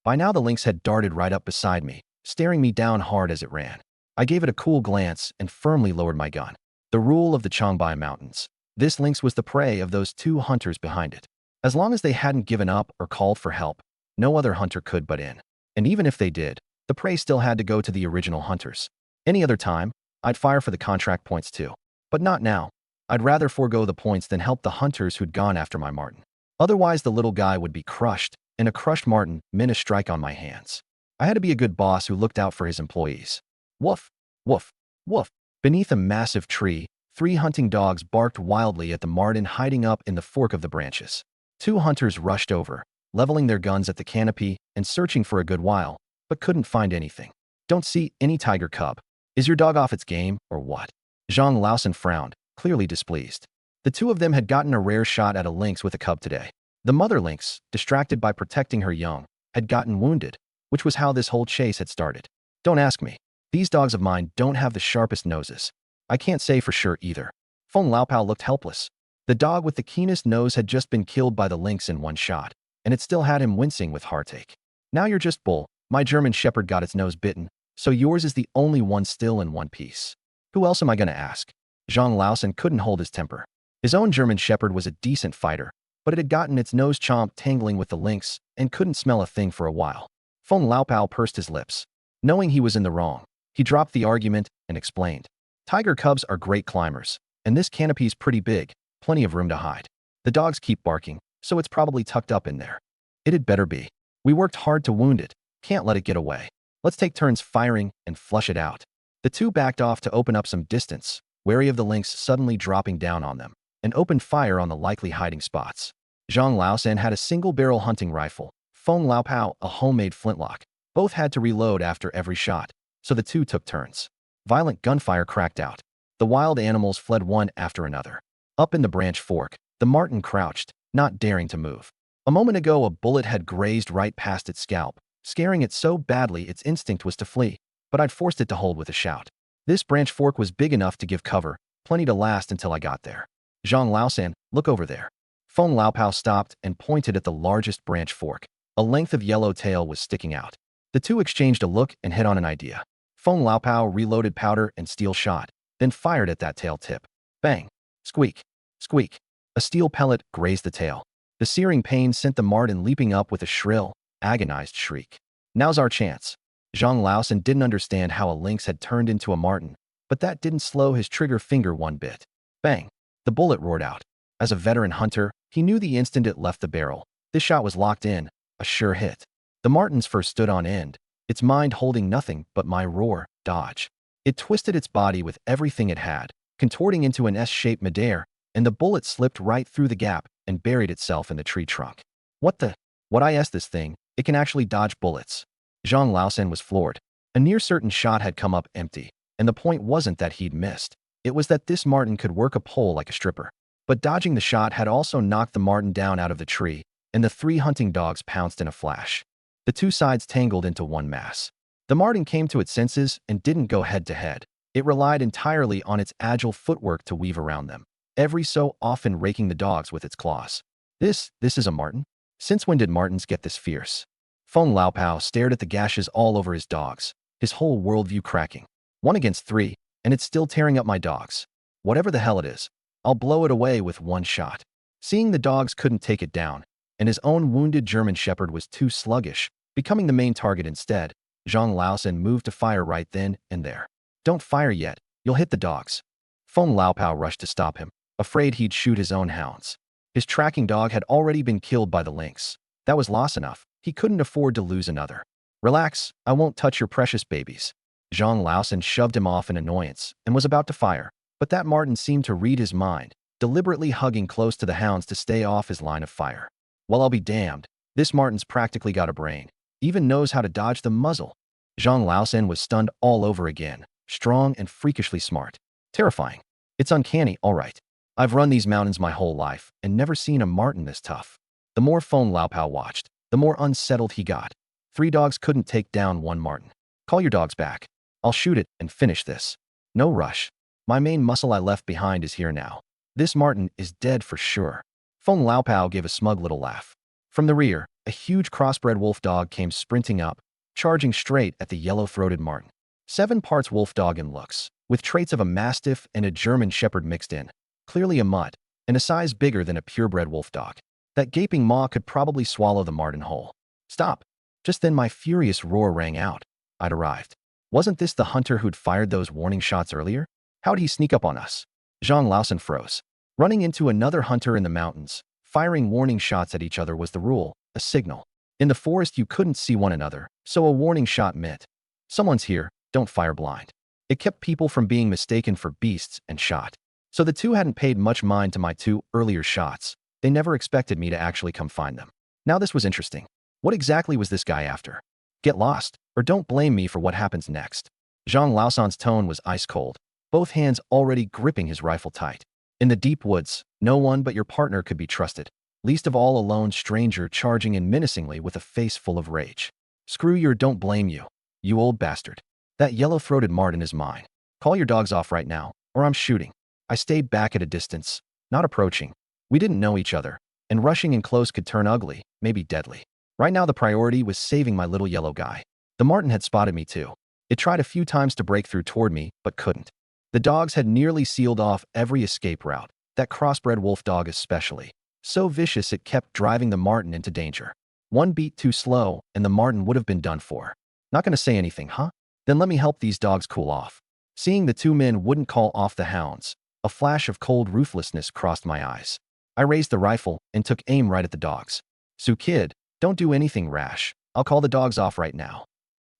By now the lynx had darted right up beside me, staring me down hard as it ran. I gave it a cool glance and firmly lowered my gun. The rule of the Changbai Mountains. This lynx was the prey of those two hunters behind it. As long as they hadn't given up or called for help, no other hunter could butt in. And even if they did, the prey still had to go to the original hunters. Any other time, I'd fire for the contract points too. But not now. I'd rather forego the points than help the hunters who'd gone after my marten. Otherwise, the little guy would be crushed, and a crushed marten meant a strike on my hands. I had to be a good boss who looked out for his employees. Woof, woof, woof. Beneath a massive tree, 3 hunting dogs barked wildly at the marten hiding up in the fork of the branches. 2 hunters rushed over, leveling their guns at the canopy and searching for a good while, but couldn't find anything. Don't see any tiger cub. Is your dog off its game, or what? Zhang Laosan frowned, clearly displeased. The 2 of them had gotten a rare shot at a lynx with a cub today. The mother lynx, distracted by protecting her young, had gotten wounded, which was how this whole chase had started. Don't ask me. These dogs of mine don't have the sharpest noses. I can't say for sure either. Feng Laopao looked helpless. The dog with the keenest nose had just been killed by the lynx in one shot, and it still had him wincing with heartache. Now you're just bull. My German shepherd got its nose bitten, so yours is the only one still in one piece. Who else am I going to ask? Zhang Laosan couldn't hold his temper. His own German shepherd was a decent fighter, but it had gotten its nose chomped tangling with the lynx and couldn't smell a thing for a while. Feng Laopao pursed his lips. Knowing he was in the wrong, he dropped the argument and explained. Tiger cubs are great climbers, and this canopy's pretty big, plenty of room to hide. The dogs keep barking, so it's probably tucked up in there. It had better be. We worked hard to wound it. Can't let it get away. Let's take turns firing and flush it out. The two backed off to open up some distance, wary of the lynx suddenly dropping down on them, and opened fire on the likely hiding spots. Zhang Laosan had a single-barrel hunting rifle, Feng Laopao a homemade flintlock. Both had to reload after every shot, so the two took turns. Violent gunfire cracked out. The wild animals fled one after another. Up in the branch fork, the marten crouched, not daring to move. A moment ago, a bullet had grazed right past its scalp, scaring it so badly its instinct was to flee, but I'd forced it to hold with a shout. This branch fork was big enough to give cover, plenty to last until I got there. Zhang Laosan, look over there. Feng Laopao stopped and pointed at the largest branch fork. A length of yellow tail was sticking out. The two exchanged a look and hit on an idea. Feng Laopao reloaded powder and steel shot, then fired at that tail tip. Bang! Squeak! Squeak! A steel pellet grazed the tail. The searing pain sent the marten leaping up with a shrill, agonized shriek. Now's our chance. Zhang Laosan didn't understand how a lynx had turned into a marten, but that didn't slow his trigger finger one bit. Bang! The bullet roared out. As a veteran hunter, he knew the instant it left the barrel. This shot was locked in, a sure hit. The marten's first stood on end, its mind holding nothing but my roar, dodge. It twisted its body with everything it had, contorting into an S-shaped midair, and the bullet slipped right through the gap and buried itself in the tree trunk. What I asked this thing, it can actually dodge bullets. Zhang Laosan was floored. A near-certain shot had come up empty, and the point wasn't that he'd missed. It was that this marten could work a pole like a stripper. But dodging the shot had also knocked the marten down out of the tree, and the three hunting dogs pounced in a flash. The two sides tangled into one mass. The marten came to its senses and didn't go head-to-head. It relied entirely on its agile footwork to weave around them, every so often raking the dogs with its claws. This is a marten? Since when did martens get this fierce? Feng Laopao stared at the gashes all over his dogs, his whole worldview cracking. 1 against 3, and it's still tearing up my dogs. Whatever the hell it is, I'll blow it away with one shot. Seeing the dogs couldn't take it down, and his own wounded German shepherd was too sluggish, becoming the main target instead, Zhang Laosan moved to fire right then and there. Don't fire yet, you'll hit the dogs. Feng Laopao rushed to stop him, afraid he'd shoot his own hounds. His tracking dog had already been killed by the lynx. That was loss enough. He couldn't afford to lose another. Relax, I won't touch your precious babies. Zhang Laosan shoved him off in annoyance and was about to fire, but that marten seemed to read his mind, deliberately hugging close to the hounds to stay off his line of fire. Well, I'll be damned. This marten's practically got a brain. Even knows how to dodge the muzzle. Zhang Laosan was stunned all over again, strong and freakishly smart. Terrifying. It's uncanny, all right. I've run these mountains my whole life and never seen a marten this tough. The more Feng Laopao watched, the more unsettled he got. 3 dogs couldn't take down 1 marten. Call your dogs back. I'll shoot it and finish this. No rush. My main muscle I left behind is here now. This marten is dead for sure. Feng Laopao gave a smug little laugh. From the rear, a huge crossbred wolf dog came sprinting up, charging straight at the yellow-throated marten. 7 parts wolf dog in looks, with traits of a mastiff and a German shepherd mixed in. Clearly a mutt, and a size bigger than a purebred wolf dog. That gaping maw could probably swallow the marten whole. Stop. Just then my furious roar rang out. I'd arrived. Wasn't this the hunter who'd fired those warning shots earlier? How'd he sneak up on us? Zhang Laosan froze. Running into another hunter in the mountains, firing warning shots at each other was the rule, a signal. In the forest you couldn't see one another, so a warning shot meant, someone's here, don't fire blind. It kept people from being mistaken for beasts and shot. So the two hadn't paid much mind to my 2 earlier shots. They never expected me to actually come find them. Now this was interesting. What exactly was this guy after? Get lost, or don't blame me for what happens next. Zhang Laosan's tone was ice cold, both hands already gripping his rifle tight. In the deep woods, no one but your partner could be trusted, least of all a lone stranger charging in menacingly with a face full of rage. Screw your don't blame you, you old bastard. That yellow-throated marten is mine. Call your dogs off right now, or I'm shooting. I stayed back at a distance, not approaching. We didn't know each other, and rushing in close could turn ugly, maybe deadly. Right now the priority was saving my little yellow guy. The marten had spotted me too. It tried a few times to break through toward me, but couldn't. The dogs had nearly sealed off every escape route, that crossbred wolf dog especially. So vicious it kept driving the marten into danger. One beat too slow, and the marten would have been done for. Not gonna say anything, huh? Then let me help these dogs cool off. Seeing the two men wouldn't call off the hounds, a flash of cold ruthlessness crossed my eyes. I raised the rifle and took aim right at the dogs. "Su kid, don't do anything rash. I'll call the dogs off right now."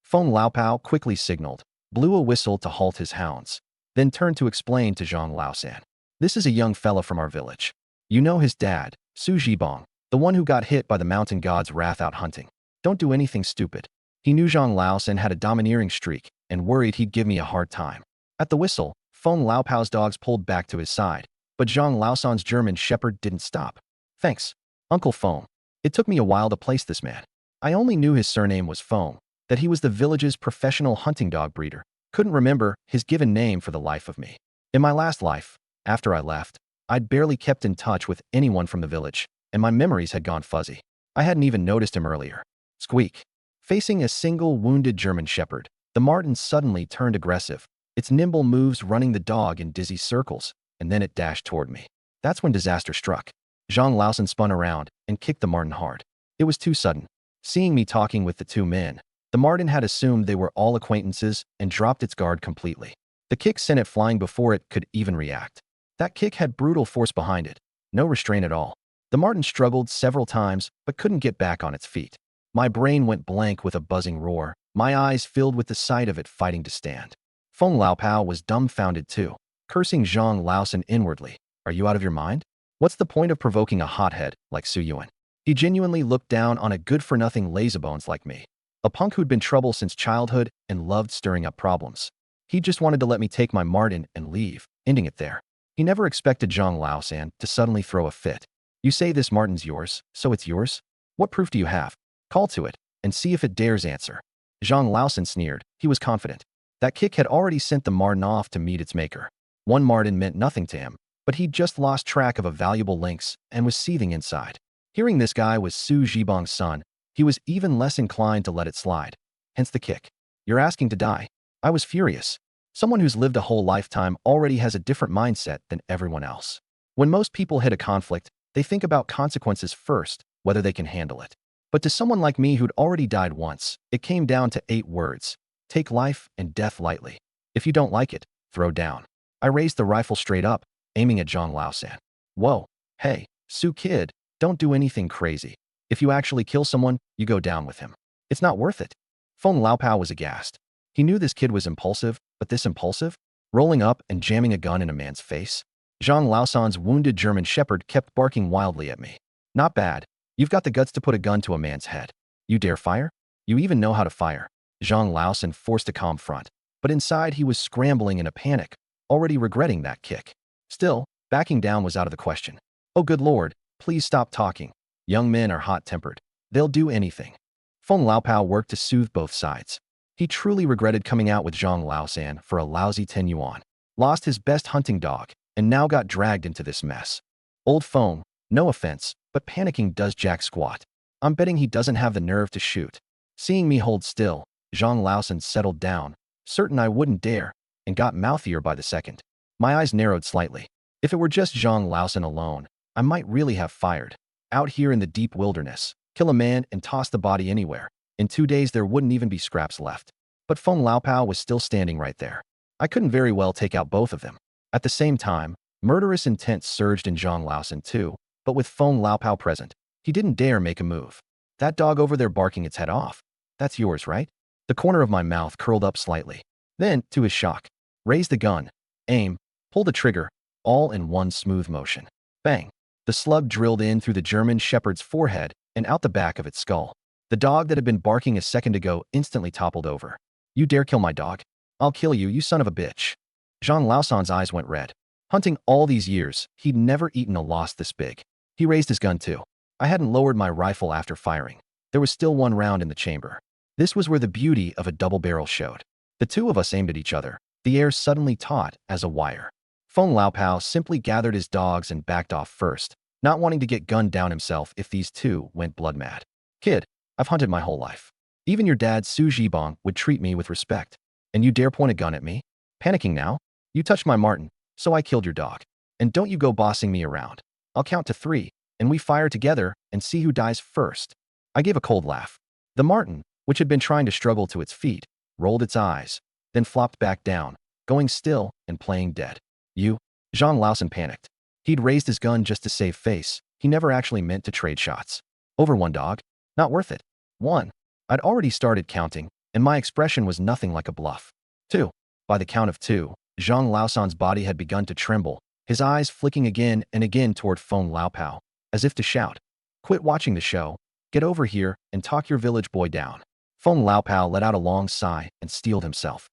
Feng Laopao quickly signaled, blew a whistle to halt his hounds, then turned to explain to Zhang Laosan. "This is a young fella from our village. You know his dad, Su Zhibong, the one who got hit by the mountain god's wrath out hunting. Don't do anything stupid." He knew Zhang Laosan had a domineering streak and worried he'd give me a hard time. At the whistle, Feng Laopao's dogs pulled back to his side, but Zhang Laosan's German shepherd didn't stop. "Thanks, Uncle Feng. It took me a while to place this man. I only knew his surname was Feng, that he was the village's professional hunting dog breeder. Couldn't remember his given name for the life of me. In my last life, after I left, I'd barely kept in touch with anyone from the village, and my memories had gone fuzzy. I hadn't even noticed him earlier." Squeak. Facing a single wounded German shepherd, the marten suddenly turned aggressive, its nimble moves running the dog in dizzy circles, and then it dashed toward me. That's when disaster struck. Zhang Laosan spun around and kicked the marten hard. It was too sudden. Seeing me talking with the two men, the marten had assumed they were all acquaintances and dropped its guard completely. The kick sent it flying before it could even react. That kick had brutal force behind it, no restraint at all. The marten struggled several times but couldn't get back on its feet. My brain went blank with a buzzing roar, my eyes filled with the sight of it fighting to stand. Feng Laopao was dumbfounded too, cursing Zhang Laosan inwardly. "Are you out of your mind? What's the point of provoking a hothead like Su Yuan?" He genuinely looked down on a good-for-nothing lazybones like me, a punk who'd been trouble since childhood and loved stirring up problems. He just wanted to let me take my marten and leave, ending it there. He never expected Zhang Laosan to suddenly throw a fit. "You say this marten's yours, so it's yours? What proof do you have? Call to it, and see if it dares answer." Zhang Laosan sneered. He was confident. That kick had already sent the marten off to meet its maker. One marten meant nothing to him, but he'd just lost track of a valuable lynx and was seething inside. Hearing this guy was Su Zhibong's son, he was even less inclined to let it slide. Hence the kick. "You're asking to die." I was furious. Someone who's lived a whole lifetime already has a different mindset than everyone else. When most people hit a conflict, they think about consequences first, whether they can handle it. But to someone like me who'd already died once, it came down to 8 words. Take life and death lightly. If you don't like it, throw down. I raised the rifle straight up, aiming at Zhang Laosan. "Whoa, hey, Su kid, don't do anything crazy. If you actually kill someone, you go down with him. It's not worth it." Feng Laopao was aghast. He knew this kid was impulsive, but this impulsive? Rolling up and jamming a gun in a man's face? Zhang Laosan's wounded German shepherd kept barking wildly at me. "Not bad. You've got the guts to put a gun to a man's head. You dare fire? You even know how to fire." Zhang Laosan forced a calm front, but inside he was scrambling in a panic, already regretting that kick. Still, backing down was out of the question. "Oh good lord, please stop talking. Young men are hot-tempered. They'll do anything." Feng Laopao worked to soothe both sides. He truly regretted coming out with Zhang Laosan for a lousy 10 yuan, lost his best hunting dog, and now got dragged into this mess. Old Feng, no offense, but panicking does jack squat. I'm betting he doesn't have the nerve to shoot. Seeing me hold still, Zhang Laosan settled down, certain I wouldn't dare, and got mouthier by the second. My eyes narrowed slightly. If it were just Zhang Laosan alone, I might really have fired. Out here in the deep wilderness, kill a man and toss the body anywhere. In 2 days there wouldn't even be scraps left. But Feng Laopao was still standing right there. I couldn't very well take out both of them. At the same time, murderous intent surged in Zhang Laosan too, but with Feng Laopao present, he didn't dare make a move. "That dog over there barking its head off. That's yours, right?" The corner of my mouth curled up slightly. Then, to his shock, raise the gun, aim, pull the trigger, all in one smooth motion. Bang! The slug drilled in through the German shepherd's forehead and out the back of its skull. The dog that had been barking a second ago instantly toppled over. "You dare kill my dog? I'll kill you, you son of a bitch." Zhang Laosan's eyes went red. Hunting all these years, he'd never eaten a loss this big. He raised his gun too. I hadn't lowered my rifle after firing. There was still 1 round in the chamber. This was where the beauty of a double barrel showed. The two of us aimed at each other, the air suddenly taut as a wire. Feng Laopao simply gathered his dogs and backed off first, not wanting to get gunned down himself if these two went blood mad. "Kid, I've hunted my whole life. Even your dad Su Zhibong would treat me with respect. And you dare point a gun at me? Panicking now? You touched my marten, so I killed your dog. And don't you go bossing me around. I'll count to 3, and we fire together and see who dies first." I gave a cold laugh. The marten, which had been trying to struggle to its feet, rolled its eyes, then flopped back down, going still and playing dead. You? Zhang Laosan panicked. He'd raised his gun just to save face. He never actually meant to trade shots. Over one dog? Not worth it. One. I'd already started counting, and my expression was nothing like a bluff. Two. By the count of two, Zhang Laosan's body had begun to tremble, his eyes flicking again and again toward Feng Laopao, as if to shout, "Quit watching the show. Get over here and talk your village boy down." Feng Laopao let out a long sigh and steeled himself.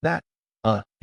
That,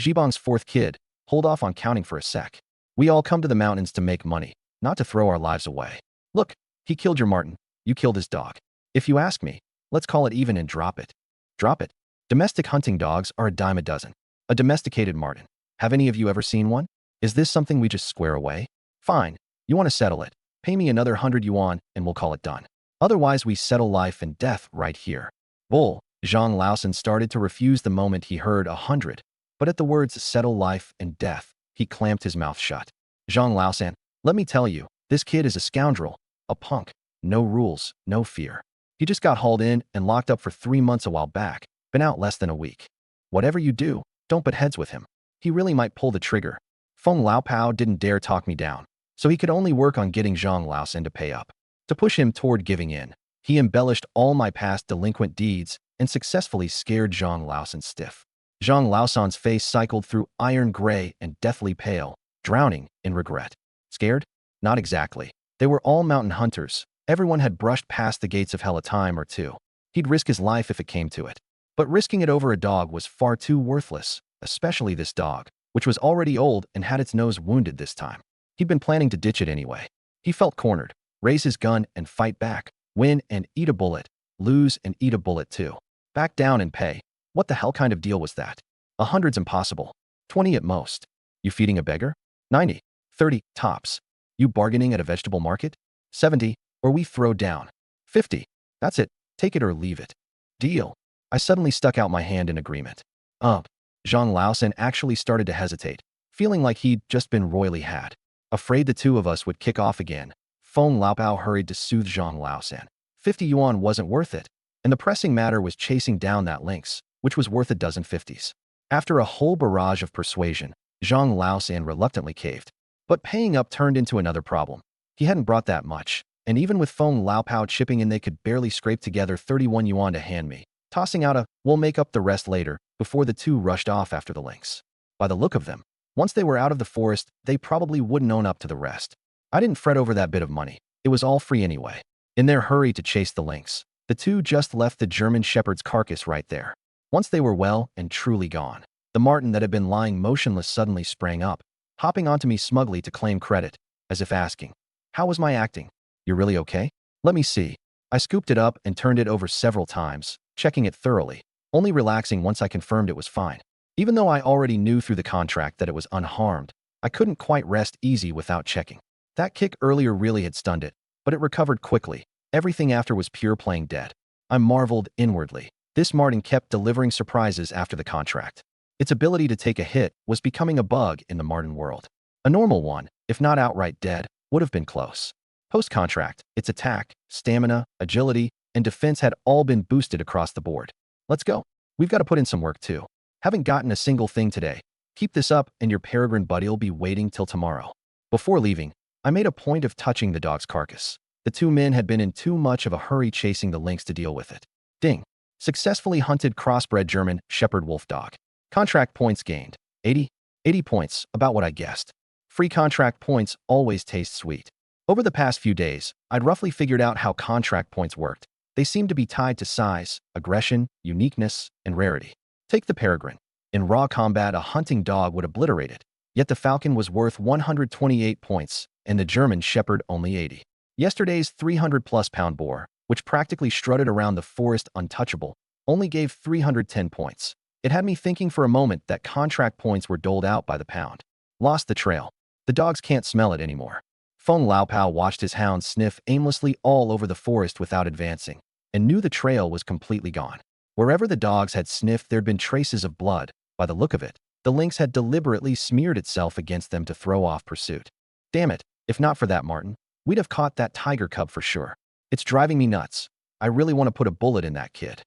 Zhibang's fourth kid, hold off on counting for a sec. We all come to the mountains to make money, not to throw our lives away. Look, he killed your marten, you killed his dog. If you ask me, let's call it even and drop it. Drop it. Domestic hunting dogs are a dime a dozen. A domesticated marten. Have any of you ever seen one? Is this something we just square away? Fine, you want to settle it. Pay me another 100 yuan and we'll call it done. Otherwise we settle life and death right here. Bull. Zhang Laosan started to refuse the moment he heard 100, but at the words settle life and death, he clamped his mouth shut. Zhang Laosan, let me tell you, this kid is a scoundrel, a punk. No rules, no fear. He just got hauled in and locked up for 3 months a while back, been out less than a week. Whatever you do, don't butt heads with him. He really might pull the trigger. Feng Laopao didn't dare talk me down, so he could only work on getting Zhang Laosan to pay up. To push him toward giving in, he embellished all my past delinquent deeds and successfully scared Zhang Laosan stiff. Zhang Laosan's face cycled through iron gray and deathly pale, drowning in regret. Scared? Not exactly. They were all mountain hunters. Everyone had brushed past the gates of hell a time or two. He'd risk his life if it came to it. But risking it over a dog was far too worthless, especially this dog, which was already old and had its nose wounded this time. He'd been planning to ditch it anyway. He felt cornered, raise his gun and fight back, win and eat a bullet, lose and eat a bullet too. Back down and pay. What the hell kind of deal was that? 100's impossible. 20 at most. You feeding a beggar? 90. 30, tops. You bargaining at a vegetable market? 70, or we throw down. 50. That's it. Take it or leave it. Deal. I suddenly stuck out my hand in agreement. Zhang Laosan actually started to hesitate, feeling like he'd just been royally had. Afraid the two of us would kick off again, Feng Laopao hurried to soothe Zhang Laosan. 50 yuan wasn't worth it, and the pressing matter was chasing down that lynx, which was worth a dozen 50s. After a whole barrage of persuasion, Zhang Laosan reluctantly caved. But paying up turned into another problem. He hadn't brought that much, and even with Feng Laopao chipping in they could barely scrape together 31 yuan to hand me, tossing out a, "We'll make up the rest later," before the two rushed off after the lynx. By the look of them, once they were out of the forest, they probably wouldn't own up to the rest. I didn't fret over that bit of money. It was all free anyway. In their hurry to chase the lynx, the two just left the German shepherd's carcass right there. Once they were well and truly gone, the marten that had been lying motionless suddenly sprang up, hopping onto me smugly to claim credit, as if asking, "How was my acting? You really okay? Let me see." I scooped it up and turned it over several times, checking it thoroughly, only relaxing once I confirmed it was fine. Even though I already knew through the contract that it was unharmed, I couldn't quite rest easy without checking. That kick earlier really had stunned it, but it recovered quickly. Everything after was pure playing dead. I marveled inwardly. This marten kept delivering surprises after the contract. Its ability to take a hit was becoming a bug in the marten world. A normal one, if not outright dead, would have been close. Post-contract, its attack, stamina, agility, and defense had all been boosted across the board. Let's go. We've got to put in some work too. Haven't gotten a single thing today. Keep this up and your peregrine buddy'll be waiting till tomorrow. Before leaving, I made a point of touching the dog's carcass. The two men had been in too much of a hurry chasing the lynx to deal with it. Ding. Successfully hunted crossbred German Shepherd Wolf dog. Contract points gained. 80. 80 points, about what I guessed. Free contract points always taste sweet. Over the past few days, I'd roughly figured out how contract points worked. They seemed to be tied to size, aggression, uniqueness, and rarity. Take the peregrine. In raw combat, a hunting dog would obliterate it. Yet the falcon was worth 128 points, and the German shepherd only 80. Yesterday's 300-plus pound boar, which practically strutted around the forest untouchable, only gave 310 points. It had me thinking for a moment that contract points were doled out by the pound. Lost the trail. The dogs can't smell it anymore. Feng Laopao watched his hound sniff aimlessly all over the forest without advancing, and knew the trail was completely gone. Wherever the dogs had sniffed, there'd been traces of blood. By the look of it, the lynx had deliberately smeared itself against them to throw off pursuit. Damn it, if not for that marten, we'd have caught that tiger cub for sure. It's driving me nuts. I really want to put a bullet in that kid.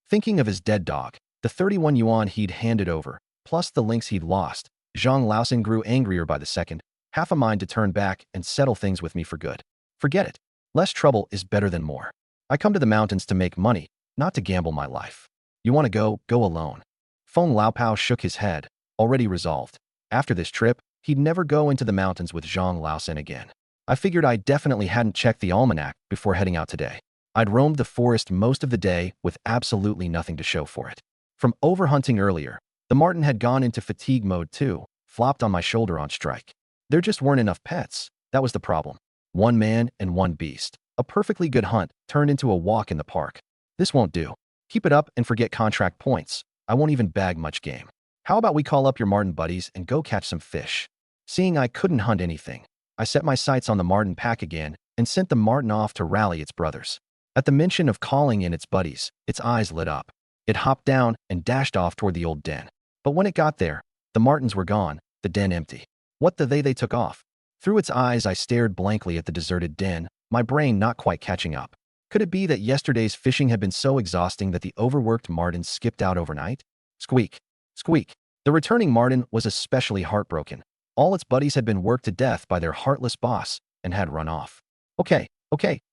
Thinking of his dead dog, the 31 yuan he'd handed over, plus the links he'd lost, Zhang Laosen grew angrier by the second, half a mind to turn back and settle things with me for good. Forget it. Less trouble is better than more. I come to the mountains to make money, not to gamble my life. You want to go, go alone. Feng Laopao shook his head, already resolved. After this trip, he'd never go into the mountains with Zhang Laosen again. I figured I definitely hadn't checked the almanac before heading out today. I'd roamed the forest most of the day with absolutely nothing to show for it. From overhunting earlier, the marten had gone into fatigue mode too, flopped on my shoulder on strike. There just weren't enough pets. That was the problem. One man and one beast. A perfectly good hunt turned into a walk in the park. This won't do. Keep it up and forget contract points. I won't even bag much game. How about we call up your marten buddies and go catch some fish? Seeing I couldn't hunt anything, I set my sights on the marten pack again and sent the marten off to rally its brothers. At the mention of calling in its buddies, its eyes lit up. It hopped down and dashed off toward the old den. But when it got there, the martens were gone, the den empty. What the they took off? Through its eyes I stared blankly at the deserted den, my brain not quite catching up. Could it be that yesterday's fishing had been so exhausting that the overworked marten skipped out overnight? Squeak. Squeak. The returning marten was especially heartbroken. All its buddies had been worked to death by their heartless boss and had run off. Okay,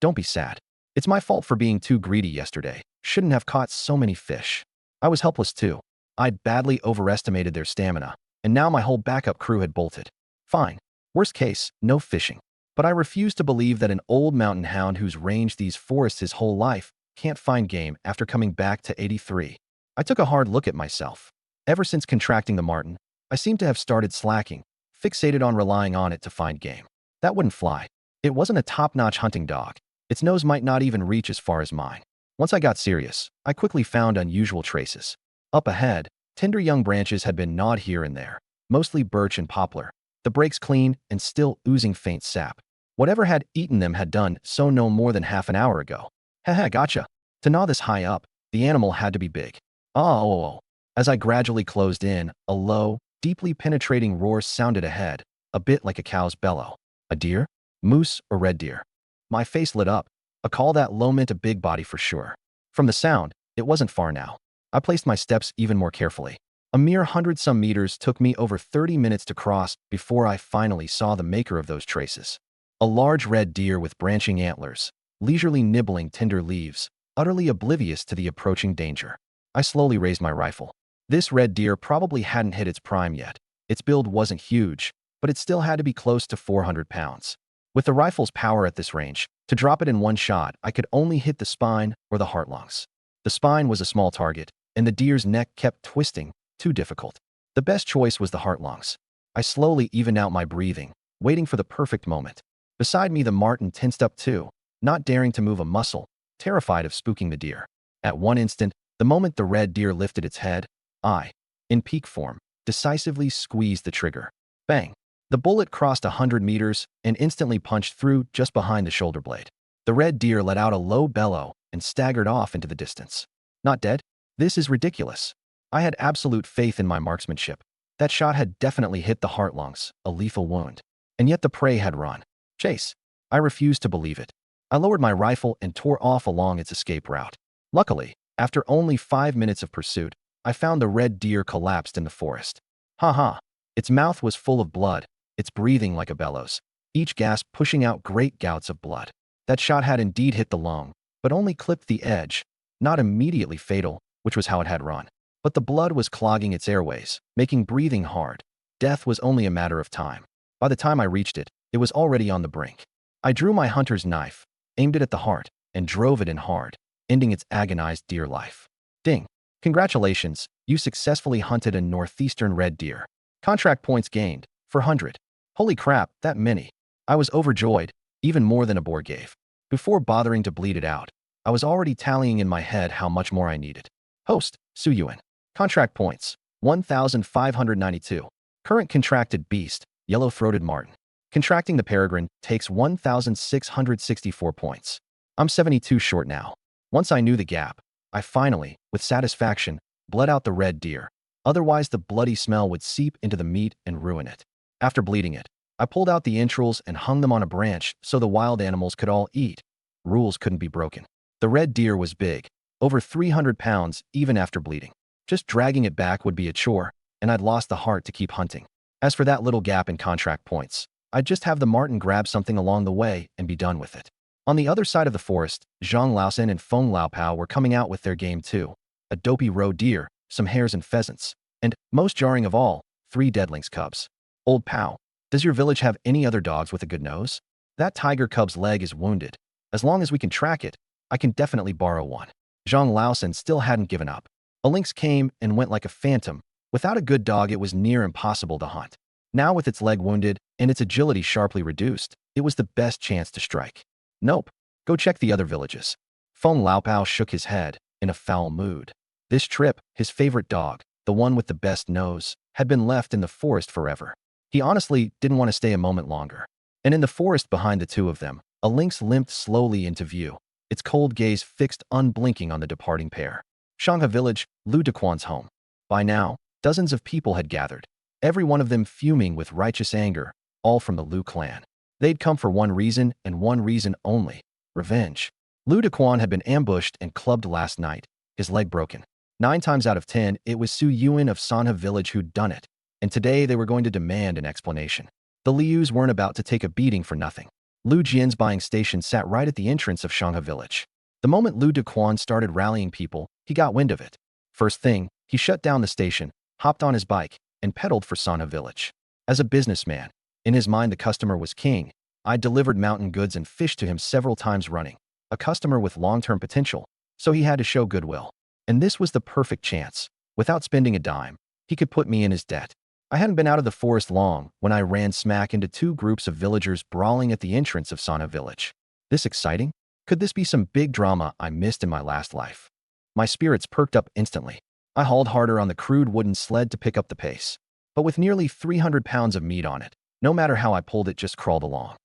don't be sad. It's my fault for being too greedy yesterday. Shouldn't have caught so many fish. I was helpless too. I'd badly overestimated their stamina, and now my whole backup crew had bolted. Fine. Worst case, no fishing. But I refuse to believe that an old mountain hound who's ranged these forests his whole life can't find game after coming back to 83. I took a hard look at myself. Ever since contracting the marten, I seem to have started slacking, fixated on relying on it to find game. That wouldn't fly. It wasn't a top-notch hunting dog. Its nose might not even reach as far as mine. Once I got serious, I quickly found unusual traces. Up ahead, tender young branches had been gnawed here and there, mostly birch and poplar, the brakes clean and still oozing faint sap. Whatever had eaten them had done so no more than half an hour ago. Haha, gotcha. To gnaw this high up, the animal had to be big. Oh. As I gradually closed in, a low, deeply penetrating roar sounded ahead, a bit like a cow's bellow. A deer? Moose or red deer? My face lit up. A call that low meant a big body for sure. From the sound, it wasn't far now. I placed my steps even more carefully. A mere 100-some meters took me over 30 minutes to cross before I finally saw the maker of those traces. A large red deer with branching antlers, leisurely nibbling tender leaves, utterly oblivious to the approaching danger. I slowly raised my rifle. This red deer probably hadn't hit its prime yet. Its build wasn't huge, but it still had to be close to 400 pounds. With the rifle's power at this range, to drop it in one shot, I could only hit the spine or the heartlungs. The spine was a small target, and the deer's neck kept twisting, too difficult. The best choice was the heartlungs. I slowly evened out my breathing, waiting for the perfect moment. Beside me the marten tensed up too, not daring to move a muscle, terrified of spooking the deer. At one instant, the moment the red deer lifted its head, I, in peak form, decisively squeezed the trigger. Bang! The bullet crossed 100 meters and instantly punched through just behind the shoulder blade. The red deer let out a low bellow and staggered off into the distance. Not dead? This is ridiculous. I had absolute faith in my marksmanship. That shot had definitely hit the heartlungs, a lethal wound. And yet the prey had run. Chase. I refused to believe it. I lowered my rifle and tore off along its escape route. Luckily, after only 5 minutes of pursuit, I found the red deer collapsed in the forest. Ha. Its mouth was full of blood, its breathing like a bellows, each gasp pushing out great gouts of blood. That shot had indeed hit the lung, but only clipped the edge, not immediately fatal, which was how it had run. But the blood was clogging its airways, making breathing hard. Death was only a matter of time. By the time I reached it, it was already on the brink. I drew my hunter's knife, aimed it at the heart, and drove it in hard, ending its agonized deer life. Ding. Congratulations, you successfully hunted a northeastern red deer. Contract points gained, 400. Holy crap, that many. I was overjoyed, even more than a boar gave. Before bothering to bleed it out, I was already tallying in my head how much more I needed. Host, Su Yuan. Contract points, 1,592. Current contracted beast, yellow-throated marten. Contracting the peregrine takes 1,664 points. I'm 72 short now. Once I knew the gap, I finally, with satisfaction, bled out the red deer. Otherwise, the bloody smell would seep into the meat and ruin it. After bleeding it, I pulled out the entrails and hung them on a branch so the wild animals could all eat. Rules couldn't be broken. The red deer was big, over 300 pounds even after bleeding. Just dragging it back would be a chore, and I'd lost the heart to keep hunting. As for that little gap in contract points, I'd just have the marten grab something along the way and be done with it. On the other side of the forest, Zhang Laosen and Feng Laopao were coming out with their game too. A dopey roe deer, some hares and pheasants, and, most jarring of all, 3 dead lynx cubs. Old Pao, does your village have any other dogs with a good nose? That tiger cub's leg is wounded. As long as we can track it, I can definitely borrow one. Zhang Laosen still hadn't given up. A lynx came and went like a phantom. Without a good dog, it was near impossible to hunt. Now with its leg wounded and its agility sharply reduced, it was the best chance to strike. Nope. Go check the other villages. Feng Laopao shook his head, in a foul mood. This trip, his favorite dog, the one with the best nose, had been left in the forest forever. He honestly didn't want to stay a moment longer. And in the forest behind the two of them, a lynx limped slowly into view, its cold gaze fixed unblinking on the departing pair. Shangha village, Lu Dequan's home. By now, dozens of people had gathered, every one of them fuming with righteous anger, all from the Lu clan. They'd come for one reason and one reason only: revenge. Lu Dequan had been ambushed and clubbed last night, his leg broken. 9 times out of 10, it was Su Yuan of Sanha village who'd done it, and today they were going to demand an explanation. The Lius weren't about to take a beating for nothing. Lu Jian's buying station sat right at the entrance of Shangha village. The moment Lu Dequan started rallying people, he got wind of it. First thing, he shut down the station, hopped on his bike, and pedaled for Sanha village. As a businessman, in his mind the customer was king. I delivered mountain goods and fish to him several times running. A customer with long-term potential, so he had to show goodwill. And this was the perfect chance. Without spending a dime, he could put me in his debt. I hadn't been out of the forest long when I ran smack into 2 groups of villagers brawling at the entrance of Sanha village. This exciting? Could this be some big drama I missed in my last life? My spirits perked up instantly. I hauled harder on the crude wooden sled to pick up the pace. But with nearly 300 pounds of meat on it, no matter how I pulled it just crawled along.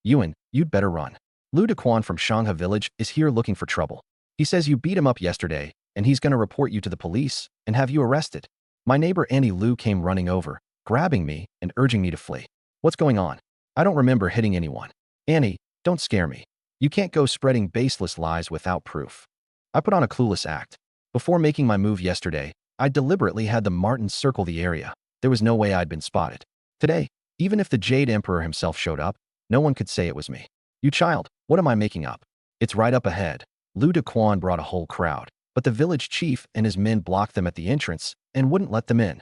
Yuan, you'd better run. Lu Dequan from Shangha village is here looking for trouble. He says you beat him up yesterday, and he's going to report you to the police and have you arrested. My neighbor Annie Lu came running over, grabbing me and urging me to flee. What's going on? I don't remember hitting anyone. Annie, don't scare me. You can't go spreading baseless lies without proof. I put on a clueless act. Before making my move yesterday, I deliberately had the martens circle the area. There was no way I'd been spotted. Today, even if the Jade Emperor himself showed up, no one could say it was me. You child, what am I making up? It's right up ahead. Lu Dequan brought a whole crowd, but the village chief and his men blocked them at the entrance and wouldn't let them in.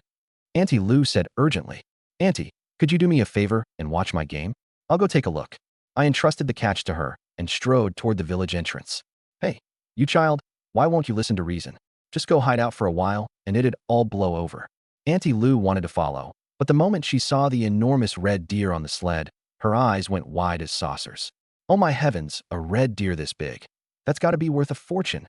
Auntie Lu said urgently, Auntie, could you do me a favor and watch my game? I'll go take a look. I entrusted the catch to her and strode toward the village entrance. Hey, you child, why won't you listen to reason? Just go hide out for a while and it'd all blow over. Auntie Lu wanted to follow, but the moment she saw the enormous red deer on the sled, her eyes went wide as saucers. Oh my heavens, a red deer this big. That's got to be worth a fortune.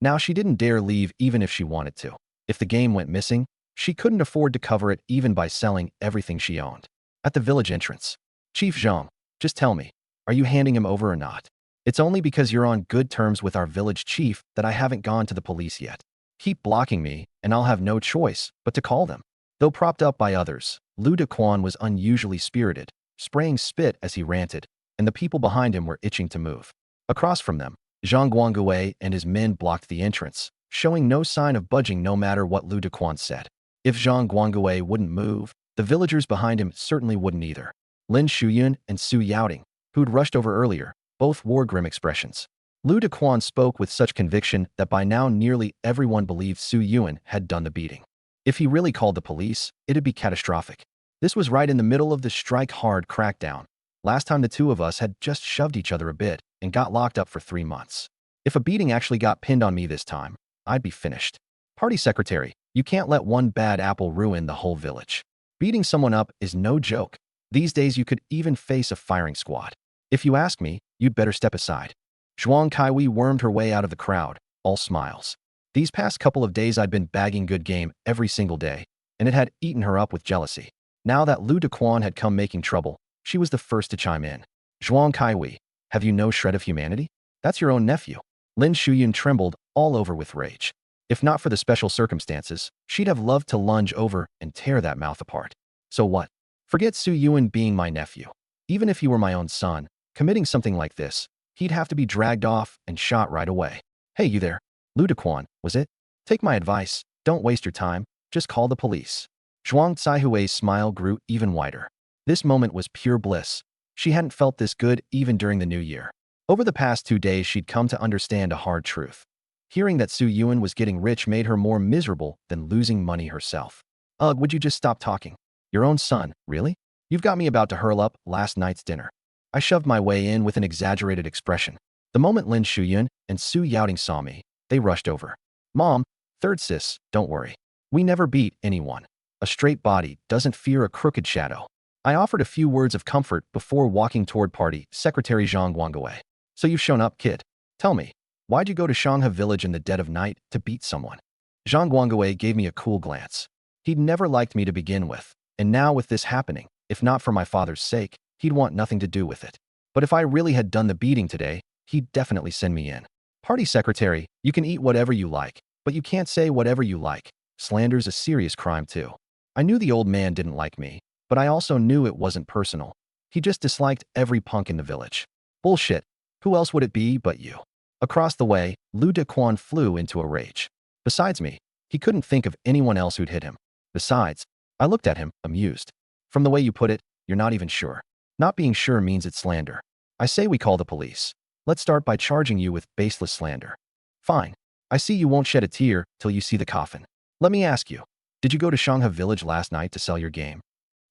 Now she didn't dare leave even if she wanted to. If the game went missing, she couldn't afford to cover it even by selling everything she owned. At the village entrance, Chief Zhang, just tell me, are you handing him over or not? It's only because you're on good terms with our village chief that I haven't gone to the police yet. Keep blocking me, and I'll have no choice but to call them. Though propped up by others, Lu Dequan was unusually spirited, spraying spit as he ranted, and the people behind him were itching to move. Across from them, Zhang Guangwei and his men blocked the entrance, showing no sign of budging no matter what Lu Dequan said. If Zhang Guangwei wouldn't move, the villagers behind him certainly wouldn't either. Lin Shuyun and Su Yaoting, who'd rushed over earlier, both wore grim expressions. Lu Dequan spoke with such conviction that by now nearly everyone believed Su Yuan had done the beating. If he really called the police, it'd be catastrophic. This was right in the middle of the strike-hard crackdown. Last time the two of us had just shoved each other a bit and got locked up for 3 months. If a beating actually got pinned on me this time, I'd be finished. Party secretary, you can't let one bad apple ruin the whole village. Beating someone up is no joke. These days you could even face a firing squad. If you ask me, you'd better step aside. Zhuang Kaiwei wormed her way out of the crowd, all smiles. These past couple of days I'd been bagging good game every single day, and it had eaten her up with jealousy. Now that Lu Dequan had come making trouble, she was the first to chime in. Zhuang Kaiwei, have you no shred of humanity? That's your own nephew. Lin Shuyun trembled all over with rage. If not for the special circumstances, she'd have loved to lunge over and tear that mouth apart. So what? Forget Su Yuan being my nephew. Even if he were my own son, committing something like this, he'd have to be dragged off and shot right away. Hey, you there? Lu Daquan, was it? Take my advice. Don't waste your time. Just call the police. Zhuang Caihui's smile grew even wider. This moment was pure bliss. She hadn't felt this good even during the new year. Over the past 2 days, she'd come to understand a hard truth. Hearing that Su Yuan was getting rich made her more miserable than losing money herself. Ugh, would you just stop talking? Your own son, really? You've got me about to hurl up last night's dinner. I shoved my way in with an exaggerated expression. The moment Lin Shuyun and Su Yaoting saw me, they rushed over. Mom, third sis, don't worry. We never beat anyone. A straight body doesn't fear a crooked shadow. I offered a few words of comfort before walking toward party secretary Zhang Guangwei. So you've shown up, kid. Tell me, why'd you go to Shanghe village in the dead of night to beat someone? Zhang Guangwei gave me a cool glance. He'd never liked me to begin with, and now with this happening, if not for my father's sake, he'd want nothing to do with it. But if I really had done the beating today, he'd definitely send me in. Party secretary, you can eat whatever you like, but you can't say whatever you like. Slander's a serious crime too. I knew the old man didn't like me, but I also knew it wasn't personal. He just disliked every punk in the village. Bullshit. Who else would it be but you? Across the way, Lu Daquan flew into a rage. Besides me, he couldn't think of anyone else who'd hit him. Besides, I looked at him, amused. From the way you put it, you're not even sure. Not being sure means it's slander. I say we call the police. Let's start by charging you with baseless slander. Fine. I see you won't shed a tear till you see the coffin. Let me ask you, did you go to Shanghe village last night to sell your game?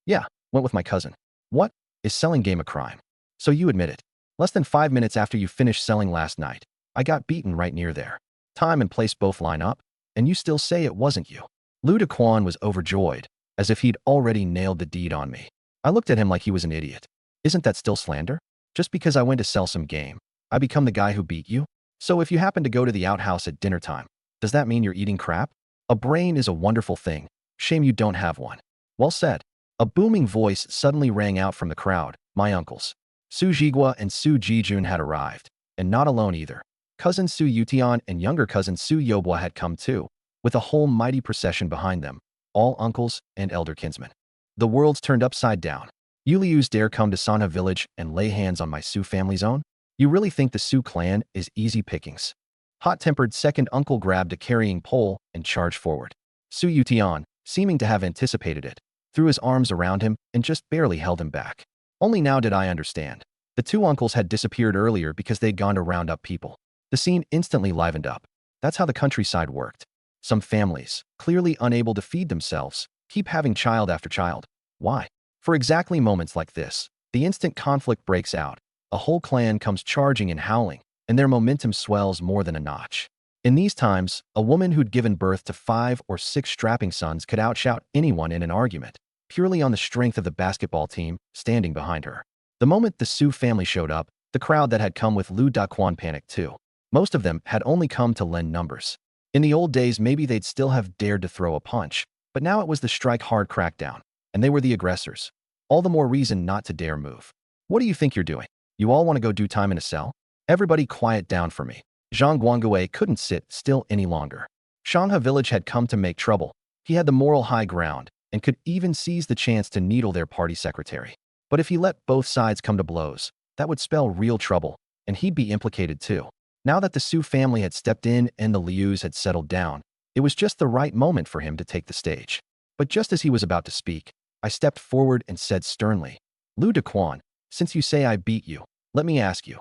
Yeah, went with my cousin. What? Is selling game a crime? So you admit it. Less than 5 minutes after you finished selling last night, I got beaten right near there. Time and place both line up, and you still say it wasn't you. Lu Daquan was overjoyed, as if he'd already nailed the deed on me. I looked at him like he was an idiot. Isn't that still slander? Just because I went to sell some game, I become the guy who beat you? So if you happen to go to the outhouse at dinner time, does that mean you're eating crap? A brain is a wonderful thing. Shame you don't have one. Well said. A booming voice suddenly rang out from the crowd. My uncles, Su Jigua and Su Jijun, had arrived, and not alone either. Cousin Su Yutian and younger cousin Su Yobua had come too, with a whole mighty procession behind them, all uncles and elder kinsmen. The world's turned upside down. You Lius dare come to Sanha village and lay hands on my Su family's own? You really think the Su clan is easy pickings? Hot-tempered second uncle grabbed a carrying pole and charged forward. Su Yutian, seeming to have anticipated it, threw his arms around him and just barely held him back. Only now did I understand. The two uncles had disappeared earlier because they'd gone to round up people. The scene instantly livened up. That's how the countryside worked. Some families, clearly unable to feed themselves, keep having child after child. Why? For exactly moments like this, the instant conflict breaks out. A whole clan comes charging and howling, and their momentum swells more than a notch. In these times, a woman who'd given birth to 5 or 6 strapping sons could outshout anyone in an argument, purely on the strength of the basketball team standing behind her. The moment the Su family showed up, the crowd that had come with Lu Daquan panicked too. Most of them had only come to lend numbers. In the old days, maybe they'd still have dared to throw a punch, but now it was the strike hard crackdown, and they were the aggressors. All the more reason not to dare move. What do you think you're doing? You all want to go do time in a cell? Everybody quiet down for me. Zhang Guangwei couldn't sit still any longer. Shanghe village had come to make trouble. He had the moral high ground and could even seize the chance to needle their party secretary. But if he let both sides come to blows, that would spell real trouble, and he'd be implicated too. Now that the Su family had stepped in and the Lius had settled down, it was just the right moment for him to take the stage. But just as he was about to speak, I stepped forward and said sternly, Lu Daquan, since you say I beat you, let me ask you,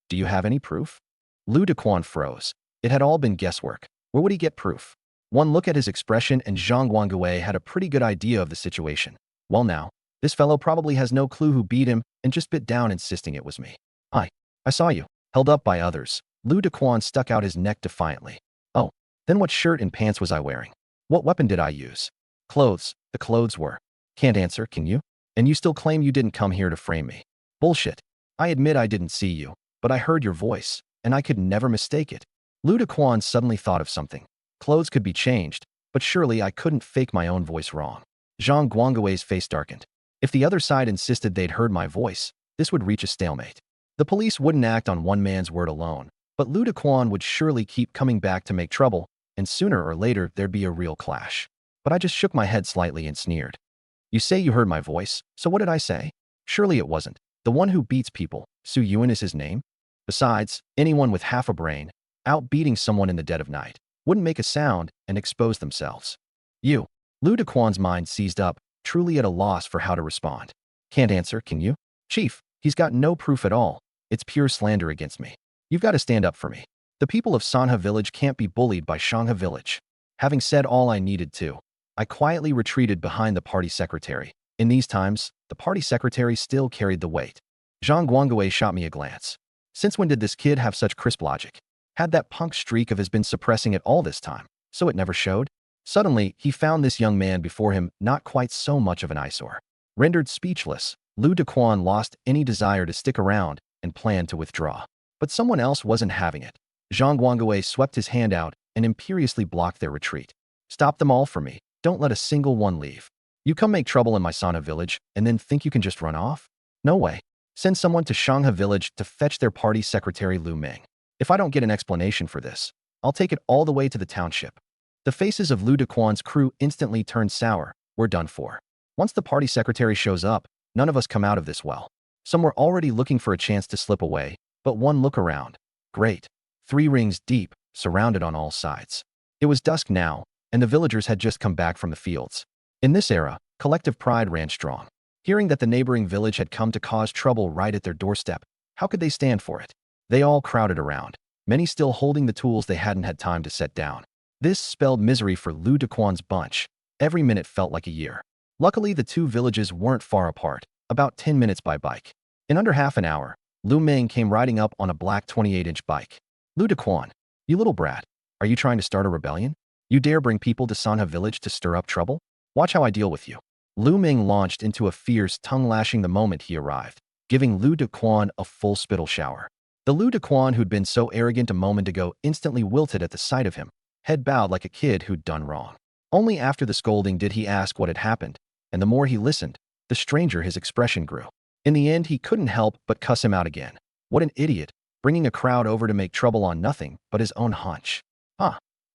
do you have any proof? Lu Daquan froze. It had all been guesswork. Where would he get proof? One look at his expression and Zhang Guangwei had a pretty good idea of the situation. Well now, this fellow probably has no clue who beat him and just bit down insisting it was me. I saw you, held up by others. Lu Daquan stuck out his neck defiantly. Oh, then what shirt and pants was I wearing? What weapon did I use? Clothes. The clothes were. Can't answer, can you? And you still claim you didn't come here to frame me. Bullshit. I admit I didn't see you, but I heard your voice, and I could never mistake it. Lu Daquan suddenly thought of something. Clothes could be changed, but surely I couldn't fake my own voice wrong. Zhang Guangwei's face darkened. If the other side insisted they'd heard my voice, this would reach a stalemate. The police wouldn't act on one man's word alone, but Lu Daquan would surely keep coming back to make trouble, and sooner or later there'd be a real clash. But I just shook my head slightly and sneered. You say you heard my voice, so what did I say? Surely it wasn't. The one who beats people, Su Yuan is his name? Besides, anyone with half a brain, out beating someone in the dead of night, wouldn't make a sound and expose themselves. You. Lu Daquan's mind seized up, truly at a loss for how to respond. Can't answer, can you? Chief, he's got no proof at all. It's pure slander against me. You've got to stand up for me. The people of Sanha Village can't be bullied by Shangha Village. Having said all I needed to, I quietly retreated behind the party secretary. In these times, the party secretary still carried the weight. Zhang Guangwei shot me a glance. Since when did this kid have such crisp logic? Had that punk streak of his been suppressing it all this time, so it never showed? Suddenly, he found this young man before him not quite so much of an eyesore. Rendered speechless, Lu Daquan lost any desire to stick around and planned to withdraw. But someone else wasn't having it. Zhang Guangwei swept his hand out and imperiously blocked their retreat. Stop them all for me. Don't let a single one leave. You come make trouble in my Sanha village and then think you can just run off? No way. Send someone to Shangha village to fetch their party secretary Lu Ming. If I don't get an explanation for this, I'll take it all the way to the township. The faces of Lu Daquan's crew instantly turned sour. We're done for. Once the party secretary shows up, none of us come out of this well. Some were already looking for a chance to slip away, but one look around. Great. 3 rings deep, surrounded on all sides. It was dusk now, and the villagers had just come back from the fields. In this era, collective pride ran strong. Hearing that the neighboring village had come to cause trouble right at their doorstep, how could they stand for it? They all crowded around, many still holding the tools they hadn't had time to set down. This spelled misery for Lu Daquan's bunch. Every minute felt like a year. Luckily, the 2 villages weren't far apart, about 10 minutes by bike. In under half an hour, Lu Ming came riding up on a black 28-inch bike. Lu Daquan, you little brat, are you trying to start a rebellion? You dare bring people to Sanha village to stir up trouble? Watch how I deal with you. Lu Ming launched into a fierce tongue-lashing the moment he arrived, giving Lu Daquan a full spittle shower. The Lu Daquan who'd been so arrogant a moment ago instantly wilted at the sight of him, head bowed like a kid who'd done wrong. Only after the scolding did he ask what had happened, and the more he listened, the stranger his expression grew. In the end, he couldn't help but cuss him out again. What an idiot, bringing a crowd over to make trouble on nothing but his own hunch.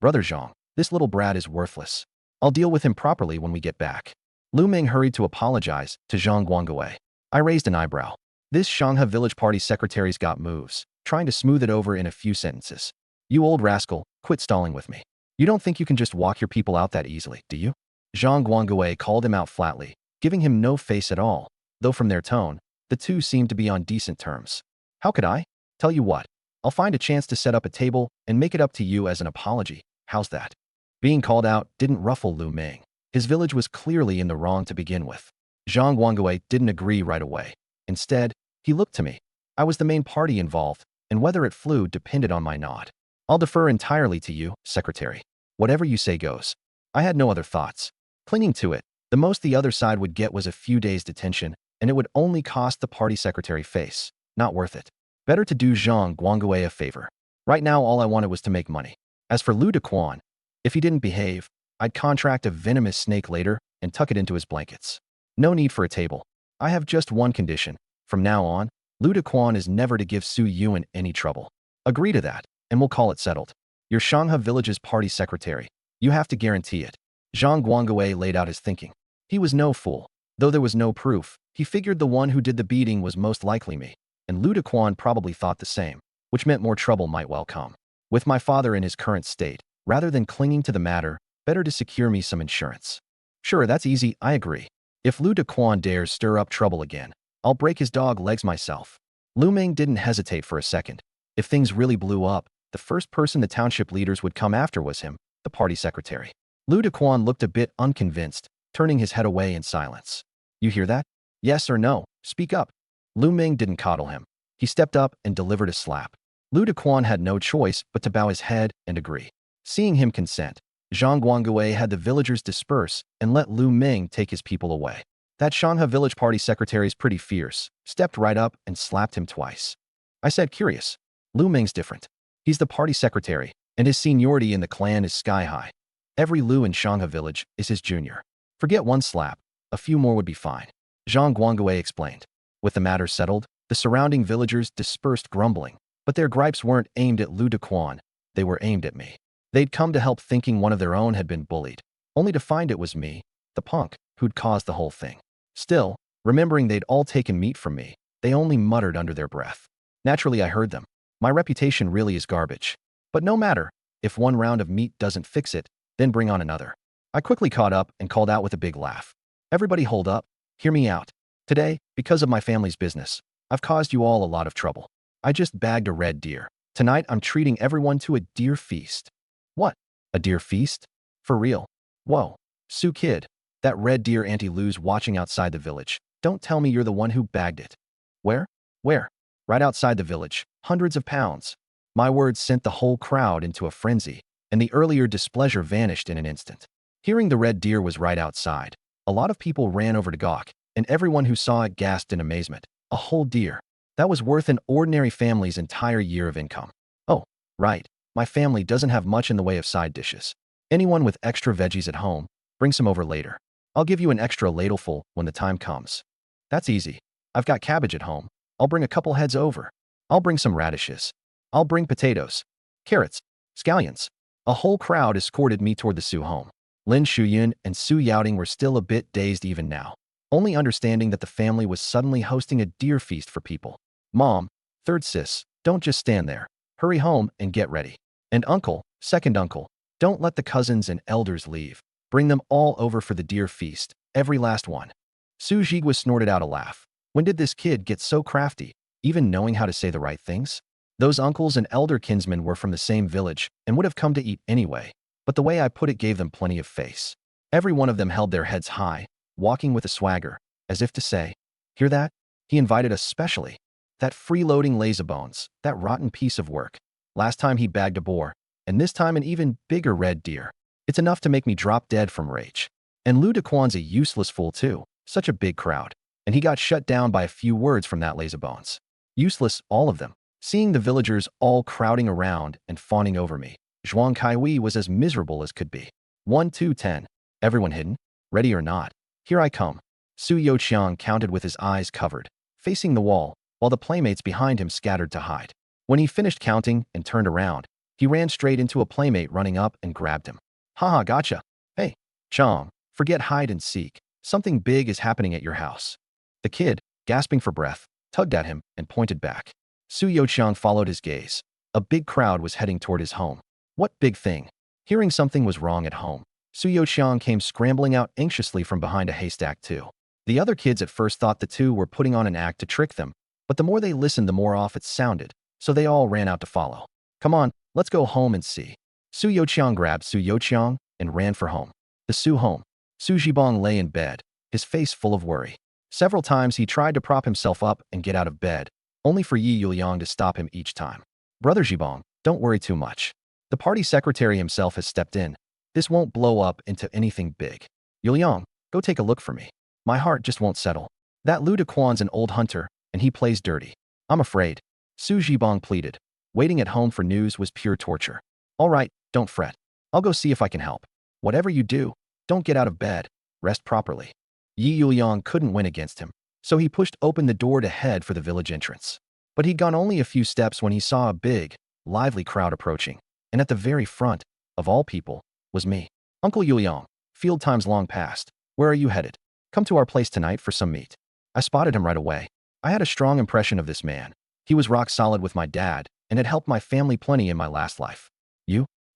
Brother Zhang, this little brat is worthless. I'll deal with him properly when we get back. Lu Ming hurried to apologize to Zhang Guangwei. I raised an eyebrow. This Shangha village party secretary's got moves, trying to smooth it over in a few sentences. You old rascal, quit stalling with me. You don't think you can just walk your people out that easily, do you? Zhang Guangwei called him out flatly, giving him no face at all, though from their tone, the 2 seemed to be on decent terms. How could I? Tell you what, I'll find a chance to set up a table and make it up to you as an apology. How's that? Being called out didn't ruffle Lu Ming. His village was clearly in the wrong to begin with. Zhang Guangwei didn't agree right away. Instead, he looked to me. I was the main party involved, and whether it flew depended on my nod. I'll defer entirely to you, secretary. Whatever you say goes. I had no other thoughts. Clinging to it, the most the other side would get was a few days' detention, and it would only cost the party secretary face. Not worth it. Better to do Zhang Guangwei a favor. Right now, all I wanted was to make money. As for Lu Daquan, if he didn't behave, I'd contract a venomous snake later and tuck it into his blankets. No need for a table. I have just one condition. From now on, Lu Daquan is never to give Su Yuan any trouble. Agree to that, and we'll call it settled. You're Shangha village's party secretary. You have to guarantee it. Zhang Guangwei laid out his thinking. He was no fool. Though there was no proof, he figured the one who did the beating was most likely me, and Lu Daquan probably thought the same, which meant more trouble might well come. With my father in his current state, rather than clinging to the matter, better to secure me some insurance. Sure, that's easy, I agree. If Lu Daquan dares stir up trouble again, I'll break his dog legs myself. Lu Ming didn't hesitate for a second. If things really blew up, the first person the township leaders would come after was him, the party secretary. Lu Daquan looked a bit unconvinced, turning his head away in silence. You hear that? Yes or no? Speak up. Lu Ming didn't coddle him. He stepped up and delivered a slap. Lu Daquan had no choice but to bow his head and agree. Seeing him consent, Zhang Guangwei had the villagers disperse and let Lu Ming take his people away. That Shangha village party secretary's pretty fierce, stepped right up and slapped him twice. I said curious. Lu Ming's different. He's the party secretary, and his seniority in the clan is sky high. Every Lu in Shangha village is his junior. Forget one slap, a few more would be fine. Zhang Guangwei explained. With the matter settled, the surrounding villagers dispersed grumbling, but their gripes weren't aimed at Lu Daquan, they were aimed at me. They'd come to help thinking one of their own had been bullied, only to find it was me, the punk, who'd caused the whole thing. Still, remembering they'd all taken meat from me, they only muttered under their breath. Naturally, I heard them. My reputation really is garbage. But no matter, if one round of meat doesn't fix it, then bring on another. I quickly caught up and called out with a big laugh. Everybody hold up. Hear me out. Today, because of my family's business, I've caused you all a lot of trouble. I just bagged a red deer. Tonight, I'm treating everyone to a deer feast. What? A deer feast? For real? Whoa. Sue kid, that red deer Auntie Lou's watching outside the village. Don't tell me you're the one who bagged it. Where? Where? Right outside the village. Hundreds of pounds. My words sent the whole crowd into a frenzy, and the earlier displeasure vanished in an instant. Hearing the red deer was right outside, a lot of people ran over to gawk, and everyone who saw it gasped in amazement. A whole deer. That was worth an ordinary family's entire year of income. Oh, right. My family doesn't have much in the way of side dishes. Anyone with extra veggies at home, bring some over later. I'll give you an extra ladleful when the time comes. That's easy. I've got cabbage at home. I'll bring a couple heads over. I'll bring some radishes. I'll bring potatoes, carrots, scallions. A whole crowd escorted me toward the Sue home. Lin Shuyan and Su Yaoting were still a bit dazed even now, only understanding that the family was suddenly hosting a deer feast for people. Mom, third sis, don't just stand there. Hurry home and get ready. And uncle, second uncle, don't let the cousins and elders leave. Bring them all over for the deer feast, every last one. Su Jigwa snorted out a laugh. When did this kid get so crafty, even knowing how to say the right things? Those uncles and elder kinsmen were from the same village and would have come to eat anyway, but the way I put it gave them plenty of face. Every one of them held their heads high, walking with a swagger, as if to say, hear that? He invited us specially. That freeloading lazybones, that rotten piece of work. Last time he bagged a boar, and this time an even bigger red deer. It's enough to make me drop dead from rage. And Lu Dequan's a useless fool too, such a big crowd. And he got shut down by a few words from that lazybones. Useless, all of them. Seeing the villagers all crowding around and fawning over me, Zhuang Kaihui was as miserable as could be. 1, 2, 10. Everyone hidden? Ready or not? Here I come. Su Youqiang counted with his eyes covered, facing the wall, while the playmates behind him scattered to hide. When he finished counting and turned around, he ran straight into a playmate running up and grabbed him. Haha, gotcha. Hey, Chong, forget hide and seek. Something big is happening at your house. The kid, gasping for breath, tugged at him and pointed back. Su Youqiang followed his gaze. A big crowd was heading toward his home. What big thing? Hearing something was wrong at home, Su Youqiang came scrambling out anxiously from behind a haystack too. The other kids at first thought the two were putting on an act to trick them, but the more they listened the more off it sounded, so they all ran out to follow. Come on, let's go home and see. Su Youqiang grabbed Su Youqiang and ran for home. The Su home. Su Zhibong lay in bed, his face full of worry. Several times he tried to prop himself up and get out of bed, only for Yi Yuliang to stop him each time. Brother Zhibong, don't worry too much. The party secretary himself has stepped in. This won't blow up into anything big. Yuliang, go take a look for me. My heart just won't settle. That Lu Dequan's an old hunter, and he plays dirty. I'm afraid. Su Zhibong pleaded. Waiting at home for news was pure torture. All right, don't fret. I'll go see if I can help. Whatever you do, don't get out of bed. Rest properly. Yi Yuliang couldn't win against him, so he pushed open the door to head for the village entrance. But he'd gone only a few steps when he saw a big, lively crowd approaching, and at the very front, of all people, was me. Uncle Yuliang, field time's long past. Where are you headed? Come to our place tonight for some meat. I spotted him right away. I had a strong impression of this man. He was rock solid with my dad, and had helped my family plenty in my last life.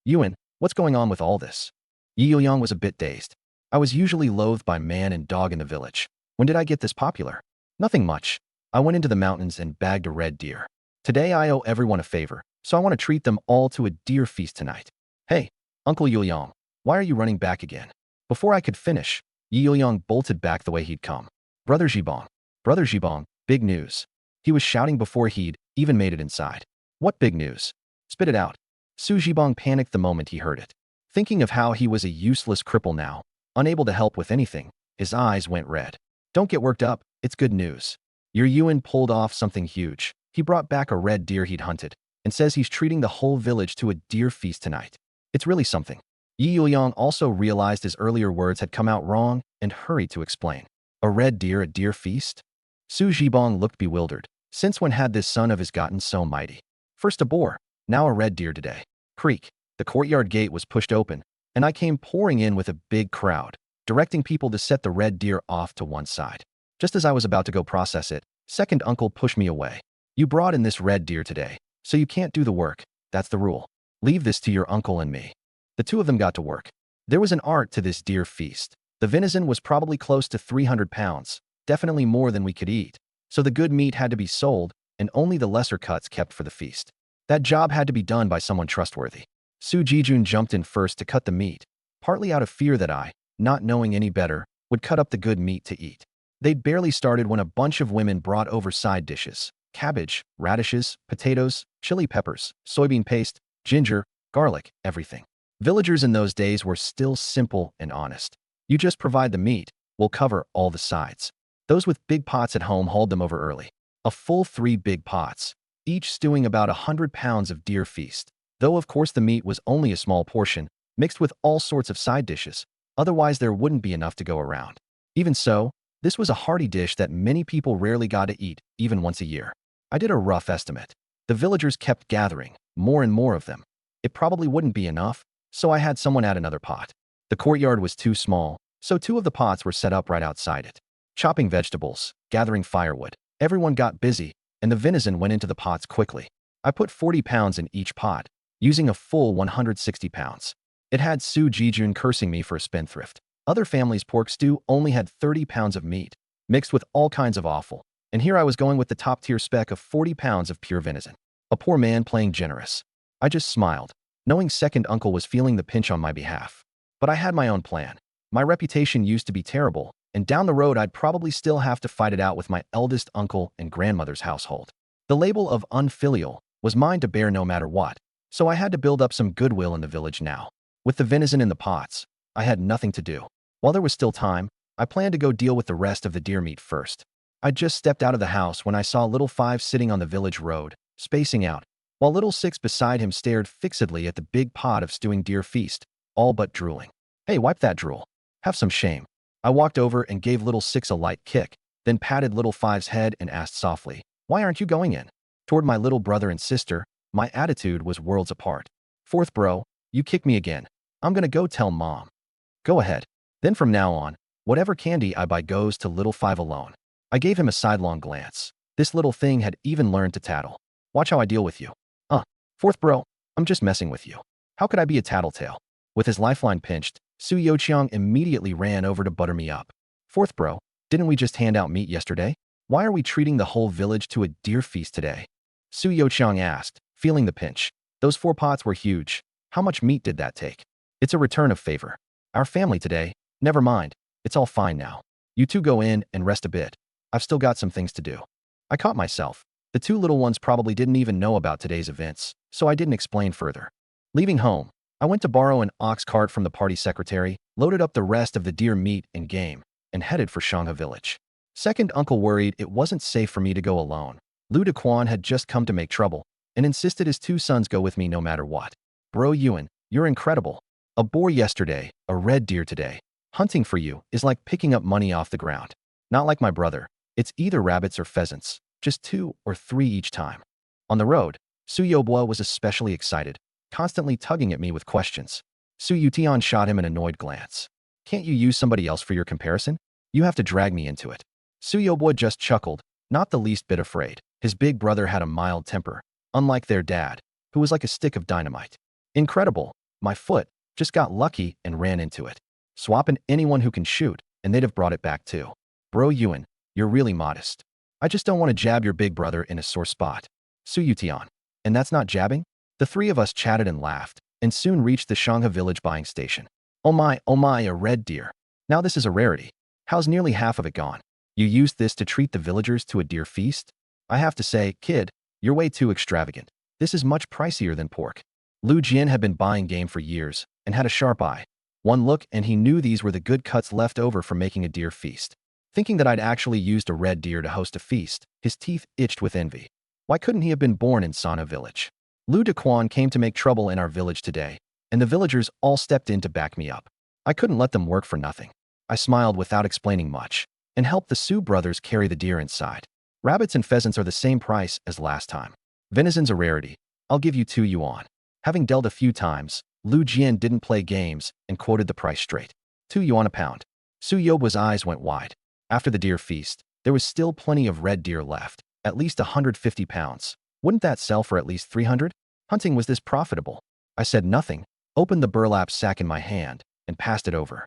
Yuan, what's going on with all this? Yi Yuliang was a bit dazed. I was usually loathed by man and dog in the village. When did I get this popular? Nothing much. I went into the mountains and bagged a red deer. Today I owe everyone a favor, so I want to treat them all to a deer feast tonight. Hey, Uncle Yuliang, why are you running back again? Before I could finish, Yi Yuliang bolted back the way he'd come. Brother Zhibong, big news. He was shouting before he'd even made it inside. What big news? Spit it out. Su Zhibong panicked the moment he heard it. Thinking of how he was a useless cripple now, unable to help with anything, his eyes went red. Don't get worked up, it's good news. Your Yuan pulled off something huge. He brought back a red deer he'd hunted, and says he's treating the whole village to a deer feast tonight. It's really something. Yi Yuliang also realized his earlier words had come out wrong and hurried to explain. A red deer at deer feast? Su Zhibong looked bewildered. Since when had this son of his gotten so mighty? First a boar, now a red deer today. Creak. The courtyard gate was pushed open, and I came pouring in with a big crowd, directing people to set the red deer off to one side. Just as I was about to go process it, second uncle pushed me away. You brought in this red deer today. So you can't do the work. That's the rule. Leave this to your uncle and me. The two of them got to work. There was an art to this deer feast. The venison was probably close to 300 pounds, definitely more than we could eat. So the good meat had to be sold, and only the lesser cuts kept for the feast. That job had to be done by someone trustworthy. Su Jijun jumped in first to cut the meat, partly out of fear that I, not knowing any better, would cut up the good meat to eat. They'd barely started when a bunch of women brought over side dishes: cabbage, radishes, potatoes, chili peppers, soybean paste, ginger, garlic, everything. Villagers in those days were still simple and honest. You just provide the meat, we'll cover all the sides. Those with big pots at home hauled them over early. A full 3 big pots, each stewing about 100 pounds of deer feast. Though of course the meat was only a small portion, mixed with all sorts of side dishes. Otherwise there wouldn't be enough to go around. Even so, this was a hearty dish that many people rarely got to eat, even once a year. I did a rough estimate. The villagers kept gathering, more and more of them. It probably wouldn't be enough, so I had someone add another pot. The courtyard was too small, so 2 of the pots were set up right outside it. Chopping vegetables, gathering firewood. Everyone got busy, and the venison went into the pots quickly. I put 40 pounds in each pot, using a full 160 pounds. It had Su Jijun cursing me for a spendthrift. Other families' pork stew only had 30 pounds of meat, mixed with all kinds of offal. And here I was going with the top-tier spec of 40 pounds of pure venison. A poor man playing generous. I just smiled, knowing second uncle was feeling the pinch on my behalf. But I had my own plan. My reputation used to be terrible, and down the road I'd probably still have to fight it out with my eldest uncle and grandmother's household. The label of unfilial was mine to bear no matter what, so I had to build up some goodwill in the village now. With the venison in the pots, I had nothing to do. While there was still time, I planned to go deal with the rest of the deer meat first. I just stepped out of the house when I saw little 5 sitting on the village road, spacing out, while little 6 beside him stared fixedly at the big pot of stewing deer feast, all but drooling. Hey, wipe that drool. Have some shame. I walked over and gave little 6 a light kick, then patted little 5's head and asked softly, "Why aren't you going in?" Toward my little brother and sister, my attitude was worlds apart. "Fourth bro, you kick me again. I'm gonna go tell mom." "Go ahead." Then from now on, whatever candy I buy goes to little 5 alone. I gave him a sidelong glance. This little thing had even learned to tattle. "Watch how I deal with you." Fourth bro, I'm just messing with you. How could I be a tattletale?" With his lifeline pinched, Su Yoqiang immediately ran over to butter me up. "Fourth bro, didn't we just hand out meat yesterday? Why are we treating the whole village to a deer feast today?" Su Yoqiang asked, feeling the pinch. Those 4 pots were huge. How much meat did that take? "It's a return of favor. Our family today. Never mind. It's all fine now. You 2 go in and rest a bit. I've still got some things to do." I caught myself. The 2 little ones probably didn't even know about today's events, so I didn't explain further. Leaving home, I went to borrow an ox cart from the party secretary, loaded up the rest of the deer meat and game, and headed for Shangha village. Second uncle worried it wasn't safe for me to go alone. Lu Dequan had just come to make trouble, and insisted his 2 sons go with me no matter what. "Bro Yuan, you're incredible. A boar yesterday, a red deer today. Hunting for you is like picking up money off the ground. Not like my brother. It's either rabbits or pheasants, just 2 or 3 each time." On the road, Su Yobua was especially excited, constantly tugging at me with questions. Su Yutian shot him an annoyed glance. "Can't you use somebody else for your comparison? You have to drag me into it." Su Yobua just chuckled, not the least bit afraid. His big brother had a mild temper, unlike their dad, who was like a stick of dynamite. "Incredible. My foot just got lucky and ran into it. Swap in anyone who can shoot, and they'd have brought it back too. Bro Yuan, you're really modest. I just don't want to jab your big brother in a sore spot." Su Yutian. "And that's not jabbing?" The 3 of us chatted and laughed, and soon reached the Shangha village buying station. Oh my, a red deer. Now this is a rarity. How's nearly half of it gone? You used this to treat the villagers to a deer feast? I have to say, kid, you're way too extravagant. This is much pricier than pork. Lu Jian had been buying game for years, and had a sharp eye. One look and he knew these were the good cuts left over from making a deer feast. Thinking that I'd actually used a red deer to host a feast, his teeth itched with envy. Why couldn't he have been born in Sana village? Lu Dequan came to make trouble in our village today, and the villagers all stepped in to back me up. I couldn't let them work for nothing. I smiled without explaining much, and helped the Su brothers carry the deer inside. Rabbits and pheasants are the same price as last time. Venison's a rarity. I'll give you 2 yuan. Having dealt a few times, Lu Jian didn't play games and quoted the price straight. 2 yuan a pound. Su Yobua's eyes went wide. After the deer feast, there was still plenty of red deer left, at least 150 pounds. Wouldn't that sell for at least 300? Hunting was this profitable. I said nothing, opened the burlap sack in my hand, and passed it over.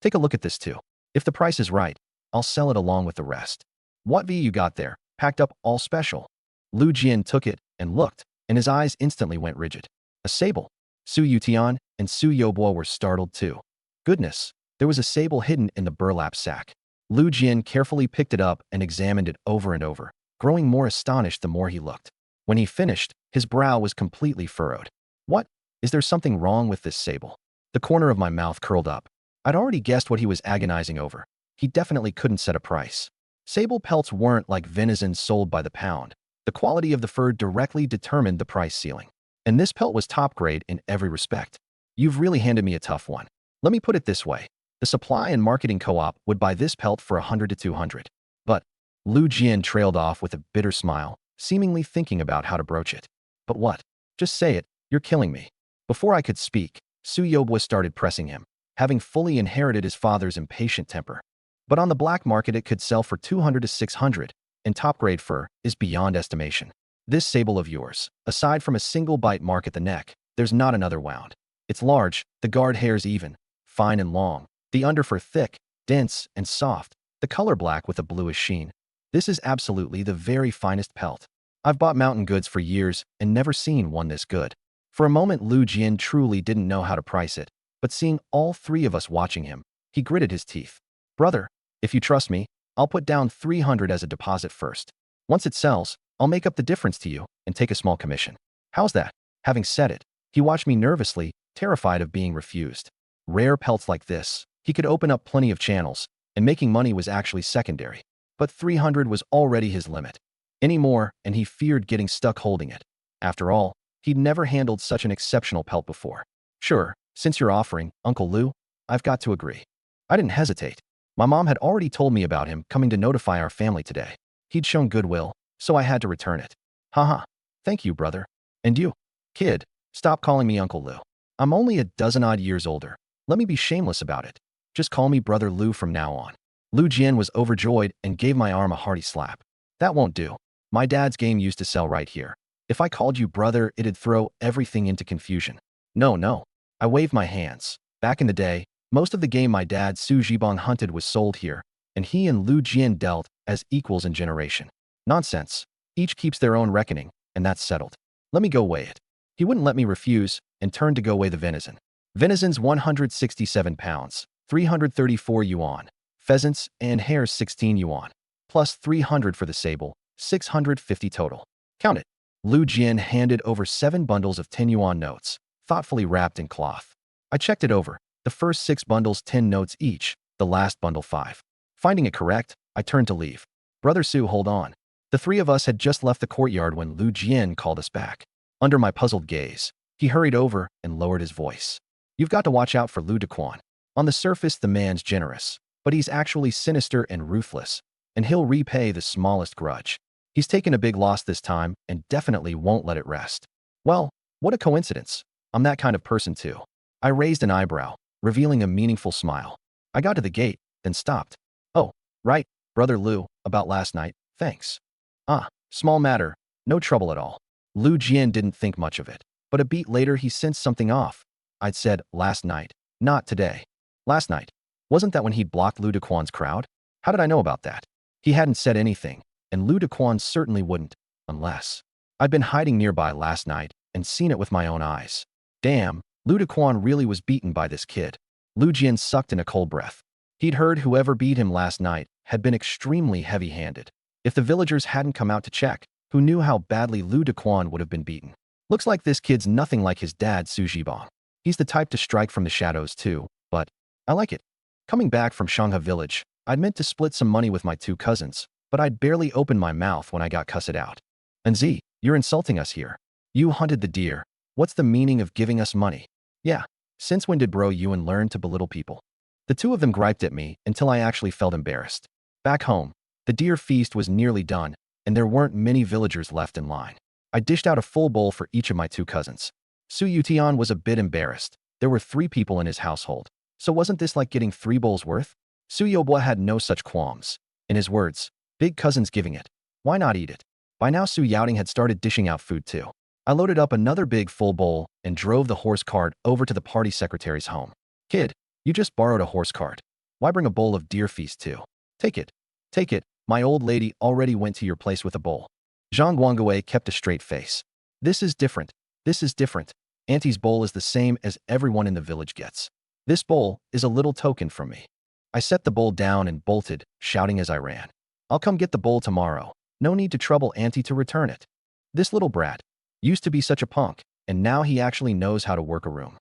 Take a look at this too. If the price is right, I'll sell it along with the rest. What V you got there? Packed up all special. Lu Jian took it and looked, and his eyes instantly went rigid. A sable. Su Yutian and Su Yobo were startled too. Goodness, there was a sable hidden in the burlap sack. Lu Jian carefully picked it up and examined it over and over, growing more astonished the more he looked. When he finished, his brow was completely furrowed. What? Is there something wrong with this sable? The corner of my mouth curled up. I'd already guessed what he was agonizing over. He definitely couldn't set a price. Sable pelts weren't like venison sold by the pound. The quality of the fur directly determined the price ceiling. And this pelt was top grade in every respect. You've really handed me a tough one. Let me put it this way. The supply and marketing co-op would buy this pelt for 100 to 200. But Lu Jian trailed off with a bitter smile, seemingly thinking about how to broach it. But what? Just say it. You're killing me. Before I could speak, Su Yobwa started pressing him, having fully inherited his father's impatient temper. But on the black market it could sell for 200 to 600, and top-grade fur is beyond estimation. This sable of yours, aside from a single bite mark at the neck, there's not another wound. It's large, the guard hairs even, fine and long, the underfur thick, dense, and soft, the color black with a bluish sheen. This is absolutely the very finest pelt. I've bought mountain goods for years and never seen one this good. For a moment Lu Jian truly didn't know how to price it, but seeing all three of us watching him, he gritted his teeth. Brother, if you trust me, I'll put down 300 as a deposit first. Once it sells, I'll make up the difference to you and take a small commission. How's that? Having said it, he watched me nervously, terrified of being refused. Rare pelts like this, he could open up plenty of channels, and making money was actually secondary. But 300 was already his limit. Any more, and he feared getting stuck holding it. After all, he'd never handled such an exceptional pelt before. Sure, since you're offering, Uncle Lu, I've got to agree. I didn't hesitate. My mom had already told me about him coming to notify our family today. He'd shown goodwill, so I had to return it. Haha. Thank you, brother. And you? Kid, stop calling me Uncle Lu. I'm only a dozen-odd years older. Let me be shameless about it. Just call me Brother Lu from now on. Lu Jian was overjoyed and gave my arm a hearty slap. That won't do. My dad's game used to sell right here. If I called you brother, it'd throw everything into confusion. No. I waved my hands. Back in the day, most of the game my dad Su Zhibong hunted was sold here, and he and Lu Jian dealt as equals in generation. Nonsense. Each keeps their own reckoning, and that's settled. Let me go weigh it. He wouldn't let me refuse, and turned to go weigh the venison. Venison's 167 pounds, 334 yuan. Pheasants and hares 16 yuan. Plus 300 for the sable, 650 total. Count it. Lu Jian handed over 7 bundles of 10 yuan notes, thoughtfully wrapped in cloth. I checked it over. The first 6 bundles 10 notes each, the last bundle 5. Finding it correct, I turned to leave. Brother Su, hold on. The three of us had just left the courtyard when Lu Jian called us back. Under my puzzled gaze, he hurried over and lowered his voice. You've got to watch out for Lu Dequan. On the surface, the man's generous, but he's actually sinister and ruthless, and he'll repay the smallest grudge. He's taken a big loss this time and definitely won't let it rest. Well, what a coincidence. I'm that kind of person too. I raised an eyebrow, revealing a meaningful smile. I got to the gate, then stopped. Oh, right, Brother Lu, about last night, thanks. Ah, small matter, no trouble at all. Lu Jian didn't think much of it, but a beat later he sensed something off. I'd said, last night, not today. Last night. Wasn't that when he'd blocked Lu Dequan's crowd? How did I know about that? He hadn't said anything, and Lu Dequan certainly wouldn't, unless. I'd been hiding nearby last night and seen it with my own eyes. Damn, Lu Dequan really was beaten by this kid. Lu Jian sucked in a cold breath. He'd heard whoever beat him last night had been extremely heavy-handed. If the villagers hadn't come out to check, who knew how badly Lu Dequan would have been beaten? Looks like this kid's nothing like his dad Su Zhibong. He's the type to strike from the shadows too, but I like it. Coming back from Shangha village, I'd meant to split some money with my 2 cousins, but I'd barely opened my mouth when I got cussed out. And Z, you're insulting us here. You hunted the deer. What's the meaning of giving us money? Yeah, since when did Bro Yuan learn to belittle people? The 2 of them griped at me until I actually felt embarrassed. Back home, the deer feast was nearly done, and there weren't many villagers left in line. I dished out a full bowl for each of my 2 cousins. Su Yutian was a bit embarrassed. There were 3 people in his household. So wasn't this like getting 3 bowls worth? Su Yobwa had no such qualms. In his words, big cousin's giving it. Why not eat it? By now, Su Yaoting had started dishing out food too. I loaded up another big full bowl and drove the horse cart over to the party secretary's home. Kid, you just borrowed a horse cart. Why bring a bowl of deer feast too? Take it. Take it. My old lady already went to your place with a bowl. Zhang Guangwei kept a straight face. This is different. This is different. Auntie's bowl is the same as everyone in the village gets. This bowl is a little token from me. I set the bowl down and bolted, shouting as I ran. I'll come get the bowl tomorrow. No need to trouble Auntie to return it. This little brat used to be such a punk, and now he actually knows how to work a room.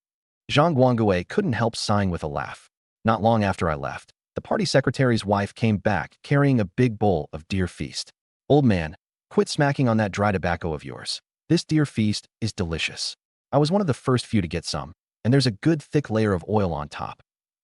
Zhang Guangwei couldn't help sighing with a laugh. Not long after I left, the party secretary's wife came back carrying a big bowl of deer feast. Old man, quit smacking on that dry tobacco of yours. This deer feast is delicious. I was one of the first few to get some, and there's a good thick layer of oil on top.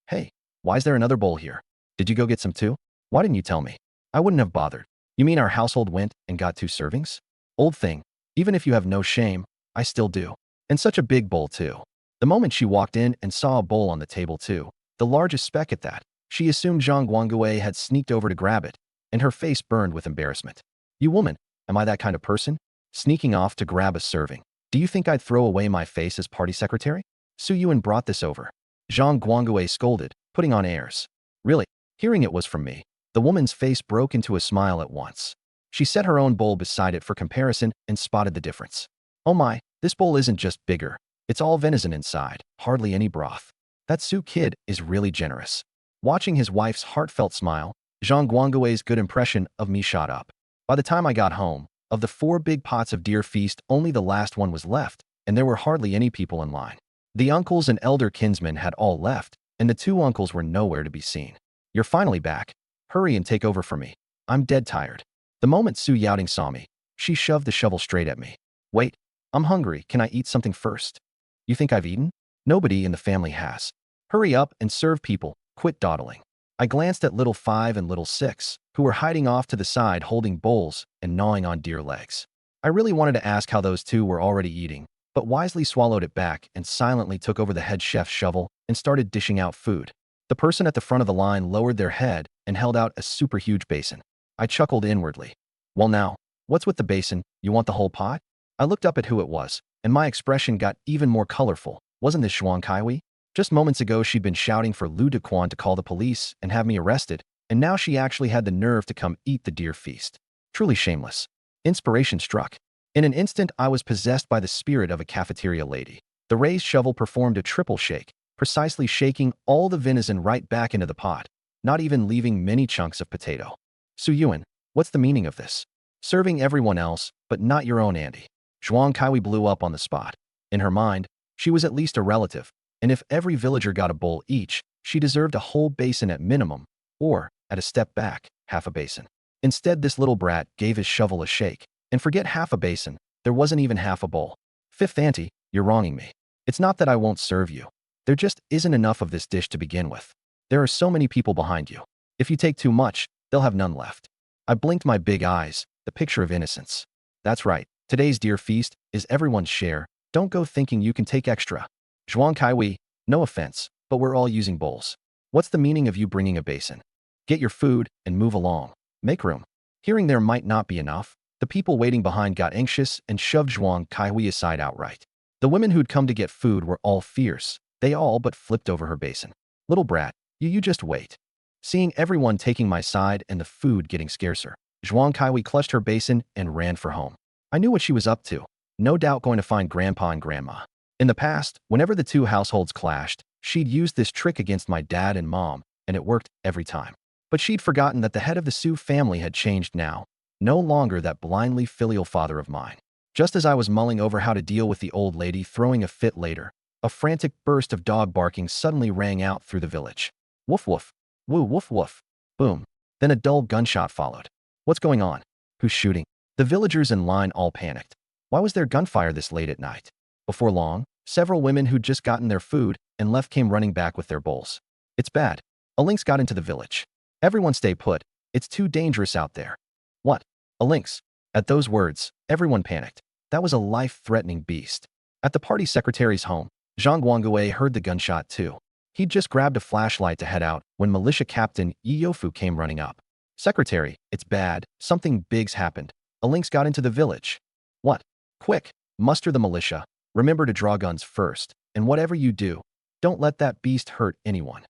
Hey, why is there another bowl here? Did you go get some too? Why didn't you tell me? I wouldn't have bothered. You mean our household went and got 2 servings? Old thing, even if you have no shame, I still do. And such a big bowl too. The moment she walked in and saw a bowl on the table too, the largest speck at that, she assumed Zhang Guangwei had sneaked over to grab it, and her face burned with embarrassment. You woman, am I that kind of person? Sneaking off to grab a serving. Do you think I'd throw away my face as party secretary? Su Yuan brought this over. Zhang Guangwei scolded, putting on airs. Really? Hearing it was from me. The woman's face broke into a smile at once. She set her own bowl beside it for comparison and spotted the difference. Oh my, this bowl isn't just bigger. It's all venison inside, hardly any broth. That Su kid is really generous. Watching his wife's heartfelt smile, Zhang Guangwei's good impression of me shot up. By the time I got home, of the 4 big pots of deer feast, only the last one was left, and there were hardly any people in line. The uncles and elder kinsmen had all left, and the 2 uncles were nowhere to be seen. You're finally back. Hurry and take over for me. I'm dead tired. The moment Su Yaoting saw me, she shoved the shovel straight at me. Wait, I'm hungry. Can I eat something first? You think I've eaten? Nobody in the family has. Hurry up and serve people. Quit dawdling. I glanced at little 5 and little 6, who were hiding off to the side holding bowls and gnawing on deer legs. I really wanted to ask how those 2 were already eating, but wisely swallowed it back and silently took over the head chef's shovel and started dishing out food. The person at the front of the line lowered their head and held out a super huge basin. I chuckled inwardly. Well now, what's with the basin? You want the whole pot? I looked up at who it was, and my expression got even more colorful. Wasn't this Zhuang Kaiwei? Just moments ago she'd been shouting for Lu Dequan to call the police and have me arrested, and now she actually had the nerve to come eat the deer feast. Truly shameless. Inspiration struck. In an instant I was possessed by the spirit of a cafeteria lady. The raised shovel performed a triple shake, precisely shaking all the venison right back into the pot, not even leaving many chunks of potato. Su Yuan, what's the meaning of this? Serving everyone else, but not your own Andy. Zhuang Kaiwei blew up on the spot. In her mind, she was at least a relative, and if every villager got a bowl each, she deserved a whole basin at minimum, or, at a step back, half a basin. Instead, this little brat gave his shovel a shake, and forget half a basin, there wasn't even half a bowl. Fifth auntie, you're wronging me. It's not that I won't serve you. There just isn't enough of this dish to begin with. There are so many people behind you. If you take too much, they'll have none left. I blinked my big eyes, the picture of innocence. That's right, today's deer feast is everyone's share. Don't go thinking you can take extra. Zhuang Kaiwei, no offense, but we're all using bowls. What's the meaning of you bringing a basin? Get your food and move along. Make room. Hearing there might not be enough, the people waiting behind got anxious and shoved Zhuang Kaiwei aside outright. The women who'd come to get food were all fierce. They all but flipped over her basin. Little brat, you just wait. Seeing everyone taking my side and the food getting scarcer, Zhuang Kaiwei clutched her basin and ran for home. I knew what she was up to. No doubt going to find Grandpa and Grandma. In the past, whenever the 2 households clashed, she'd used this trick against my dad and mom, and it worked every time. But she'd forgotten that the head of the Su family had changed now, no longer that blindly filial father of mine. Just as I was mulling over how to deal with the old lady throwing a fit later, a frantic burst of dog barking suddenly rang out through the village. Woof woof. Woo woof woof. Boom. Then a dull gunshot followed. What's going on? Who's shooting? The villagers in line all panicked. Why was there gunfire this late at night? Before long, several women who'd just gotten their food and left came running back with their bowls. It's bad. A lynx got into the village. Everyone stay put. It's too dangerous out there. What? A lynx? At those words, everyone panicked. That was a life-threatening beast. At the party secretary's home, Zhang Guangwei heard the gunshot too. He'd just grabbed a flashlight to head out when militia captain Yi Youfu came running up. Secretary, it's bad. Something big's happened. A lynx got into the village. What? Quick, muster the militia. Remember to draw guns first, and whatever you do, don't let that beast hurt anyone.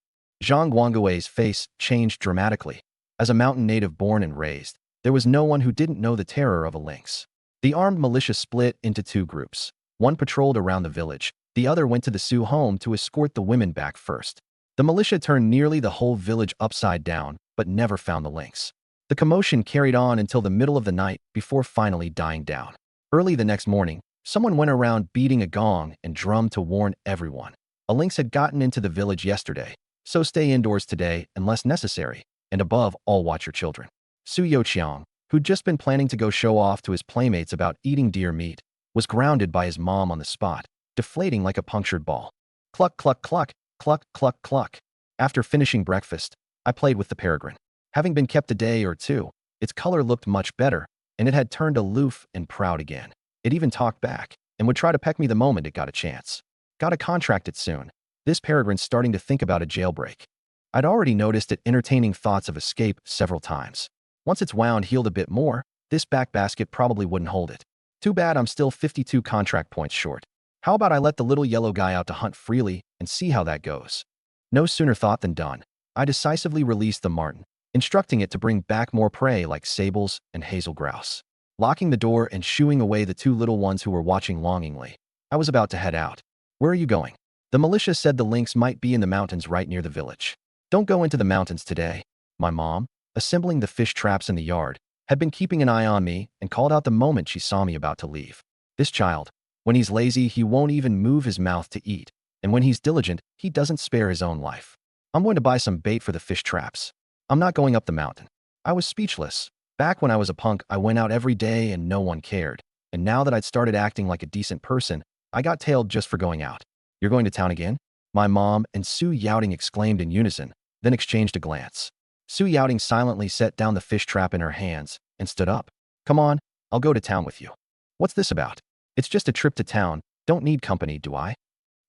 Zhang Guangui's face changed dramatically. As a mountain native born and raised, there was no one who didn't know the terror of a lynx. The armed militia split into two groups. One patrolled around the village, the other went to the Sioux home to escort the women back first. The militia turned nearly the whole village upside down, but never found the lynx. The commotion carried on until the middle of the night before finally dying down. Early the next morning, someone went around beating a gong and drummed to warn everyone. A lynx had gotten into the village yesterday, so stay indoors today unless necessary, and above all watch your children. Su Youqiang, who'd just been planning to go show off to his playmates about eating deer meat, was grounded by his mom on the spot, deflating like a punctured ball. Cluck, cluck, cluck, cluck, cluck, cluck. After finishing breakfast, I played with the peregrine. Having been kept a day or two, its color looked much better, and it had turned aloof and proud again. It even talked back, and would try to peck me the moment it got a chance. Gotta contract it soon. This peregrine's starting to think about a jailbreak. I'd already noticed it entertaining thoughts of escape several times. Once its wound healed a bit more, this back basket probably wouldn't hold it. Too bad I'm still 52 contract points short. How about I let the little yellow guy out to hunt freely and see how that goes? No sooner thought than done. I decisively released the marten, instructing it to bring back more prey like sables and hazel grouse. Locking the door and shooing away the two little ones who were watching longingly, I was about to head out. Where are you going? The militia said the lynx might be in the mountains right near the village. Don't go into the mountains today. My mom, assembling the fish traps in the yard, had been keeping an eye on me and called out the moment she saw me about to leave. This child, when he's lazy, he won't even move his mouth to eat, and when he's diligent, he doesn't spare his own life. I'm going to buy some bait for the fish traps. I'm not going up the mountain. I was speechless. Back when I was a punk, I went out every day and no one cared. And now that I'd started acting like a decent person, I got tailed just for going out. You're going to town again? My mom and Su Youting exclaimed in unison, then exchanged a glance. Su Youting silently set down the fish trap in her hands and stood up. Come on, I'll go to town with you. What's this about? It's just a trip to town. Don't need company, do I?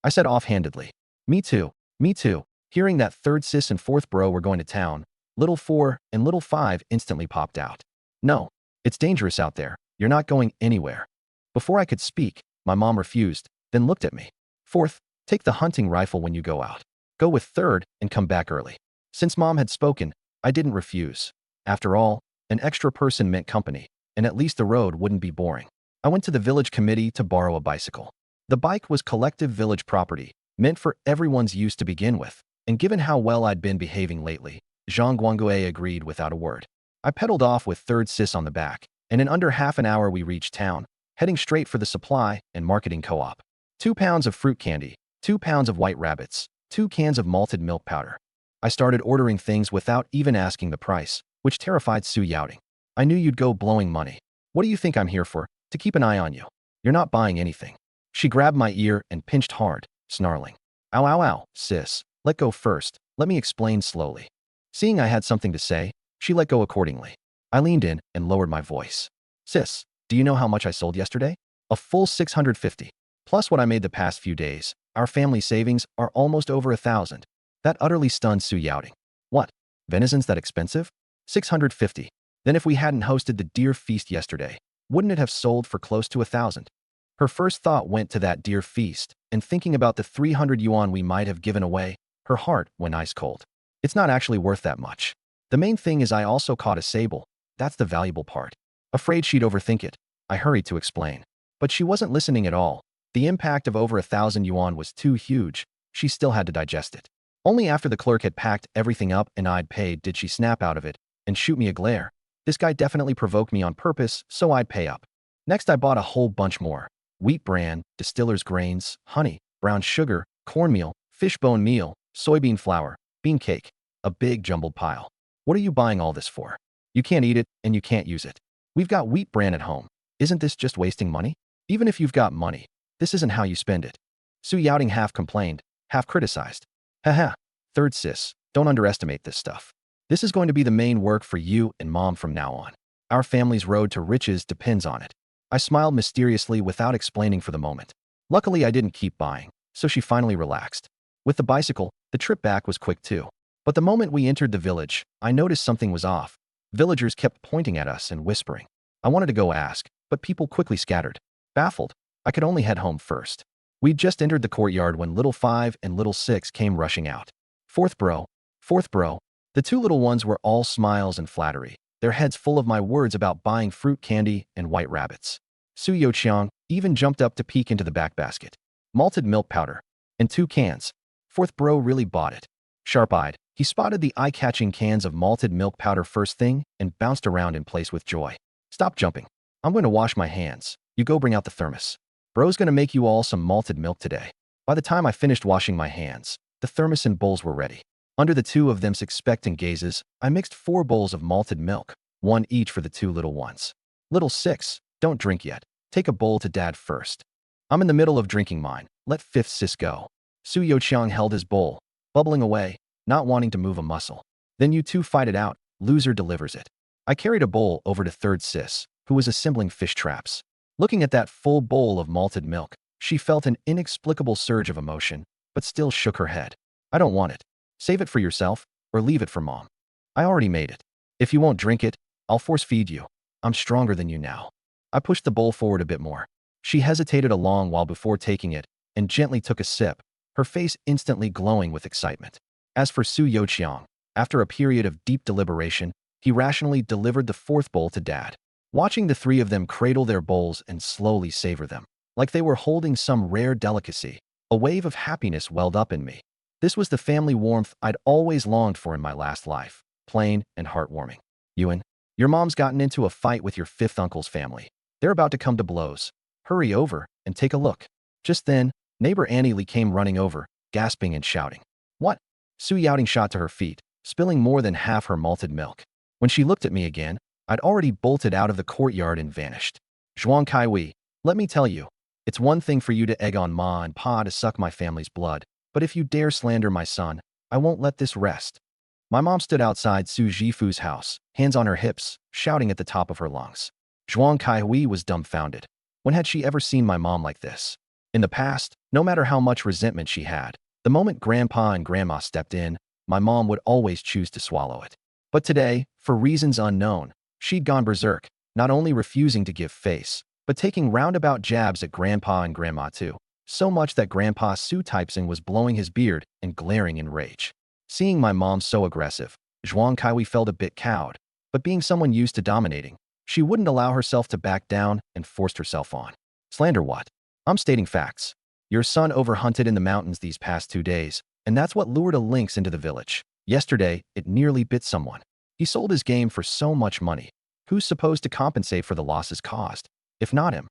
I said offhandedly. Me too. Me too. Hearing that third sis and fourth bro were going to town, little 4 and little 5 instantly popped out. No, it's dangerous out there. You're not going anywhere. Before I could speak, my mom refused, then looked at me. Fourth, take the hunting rifle when you go out. Go with third and come back early. Since mom had spoken, I didn't refuse. After all, an extra person meant company, and at least the road wouldn't be boring. I went to the village committee to borrow a bicycle. The bike was collective village property, meant for everyone's use to begin with, and given how well I'd been behaving lately, Zhang Guangui agreed without a word. I pedaled off with third sis on the back, and in under half an hour we reached town, heading straight for the supply and marketing co-op. 2 pounds of fruit candy, 2 pounds of white rabbits, 2 cans of malted milk powder. I started ordering things without even asking the price, which terrified Su Youting. I knew you'd go blowing money. What do you think I'm here for? To keep an eye on you. You're not buying anything. She grabbed my ear and pinched hard, snarling. Ow, ow, ow, sis. Let go first. Let me explain slowly. Seeing I had something to say, she let go accordingly. I leaned in and lowered my voice. Sis, do you know how much I sold yesterday? A full 650. Plus what I made the past few days. Our family savings are almost over 1,000. That utterly stunned Su Youting. What? Venison's that expensive? 650. Then if we hadn't hosted the deer feast yesterday, wouldn't it have sold for close to 1,000? Her first thought went to that deer feast, and thinking about the 300 yuan we might have given away, her heart went ice cold. It's not actually worth that much. The main thing is I also caught a sable. That's the valuable part. Afraid she'd overthink it, I hurried to explain. But she wasn't listening at all. The impact of over 1,000 yuan was too huge. She still had to digest it. Only after the clerk had packed everything up and I'd paid did she snap out of it and shoot me a glare. This guy definitely provoked me on purpose, so I'd pay up. Next, I bought a whole bunch more. Wheat bran, distiller's grains, honey, brown sugar, cornmeal, fishbone meal, soybean flour, bean cake. A big jumbled pile. What are you buying all this for? You can't eat it and you can't use it. We've got wheat bran at home. Isn't this just wasting money? Even if you've got money, this isn't how you spend it. Su Youting half complained, half criticized. Haha, third sis, don't underestimate this stuff. This is going to be the main work for you and mom from now on. Our family's road to riches depends on it. I smiled mysteriously without explaining for the moment. Luckily, I didn't keep buying, so she finally relaxed. With the bicycle, the trip back was quick too. But the moment we entered the village, I noticed something was off. Villagers kept pointing at us and whispering. I wanted to go ask, but people quickly scattered. Baffled, I could only head home first. We'd just entered the courtyard when little 5 and little 6 came rushing out. Fourth bro, fourth bro. The two little ones were all smiles and flattery, their heads full of my words about buying fruit candy and white rabbits. Su Yoqiang even jumped up to peek into the back basket. Malted milk powder. And 2 cans. Fourth bro really bought it. Sharp-eyed, he spotted the eye-catching cans of malted milk powder first thing and bounced around in place with joy. Stop jumping. I'm going to wash my hands. You go bring out the thermos. Bro's going to make you all some malted milk today. By the time I finished washing my hands, the thermos and bowls were ready. Under the two of them's expectant gazes, I mixed 4 bowls of malted milk, 1 each for the 2 little ones. Little 6, don't drink yet. Take a bowl to dad first. I'm in the middle of drinking mine. Let 5th sis go. Su Yoqiang held his bowl, bubbling away, not wanting to move a muscle. Then you two fight it out, loser delivers it. I carried a bowl over to 3rd sis, who was assembling fish traps. Looking at that full bowl of malted milk, she felt an inexplicable surge of emotion, but still shook her head. I don't want it. Save it for yourself, or leave it for mom. I already made it. If you won't drink it, I'll force feed you. I'm stronger than you now. I pushed the bowl forward a bit more. She hesitated a long while before taking it, and gently took a sip, her face instantly glowing with excitement. As for Su Yoqiang, after a period of deep deliberation, he rationally delivered the 4th bowl to dad. Watching the 3 of them cradle their bowls and slowly savor them, like they were holding some rare delicacy, a wave of happiness welled up in me. This was the family warmth I'd always longed for in my last life, plain and heartwarming. Yuan, your mom's gotten into a fight with your 5th uncle's family. They're about to come to blows. Hurry over and take a look. Just then, neighbor Annie Lee came running over, gasping and shouting. What? Su Youting shot to her feet, spilling more than half her malted milk. When she looked at me again, I'd already bolted out of the courtyard and vanished. Zhuang Kaiwei, let me tell you, it's one thing for you to egg on Ma and Pa to suck my family's blood, but if you dare slander my son, I won't let this rest. My mom stood outside Su Zhifu's house, hands on her hips, shouting at the top of her lungs. Zhuang Kaiwei was dumbfounded. When had she ever seen my mom like this? In the past, no matter how much resentment she had, the moment Grandpa and Grandma stepped in, my mom would always choose to swallow it. But today, for reasons unknown, she'd gone berserk, not only refusing to give face, but taking roundabout jabs at Grandpa and Grandma too, so much that Grandpa Su Taipsing was blowing his beard and glaring in rage. Seeing my mom so aggressive, Zhuang Kaiwei felt a bit cowed, but being someone used to dominating, she wouldn't allow herself to back down and forced herself on. Slander what? I'm stating facts. Your son overhunted in the mountains these past 2 days, and that's what lured a lynx into the village. Yesterday, it nearly bit someone. He sold his game for so much money. Who's supposed to compensate for the losses caused, if not him?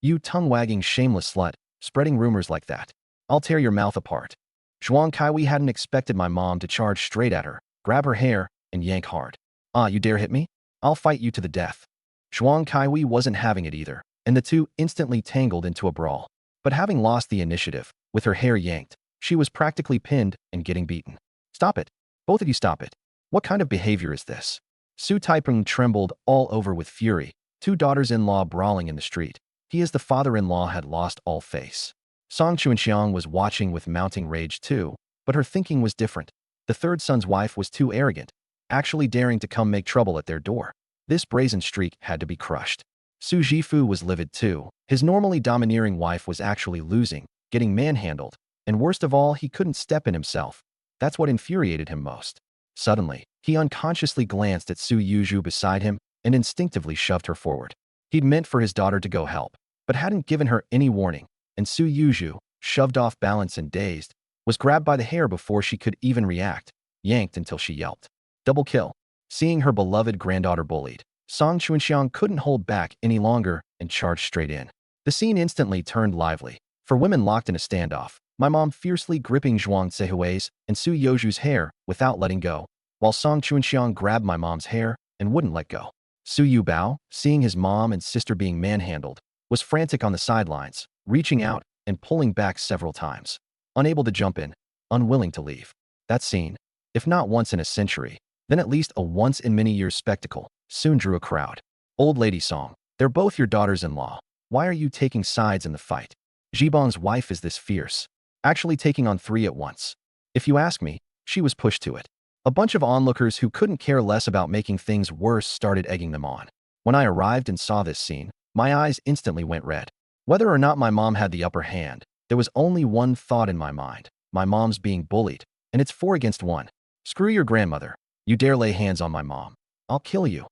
You tongue-wagging shameless slut, spreading rumors like that. I'll tear your mouth apart. Zhuang Kaiwei hadn't expected my mom to charge straight at her, grab her hair, and yank hard. Ah, you dare hit me? I'll fight you to the death. Zhuang Kaiwei wasn't having it either, and the two instantly tangled into a brawl. But having lost the initiative, with her hair yanked, she was practically pinned and getting beaten. Stop it. Both of you stop it. What kind of behavior is this? Su Taiping trembled all over with fury, 2 daughters-in-law brawling in the street. He as the father-in-law had lost all face. Song Chuanxiang was watching with mounting rage too, but her thinking was different. The 3rd son's wife was too arrogant, actually daring to come make trouble at their door. This brazen streak had to be crushed. Su Zhifu was livid too. His normally domineering wife was actually losing, getting manhandled, and worst of all, he couldn't step in himself. That's what infuriated him most. Suddenly, he unconsciously glanced at Su Yuzhu beside him and instinctively shoved her forward. He'd meant for his daughter to go help, but hadn't given her any warning, and Su Yuzhu, shoved off balance and dazed, was grabbed by the hair before she could even react, yanked until she yelped. Double kill. Seeing her beloved granddaughter bullied, Song Chuanxiang couldn't hold back any longer and charged straight in. The scene instantly turned lively. For women locked in a standoff, my mom fiercely gripping Zhuang Zihui's and Su Yozhu's hair without letting go, while Song Chuanxiang grabbed my mom's hair and wouldn't let go. Su Yubao, seeing his mom and sister being manhandled, was frantic on the sidelines, reaching out and pulling back several times. Unable to jump in, unwilling to leave. That scene, if not once in a century, then at least a once-in-many-years spectacle, soon drew a crowd. Old lady Song, they're both your daughters-in-law. Why are you taking sides in the fight? Zhibang's wife is this fierce, actually taking on 3 at once. If you ask me, she was pushed to it. A bunch of onlookers who couldn't care less about making things worse started egging them on. When I arrived and saw this scene, my eyes instantly went red. Whether or not my mom had the upper hand, there was only one thought in my mind. My mom's being bullied, and it's 4 against 1. Screw your grandmother. You dare lay hands on my mom. I'll kill you.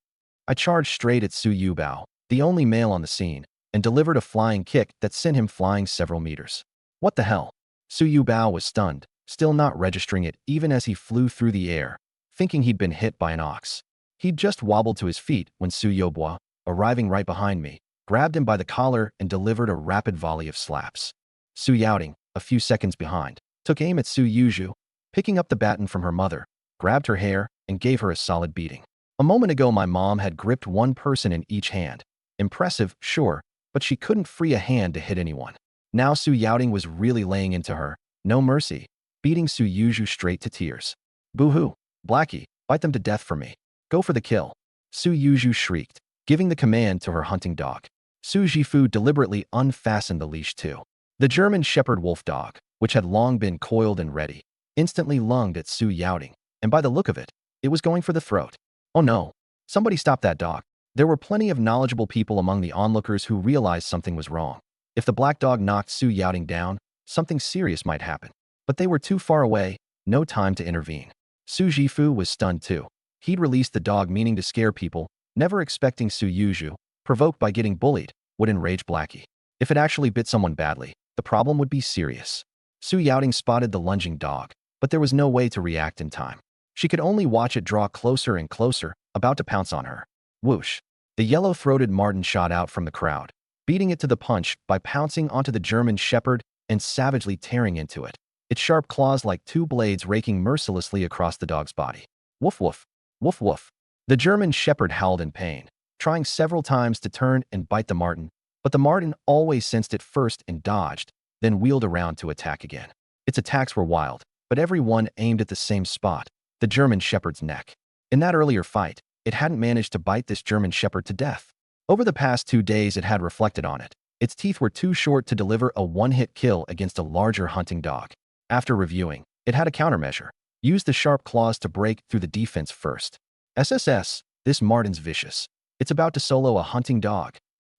I charged straight at Su Yubao, the only male on the scene, and delivered a flying kick that sent him flying several meters. What the hell? Su Yubao was stunned, still not registering it even as he flew through the air, thinking he'd been hit by an ox. He'd just wobbled to his feet when Su Yobao, arriving right behind me, grabbed him by the collar and delivered a rapid volley of slaps. Su Yaoting, a few seconds behind, took aim at Su Yuju, picking up the baton from her mother, grabbed her hair, and gave her a solid beating. A moment ago my mom had gripped one person in each hand. Impressive, sure, but she couldn't free a hand to hit anyone. Now Su Yaoting was really laying into her, no mercy, beating Su Yuju straight to tears. Boo-hoo, Blackie, bite them to death for me. Go for the kill. Su Yuju shrieked, giving the command to her hunting dog. Su Jifu deliberately unfastened the leash too. The German Shepherd wolf dog, which had long been coiled and ready, instantly lunged at Su Yaoting, and by the look of it, it was going for the throat. Oh no, somebody stop that dog. There were plenty of knowledgeable people among the onlookers who realized something was wrong. If the black dog knocked Su Yaoting down, something serious might happen. But they were too far away, no time to intervene. Su Jifu was stunned too. He'd released the dog meaning to scare people, never expecting Su Yuju, provoked by getting bullied, would enrage Blackie. If it actually bit someone badly, the problem would be serious. Su Yaoting spotted the lunging dog, but there was no way to react in time. She could only watch it draw closer and closer, about to pounce on her. Whoosh! The yellow-throated marten shot out from the crowd, beating it to the punch by pouncing onto the German Shepherd and savagely tearing into it, its sharp claws like two blades raking mercilessly across the dog's body. Woof woof! Woof woof! The German Shepherd howled in pain, trying several times to turn and bite the marten, but the marten always sensed it first and dodged, then wheeled around to attack again. Its attacks were wild, but every one aimed at the same spot, the German Shepherd's neck. In that earlier fight, it hadn't managed to bite this German Shepherd to death. Over the past 2 days it had reflected on it. Its teeth were too short to deliver a one-hit kill against a larger hunting dog. After reviewing, it had a countermeasure. Use the sharp claws to break through the defense first. SSS, this marten's vicious. It's about to solo a hunting dog.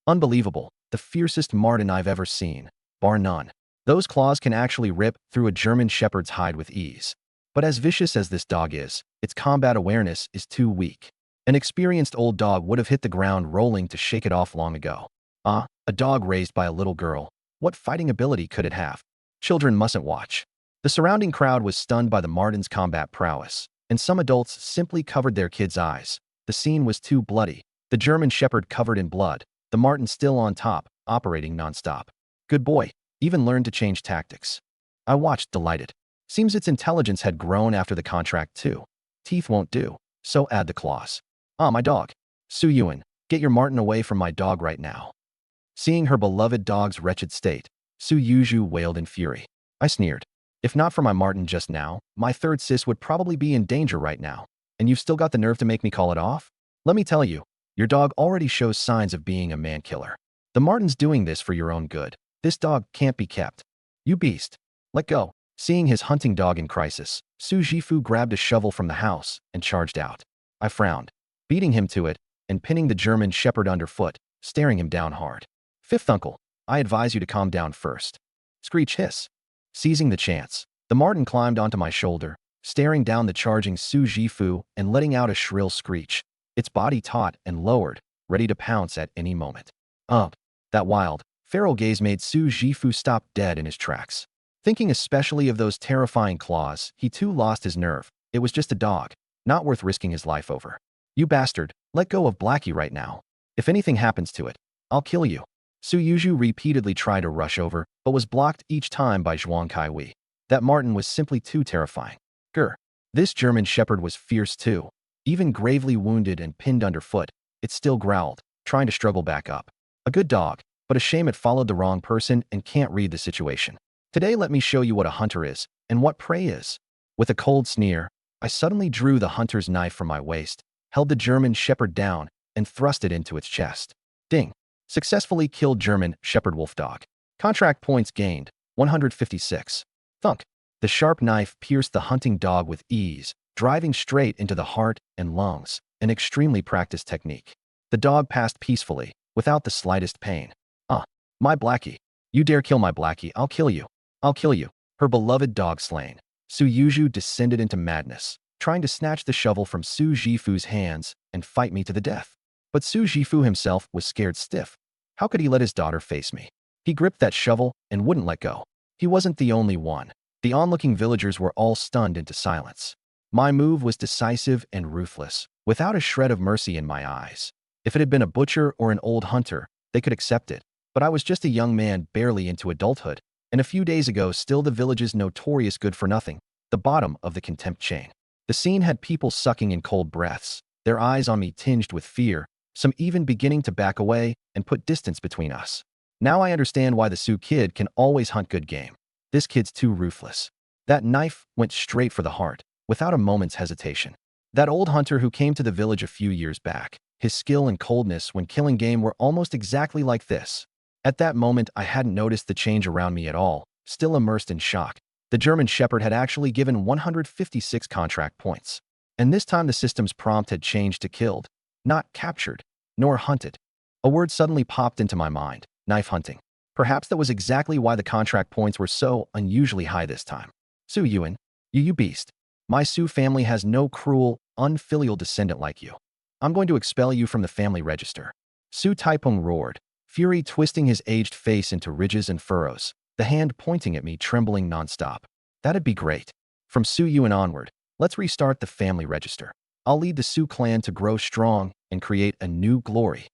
Unbelievable, the fiercest marten I've ever seen, bar none. Those claws can actually rip through a German Shepherd's hide with ease. But as vicious as this dog is, its combat awareness is too weak. An experienced old dog would have hit the ground rolling to shake it off long ago. A dog raised by a little girl. What fighting ability could it have? Children mustn't watch. The surrounding crowd was stunned by the marten's combat prowess, and some adults simply covered their kids' eyes. The scene was too bloody. The German Shepherd covered in blood, the marten still on top, operating nonstop. Good boy, even learned to change tactics. I watched, delighted. Seems its intelligence had grown after the contract too. Teeth won't do, so add the claws. Ah, my dog. Su Yuan, get your marten away from my dog right now. Seeing her beloved dog's wretched state, Su Yuju wailed in fury. I sneered. If not for my marten just now, my third sis would probably be in danger right now. And you've still got the nerve to make me call it off? Let me tell you, your dog already shows signs of being a man-killer. The marten's doing this for your own good. This dog can't be kept. You beast. Let go. Seeing his hunting dog in crisis, Su Jifu grabbed a shovel from the house and charged out. I frowned, beating him to it and pinning the German Shepherd underfoot, staring him down hard. Fifth uncle, I advise you to calm down first. Screech hiss. Seizing the chance, the marten climbed onto my shoulder, staring down the charging Su Jifu and letting out a shrill screech, its body taut and lowered, ready to pounce at any moment. That wild, feral gaze made Su Jifu stop dead in his tracks. Thinking especially of those terrifying claws, he too lost his nerve. It was just a dog, not worth risking his life over. You bastard, let go of Blackie right now. If anything happens to it, I'll kill you. Su Yuju repeatedly tried to rush over, but was blocked each time by Zhuang Kaiwei. That marten was simply too terrifying. Grr. This German Shepherd was fierce too. Even gravely wounded and pinned underfoot, it still growled, trying to struggle back up. A good dog, but a shame it followed the wrong person and can't read the situation. Today let me show you what a hunter is, and what prey is. With a cold sneer, I suddenly drew the hunter's knife from my waist, held the German Shepherd down, and thrust it into its chest. Ding! Successfully killed German Shepherd wolf dog. Contract points gained, 156. Thunk! The sharp knife pierced the hunting dog with ease, driving straight into the heart and lungs, an extremely practiced technique. The dog passed peacefully, without the slightest pain. Ah, my Blackie. You dare kill my Blackie, I'll kill you. I'll kill you. Her beloved dog slain. Su Yuju descended into madness, trying to snatch the shovel from Su Jifu's hands and fight me to the death. But Su Jifu himself was scared stiff. How could he let his daughter face me? He gripped that shovel and wouldn't let go. He wasn't the only one. The onlooking villagers were all stunned into silence. My move was decisive and ruthless, without a shred of mercy in my eyes. If it had been a butcher or an old hunter, they could accept it. But I was just a young man barely into adulthood, and a few days ago still the village's notorious good-for-nothing, the bottom of the contempt chain. The scene had people sucking in cold breaths, their eyes on me tinged with fear, some even beginning to back away and put distance between us. Now I understand why the Su kid can always hunt good game. This kid's too ruthless. That knife went straight for the heart, without a moment's hesitation. That old hunter who came to the village a few years back, his skill and coldness when killing game were almost exactly like this. At that moment, I hadn't noticed the change around me at all, still immersed in shock. The German Shepherd had actually given 156 contract points. And this time the system's prompt had changed to killed, not captured, nor hunted. A word suddenly popped into my mind: knife hunting. Perhaps that was exactly why the contract points were so unusually high this time. Su Yuan, you beast. My Su family has no cruel, unfilial descendant like you. I'm going to expel you from the family register. Su Taipeng roared, fury twisting his aged face into ridges and furrows, the hand pointing at me trembling nonstop. That'd be great. From Su Yuan onward, let's restart the family register. I'll lead the Su clan to grow strong and create a new glory.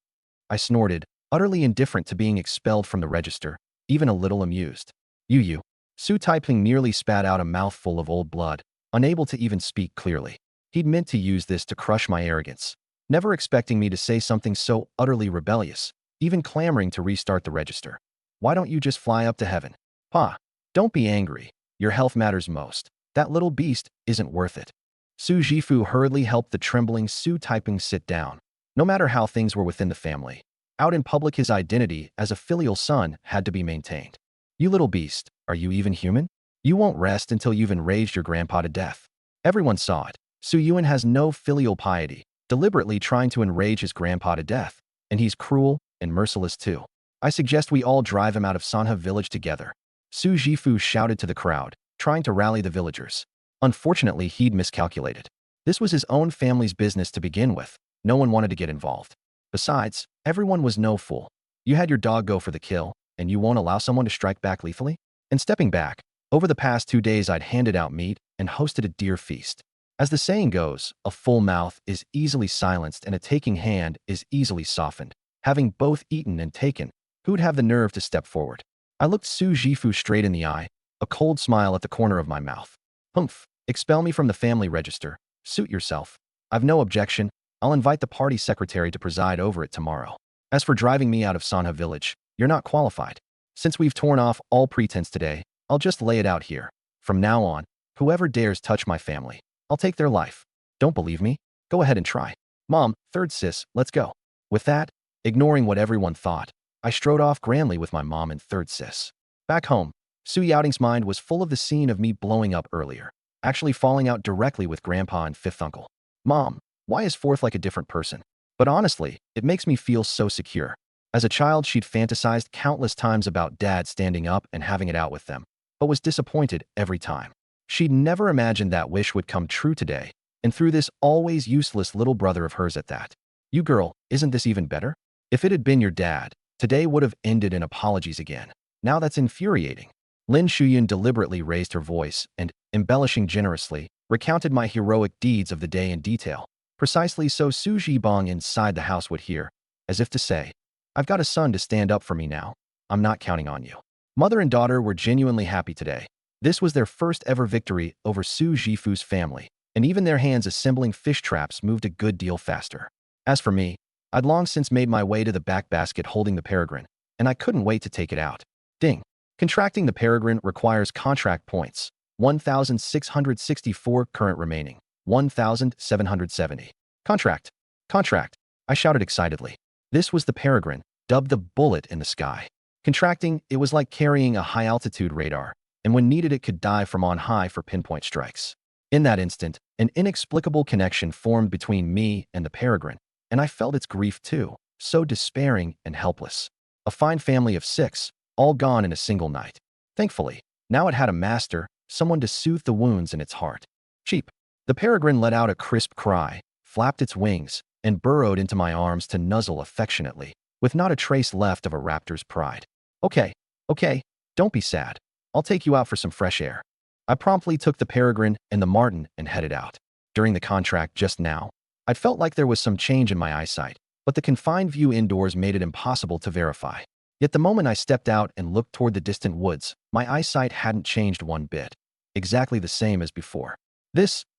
I snorted, utterly indifferent to being expelled from the register, even a little amused. You. Su Taiping nearly spat out a mouthful of old blood, unable to even speak clearly. He'd meant to use this to crush my arrogance, never expecting me to say something so utterly rebellious, even clamoring to restart the register. Why don't you just fly up to heaven? Pa, don't be angry. Your health matters most. That little beast isn't worth it. Su Jifu hurriedly helped the trembling Su Taiping sit down. No matter how things were within the family, out in public his identity as a filial son had to be maintained. You little beast, are you even human? You won't rest until you've enraged your grandpa to death. Everyone saw it. Su Yuan has no filial piety, deliberately trying to enrage his grandpa to death, and he's cruel and merciless too. I suggest we all drive him out of Sanha village together. Su Jifu shouted to the crowd, trying to rally the villagers. Unfortunately, he'd miscalculated. This was his own family's business to begin with. No one wanted to get involved. Besides, everyone was no fool. You had your dog go for the kill, and you won't allow someone to strike back lethally? And stepping back, over the past 2 days I'd handed out meat and hosted a deer feast. As the saying goes, a full mouth is easily silenced and a taking hand is easily softened. Having both eaten and taken, who'd have the nerve to step forward? I looked Su Jifu straight in the eye, a cold smile at the corner of my mouth. Humph, expel me from the family register. Suit yourself. I've no objection. I'll invite the party secretary to preside over it tomorrow. As for driving me out of Sanha village, you're not qualified. Since we've torn off all pretense today, I'll just lay it out here. From now on, whoever dares touch my family, I'll take their life. Don't believe me? Go ahead and try. Mom, third sis, let's go. With that, ignoring what everyone thought, I strode off grandly with my mom and third sis. Back home, Su Yaoting's mind was full of the scene of me blowing up earlier, actually falling out directly with grandpa and fifth uncle. Mom, why is fourth like a different person? But honestly, it makes me feel so secure. As a child, she'd fantasized countless times about dad standing up and having it out with them, but was disappointed every time. She'd never imagined that wish would come true today, and through this always useless little brother of hers at that. You girl, isn't this even better? If it had been your dad, today would have ended in apologies again. Now that's infuriating. Lin Shuyan deliberately raised her voice and, embellishing generously, recounted my heroic deeds of the day in detail, precisely so Su Zhibong inside the house would hear, as if to say, I've got a son to stand up for me now. I'm not counting on you. Mother and daughter were genuinely happy today. This was their first ever victory over Su Jifu's family, and even their hands assembling fish traps moved a good deal faster. As for me, I'd long since made my way to the back basket holding the peregrine, and I couldn't wait to take it out. Ding. Contracting the peregrine requires contract points. 1,664 current remaining. 1,770. Contract. Contract. I shouted excitedly. This was the peregrine, dubbed the bullet in the sky. Contracting, it was like carrying a high-altitude radar, and when needed it could dive from on high for pinpoint strikes. In that instant, an inexplicable connection formed between me and the peregrine, and I felt its grief too, so despairing and helpless. A fine family of 6, all gone in a single night. Thankfully, now it had a master, someone to soothe the wounds in its heart. Cheap. The peregrine let out a crisp cry, flapped its wings, and burrowed into my arms to nuzzle affectionately, with not a trace left of a raptor's pride. Okay, okay, don't be sad. I'll take you out for some fresh air. I promptly took the peregrine and the marten and headed out. During the contract just now, I felt like there was some change in my eyesight, but the confined view indoors made it impossible to verify. Yet the moment I stepped out and looked toward the distant woods, my eyesight hadn't changed one bit. Exactly the same as before.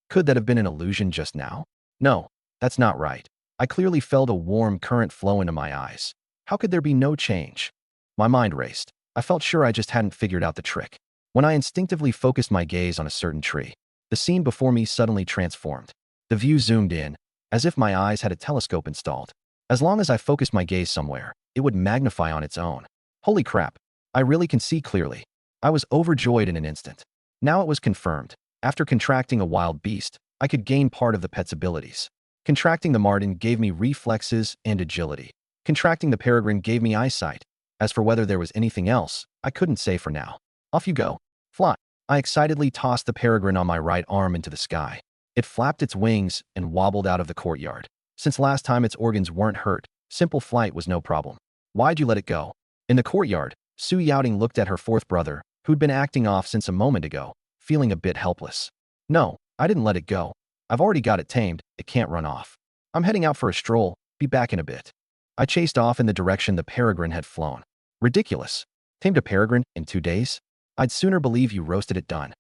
Could that have been an illusion just now? No, that's not right. I clearly felt a warm current flow into my eyes. How could there be no change? My mind raced. I felt sure I just hadn't figured out the trick. When I instinctively focused my gaze on a certain tree, the scene before me suddenly transformed. The view zoomed in, as if my eyes had a telescope installed. As long as I focused my gaze somewhere, it would magnify on its own. Holy crap, I really can see clearly. I was overjoyed in an instant. Now it was confirmed. After contracting a wild beast, I could gain part of the pet's abilities. Contracting the marten gave me reflexes and agility. Contracting the peregrine gave me eyesight. As for whether there was anything else, I couldn't say for now. Off you go. Fly. I excitedly tossed the peregrine on my right arm into the sky. It flapped its wings and wobbled out of the courtyard. Since last time its organs weren't hurt, simple flight was no problem. Why'd you let it go? In the courtyard, Su Yaoting looked at her fourth brother, who'd been acting off since a moment ago, feeling a bit helpless. No, I didn't let it go. I've already got it tamed, it can't run off. I'm heading out for a stroll, be back in a bit. I chased off in the direction the peregrine had flown. Ridiculous. Tamed a peregrine in 2 days? I'd sooner believe you roasted it done.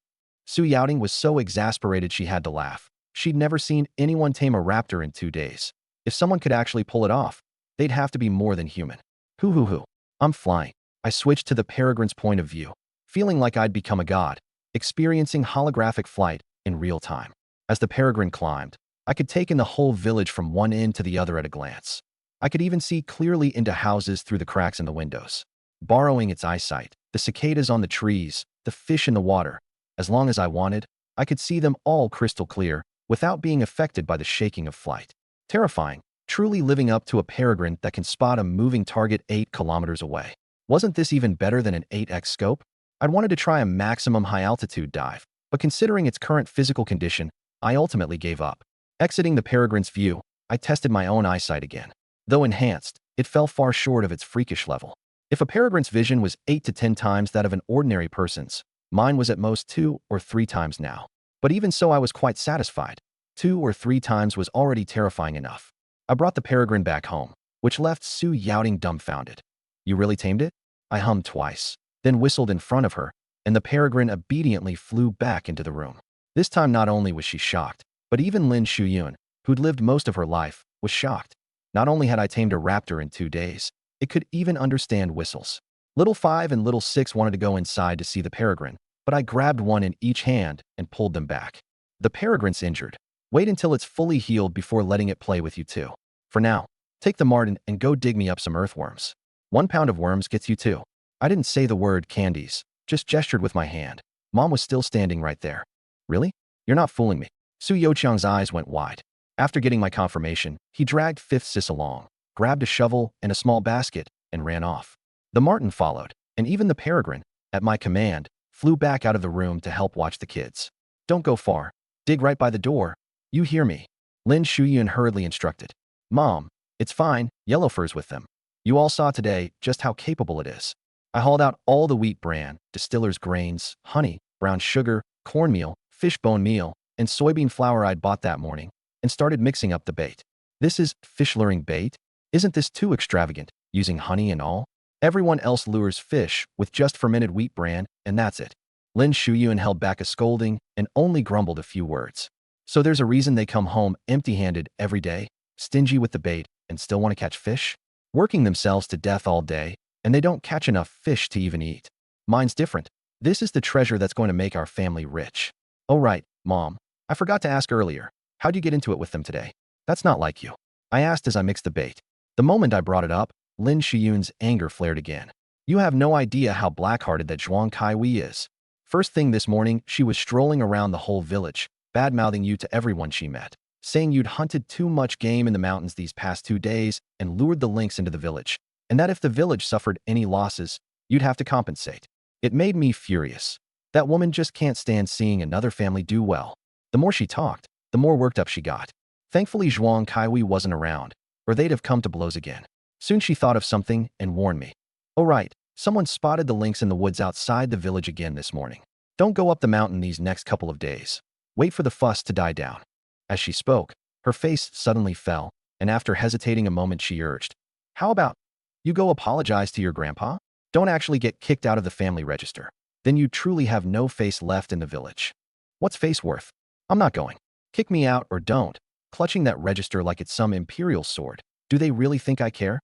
Su Yaoting was so exasperated she had to laugh. She'd never seen anyone tame a raptor in 2 days. If someone could actually pull it off, they'd have to be more than human. Hoo. I'm flying. I switched to the peregrine's point of view, feeling like I'd become a god, experiencing holographic flight in real time. As the peregrine climbed, I could take in the whole village from one end to the other at a glance. I could even see clearly into houses through the cracks in the windows. Borrowing its eyesight, the cicadas on the trees, the fish in the water, as long as I wanted, I could see them all crystal clear without being affected by the shaking of flight. Terrifying, truly living up to a peregrine that can spot a moving target 8 kilometers away. Wasn't this even better than an 8x scope? I'd wanted to try a maximum high-altitude dive, but considering its current physical condition, I ultimately gave up. Exiting the peregrine's view, I tested my own eyesight again. Though enhanced, it fell far short of its freakish level. If a peregrine's vision was 8 to 10 times that of an ordinary person's, mine was at most 2 or 3 times now. But even so, I was quite satisfied. 2 or 3 times was already terrifying enough. I brought the peregrine back home, which left Su Yaoting dumbfounded. You really tamed it? I hummed twice, then whistled in front of her, and the peregrine obediently flew back into the room. This time not only was she shocked, but even Lin Shuyun, who'd lived most of her life, was shocked. Not only had I tamed a raptor in 2 days, it could even understand whistles. Little 5 and Little 6 wanted to go inside to see the peregrine, but I grabbed one in each hand and pulled them back. The peregrine's injured. Wait until it's fully healed before letting it play with you too. For now, take the marten and go dig me up some earthworms. 1 pound of worms gets you 2. I didn't say the word candies, just gestured with my hand. Mom was still standing right there. Really? You're not fooling me. Su Yaochang's eyes went wide. After getting my confirmation, he dragged fifth sis along, grabbed a shovel and a small basket, and ran off. The marten followed, and even the peregrine, at my command, flew back out of the room to help watch the kids. Don't go far. Dig right by the door. You hear me? Lin Shuyun hurriedly instructed. Mom, it's fine, Yellowfur's with them. You all saw today just how capable it is. I hauled out all the wheat bran, distiller's grains, honey, brown sugar, cornmeal, fish bone meal, and soybean flour I'd bought that morning, and started mixing up the bait. This is fish luring bait? Isn't this too extravagant, using honey and all? Everyone else lures fish with just fermented wheat bran, and that's it. Lin Shuyun held back a scolding and only grumbled a few words. So there's a reason they come home empty-handed every day, stingy with the bait, and still want to catch fish? Working themselves to death all day, and they don't catch enough fish to even eat. Mine's different. This is the treasure that's going to make our family rich. Oh right, Mom. I forgot to ask earlier. How'd you get into it with them today? That's not like you. I asked as I mixed the bait. The moment I brought it up, Lin Shuyun's anger flared again. You have no idea how black-hearted that Zhuang Kaiwei is. First thing this morning, she was strolling around the whole village, bad-mouthing you to everyone she met. saying you'd hunted too much game in the mountains these past 2 days and lured the lynx into the village, and that if the village suffered any losses, you'd have to compensate. It made me furious. That woman just can't stand seeing another family do well. The more she talked, the more worked up she got. Thankfully, Zhuang Kaiwei wasn't around, or they'd have come to blows again. Soon she thought of something and warned me. Oh right, someone spotted the lynx in the woods outside the village again this morning. Don't go up the mountain these next couple of days. Wait for the fuss to die down. As she spoke, her face suddenly fell, and after hesitating a moment she urged, how about you go apologize to your grandpa? Don't actually get kicked out of the family register. Then you truly have no face left in the village. What's face worth? I'm not going. Kick me out or don't. Clutching that register like it's some imperial sword. Do they really think I care?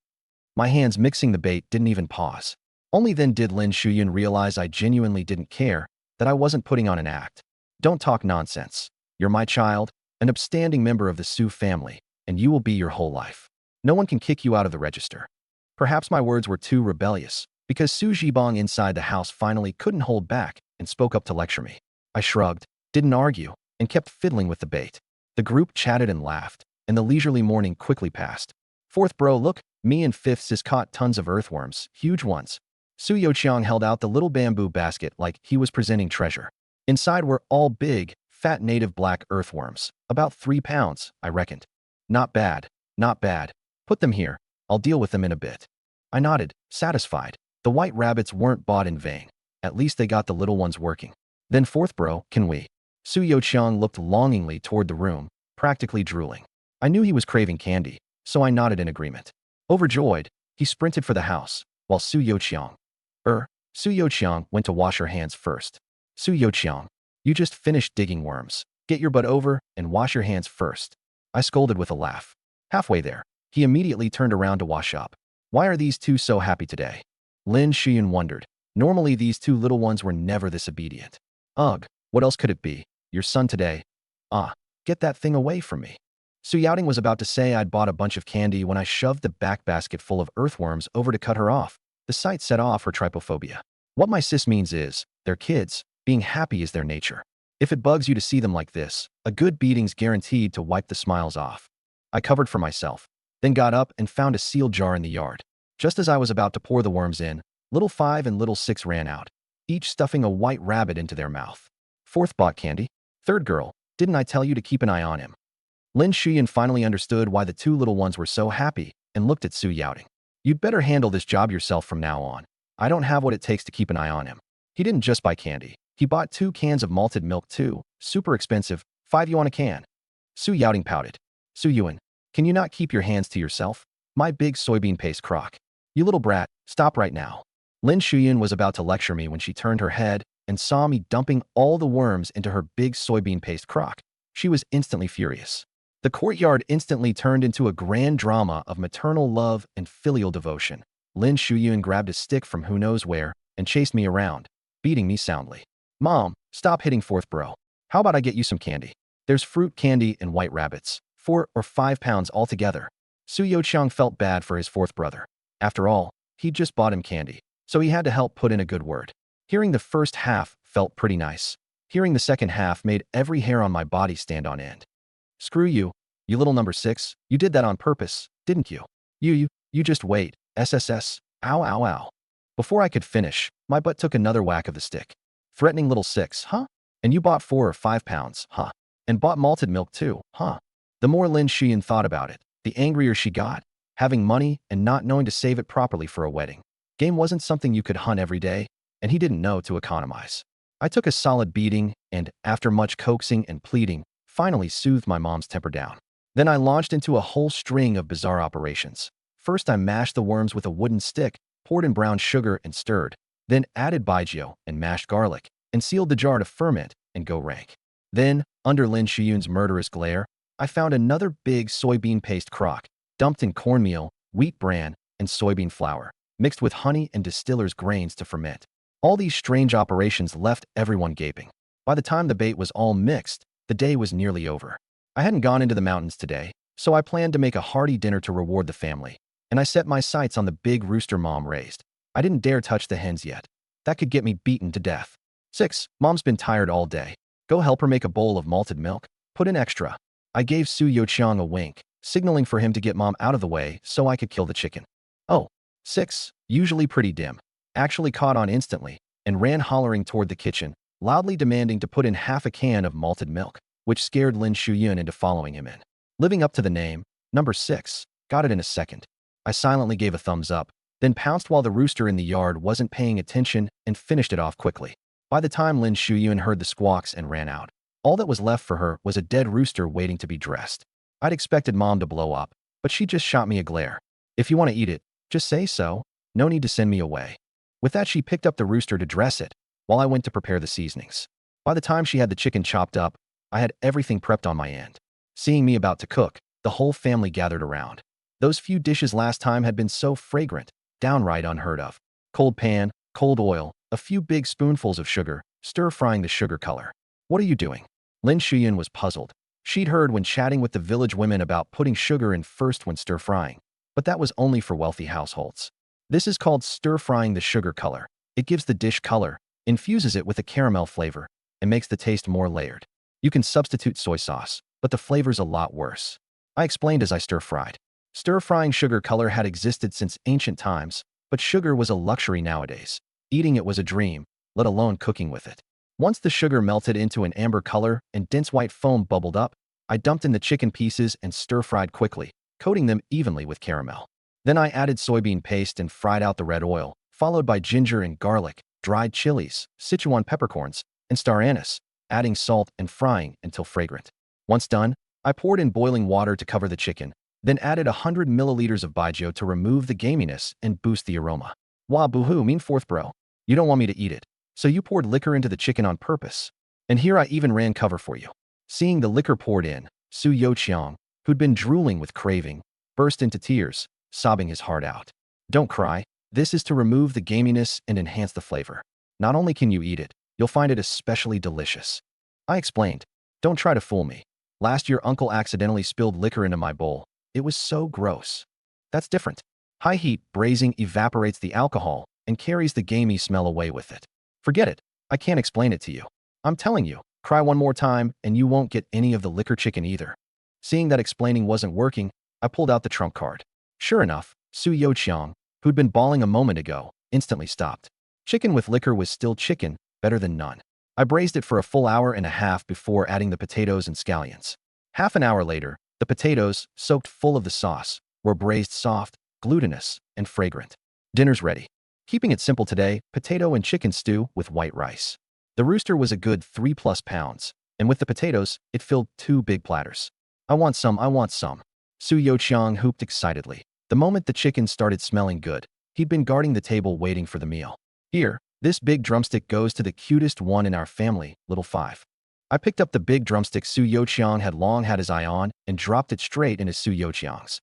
My hands mixing the bait didn't even pause. Only then did Lin Shuyan realize I genuinely didn't care, that I wasn't putting on an act. Don't talk nonsense. You're my child, an upstanding member of the Su family, and you will be your whole life. No one can kick you out of the register. Perhaps my words were too rebellious, because Su Zhibong inside the house finally couldn't hold back and spoke up to lecture me. I shrugged, didn't argue, and kept fiddling with the bait. The group chatted and laughed, and the leisurely morning quickly passed. Fourth bro, look, me and fifth sis caught tons of earthworms, huge ones. Su Youqiang held out the little bamboo basket like he was presenting treasure. Inside were all big, fat native black earthworms, about 3 pounds, I reckoned. Not bad, not bad. Put them here, I'll deal with them in a bit. I nodded, satisfied. The white rabbits weren't bought in vain. At least they got the little ones working. Then fourth bro, can we? Su Youqiang looked longingly toward the room, practically drooling. I knew he was craving candy, so I nodded in agreement. Overjoyed, he sprinted for the house, while Su Youqiang went to wash her hands first. Su Youqiang, you just finished digging worms. Get your butt over and wash your hands first. I scolded with a laugh. Halfway there, he immediately turned around to wash up. Why are these two so happy today? Lin Shuyan wondered. Normally these two little ones were never this obedient. Ugh, what else could it be? Your son today. Ah, get that thing away from me. Su Yaoting was about to say I'd bought a bunch of candy when I shoved the back basket full of earthworms over to cut her off. The sight set off her trypophobia. What my sis means is, they're kids, being happy is their nature. If it bugs you to see them like this, a good beating's guaranteed to wipe the smiles off. I covered for myself, then got up and found a sealed jar in the yard. Just as I was about to pour the worms in, little 5 and little 6 ran out, each stuffing a white rabbit into their mouth. Fourth bought candy. Third girl, didn't I tell you to keep an eye on him? Lin Shuyan finally understood why the two little ones were so happy and looked at Su Yaoting. You'd better handle this job yourself from now on. I don't have what it takes to keep an eye on him. He didn't just buy candy. He bought 2 cans of malted milk too, super expensive, 5 yuan a can. Su Yaoting pouted. Su Yuan, can you not keep your hands to yourself? My big soybean paste crock. You little brat, stop right now. Lin Shuyan was about to lecture me when she turned her head and saw me dumping all the worms into her big soybean paste crock. She was instantly furious. The courtyard instantly turned into a grand drama of maternal love and filial devotion. Lin Shuyan grabbed a stick from who knows where and chased me around, beating me soundly. Mom, stop hitting fourth bro. How about I get you some candy? There's fruit candy and white rabbits, 4 or 5 pounds altogether. Su Youqiang felt bad for his fourth brother. After all, he'd just bought him candy, so he had to help put in a good word. Hearing the first half felt pretty nice. Hearing the second half made every hair on my body stand on end. Screw you, you little number 6, you did that on purpose, didn't you? You just wait, SSS, ow ow ow. Before I could finish, my butt took another whack of the stick. Threatening little 6, huh? And you bought 4 or 5 pounds, huh? And bought malted milk too, huh? The more Lin Shuyan thought about it, the angrier she got, having money and not knowing to save it properly for a wedding. Game wasn't something you could hunt every day, and he didn't know to economize. I took a solid beating and, after much coaxing and pleading, finally soothed my mom's temper down. Then I launched into a whole string of bizarre operations. First I mashed the worms with a wooden stick, poured in brown sugar and stirred, then added baijiu and mashed garlic, and sealed the jar to ferment and go rank. Then, under Lin Shuyan's murderous glare, I found another big soybean paste crock, dumped in cornmeal, wheat bran, and soybean flour, mixed with honey and distiller's grains to ferment. All these strange operations left everyone gaping. By the time the bait was all mixed, the day was nearly over. I hadn't gone into the mountains today, so I planned to make a hearty dinner to reward the family, and I set my sights on the big rooster Mom raised. I didn't dare touch the hens yet. That could get me beaten to death. 6. Mom's been tired all day. Go help her make a bowl of malted milk. Put in extra. I gave Su Yoqiang a wink, signaling for him to get Mom out of the way so I could kill the chicken. Oh, 6, usually pretty dim, actually caught on instantly and ran hollering toward the kitchen, loudly demanding to put in half a can of malted milk, which scared Lin Shuyun into following him in. Living up to the name, number 6, got it in a second. I silently gave a thumbs up, then pounced while the rooster in the yard wasn't paying attention and finished it off quickly. By the time Lin Shuyun heard the squawks and ran out, all that was left for her was a dead rooster waiting to be dressed. I'd expected Mom to blow up, but she just shot me a glare. If you want to eat it, just say so. No need to send me away. With that, she picked up the rooster to dress it, while I went to prepare the seasonings. By the time she had the chicken chopped up, I had everything prepped on my end. Seeing me about to cook, the whole family gathered around. Those few dishes last time had been so fragrant, downright unheard of. Cold pan, cold oil, a few big spoonfuls of sugar, stir-frying the sugar color. What are you doing? Lin Shuyun was puzzled. She'd heard when chatting with the village women about putting sugar in first when stir-frying, but that was only for wealthy households. This is called stir-frying the sugar color. It gives the dish color, infuses it with a caramel flavor, and makes the taste more layered. You can substitute soy sauce, but the flavor's a lot worse. I explained as I stir-fried. Stir-frying sugar color had existed since ancient times, but sugar was a luxury nowadays. Eating it was a dream, let alone cooking with it. Once the sugar melted into an amber color and dense white foam bubbled up, I dumped in the chicken pieces and stir-fried quickly, coating them evenly with caramel. Then I added soybean paste and fried out the red oil, followed by ginger and garlic, dried chilies, Sichuan peppercorns, and star anise, adding salt and frying until fragrant. Once done, I poured in boiling water to cover the chicken, then added 100 milliliters of baijiu to remove the gaminess and boost the aroma. Wah boohoo, mean fourth bro. You don't want me to eat it, so you poured liquor into the chicken on purpose. And here I even ran cover for you. Seeing the liquor poured in, Su Yoqiang, who'd been drooling with craving, burst into tears, sobbing his heart out. Don't cry. This is to remove the gaminess and enhance the flavor. Not only can you eat it, you'll find it especially delicious. I explained. Don't try to fool me. Last year, Uncle accidentally spilled liquor into my bowl. It was so gross. That's different. High heat braising evaporates the alcohol and carries the gamey smell away with it. Forget it. I can't explain it to you. I'm telling you, cry one more time and you won't get any of the liquor chicken either. Seeing that explaining wasn't working, I pulled out the trump card. Sure enough, Su Yoqiang, who'd been bawling a moment ago, instantly stopped. Chicken with liquor was still chicken, better than none. I braised it for a full hour and a half before adding the potatoes and scallions. Half an hour later, the potatoes, soaked full of the sauce, were braised soft, glutinous, and fragrant. Dinner's ready. Keeping it simple today, potato and chicken stew with white rice. The rooster was a good 3+ pounds, and with the potatoes, it filled 2 big platters. I want some, I want some. Su Yoqiang hooped excitedly. The moment the chicken started smelling good, he'd been guarding the table waiting for the meal. Here, this big drumstick goes to the cutest one in our family, little 5. I picked up the big drumstick Su Yoqiang had long had his eye on and dropped it straight into Su Yoqiang's,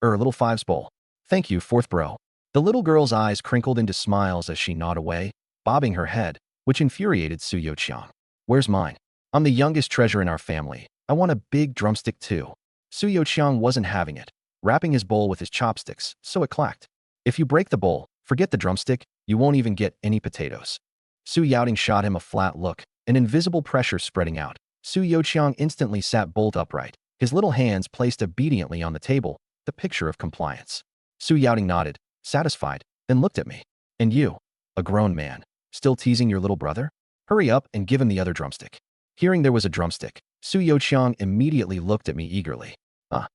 little 5's bowl. Thank you, fourth bro. The little girl's eyes crinkled into smiles as she gnawed away, bobbing her head, which infuriated Su Yoqiang. Where's mine? I'm the youngest treasure in our family. I want a big drumstick too. Su Yoqiang wasn't having it, wrapping his bowl with his chopsticks, so it clacked. If you break the bowl, forget the drumstick, you won't even get any potatoes. Su Yaoting shot him a flat look, an invisible pressure spreading out. Su Yoqiang instantly sat bolt upright, his little hands placed obediently on the table, the picture of compliance. Su Yaoting nodded, satisfied, then looked at me. And you, a grown man, still teasing your little brother? Hurry up and give him the other drumstick. Hearing there was a drumstick, Su Yoqiang immediately looked at me eagerly.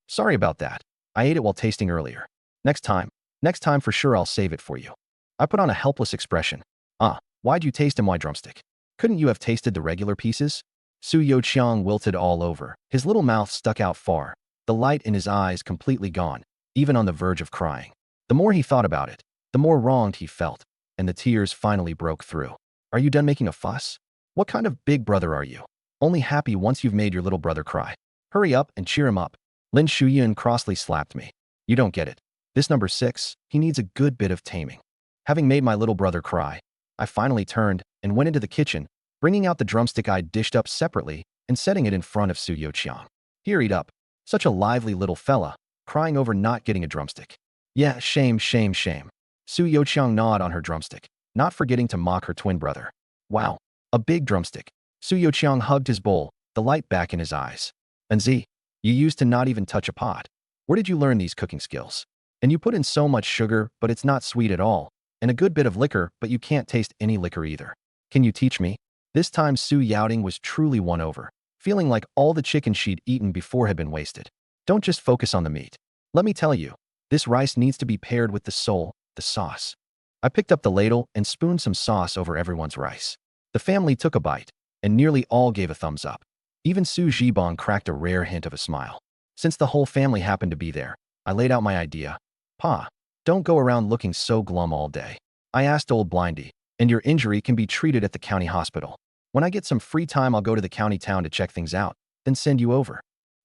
Sorry about that. I ate it while tasting earlier. Next time for sure I'll save it for you. I put on a helpless expression. Why'd you taste him? Why drumstick? Couldn't you have tasted the regular pieces? Su Yoqiang wilted all over. His little mouth stuck out far, the light in his eyes completely gone, even on the verge of crying. The more he thought about it, the more wronged he felt, and the tears finally broke through. Are you done making a fuss? What kind of big brother are you? Only happy once you've made your little brother cry. Hurry up and cheer him up. Lin Shuyun crossly slapped me. You don't get it. This number 6, he needs a good bit of taming. Having made my little brother cry, I finally turned and went into the kitchen, bringing out the drumstick I'd dished up separately and setting it in front of Su Yoqiang. Here, eat up. Such a lively little fella, crying over not getting a drumstick. Yeah, shame, shame, shame. Su Yoqiang gnawed on her drumstick, not forgetting to mock her twin brother. Wow, a big drumstick. Su Yoqiang hugged his bowl, the light back in his eyes. And Z, you used to not even touch a pot. Where did you learn these cooking skills? And you put in so much sugar, but it's not sweet at all, and a good bit of liquor, but you can't taste any liquor either. Can you teach me? This time Su Yaoting was truly won over, feeling like all the chicken she'd eaten before had been wasted. Don't just focus on the meat. Let me tell you, this rice needs to be paired with the soul, the sauce. I picked up the ladle and spooned some sauce over everyone's rice. The family took a bite, and nearly all gave a thumbs up. Even Su Zhibong cracked a rare hint of a smile. Since the whole family happened to be there, I laid out my idea. Pa, don't go around looking so glum all day. I asked old Blindy, and your injury can be treated at the county hospital. When I get some free time, I'll go to the county town to check things out, then send you over.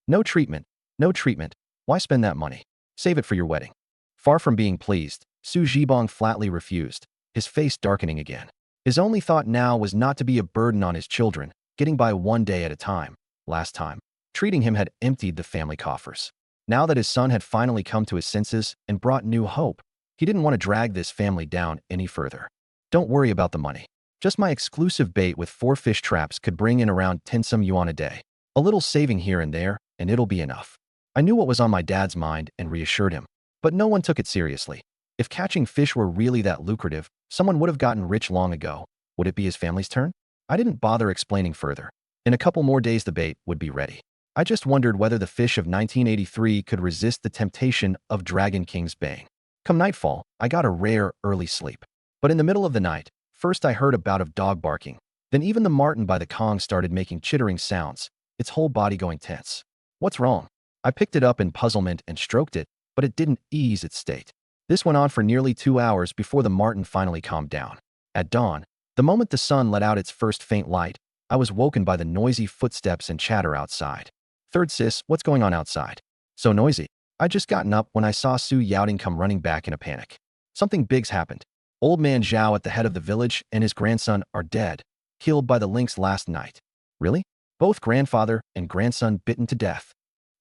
No treatment, no treatment. Why spend that money? Save it for your wedding. Far from being pleased, Su Zhibong flatly refused, his face darkening again. His only thought now was not to be a burden on his children, getting by one day at a time. Last time, treating him had emptied the family coffers. Now that his son had finally come to his senses and brought new hope, he didn't want to drag this family down any further. Don't worry about the money. Just my exclusive bait with 4 fish traps could bring in around 10 some yuan a day. A little saving here and there, and it'll be enough. I knew what was on my dad's mind and reassured him. But no one took it seriously. If catching fish were really that lucrative, someone would have gotten rich long ago. Would it be his family's turn? I didn't bother explaining further. In a couple more days the bait would be ready. I just wondered whether the fish of 1983 could resist the temptation of Dragon King's Bang. Come nightfall, I got a rare, early sleep. But in the middle of the night, first I heard a bout of dog barking. Then even the marten by the Kong started making chittering sounds, its whole body going tense. What's wrong? I picked it up in puzzlement and stroked it, but it didn't ease its state. This went on for nearly 2 hours before the marten finally calmed down. At dawn, the moment the sun let out its first faint light, I was woken by the noisy footsteps and chatter outside. Third sis, what's going on outside? So noisy. I'd just gotten up when I saw Su Yaoting come running back in a panic. Something big's happened. Old man Zhao at the head of the village and his grandson are dead, killed by the lynx last night. Really? Both grandfather and grandson bitten to death.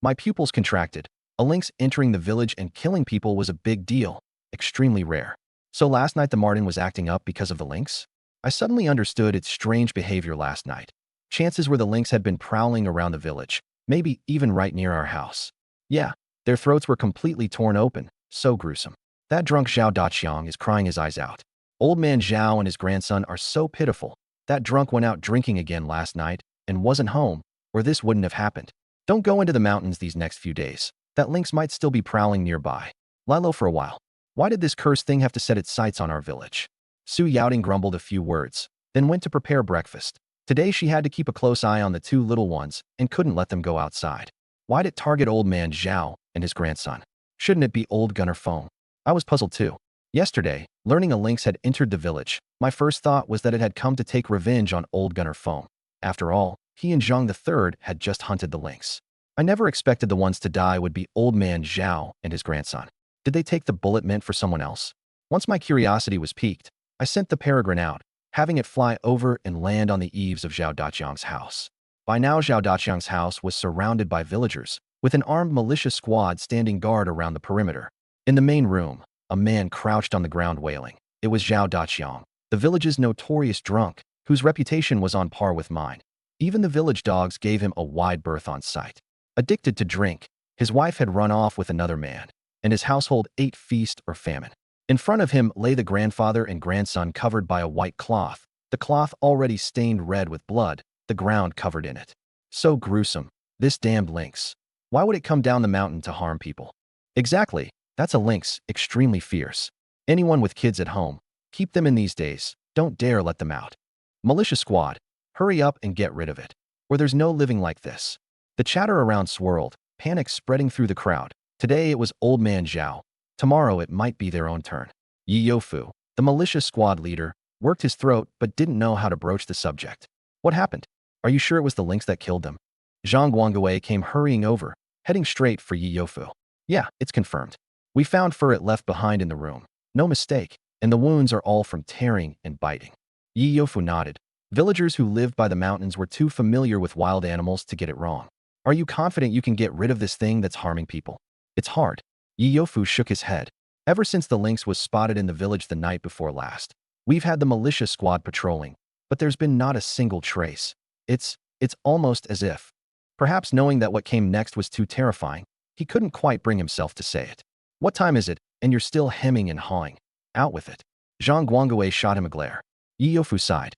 My pupils contracted. A lynx entering the village and killing people was a big deal, extremely rare. So last night the marten was acting up because of the lynx? I suddenly understood its strange behavior last night. Chances were the lynx had been prowling around the village, maybe even right near our house. Yeah, their throats were completely torn open, so gruesome. That drunk Zhao Daqiang is crying his eyes out. Old man Zhao and his grandson are so pitiful. That drunk went out drinking again last night and wasn't home, or this wouldn't have happened. Don't go into the mountains these next few days. That lynx might still be prowling nearby. Lie low for a while. Why did this cursed thing have to set its sights on our village? Su Yaoting grumbled a few words, then went to prepare breakfast. Today she had to keep a close eye on the 2 little ones and couldn't let them go outside. Why'd it target old man Zhao and his grandson? Shouldn't it be old Gunner Feng? I was puzzled too. Yesterday, learning a lynx had entered the village, my first thought was that it had come to take revenge on old Gunner Feng. After all, he and Zhang III had just hunted the lynx. I never expected the ones to die would be old man Zhao and his grandson. Did they take the bullet meant for someone else? Once my curiosity was piqued, I sent the peregrine out, having it fly over and land on the eaves of Zhao Daqiang's house. By now Zhao Daqiang's house was surrounded by villagers, with an armed militia squad standing guard around the perimeter. In the main room, a man crouched on the ground wailing. It was Zhao Daqiang, the village's notorious drunk, whose reputation was on par with mine. Even the village dogs gave him a wide berth on sight. Addicted to drink, his wife had run off with another man, and his household ate feast or famine. In front of him lay the grandfather and grandson covered by a white cloth, the cloth already stained red with blood, the ground covered in it. So gruesome, this damned lynx. Why would it come down the mountain to harm people? Exactly, that's a lynx, extremely fierce. Anyone with kids at home, keep them in these days, don't dare let them out. Militia squad, hurry up and get rid of it, or there's no living like this. The chatter around swirled, panic spreading through the crowd. Today it was old man Zhao. Tomorrow it might be their own turn. Yi Youfu, the militia squad leader, worked his throat but didn't know how to broach the subject. What happened? Are you sure it was the lynx that killed them? Zhang Guangwei came hurrying over, heading straight for Yi Youfu. Yeah, it's confirmed. We found fur it left behind in the room. No mistake, and the wounds are all from tearing and biting. Yi Youfu nodded. Villagers who lived by the mountains were too familiar with wild animals to get it wrong. Are you confident you can get rid of this thing that's harming people? It's hard. Yi Youfu shook his head. Ever since the lynx was spotted in the village the night before last, we've had the militia squad patrolling, but there's been not a single trace. It's almost as if. Perhaps knowing that what came next was too terrifying, he couldn't quite bring himself to say it. What time is it, and you're still hemming and hawing? Out with it. Zhang Guangwei shot him a glare. Yi Youfu sighed.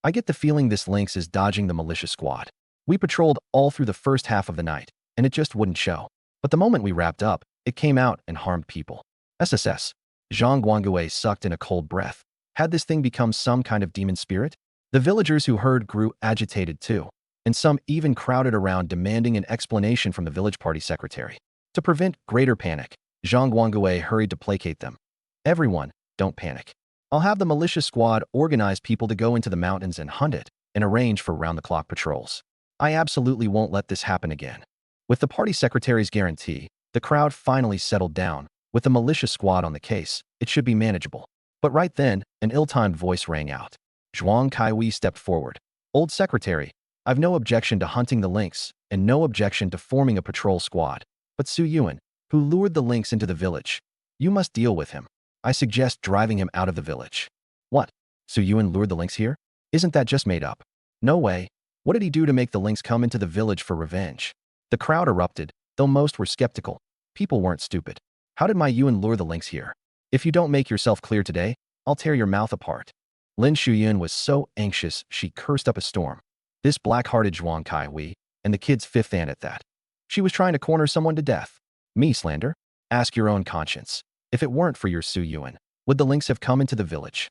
I get the feeling this lynx is dodging the militia squad. We patrolled all through the first half of the night, and it just wouldn't show. But the moment we wrapped up, it came out and harmed people. SSS. Zhang Guangwei sucked in a cold breath. Had this thing become some kind of demon spirit? The villagers who heard grew agitated too, and some even crowded around demanding an explanation from the village party secretary. To prevent greater panic, Zhang Guangwei hurried to placate them. Everyone, don't panic. I'll have the militia squad organize people to go into the mountains and hunt it and arrange for round-the-clock patrols. I absolutely won't let this happen again. With the party secretary's guarantee, the crowd finally settled down. With the militia squad on the case, it should be manageable. But right then, an ill-timed voice rang out. Zhuang Kaiwei stepped forward. Old secretary, I've no objection to hunting the lynx and no objection to forming a patrol squad. But Su Yuan, who lured the lynx into the village, you must deal with him. I suggest driving him out of the village. What? Su Yuan lured the lynx here? Isn't that just made up? No way. What did he do to make the lynx come into the village for revenge? The crowd erupted, though most were skeptical. People weren't stupid. How did my Yuan lure the lynx here? If you don't make yourself clear today, I'll tear your mouth apart. Lin Shuyan was so anxious she cursed up a storm. This black-hearted Zhuang Kaiwei, and the kid's fifth aunt at that. She was trying to corner someone to death. Me slander? Ask your own conscience. If it weren't for your Su Yuan, would the lynx have come into the village?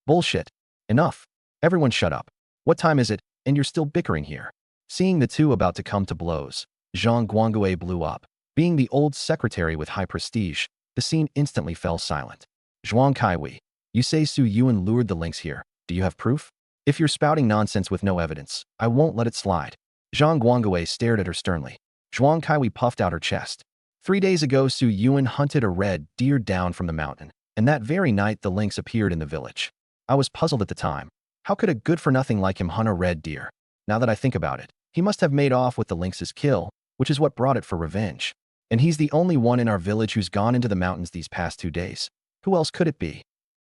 Bullshit. Enough. Everyone shut up. What time is it, and you're still bickering here? Seeing the two about to come to blows, Zhang Guangwei blew up. Being the old secretary with high prestige, the scene instantly fell silent. Zhuang Kaiwei, you say Su Yuan lured the lynx here. Do you have proof? If you're spouting nonsense with no evidence, I won't let it slide. Zhang Guangwei stared at her sternly. Zhuang Kaiwei puffed out her chest. 3 days ago, Su Yuan hunted a red deer down from the mountain, and that very night the lynx appeared in the village. I was puzzled at the time. How could a good-for-nothing like him hunt a red deer? Now that I think about it, he must have made off with the lynx's kill, which is what brought it for revenge. And he's the only one in our village who's gone into the mountains these past 2 days. Who else could it be?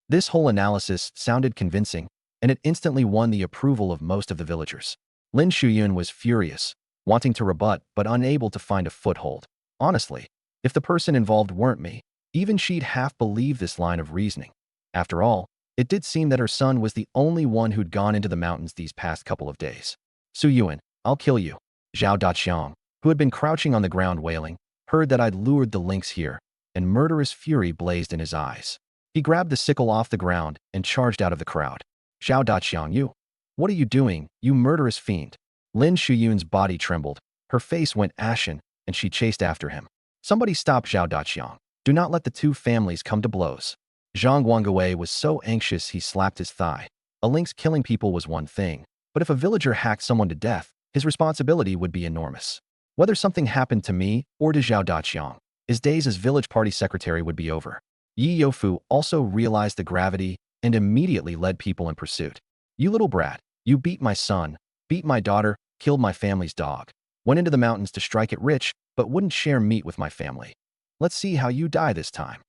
This whole analysis sounded convincing, and it instantly won the approval of most of the villagers. Lin Shuyun was furious, wanting to rebut but unable to find a foothold. Honestly, if the person involved weren't me, even she'd half believe this line of reasoning. After all, it did seem that her son was the only one who'd gone into the mountains these past couple of days. Su Yuan, I'll kill you. Zhao Daqiang, who had been crouching on the ground wailing, heard that I'd lured the lynx here, and murderous fury blazed in his eyes. He grabbed the sickle off the ground and charged out of the crowd. Zhao Daqiang, you. What are you doing, you murderous fiend? Lin Shuyun's body trembled, her face went ashen, and she chased after him. Somebody stop Zhao Daqiang. Do not let the two families come to blows. Zhang Guangwei was so anxious he slapped his thigh. A lynx killing people was one thing, but if a villager hacked someone to death, his responsibility would be enormous. Whether something happened to me or to Zhao Daqiang, his days as village party secretary would be over. Yi Youfu also realized the gravity and immediately led people in pursuit. You little brat, you beat my son, beat my daughter, killed my family's dog, went into the mountains to strike it rich, but wouldn't share meat with my family. Let's see how you die this time.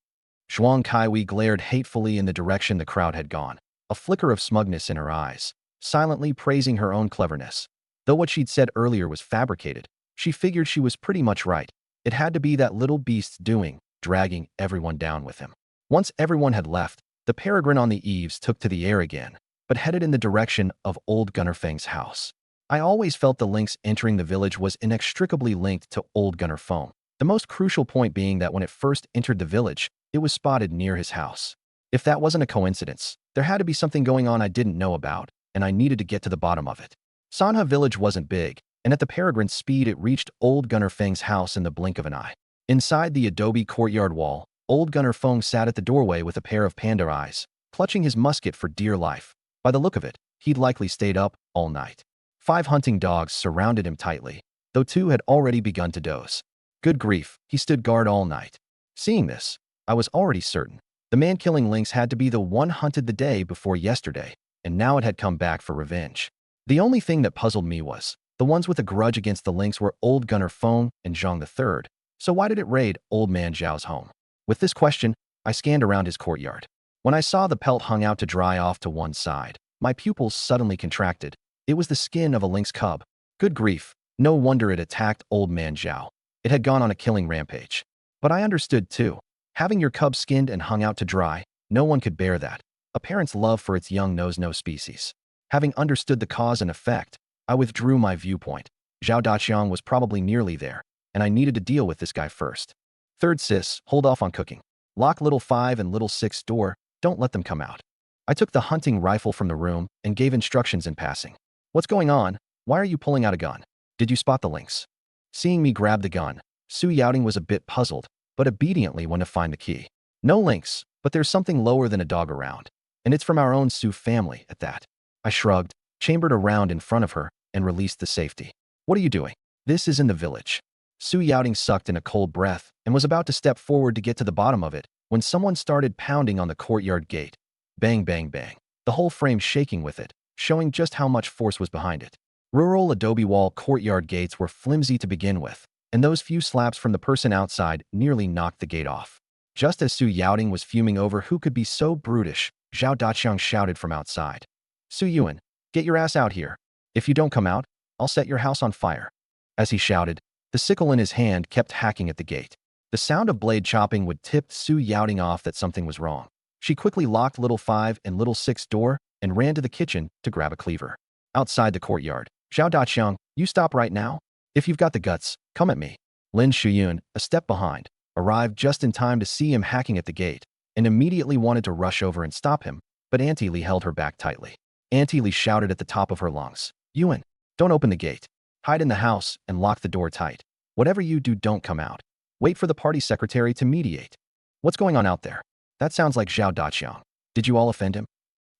Zhuang Kaiwei glared hatefully in the direction the crowd had gone, a flicker of smugness in her eyes, silently praising her own cleverness. Though what she'd said earlier was fabricated, she figured she was pretty much right. It had to be that little beast's doing, dragging everyone down with him. Once everyone had left, the peregrine on the eaves took to the air again, but headed in the direction of old Gunner Feng's house. I always felt the lynx entering the village was inextricably linked to old Gunner Feng. The most crucial point being that when it first entered the village, it was spotted near his house. If that wasn't a coincidence, there had to be something going on I didn't know about, and I needed to get to the bottom of it. Sanha village wasn't big, and at the peregrine's speed it reached old Gunner Feng's house in the blink of an eye. Inside the adobe courtyard wall, old Gunner Feng sat at the doorway with a pair of panda eyes, clutching his musket for dear life. By the look of it, he'd likely stayed up all night. 5 hunting dogs surrounded him tightly, though 2 had already begun to doze. Good grief, he stood guard all night. Seeing this, I was already certain. The man-killing lynx had to be the one hunted the day before yesterday, and now it had come back for revenge. The only thing that puzzled me was, the ones with a grudge against the lynx were old Gunner Feng and Zhang III, so why did it raid old man Zhao's home? With this question, I scanned around his courtyard. When I saw the pelt hung out to dry off to one side, my pupils suddenly contracted. It was the skin of a lynx cub. Good grief, No wonder it attacked old man Zhao. It had gone on a killing rampage. But I understood too. Having your cub skinned and hung out to dry, no one could bear that. A parent's love for its young knows no species. Having understood the cause and effect, I withdrew my viewpoint. Zhao Daqiang was probably nearly there, and I needed to deal with this guy first. Third sis, hold off on cooking. Lock little 5 and little 6 door, don't let them come out. I took the hunting rifle from the room and gave instructions in passing. What's going on? Why are you pulling out a gun? Did you spot the lynx? Seeing me grab the gun, Su Yaoting was a bit puzzled, but obediently went to find the key. No lynx, but there's something lower than a dog around. And it's from our own Su family at that. I shrugged, chambered around in front of her, and released the safety. What are you doing? This is in the village. Su Yaoting sucked in a cold breath and was about to step forward to get to the bottom of it when someone started pounding on the courtyard gate. Bang, bang, bang. The whole frame shaking with it, showing just how much force was behind it. Rural adobe wall courtyard gates were flimsy to begin with, and those few slaps from the person outside nearly knocked the gate off. Just as Su Yaoting was fuming over who could be so brutish, Zhao Daqiang shouted from outside. Su Yuan, get your ass out here. If you don't come out, I'll set your house on fire. As he shouted, the sickle in his hand kept hacking at the gate. The sound of blade chopping would tip Su Yaoting off that something was wrong. She quickly locked little 5 and little 6 door and ran to the kitchen to grab a cleaver. Outside the courtyard, Zhao Daqiang, you stop right now? If you've got the guts, come at me. Lin Shuyun, a step behind, arrived just in time to see him hacking at the gate and immediately wanted to rush over and stop him, but Auntie Li held her back tightly. Auntie Li shouted at the top of her lungs, Yuan, don't open the gate. Hide in the house and lock the door tight. Whatever you do, don't come out. Wait for the party secretary to mediate. What's going on out there? That sounds like Zhao Daqiang. Did you all offend him?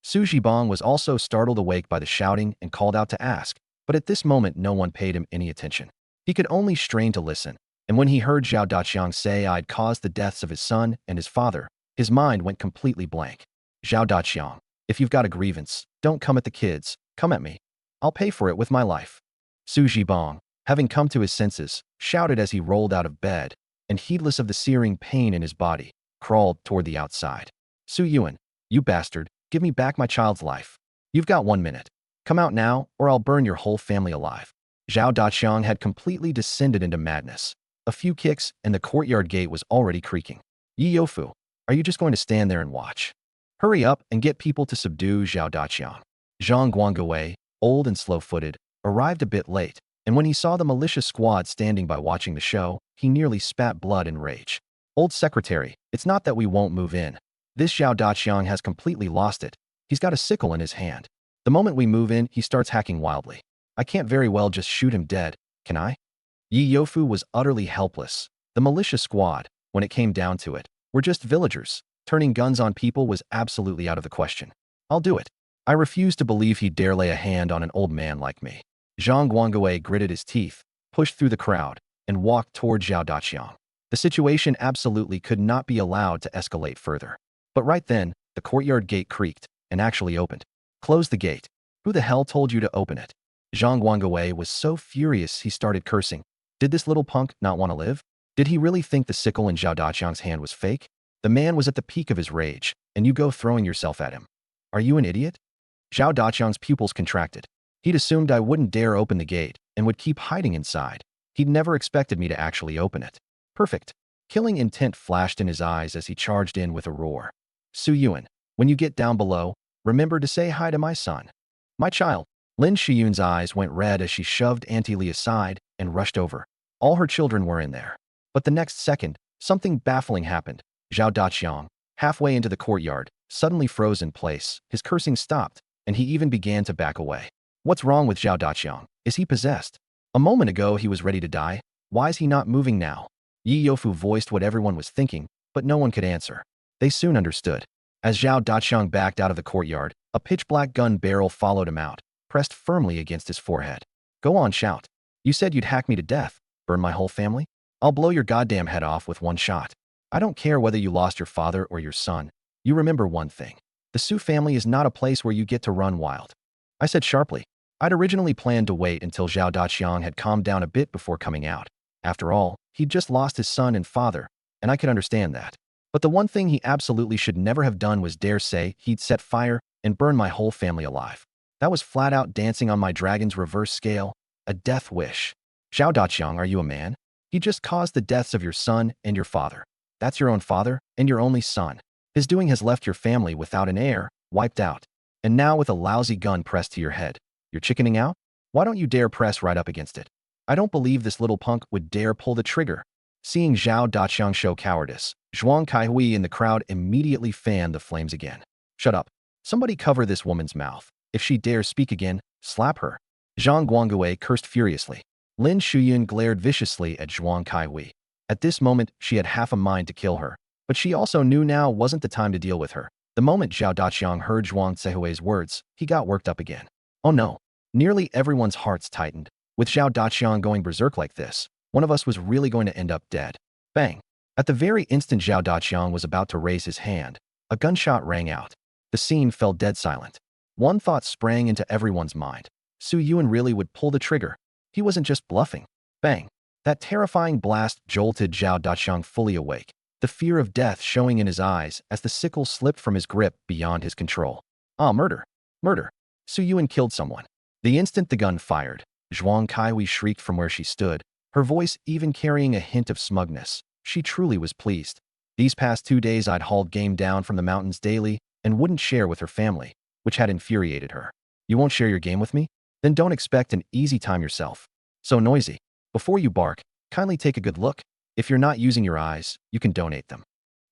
Su Zhibong was also startled awake by the shouting and called out to ask, but at this moment no one paid him any attention. He could only strain to listen, and when he heard Zhao Daqiang say I'd caused the deaths of his son and his father, his mind went completely blank. Zhao Daqiang, if you've got a grievance, don't come at the kids, come at me. I'll pay for it with my life. Su Zhibong, having come to his senses, shouted as he rolled out of bed, and heedless of the searing pain in his body, crawled toward the outside. Su Yuan, you bastard, give me back my child's life. You've got 1 minute. Come out now, or I'll burn your whole family alive. Zhao Daqiang had completely descended into madness. A few kicks, and the courtyard gate was already creaking. Yi Youfu, are you just going to stand there and watch? Hurry up and get people to subdue Zhao Daqiang. Zhang Guangwei, old and slow-footed, arrived a bit late, and when he saw the militia squad standing by watching the show, he nearly spat blood in rage. Old secretary, it's not that we won't move in. This Zhao Daqiang has completely lost it. He's got a sickle in his hand. The moment we move in, he starts hacking wildly. I can't very well just shoot him dead, can I? Yi Youfu was utterly helpless. The militia squad, when it came down to it, were just villagers. Turning guns on people was absolutely out of the question. I'll do it. I refuse to believe he'd dare lay a hand on an old man like me. Zhang Guangwei gritted his teeth, pushed through the crowd, and walked toward Zhao Daqiang. The situation absolutely could not be allowed to escalate further. But right then, the courtyard gate creaked and actually opened. Close the gate. Who the hell told you to open it? Zhang Guangwei was so furious he started cursing. Did this little punk not want to live? Did he really think the sickle in Zhao Daqiang's hand was fake? The man was at the peak of his rage, and you go throwing yourself at him. Are you an idiot? Zhao Daqiang's pupils contracted. He'd assumed I wouldn't dare open the gate and would keep hiding inside. He'd never expected me to actually open it. Perfect. Killing intent flashed in his eyes as he charged in with a roar. Su Yuan, when you get down below, remember to say hi to my son. My child. Lin Shiyun's eyes went red as she shoved Auntie Li aside and rushed over. All her children were in there. But the next second, something baffling happened. Zhao Daqiang, halfway into the courtyard, suddenly froze in place. His cursing stopped, and he even began to back away. What's wrong with Zhao Daqiang? Is he possessed? A moment ago he was ready to die. Why is he not moving now? Yi Youfu voiced what everyone was thinking, but no one could answer. They soon understood. As Zhao Daqiang backed out of the courtyard, a pitch-black gun barrel followed him out, pressed firmly against his forehead. Go on, shout. You said you'd hack me to death, burn my whole family? I'll blow your goddamn head off with one shot. I don't care whether you lost your father or your son. You remember one thing. The Su family is not a place where you get to run wild. I said sharply. I'd originally planned to wait until Zhao Daqiang had calmed down a bit before coming out. After all, he'd just lost his son and father, and I could understand that. But the one thing he absolutely should never have done was dare say he'd set fire and burn my whole family alive. That was flat out dancing on my dragon's reverse scale, a death wish. Zhao Daqiang, are you a man? He just caused the deaths of your son and your father. That's your own father and your only son. His doing has left your family without an heir, wiped out. And now with a lousy gun pressed to your head. You're chickening out? Why don't you dare press right up against it? I don't believe this little punk would dare pull the trigger. Seeing Zhao Daqiang show cowardice, Zhuang Kaihui in the crowd immediately fanned the flames again. Shut up. Somebody cover this woman's mouth. If she dares speak again, slap her. Zhang Guangwei cursed furiously. Lin Shuyun glared viciously at Zhuang Kaihui. At this moment, she had half a mind to kill her, but she also knew now wasn't the time to deal with her. The moment Zhao Daqiang heard Zhuang Zhehui's words, he got worked up again. Oh no. Nearly everyone's hearts tightened. With Zhao Daqiang going berserk like this, one of us was really going to end up dead. Bang. At the very instant Zhao Daqiang was about to raise his hand, a gunshot rang out. The scene fell dead silent. One thought sprang into everyone's mind. Su Yuan really would pull the trigger. He wasn't just bluffing. Bang. That terrifying blast jolted Zhao Daqiang fully awake, the fear of death showing in his eyes as the sickle slipped from his grip beyond his control. Ah, murder. Murder. Su Yuan killed someone. The instant the gun fired, Zhuang Kaihui shrieked from where she stood, her voice even carrying a hint of smugness. She truly was pleased. These past 2 days I'd hauled game down from the mountains daily and wouldn't share with her family, which had infuriated her. You won't share your game with me? Then don't expect an easy time yourself. So noisy. Before you bark, kindly take a good look. If you're not using your eyes, you can donate them.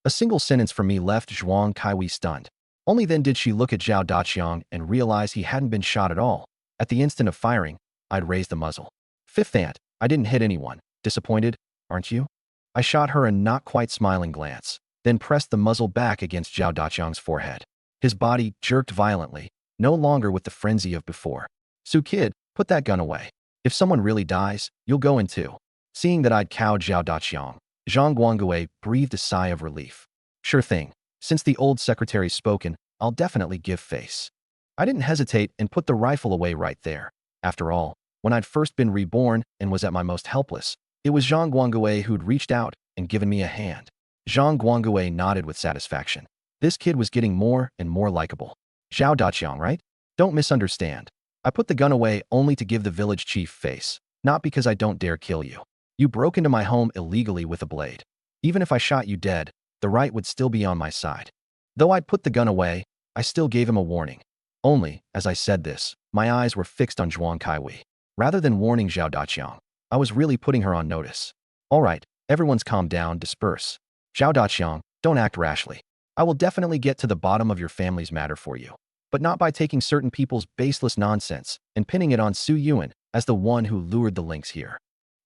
A single sentence from me left Zhuang Kaihui stunned. Only then did she look at Zhao Daqiang and realize he hadn't been shot at all. At the instant of firing, I'd raised the muzzle. Fifth ant, I didn't hit anyone. Disappointed, aren't you? I shot her a not quite smiling glance, then pressed the muzzle back against Zhao Daqiang's forehead. His body jerked violently, no longer with the frenzy of before. Su kid, put that gun away. If someone really dies, you'll go in too. Seeing that I'd cowed Zhao Daqiang, Zhang Guangwei breathed a sigh of relief. Sure thing. Since the old secretary's spoken, I'll definitely give face. I didn't hesitate and put the rifle away right there. After all, when I'd first been reborn and was at my most helpless, it was Zhang Guangwei who'd reached out and given me a hand. Zhang Guangwei nodded with satisfaction. This kid was getting more and more likable. Zhao Daqiang, right? Don't misunderstand. I put the gun away only to give the village chief face, not because I don't dare kill you. You broke into my home illegally with a blade. Even if I shot you dead, the right would still be on my side. Though I'd put the gun away, I still gave him a warning. Only, as I said this, my eyes were fixed on Zhuang Kaihui. Rather than warning Zhao Daqiang, I was really putting her on notice. All right, everyone's calmed down, disperse. Zhao Daqiang, don't act rashly. I will definitely get to the bottom of your family's matter for you, but not by taking certain people's baseless nonsense and pinning it on Su Yuan as the one who lured the lynx here.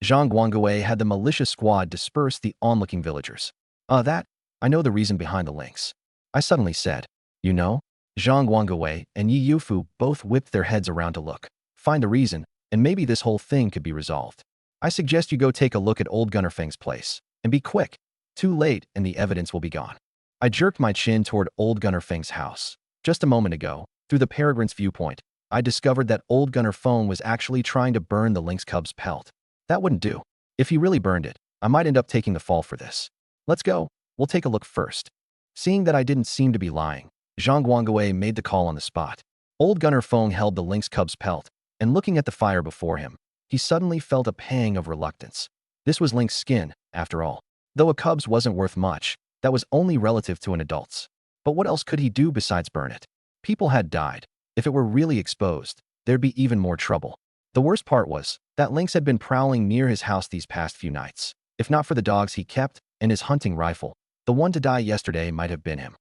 Zhang Guangwei had the militia squad disperse the onlooking villagers. I know the reason behind the lynx. I suddenly said, you know? Zhang Guangwei and Yi Yufu both whipped their heads around to look, find the reason, and maybe this whole thing could be resolved. I suggest you go take a look at old Gunner Feng's place, and be quick. Too late and the evidence will be gone. I jerked my chin toward old Gunner Feng's house. Just a moment ago, through the peregrine's viewpoint, I discovered that old Gunner Feng was actually trying to burn the lynx cub's pelt. That wouldn't do. If he really burned it, I might end up taking the fall for this. Let's go. We'll take a look first. Seeing that I didn't seem to be lying, Zhang Guangwei made the call on the spot. Old Gunner Feng held the lynx cub's pelt, and looking at the fire before him, he suddenly felt a pang of reluctance. This was lynx skin, after all. Though a cub's wasn't worth much, that was only relative to an adult's. But what else could he do besides burn it? People had died. If it were really exposed, there'd be even more trouble. The worst part was that lynx had been prowling near his house these past few nights. If not for the dogs he kept and his hunting rifle, the one to die yesterday might have been him.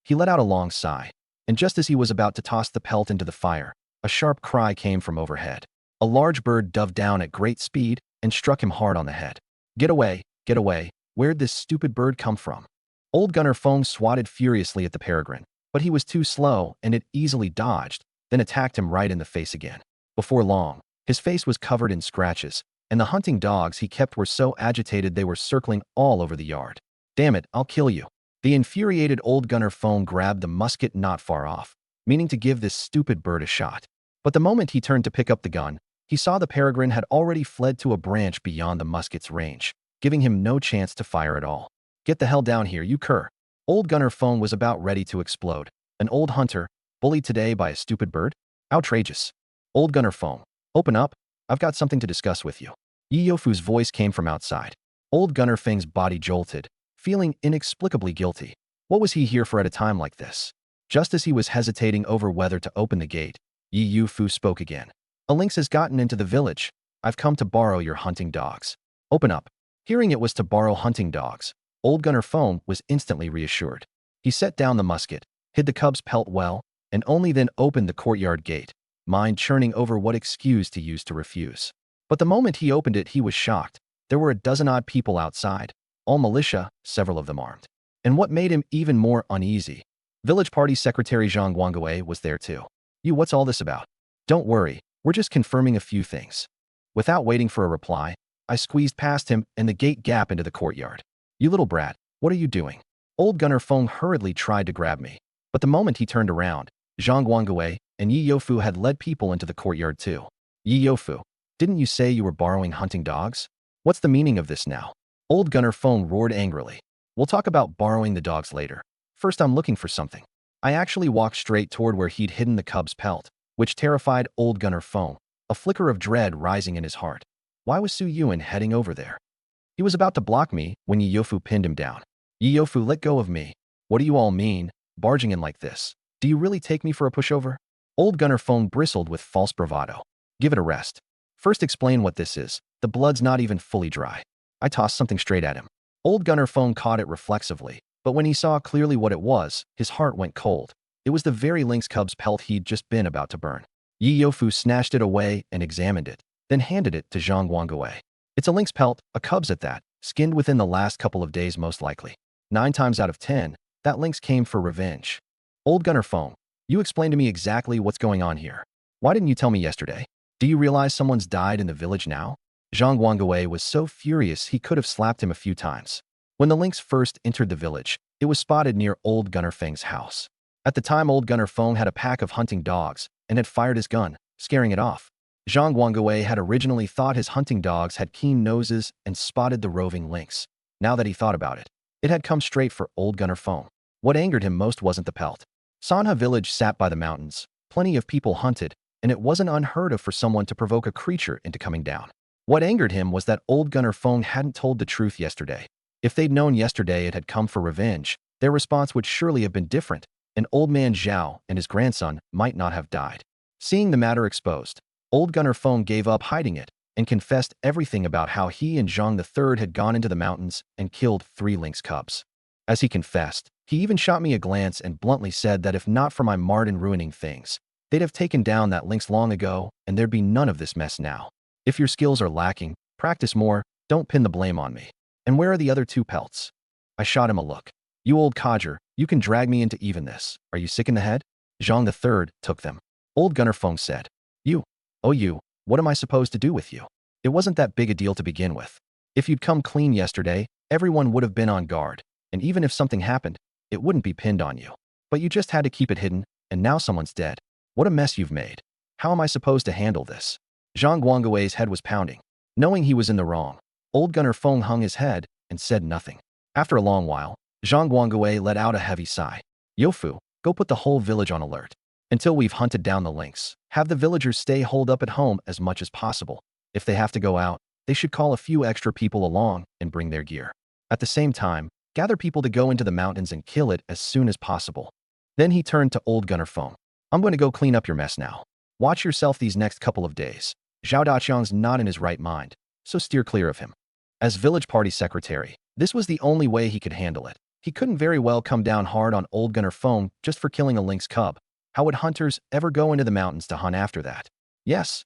He let out a long sigh. And just as he was about to toss the pelt into the fire, a sharp cry came from overhead. A large bird dove down at great speed and struck him hard on the head. Get away, get away. Where'd this stupid bird come from? Old Gunner Feng swatted furiously at the peregrine, but he was too slow and it easily dodged, then attacked him right in the face again. Before long, his face was covered in scratches, and the hunting dogs he kept were so agitated they were circling all over the yard. Damn it, I'll kill you. The infuriated old Gunner Feng grabbed the musket not far off, meaning to give this stupid bird a shot. But the moment he turned to pick up the gun, he saw the peregrine had already fled to a branch beyond the musket's range, giving him no chance to fire at all. Get the hell down here, you cur. Old Gunner Feng was about ready to explode. An old hunter, bullied today by a stupid bird? Outrageous. Old Gunner Feng, open up. I've got something to discuss with you. Yi Yofu's voice came from outside. Old Gunner Feng's body jolted, feeling inexplicably guilty. What was he here for at a time like this? Just as he was hesitating over whether to open the gate, Yi Yofu spoke again. A lynx has gotten into the village. I've come to borrow your hunting dogs. Open up. Hearing it was to borrow hunting dogs, Old Gunner Feng was instantly reassured. He set down the musket, hid the cub's pelt well, and only then opened the courtyard gate, mind churning over what excuse to use to refuse. But the moment he opened it, he was shocked. There were a dozen odd people outside, all militia, several of them armed. And what made him even more uneasy, village party secretary Zhang Guangwei was there too. You, what's all this about? Don't worry, we're just confirming a few things. Without waiting for a reply, I squeezed past him and the gate gap into the courtyard. You little brat, what are you doing? Old Gunner Feng hurriedly tried to grab me. But the moment he turned around, Zhang Guangwei and Yi Yofu had led people into the courtyard too. Yi Yofu, didn't you say you were borrowing hunting dogs? What's the meaning of this now? Old Gunner Feng roared angrily. We'll talk about borrowing the dogs later. First, I'm looking for something. I actually walked straight toward where he'd hidden the cub's pelt, which terrified Old Gunner Feng, a flicker of dread rising in his heart. Why was Su Yuan heading over there? He was about to block me when Yi Yofu pinned him down. Yi Yofu, let go of me. What do you all mean, barging in like this? Do you really take me for a pushover? Old Gunner Feng bristled with false bravado. Give it a rest. First explain what this is. The blood's not even fully dry. I tossed something straight at him. Old Gunner Feng caught it reflexively, but when he saw clearly what it was, his heart went cold. It was the very lynx cub's pelt he'd just been about to burn. Yi Yofu snatched it away and examined it, then handed it to Zhang Guangwei. It's a lynx pelt, a cub's at that, skinned within the last couple of days most likely. 9 times out of 10, that lynx came for revenge. Old Gunner Feng, you explain to me exactly what's going on here. Why didn't you tell me yesterday? Do you realize someone's died in the village now? Zhang Guangwei was so furious he could have slapped him a few times. When the lynx first entered the village, it was spotted near Old Gunner Feng's house. At the time, Old Gunner Feng had a pack of hunting dogs and had fired his gun, scaring it off. Zhang Guangwei had originally thought his hunting dogs had keen noses and spotted the roving lynx. Now that he thought about it, it had come straight for Old Gunner Feng. What angered him most wasn't the pelt. Sanha village sat by the mountains, plenty of people hunted, and it wasn't unheard of for someone to provoke a creature into coming down. What angered him was that Old Gunner Feng hadn't told the truth yesterday. If they'd known yesterday it had come for revenge, their response would surely have been different, and Old Man Zhao and his grandson might not have died. Seeing the matter exposed, Old Gunner Feng gave up hiding it and confessed everything about how he and Zhang III had gone into the mountains and killed 3 lynx cubs. As he confessed, he even shot me a glance and bluntly said that if not for my Martin ruining things, they'd have taken down that lynx long ago and there'd be none of this mess now. If your skills are lacking, practice more, don't pin the blame on me. And where are the other 2 pelts? I shot him a look. You old codger, you can drag me into even this. Are you sick in the head? Zhang III took them. Old Gunner Feng said. You, what am I supposed to do with you? It wasn't that big a deal to begin with. If you'd come clean yesterday, everyone would have been on guard, and even if something happened, it wouldn't be pinned on you. But you just had to keep it hidden, and now someone's dead. What a mess you've made. How am I supposed to handle this? Zhang Guangwei's head was pounding. Knowing he was in the wrong, Old Gunner Feng hung his head and said nothing. After a long while, Zhang Guangwei let out a heavy sigh. Yofu, go put the whole village on alert. Until we've hunted down the lynx, have the villagers stay holed up at home as much as possible. If they have to go out, they should call a few extra people along and bring their gear. At the same time, gather people to go into the mountains and kill it as soon as possible. Then he turned to Old Gunner Feng. I'm going to go clean up your mess now. Watch yourself these next couple of days. Zhao Daqiang's not in his right mind, so steer clear of him. As village party secretary, this was the only way he could handle it. He couldn't very well come down hard on Old Gunner Feng just for killing a lynx cub. How would hunters ever go into the mountains to hunt after that? Yes,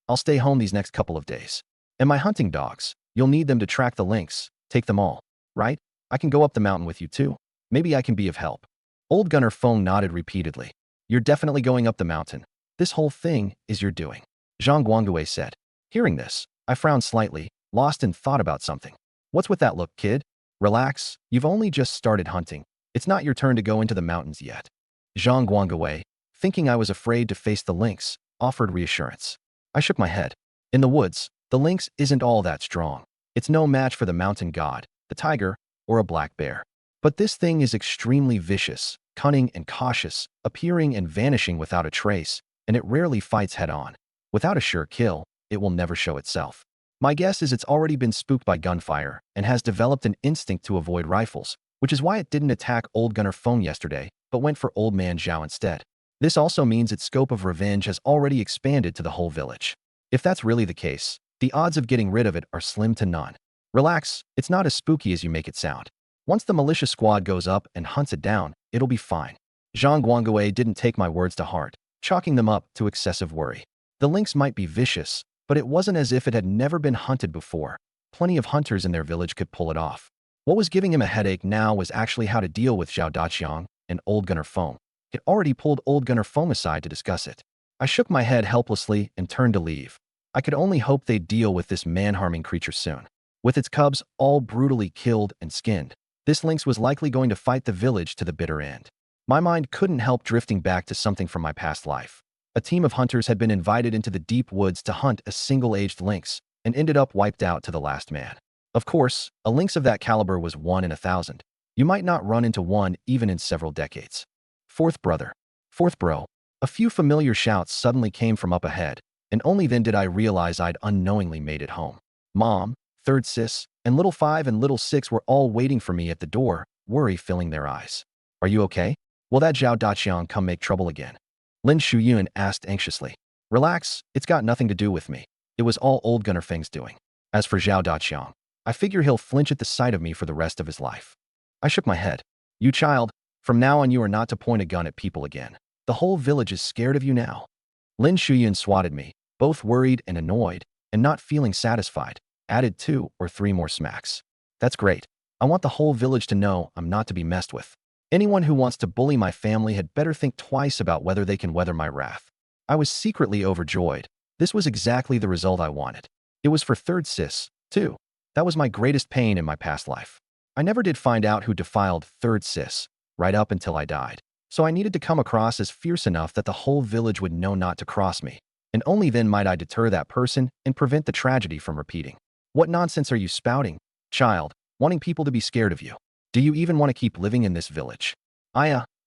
I'll stay home these next couple of days. And my hunting dogs, you'll need them to track the lynx, take them all, right? I can go up the mountain with you too. Maybe I can be of help. Old Gunner Feng nodded repeatedly. You're definitely going up the mountain. This whole thing is your doing, Zhang Guangwei said. Hearing this, I frowned slightly, lost in thought about something. What's with that look, kid? Relax, you've only just started hunting. It's not your turn to go into the mountains yet. Zhang Guangwei, thinking I was afraid to face the lynx, offered reassurance. I shook my head. In the woods, the lynx isn't all that strong. It's no match for the mountain god, the tiger, or a black bear. But this thing is extremely vicious, cunning and cautious, appearing and vanishing without a trace, and it rarely fights head-on. Without a sure kill, it will never show itself. My guess is it's already been spooked by gunfire and has developed an instinct to avoid rifles, which is why it didn't attack Old Gunner Feng yesterday, but went for Old Man Zhao instead. This also means its scope of revenge has already expanded to the whole village. If that's really the case, the odds of getting rid of it are slim to none. Relax, it's not as spooky as you make it sound. Once the militia squad goes up and hunts it down, it'll be fine. Zhang Guangwei didn't take my words to heart, chalking them up to excessive worry. The lynx might be vicious, but it wasn't as if it had never been hunted before. Plenty of hunters in their village could pull it off. What was giving him a headache now was actually how to deal with Zhao Daqiang and Old Gunner Feng. It already pulled Old Gunner Feng aside to discuss it. I shook my head helplessly and turned to leave. I could only hope they'd deal with this man-harming creature soon. With its cubs all brutally killed and skinned, this lynx was likely going to fight the village to the bitter end. My mind couldn't help drifting back to something from my past life. A team of hunters had been invited into the deep woods to hunt a single-aged lynx and ended up wiped out to the last man. Of course, a lynx of that caliber was 1 in 1,000. You might not run into one even in several decades. Fourth brother. Fourth bro. A few familiar shouts suddenly came from up ahead, and only then did I realize I'd unknowingly made it home. Mom, third sis, and little 5 and little 6 were all waiting for me at the door, worry filling their eyes. Are you okay? Will that Zhao Daqiang come make trouble again? Lin Shuyun asked anxiously. Relax, it's got nothing to do with me. It was all Old Gunner Feng's doing. As for Zhao Daqiang, I figure he'll flinch at the sight of me for the rest of his life. I shook my head. You child, from now on you are not to point a gun at people again. The whole village is scared of you now. Lin Shuyun swatted me, both worried and annoyed, and not feeling satisfied, added 2 or 3 more smacks. That's great. I want the whole village to know I'm not to be messed with. Anyone who wants to bully my family had better think twice about whether they can weather my wrath. I was secretly overjoyed. This was exactly the result I wanted. It was for third sis, too. That was my greatest pain in my past life. I never did find out who defiled third sis, right up until I died. So I needed to come across as fierce enough that the whole village would know not to cross me. And only then might I deter that person and prevent the tragedy from repeating. What nonsense are you spouting, child, wanting people to be scared of you? Do you even want to keep living in this village?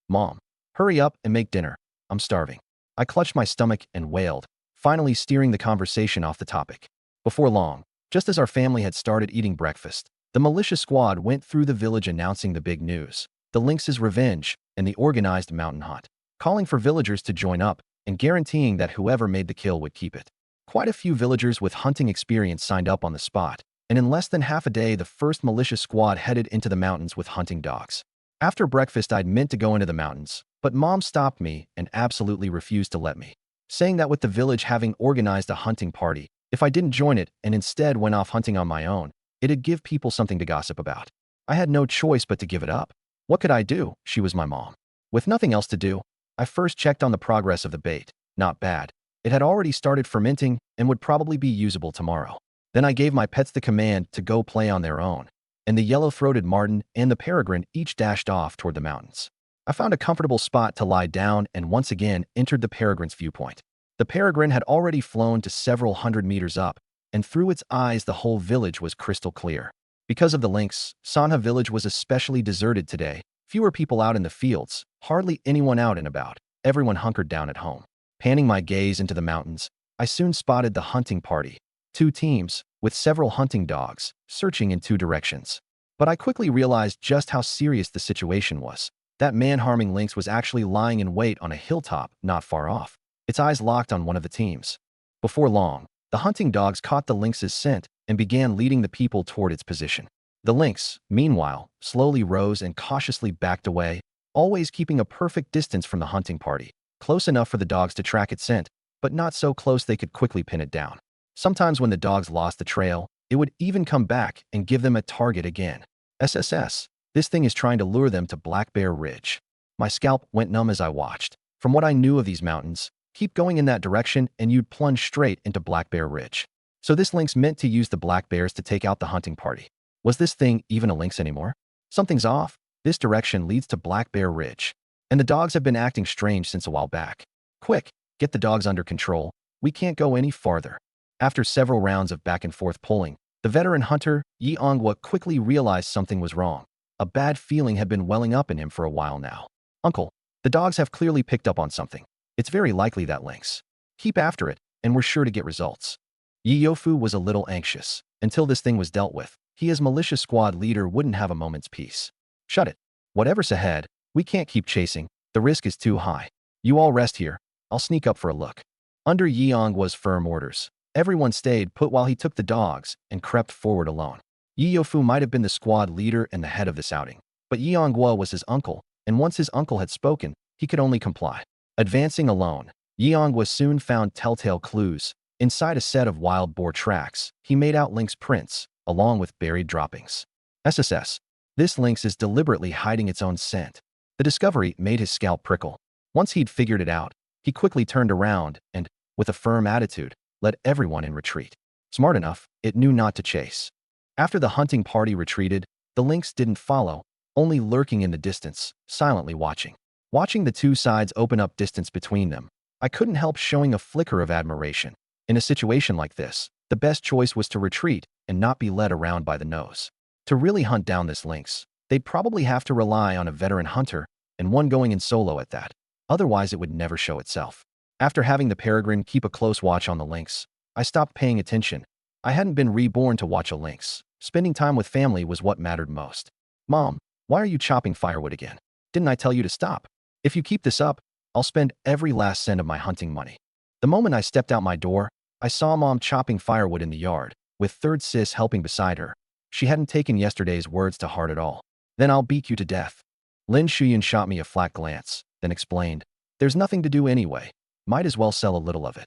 Mom, hurry up and make dinner. I'm starving. I clutched my stomach and wailed, finally steering the conversation off the topic. Before long, just as our family had started eating breakfast, the militia squad went through the village announcing the big news, the lynx's revenge, and the organized mountain hunt, calling for villagers to join up and guaranteeing that whoever made the kill would keep it. Quite a few villagers with hunting experience signed up on the spot, and in less than half a day the first militia squad headed into the mountains with hunting dogs. After breakfast I'd meant to go into the mountains, but Mom stopped me and absolutely refused to let me, saying that with the village having organized a hunting party, if I didn't join it and instead went off hunting on my own, it'd give people something to gossip about. I had no choice but to give it up. What could I do? She was my mom. With nothing else to do, I first checked on the progress of the bait. Not bad. It had already started fermenting and would probably be usable tomorrow. Then I gave my pets the command to go play on their own, and the yellow-throated marten and the peregrine each dashed off toward the mountains. I found a comfortable spot to lie down and once again entered the peregrine's viewpoint. The peregrine had already flown to several hundred meters up, and through its eyes the whole village was crystal clear. Because of the lynx, Sanha village was especially deserted today. Fewer people out in the fields, hardly anyone out and about. Everyone hunkered down at home. Panning my gaze into the mountains, I soon spotted the hunting party. 2 teams, with several hunting dogs, searching in 2 directions. But I quickly realized just how serious the situation was. That man-harming lynx was actually lying in wait on a hilltop not far off. Its eyes locked on one of the teams. Before long, the hunting dogs caught the lynx's scent and began leading the people toward its position. The lynx, meanwhile, slowly rose and cautiously backed away, always keeping a perfect distance from the hunting party, close enough for the dogs to track its scent, but not so close they could quickly pin it down. Sometimes when the dogs lost the trail, it would even come back and give them a target again. SSS, this thing is trying to lure them to Black Bear Ridge. My scalp went numb as I watched. From what I knew of these mountains, keep going in that direction and you'd plunge straight into Black Bear Ridge. So this lynx meant to use the black bears to take out the hunting party. Was this thing even a lynx anymore? Something's off. This direction leads to Black Bear Ridge. And the dogs have been acting strange since a while back. Quick, get the dogs under control. We can't go any farther. After several rounds of back and forth pulling, the veteran hunter, Yi Onghua, quickly realized something was wrong. A bad feeling had been welling up in him for a while now. Uncle, the dogs have clearly picked up on something. It's very likely that lynx. Keep after it, and we're sure to get results. Yi Yofu was a little anxious. Until this thing was dealt with, he as militia squad leader wouldn't have a moment's peace. Shut it. Whatever's ahead, we can't keep chasing. The risk is too high. You all rest here. I'll sneak up for a look. Under Yeong was firm orders. Everyone stayed put while he took the dogs and crept forward alone. Yi Yofu might have been the squad leader and the head of this outing, but Yeonghua was his uncle, and once his uncle had spoken, he could only comply. Advancing alone, Yeonghua soon found telltale clues. Inside a set of wild boar tracks, he made out Link's prints, along with buried droppings. SSS. This lynx is deliberately hiding its own scent. The discovery made his scalp prickle. Once he'd figured it out, he quickly turned around and, with a firm attitude, led everyone in retreat. Smart enough, it knew not to chase. After the hunting party retreated, the lynx didn't follow, only lurking in the distance, silently watching. Watching the two sides open up distance between them, I couldn't help showing a flicker of admiration. In a situation like this, the best choice was to retreat and not be led around by the nose. To really hunt down this lynx, they'd probably have to rely on a veteran hunter, and one going in solo at that. Otherwise, it would never show itself. After having the peregrine keep a close watch on the lynx, I stopped paying attention. I hadn't been reborn to watch a lynx. Spending time with family was what mattered most. Mom, why are you chopping firewood again? Didn't I tell you to stop? If you keep this up, I'll spend every last cent of my hunting money. The moment I stepped out my door, I saw Mom chopping firewood in the yard, with third sis helping beside her. She hadn't taken yesterday's words to heart at all. Then I'll beat you to death. Lin Shuyan shot me a flat glance, then explained, there's nothing to do anyway. Might as well sell a little of it.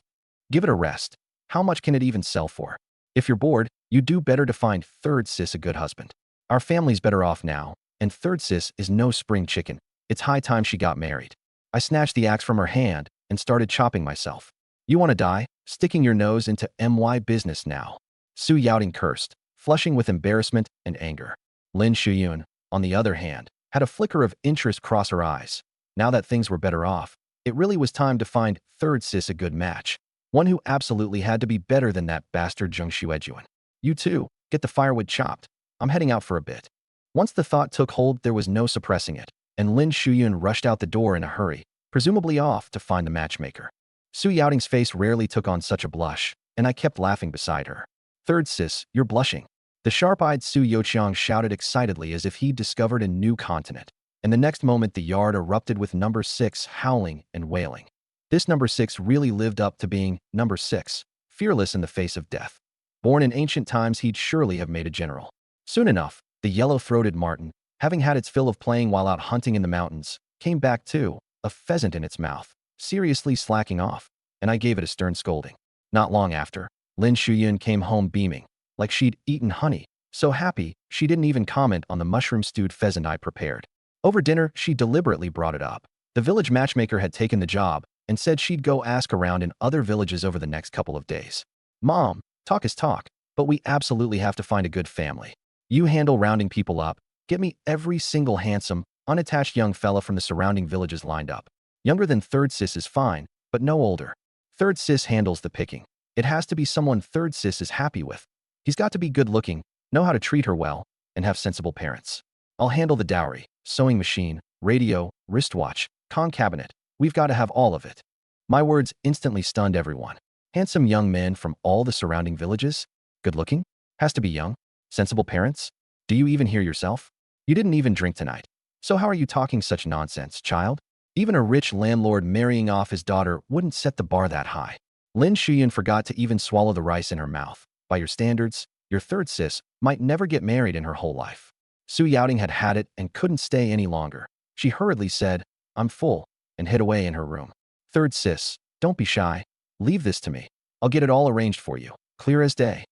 Give it a rest. How much can it even sell for? If you're bored, you'd do better to find third sis a good husband. Our family's better off now, and third sis is no spring chicken. It's high time she got married. I snatched the axe from her hand and started chopping myself. You want to die? Sticking your nose into my business now. Su Yaoting cursed, flushing with embarrassment and anger. Lin Shuyun, on the other hand, had a flicker of interest cross her eyes. Now that things were better off, it really was time to find third sis a good match. One who absolutely had to be better than that bastard Zheng Xuejuan. You too, get the firewood chopped. I'm heading out for a bit. Once the thought took hold, there was no suppressing it, and Lin Shuyun rushed out the door in a hurry, presumably off to find the matchmaker. Su Yaoting's face rarely took on such a blush, and I kept laughing beside her. Third sis, you're blushing. The sharp-eyed Su Yoqiang shouted excitedly as if he'd discovered a new continent, and the next moment the yard erupted with number 6 howling and wailing. This number 6 really lived up to being number 6, fearless in the face of death. Born in ancient times, he'd surely have made a general. Soon enough, the yellow-throated marten, having had its fill of playing while out hunting in the mountains, came back too, a pheasant in its mouth, seriously slacking off, and I gave it a stern scolding. Not long after, Lin Shuyun came home beaming, like she'd eaten honey, so happy she didn't even comment on the mushroom-stewed pheasant I prepared. Over dinner, she deliberately brought it up. The village matchmaker had taken the job and said she'd go ask around in other villages over the next couple of days. Mom, talk is talk, but we absolutely have to find a good family. You handle rounding people up. Get me every single handsome, unattached young fella from the surrounding villages lined up. Younger than third sis is fine, but no older. Third sis handles the picking. It has to be someone third sis is happy with. He's got to be good looking, know how to treat her well, and have sensible parents. I'll handle the dowry, sewing machine, radio, wristwatch, cabinet. We've got to have all of it. My words instantly stunned everyone. Handsome young men from all the surrounding villages? Good looking? Has to be young? Sensible parents? Do you even hear yourself? You didn't even drink tonight. So how are you talking such nonsense, child? Even a rich landlord marrying off his daughter wouldn't set the bar that high. Lin Shuyan forgot to even swallow the rice in her mouth. By your standards, your third sis might never get married in her whole life. Su Yaoting had had it and couldn't stay any longer. She hurriedly said, I'm full, and hid away in her room. Third sis, don't be shy. Leave this to me. I'll get it all arranged for you, clear as day.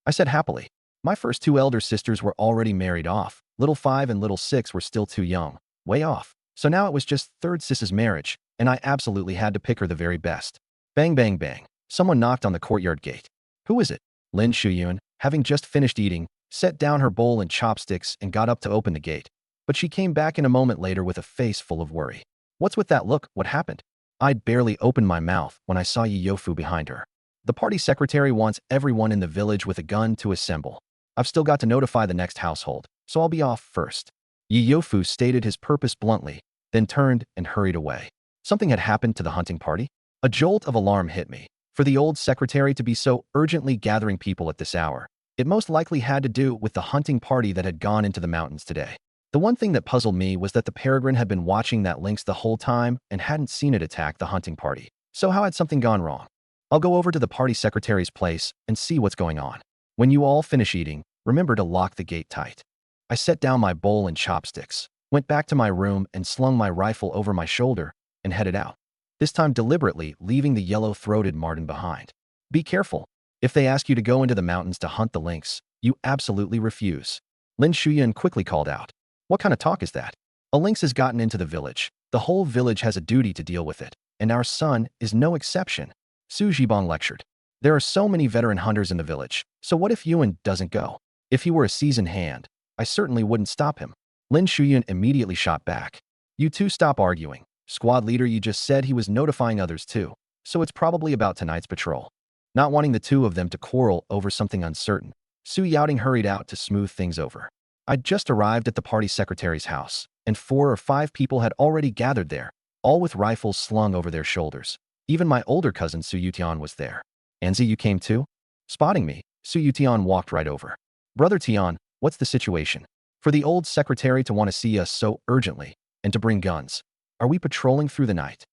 I said happily. My first 2 elder sisters were already married off. Little 5 and little 6 were still too young, way off. So now it was just third sis's marriage, and I absolutely had to pick her the very best. Bang, bang, bang. Someone knocked on the courtyard gate. Who is it? Lin Shuyun, having just finished eating, set down her bowl and chopsticks and got up to open the gate. But she came back in a moment later with a face full of worry. What's with that look? What happened? I'd barely opened my mouth when I saw Yi Yofu behind her. The party secretary wants everyone in the village with a gun to assemble. I've still got to notify the next household, so I'll be off first. Yi Yofu stated his purpose bluntly, then turned and hurried away. Something had happened to the hunting party? A jolt of alarm hit me. For the old secretary to be so urgently gathering people at this hour, it most likely had to do with the hunting party that had gone into the mountains today. The one thing that puzzled me was that the peregrine had been watching that lynx the whole time and hadn't seen it attack the hunting party. So how had something gone wrong? I'll go over to the party secretary's place and see what's going on. When you all finish eating, remember to lock the gate tight. I set down my bowl and chopsticks, went back to my room and slung my rifle over my shoulder and headed out. This time deliberately leaving the yellow-throated marten behind. Be careful. If they ask you to go into the mountains to hunt the lynx, you absolutely refuse. Lin Shuyan quickly called out. What kind of talk is that? A lynx has gotten into the village. The whole village has a duty to deal with it, and our son is no exception. Su Zhibong lectured. There are so many veteran hunters in the village, so what if Yuan doesn't go? If he were a seasoned hand, I certainly wouldn't stop him. Lin Shuyan immediately shot back. You two stop arguing. Squad leader, you just said he was notifying others too, so it's probably about tonight's patrol. Not wanting the two of them to quarrel over something uncertain, Su Yaoting hurried out to smooth things over. I'd just arrived at the party secretary's house, and 4 or 5 people had already gathered there, all with rifles slung over their shoulders. Even my older cousin Su Yutian was there. Anzi, you came too? Spotting me, Su Yutian walked right over. Brother Tian, what's the situation? For the old secretary to want to see us so urgently, and to bring guns. Are we patrolling through the night?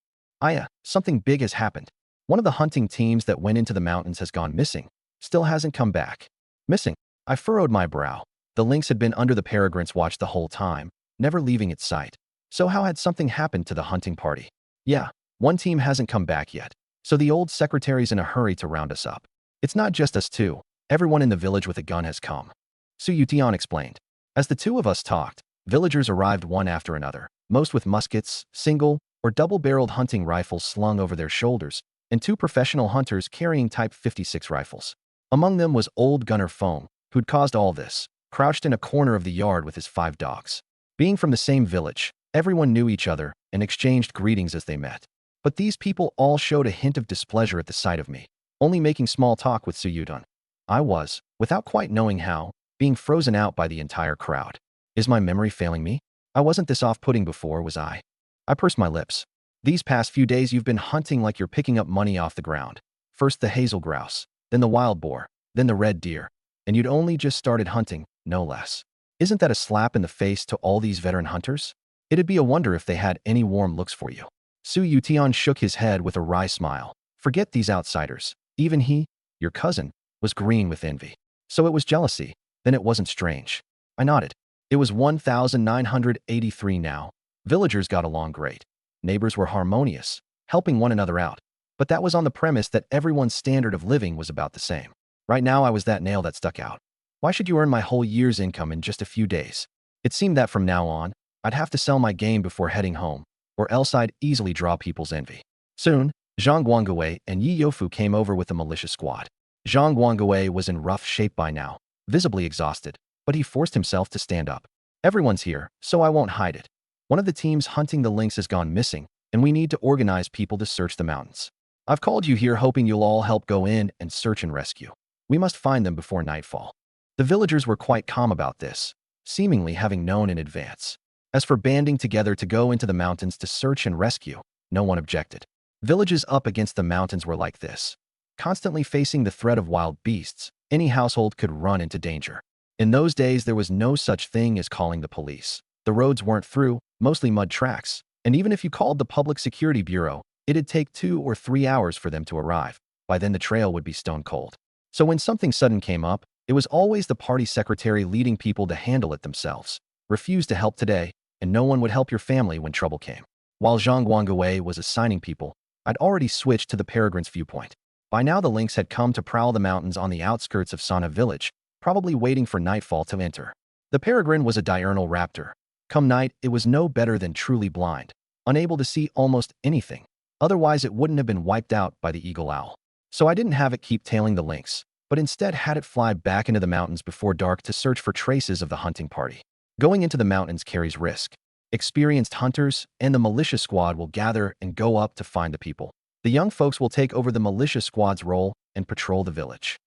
Aya, something big has happened. One of the hunting teams that went into the mountains has gone missing. Still hasn't come back. Missing? I furrowed my brow. The lynx had been under the peregrine's watch the whole time, never leaving its sight. So how had something happened to the hunting party? Yeah, one team hasn't come back yet. So the old secretary's in a hurry to round us up. It's not just us two. Everyone in the village with a gun has come. Su Yutian explained. As the two of us talked, villagers arrived one after another, most with muskets, single or double-barreled hunting rifles slung over their shoulders, and 2 professional hunters carrying Type 56 rifles. Among them was old Gunner Fong, who'd caused all this, crouched in a corner of the yard with his 5 dogs. Being from the same village, everyone knew each other and exchanged greetings as they met. But these people all showed a hint of displeasure at the sight of me, only making small talk with Su Yudun. I was, without quite knowing how, being frozen out by the entire crowd. Is my memory failing me? I wasn't this off-putting before, was I? I pursed my lips. These past few days you've been hunting like you're picking up money off the ground. First the hazel grouse, then the wild boar, then the red deer. And you'd only just started hunting, no less. Isn't that a slap in the face to all these veteran hunters? It'd be a wonder if they had any warm looks for you. Su Yutian shook his head with a wry smile. Forget these outsiders. Even he, your cousin, was green with envy. So it was jealousy. Then it wasn't strange. I nodded. It was 1983 now. Villagers got along great. Neighbors were harmonious, helping one another out. But that was on the premise that everyone's standard of living was about the same. Right now I was that nail that stuck out. Why should you earn my whole year's income in just a few days? It seemed that from now on, I'd have to sell my game before heading home, or else I'd easily draw people's envy. Soon, Zhang Guangwei and Yi Youfu came over with a militia squad. Zhang Guangwei was in rough shape by now, visibly exhausted, but he forced himself to stand up. Everyone's here, so I won't hide it. One of the teams hunting the lynx has gone missing, and we need to organize people to search the mountains. I've called you here hoping you'll all help go in and search and rescue. We must find them before nightfall. The villagers were quite calm about this, seemingly having known in advance. As for banding together to go into the mountains to search and rescue, no one objected. Villages up against the mountains were like this. Constantly facing the threat of wild beasts, any household could run into danger. In those days, there was no such thing as calling the police. The roads weren't through, mostly mud tracks, and even if you called the Public Security Bureau, it'd take 2 or 3 hours for them to arrive. By then the trail would be stone cold. So when something sudden came up, it was always the party secretary leading people to handle it themselves. Refuse to help today, and no one would help your family when trouble came. While Zhang Guangwei was assigning people, I'd already switched to the peregrine's viewpoint. By now the lynx had come to prowl the mountains on the outskirts of Sana village, probably waiting for nightfall to enter. The peregrine was a diurnal raptor. Come night, it was no better than truly blind, unable to see almost anything. Otherwise it wouldn't have been wiped out by the eagle owl. So I didn't have it keep tailing the lynx, but instead had it fly back into the mountains before dark to search for traces of the hunting party. Going into the mountains carries risk. Experienced hunters and the militia squad will gather and go up to find the people. The young folks will take over the militia squad's role and patrol the village.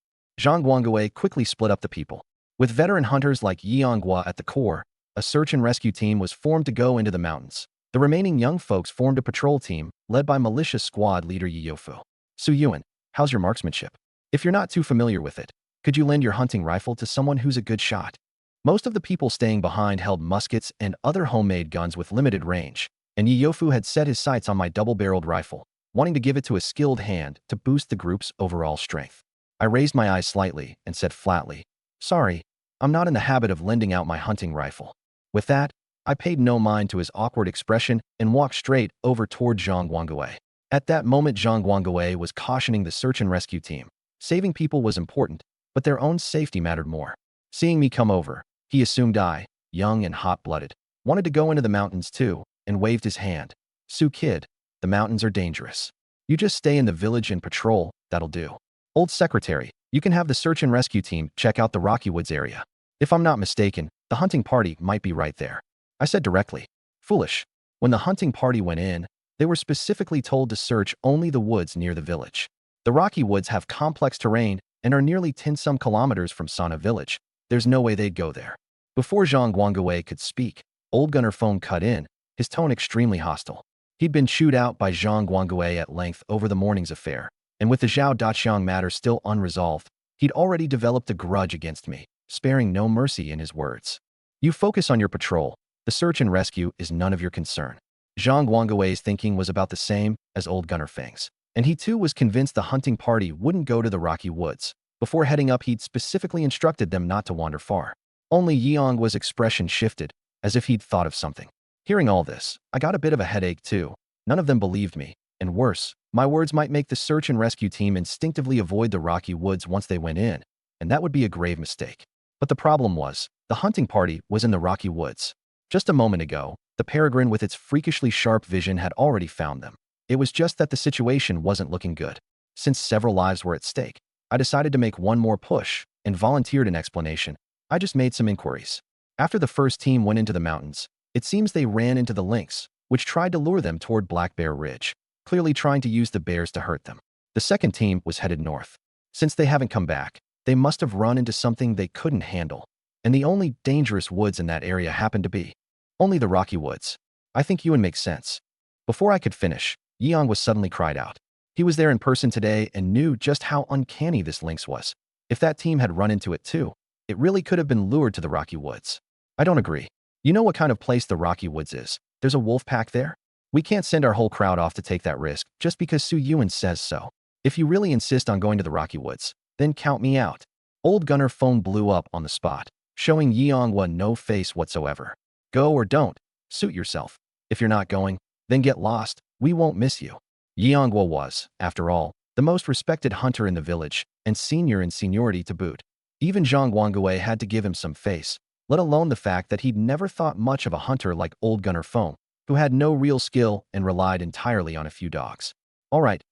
Zhang Guangwei quickly split up the people. With veteran hunters like Yi Yanghua at the core, a search and rescue team was formed to go into the mountains. The remaining young folks formed a patrol team, led by militia squad leader Yi Youfu. Su Yuan, How's your marksmanship? If you're not too familiar with it, could you lend your hunting rifle to someone who's a good shot? Most of the people staying behind held muskets and other homemade guns with limited range, and Yiyofu had set his sights on my double-barreled rifle, wanting to give it to a skilled hand to boost the group's overall strength. I raised my eyes slightly and said flatly, "Sorry, I'm not in the habit of lending out my hunting rifle." With that, I paid no mind to his awkward expression and walked straight over toward Zhang Guangwei. At that moment, Zhang Guangwei was cautioning the search and rescue team. Saving people was important, but their own safety mattered more. Seeing me come over, he assumed I, young and hot-blooded, wanted to go into the mountains too, and waved his hand. "Su kid, the mountains are dangerous. You just stay in the village and patrol, that'll do. Old secretary, you can have the search and rescue team check out the Rocky Woods area. If I'm not mistaken, the hunting party might be right there," I said directly. Foolish. When the hunting party went in, they were specifically told to search only the woods near the village. The Rocky Woods have complex terrain and are nearly 10-some kilometers from Sanha village. There's no way they'd go there. Before Zhang Guangwei could speak, Old Gunner Feng cut in, his tone extremely hostile. He'd been chewed out by Zhang Guangwei at length over the morning's affair, and with the Zhao Daqiang matter still unresolved, he'd already developed a grudge against me, sparing no mercy in his words. "You focus on your patrol. The search and rescue is none of your concern." Zhang Guangwei's thinking was about the same as Old Gunner Feng's, and he too was convinced the hunting party wouldn't go to the Rocky Woods. Before heading up, he'd specifically instructed them not to wander far. Only Yong's expression shifted, as if he'd thought of something. Hearing all this, I got a bit of a headache too. None of them believed me, and worse, my words might make the search and rescue team instinctively avoid the Rocky Woods once they went in, and that would be a grave mistake. But the problem was, the hunting party was in the Rocky Woods. Just a moment ago, the peregrine with its freakishly sharp vision had already found them. It was just that the situation wasn't looking good. Since several lives were at stake, I decided to make one more push and volunteered an explanation. I just made some inquiries. After the first team went into the mountains, it seems they ran into the lynx, which tried to lure them toward Black Bear Ridge, clearly trying to use the bears to hurt them. The second team was headed north. Since they haven't come back, they must have run into something they couldn't handle. And the only dangerous woods in that area happened to be only the Rocky Woods. I think Yuan makes sense. Before I could finish, Yiong was suddenly cried out. He was there in person today and knew just how uncanny this lynx was. If that team had run into it too, it really could have been lured to the Rocky Woods. I don't agree. You know what kind of place the Rocky Woods is? There's a wolf pack there. We can't send our whole crowd off to take that risk just because Su Yuan says so. If you really insist on going to the Rocky Woods, then count me out. Old Gunner phone blew up on the spot, showing Yongwa no face whatsoever. Go or don't. Suit yourself. If you're not going, then get lost. We won't miss you. Yongwa was, after all, the most respected hunter in the village, and senior in seniority to boot. Even Zhang Guangwei had to give him some face, let alone the fact that he'd never thought much of a hunter like Old Gunner Feng, who had no real skill and relied entirely on a few dogs. All right,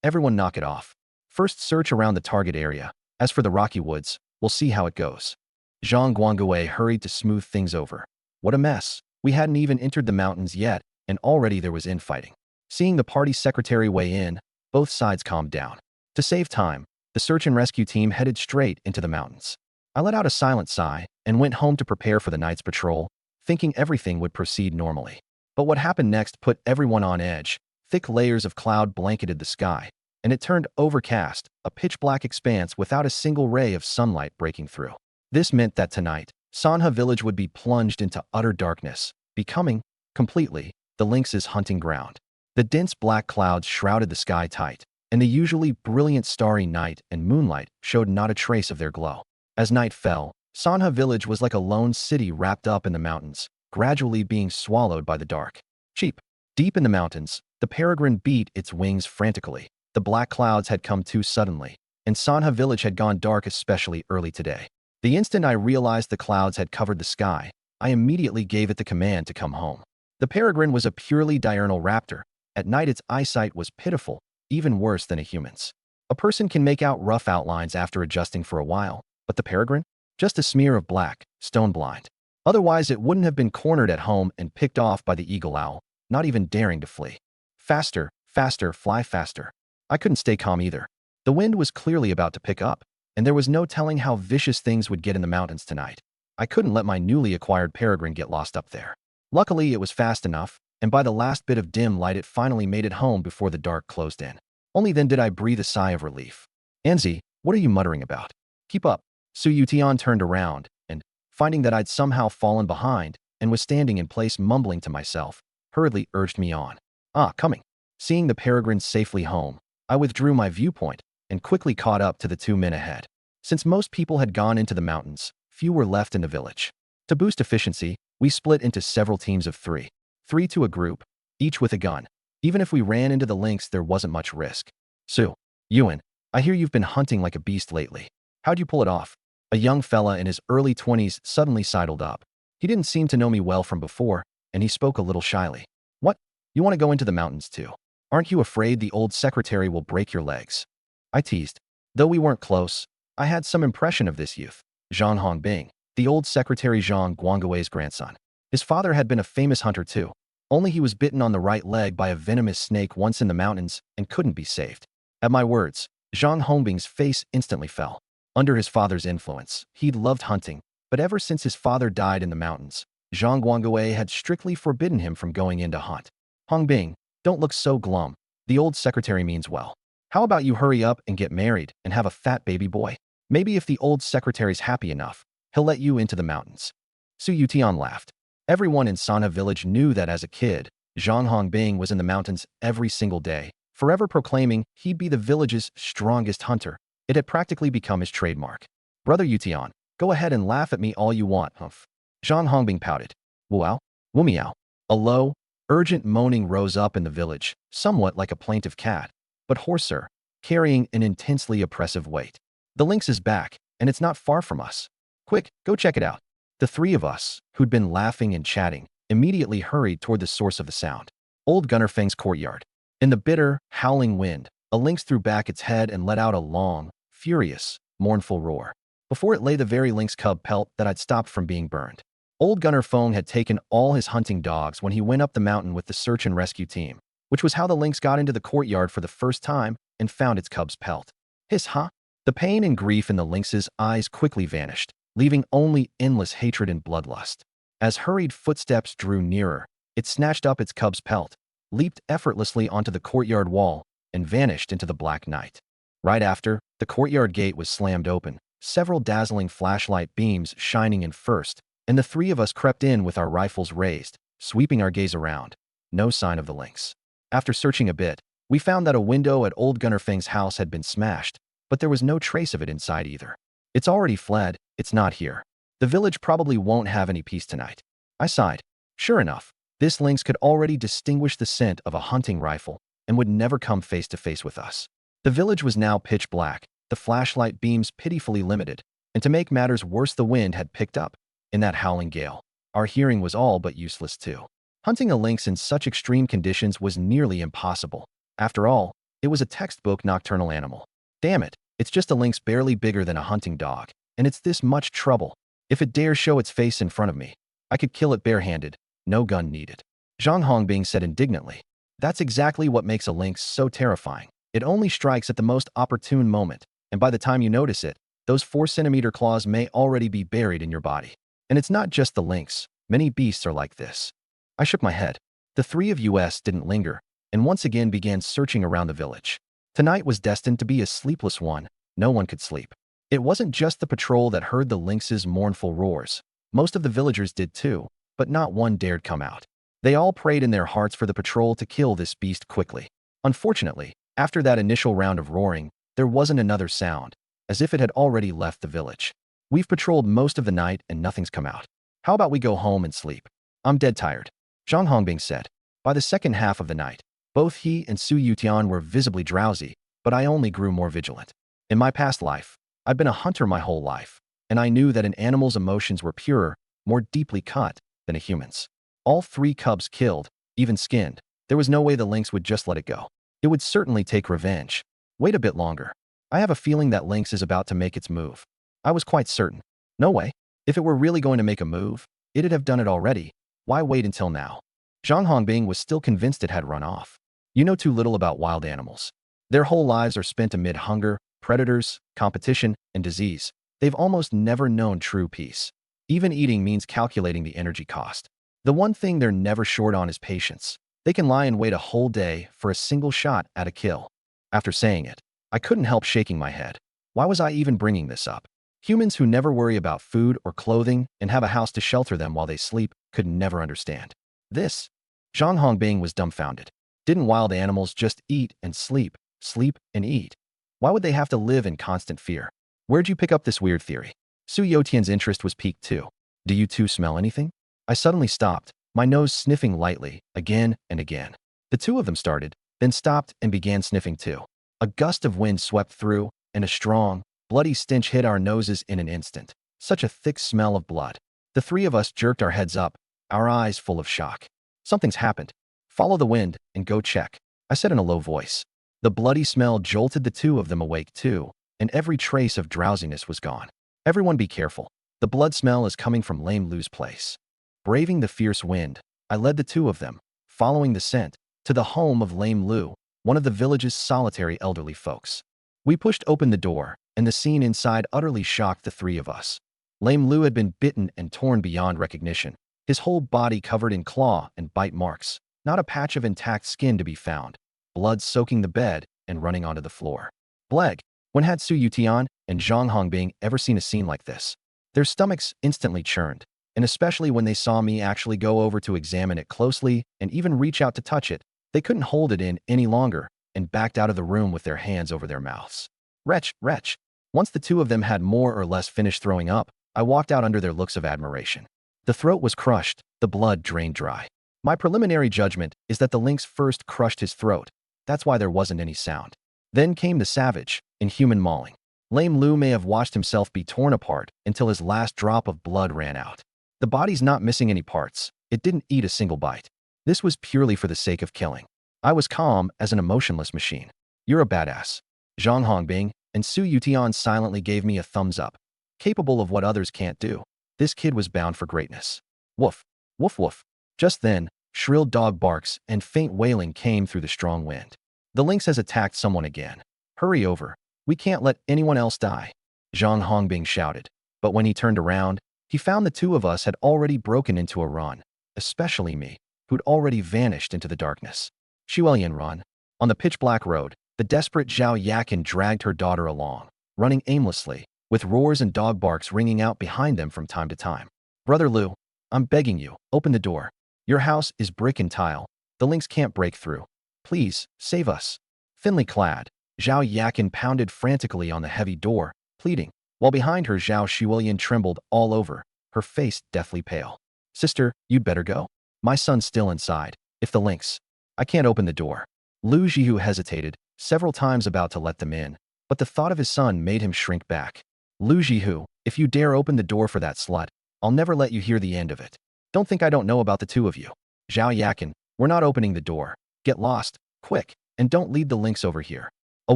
everyone knock it off. First search around the target area. As for the Rocky Woods, we'll see how it goes. Zhang Guangwei hurried to smooth things over. What a mess. We hadn't even entered the mountains yet, and already there was infighting. Seeing the party secretary weigh in, both sides calmed down. To save time, the search and rescue team headed straight into the mountains. I let out a silent sigh and went home to prepare for the night's patrol, thinking everything would proceed normally. But what happened next put everyone on edge. Thick layers of cloud blanketed the sky, and it turned overcast, a pitch-black expanse without a single ray of sunlight breaking through. This meant that tonight, Sanha village would be plunged into utter darkness, becoming, completely, the lynx's hunting ground. The dense black clouds shrouded the sky tight, and the usually brilliant starry night and moonlight showed not a trace of their glow. As night fell, Sanha village was like a lone city wrapped up in the mountains, gradually being swallowed by the dark. Cheap. Deep in the mountains, the peregrine beat its wings frantically. The black clouds had come too suddenly, and Sanha village had gone dark especially early today. The instant I realized the clouds had covered the sky, I immediately gave it the command to come home. The peregrine was a purely diurnal raptor. At night its eyesight was pitiful, even worse than a human's. A person can make out rough outlines after adjusting for a while, but the peregrine? Just a smear of black, stone blind. Otherwise it wouldn't have been cornered at home and picked off by the eagle owl, not even daring to flee. Faster, faster, fly faster. I couldn't stay calm either. The wind was clearly about to pick up, and there was no telling how vicious things would get in the mountains tonight. I couldn't let my newly acquired peregrine get lost up there. Luckily, it was fast enough, and by the last bit of dim light it finally made it home before the dark closed in. Only then did I breathe a sigh of relief. Anzi, what are you muttering about? Keep up. Su Yutian turned around, and, finding that I'd somehow fallen behind and was standing in place mumbling to myself, hurriedly urged me on. Ah, coming. Seeing the peregrines safely home, I withdrew my viewpoint and quickly caught up to the 2 men ahead. Since most people had gone into the mountains, few were left in the village. To boost efficiency, we split into several teams of 3. 3 to a group, each with a gun. Even if we ran into the lynx, there wasn't much risk. Su, Yuan, I hear you've been hunting like a beast lately. How'd you pull it off? A young fella in his early 20s suddenly sidled up. He didn't seem to know me well from before, and he spoke a little shyly. What? You want to go into the mountains too? Aren't you afraid the old secretary will break your legs? I teased. Though we weren't close, I had some impression of this youth, Zhang Hongbing, the old secretary Zhang Guanggui's grandson. His father had been a famous hunter too, only he was bitten on the right leg by a venomous snake once in the mountains and couldn't be saved. At my words, Zhang Hongbing's face instantly fell. Under his father's influence, he'd loved hunting, but ever since his father died in the mountains, Zhang Guanggui had strictly forbidden him from going in to hunt. Hongbing, don't look so glum. The old secretary means well. How about you hurry up and get married and have a fat baby boy? Maybe if the old secretary's happy enough, he'll let you into the mountains. Su Yutian laughed. Everyone in Sanha village knew that as a kid, Zhang Hongbing was in the mountains every single day, forever proclaiming he'd be the village's strongest hunter. It had practically become his trademark. Brother Yutian, go ahead and laugh at me all you want, humph. Zhang Hongbing pouted. Wuao, wumiao. A low, urgent moaning rose up in the village, somewhat like a plaintive cat, but hoarser, carrying an intensely oppressive weight. The lynx is back, and it's not far from us. Quick, go check it out. The 3 of us, who'd been laughing and chatting, immediately hurried toward the source of the sound. Old Gunnerfang's courtyard. In the bitter, howling wind, a lynx threw back its head and let out a long, furious, mournful roar. Before it lay the very lynx cub pelt that I'd stopped from being burned. Old Gunner Fong had taken all his hunting dogs when he went up the mountain with the search and rescue team, which was how the lynx got into the courtyard for the first time and found its cub's pelt. Hiss, huh? The pain and grief in the lynx's eyes quickly vanished, leaving only endless hatred and bloodlust. As hurried footsteps drew nearer, it snatched up its cub's pelt, leaped effortlessly onto the courtyard wall, and vanished into the black night. Right after, the courtyard gate was slammed open, several dazzling flashlight beams shining in first, and the 3 of us crept in with our rifles raised, sweeping our gaze around. No sign of the lynx. After searching a bit, we found that a window at Old Gunnerfang's house had been smashed, but there was no trace of it inside either. It's already fled, it's not here. The village probably won't have any peace tonight. I sighed. Sure enough, this lynx could already distinguish the scent of a hunting rifle and would never come face to face with us. The village was now pitch black, the flashlight beams pitifully limited, and to make matters worse, the wind had picked up. In that howling gale, our hearing was all but useless too. Hunting a lynx in such extreme conditions was nearly impossible. After all, it was a textbook nocturnal animal. Damn it, it's just a lynx barely bigger than a hunting dog, and it's this much trouble. If it dares show its face in front of me, I could kill it barehanded, no gun needed. Zhang Hongbing said indignantly. That's exactly what makes a lynx so terrifying. It only strikes at the most opportune moment, and by the time you notice it, those 4-centimeter claws may already be buried in your body. And it's not just the lynx, many beasts are like this. I shook my head. The 3 of us didn't linger, and once again began searching around the village. Tonight was destined to be a sleepless one. No one could sleep. It wasn't just the patrol that heard the lynx's mournful roars. Most of the villagers did too, but not one dared come out. They all prayed in their hearts for the patrol to kill this beast quickly. Unfortunately, after that initial round of roaring, there wasn't another sound, as if it had already left the village. We've patrolled most of the night and nothing's come out. How about we go home and sleep? I'm dead tired. Zhang Hongbing said. By the second half of the night, both he and Su Yutian were visibly drowsy, but I only grew more vigilant. In my past life, I'd been a hunter my whole life, and I knew that an animal's emotions were purer, more deeply cut than a human's. All 3 cubs killed, even skinned. There was no way the lynx would just let it go. It would certainly take revenge. Wait a bit longer. I have a feeling that lynx is about to make its move. I was quite certain. No way. If it were really going to make a move, it'd have done it already. Why wait until now? Zhang Hongbing was still convinced it had run off. You know too little about wild animals. Their whole lives are spent amid hunger, predators, competition, and disease. They've almost never known true peace. Even eating means calculating the energy cost. The one thing they're never short on is patience. They can lie in wait a whole day for a single shot at a kill. After saying it, I couldn't help shaking my head. Why was I even bringing this up? Humans who never worry about food or clothing and have a house to shelter them while they sleep could never understand. This. Zhang Hongbing was dumbfounded. Didn't wild animals just eat and sleep, sleep and eat? Why would they have to live in constant fear? Where'd you pick up this weird theory? Su Yotian's interest was piqued too. Do you two smell anything? I suddenly stopped, my nose sniffing lightly, again and again. The two of them started, then stopped and began sniffing too. A gust of wind swept through, and a strong, bloody stench hit our noses in an instant. Such a thick smell of blood. The three of us jerked our heads up, our eyes full of shock. Something's happened. Follow the wind and go check, I said in a low voice. The bloody smell jolted the two of them awake too, and every trace of drowsiness was gone. Everyone be careful. The blood smell is coming from Lame Lu's place. Braving the fierce wind, I led the two of them, following the scent, to the home of Lame Lu, one of the village's solitary elderly folks. We pushed open the door, and the scene inside utterly shocked the three of us. Lame Lu had been bitten and torn beyond recognition, his whole body covered in claw and bite marks, not a patch of intact skin to be found, blood soaking the bed and running onto the floor. Bleg, when had Su Yutian and Zhang Hongbing ever seen a scene like this? Their stomachs instantly churned, and especially when they saw me actually go over to examine it closely and even reach out to touch it, they couldn't hold it in any longer and backed out of the room with their hands over their mouths. Wretch, wretch. Once the two of them had more or less finished throwing up, I walked out under their looks of admiration. The throat was crushed, the blood drained dry. My preliminary judgment is that the lynx first crushed his throat. That's why there wasn't any sound. Then came the savage, inhuman mauling. Lame Lu may have watched himself be torn apart until his last drop of blood ran out. The body's not missing any parts. It didn't eat a single bite. This was purely for the sake of killing. I was calm as an emotionless machine. You're a badass. Zhang Hongbing and Su Yutian silently gave me a thumbs up. Capable of what others can't do. This kid was bound for greatness. Woof, woof woof. Just then, shrill dog barks and faint wailing came through the strong wind. The lynx has attacked someone again. Hurry over. We can't let anyone else die. Zhang Hongbing shouted. But when he turned around, he found the two of us had already broken into a run, especially me, who'd already vanished into the darkness. Xuelian run. On the pitch-black road, the desperate Zhao Yakin dragged her daughter along, running aimlessly, with roars and dog barks ringing out behind them from time to time. Brother Lu, I'm begging you, open the door. Your house is brick and tile. The lynx can't break through. Please, save us. Thinly clad, Zhao Yakin pounded frantically on the heavy door, pleading, while behind her Zhao Xuelian trembled all over, her face deathly pale. Sister, you'd better go. My son's still inside. If the lynx... I can't open the door. Lu Jihu hesitated, several times about to let them in, but the thought of his son made him shrink back. Lu Jihu, if you dare open the door for that slut, I'll never let you hear the end of it. Don't think I don't know about the two of you. Zhao Yakin, we're not opening the door. Get lost, quick, and don't lead the lynx over here. A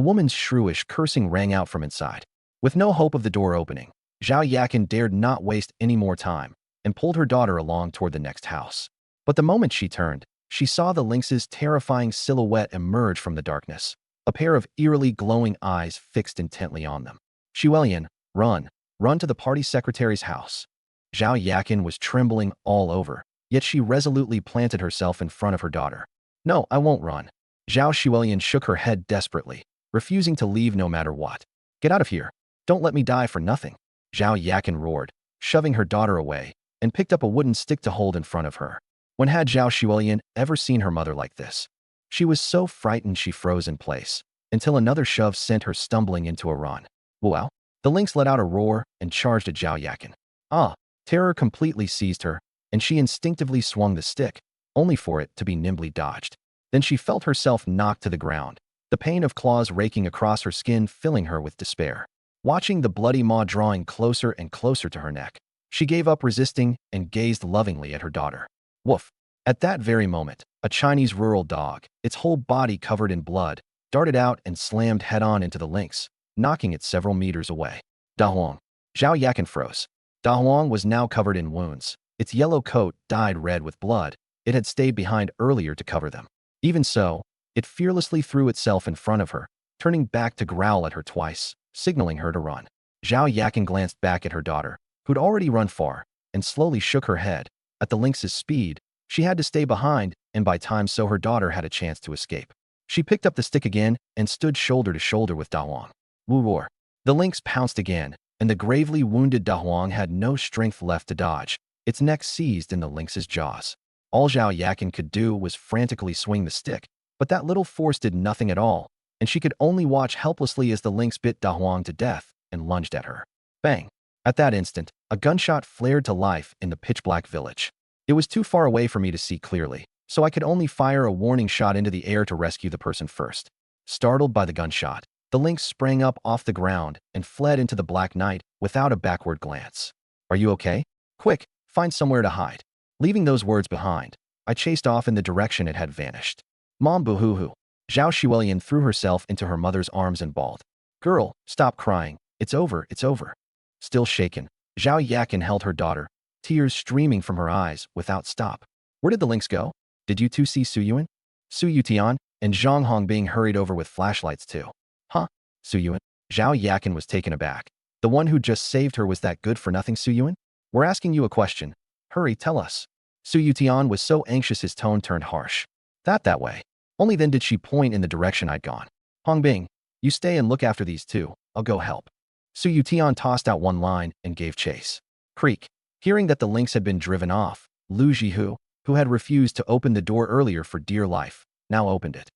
woman's shrewish cursing rang out from inside. With no hope of the door opening, Zhao Yakin dared not waste any more time and pulled her daughter along toward the next house. But the moment she turned, she saw the lynx's terrifying silhouette emerge from the darkness, a pair of eerily glowing eyes fixed intently on them. Xuelian, run, run to the party secretary's house. Zhao Yakin was trembling all over, yet she resolutely planted herself in front of her daughter. No, I won't run. Zhao Xuelian shook her head desperately, refusing to leave no matter what. Get out of here. Don't let me die for nothing. Zhao Yakin roared, shoving her daughter away, and picked up a wooden stick to hold in front of her. When had Zhao Xuelian ever seen her mother like this? She was so frightened she froze in place, until another shove sent her stumbling into a run. Well, the lynx let out a roar and charged at Zhao Yakin. Terror completely seized her, and she instinctively swung the stick, only for it to be nimbly dodged. Then she felt herself knocked to the ground, the pain of claws raking across her skin filling her with despair. Watching the bloody maw drawing closer and closer to her neck, she gave up resisting and gazed lovingly at her daughter. Woof. At that very moment, a Chinese rural dog, its whole body covered in blood, darted out and slammed head-on into the lynx, knocking it several meters away. Da Huang. Zhao Yakin froze. Da Huang was now covered in wounds. Its yellow coat dyed red with blood. It had stayed behind earlier to cover them. Even so, it fearlessly threw itself in front of her, turning back to growl at her twice, signaling her to run. Zhao Yakin glanced back at her daughter, who'd already run far, and slowly shook her head. At the lynx's speed, she had to stay behind, and by time so her daughter had a chance to escape. She picked up the stick again and stood shoulder to shoulder with Da Huang. Wu roar. The lynx pounced again, and the gravely wounded Da Huang had no strength left to dodge, its neck seized in the lynx's jaws. All Zhao Yakin could do was frantically swing the stick, but that little force did nothing at all, and she could only watch helplessly as the lynx bit Da Huang to death and lunged at her. Bang! At that instant, a gunshot flared to life in the pitch-black village. It was too far away for me to see clearly, so I could only fire a warning shot into the air to rescue the person first. Startled by the gunshot, the lynx sprang up off the ground and fled into the black night without a backward glance. Are you okay? Quick, find somewhere to hide. Leaving those words behind, I chased off in the direction it had vanished. Mom boo-hoo-hoo. Zhao Xuelian threw herself into her mother's arms and bawled. Girl, stop crying. It's over, it's over. Still shaken, Zhao Yakin held her daughter, tears streaming from her eyes without stop. Where did the lynx go? Did you two see Su Yuan? Su Yutian and Zhang Hong being hurried over with flashlights too. Huh? Su Yuan? Zhao Yakin was taken aback. The one who just saved her was that good-for-nothing Su Yuan? We're asking you a question. Hurry, tell us. Su Yutian was so anxious his tone turned harsh. That way. Only then did she point in the direction I'd gone. Hong Bing, you stay and look after these two. I'll go help. Su Yutian tossed out one line and gave chase. Creak. Hearing that the lynx had been driven off, Lu Jihu, who had refused to open the door earlier for dear life, now opened it.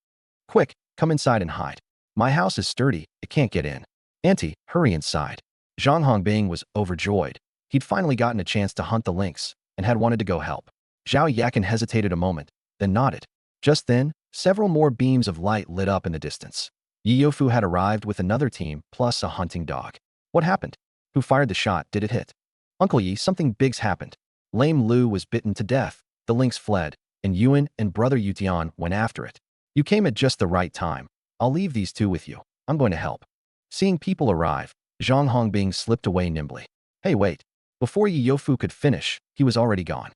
Quick, come inside and hide. My house is sturdy, it can't get in. Auntie, hurry inside. Zhang Hongbing was overjoyed. He'd finally gotten a chance to hunt the lynx and had wanted to go help. Zhao Yakin hesitated a moment, then nodded. Just then, several more beams of light lit up in the distance. Yi Youfu had arrived with another team plus a hunting dog. What happened? Who fired the shot? Did it hit? Uncle Yi, something big's happened. Lame Lu was bitten to death. The lynx fled, and Yuan and brother Yutian went after it. You came at just the right time. I'll leave these two with you. I'm going to help. Seeing people arrive, Zhang Hongbing slipped away nimbly. Hey, wait. Before Yi Youfu could finish, he was already gone.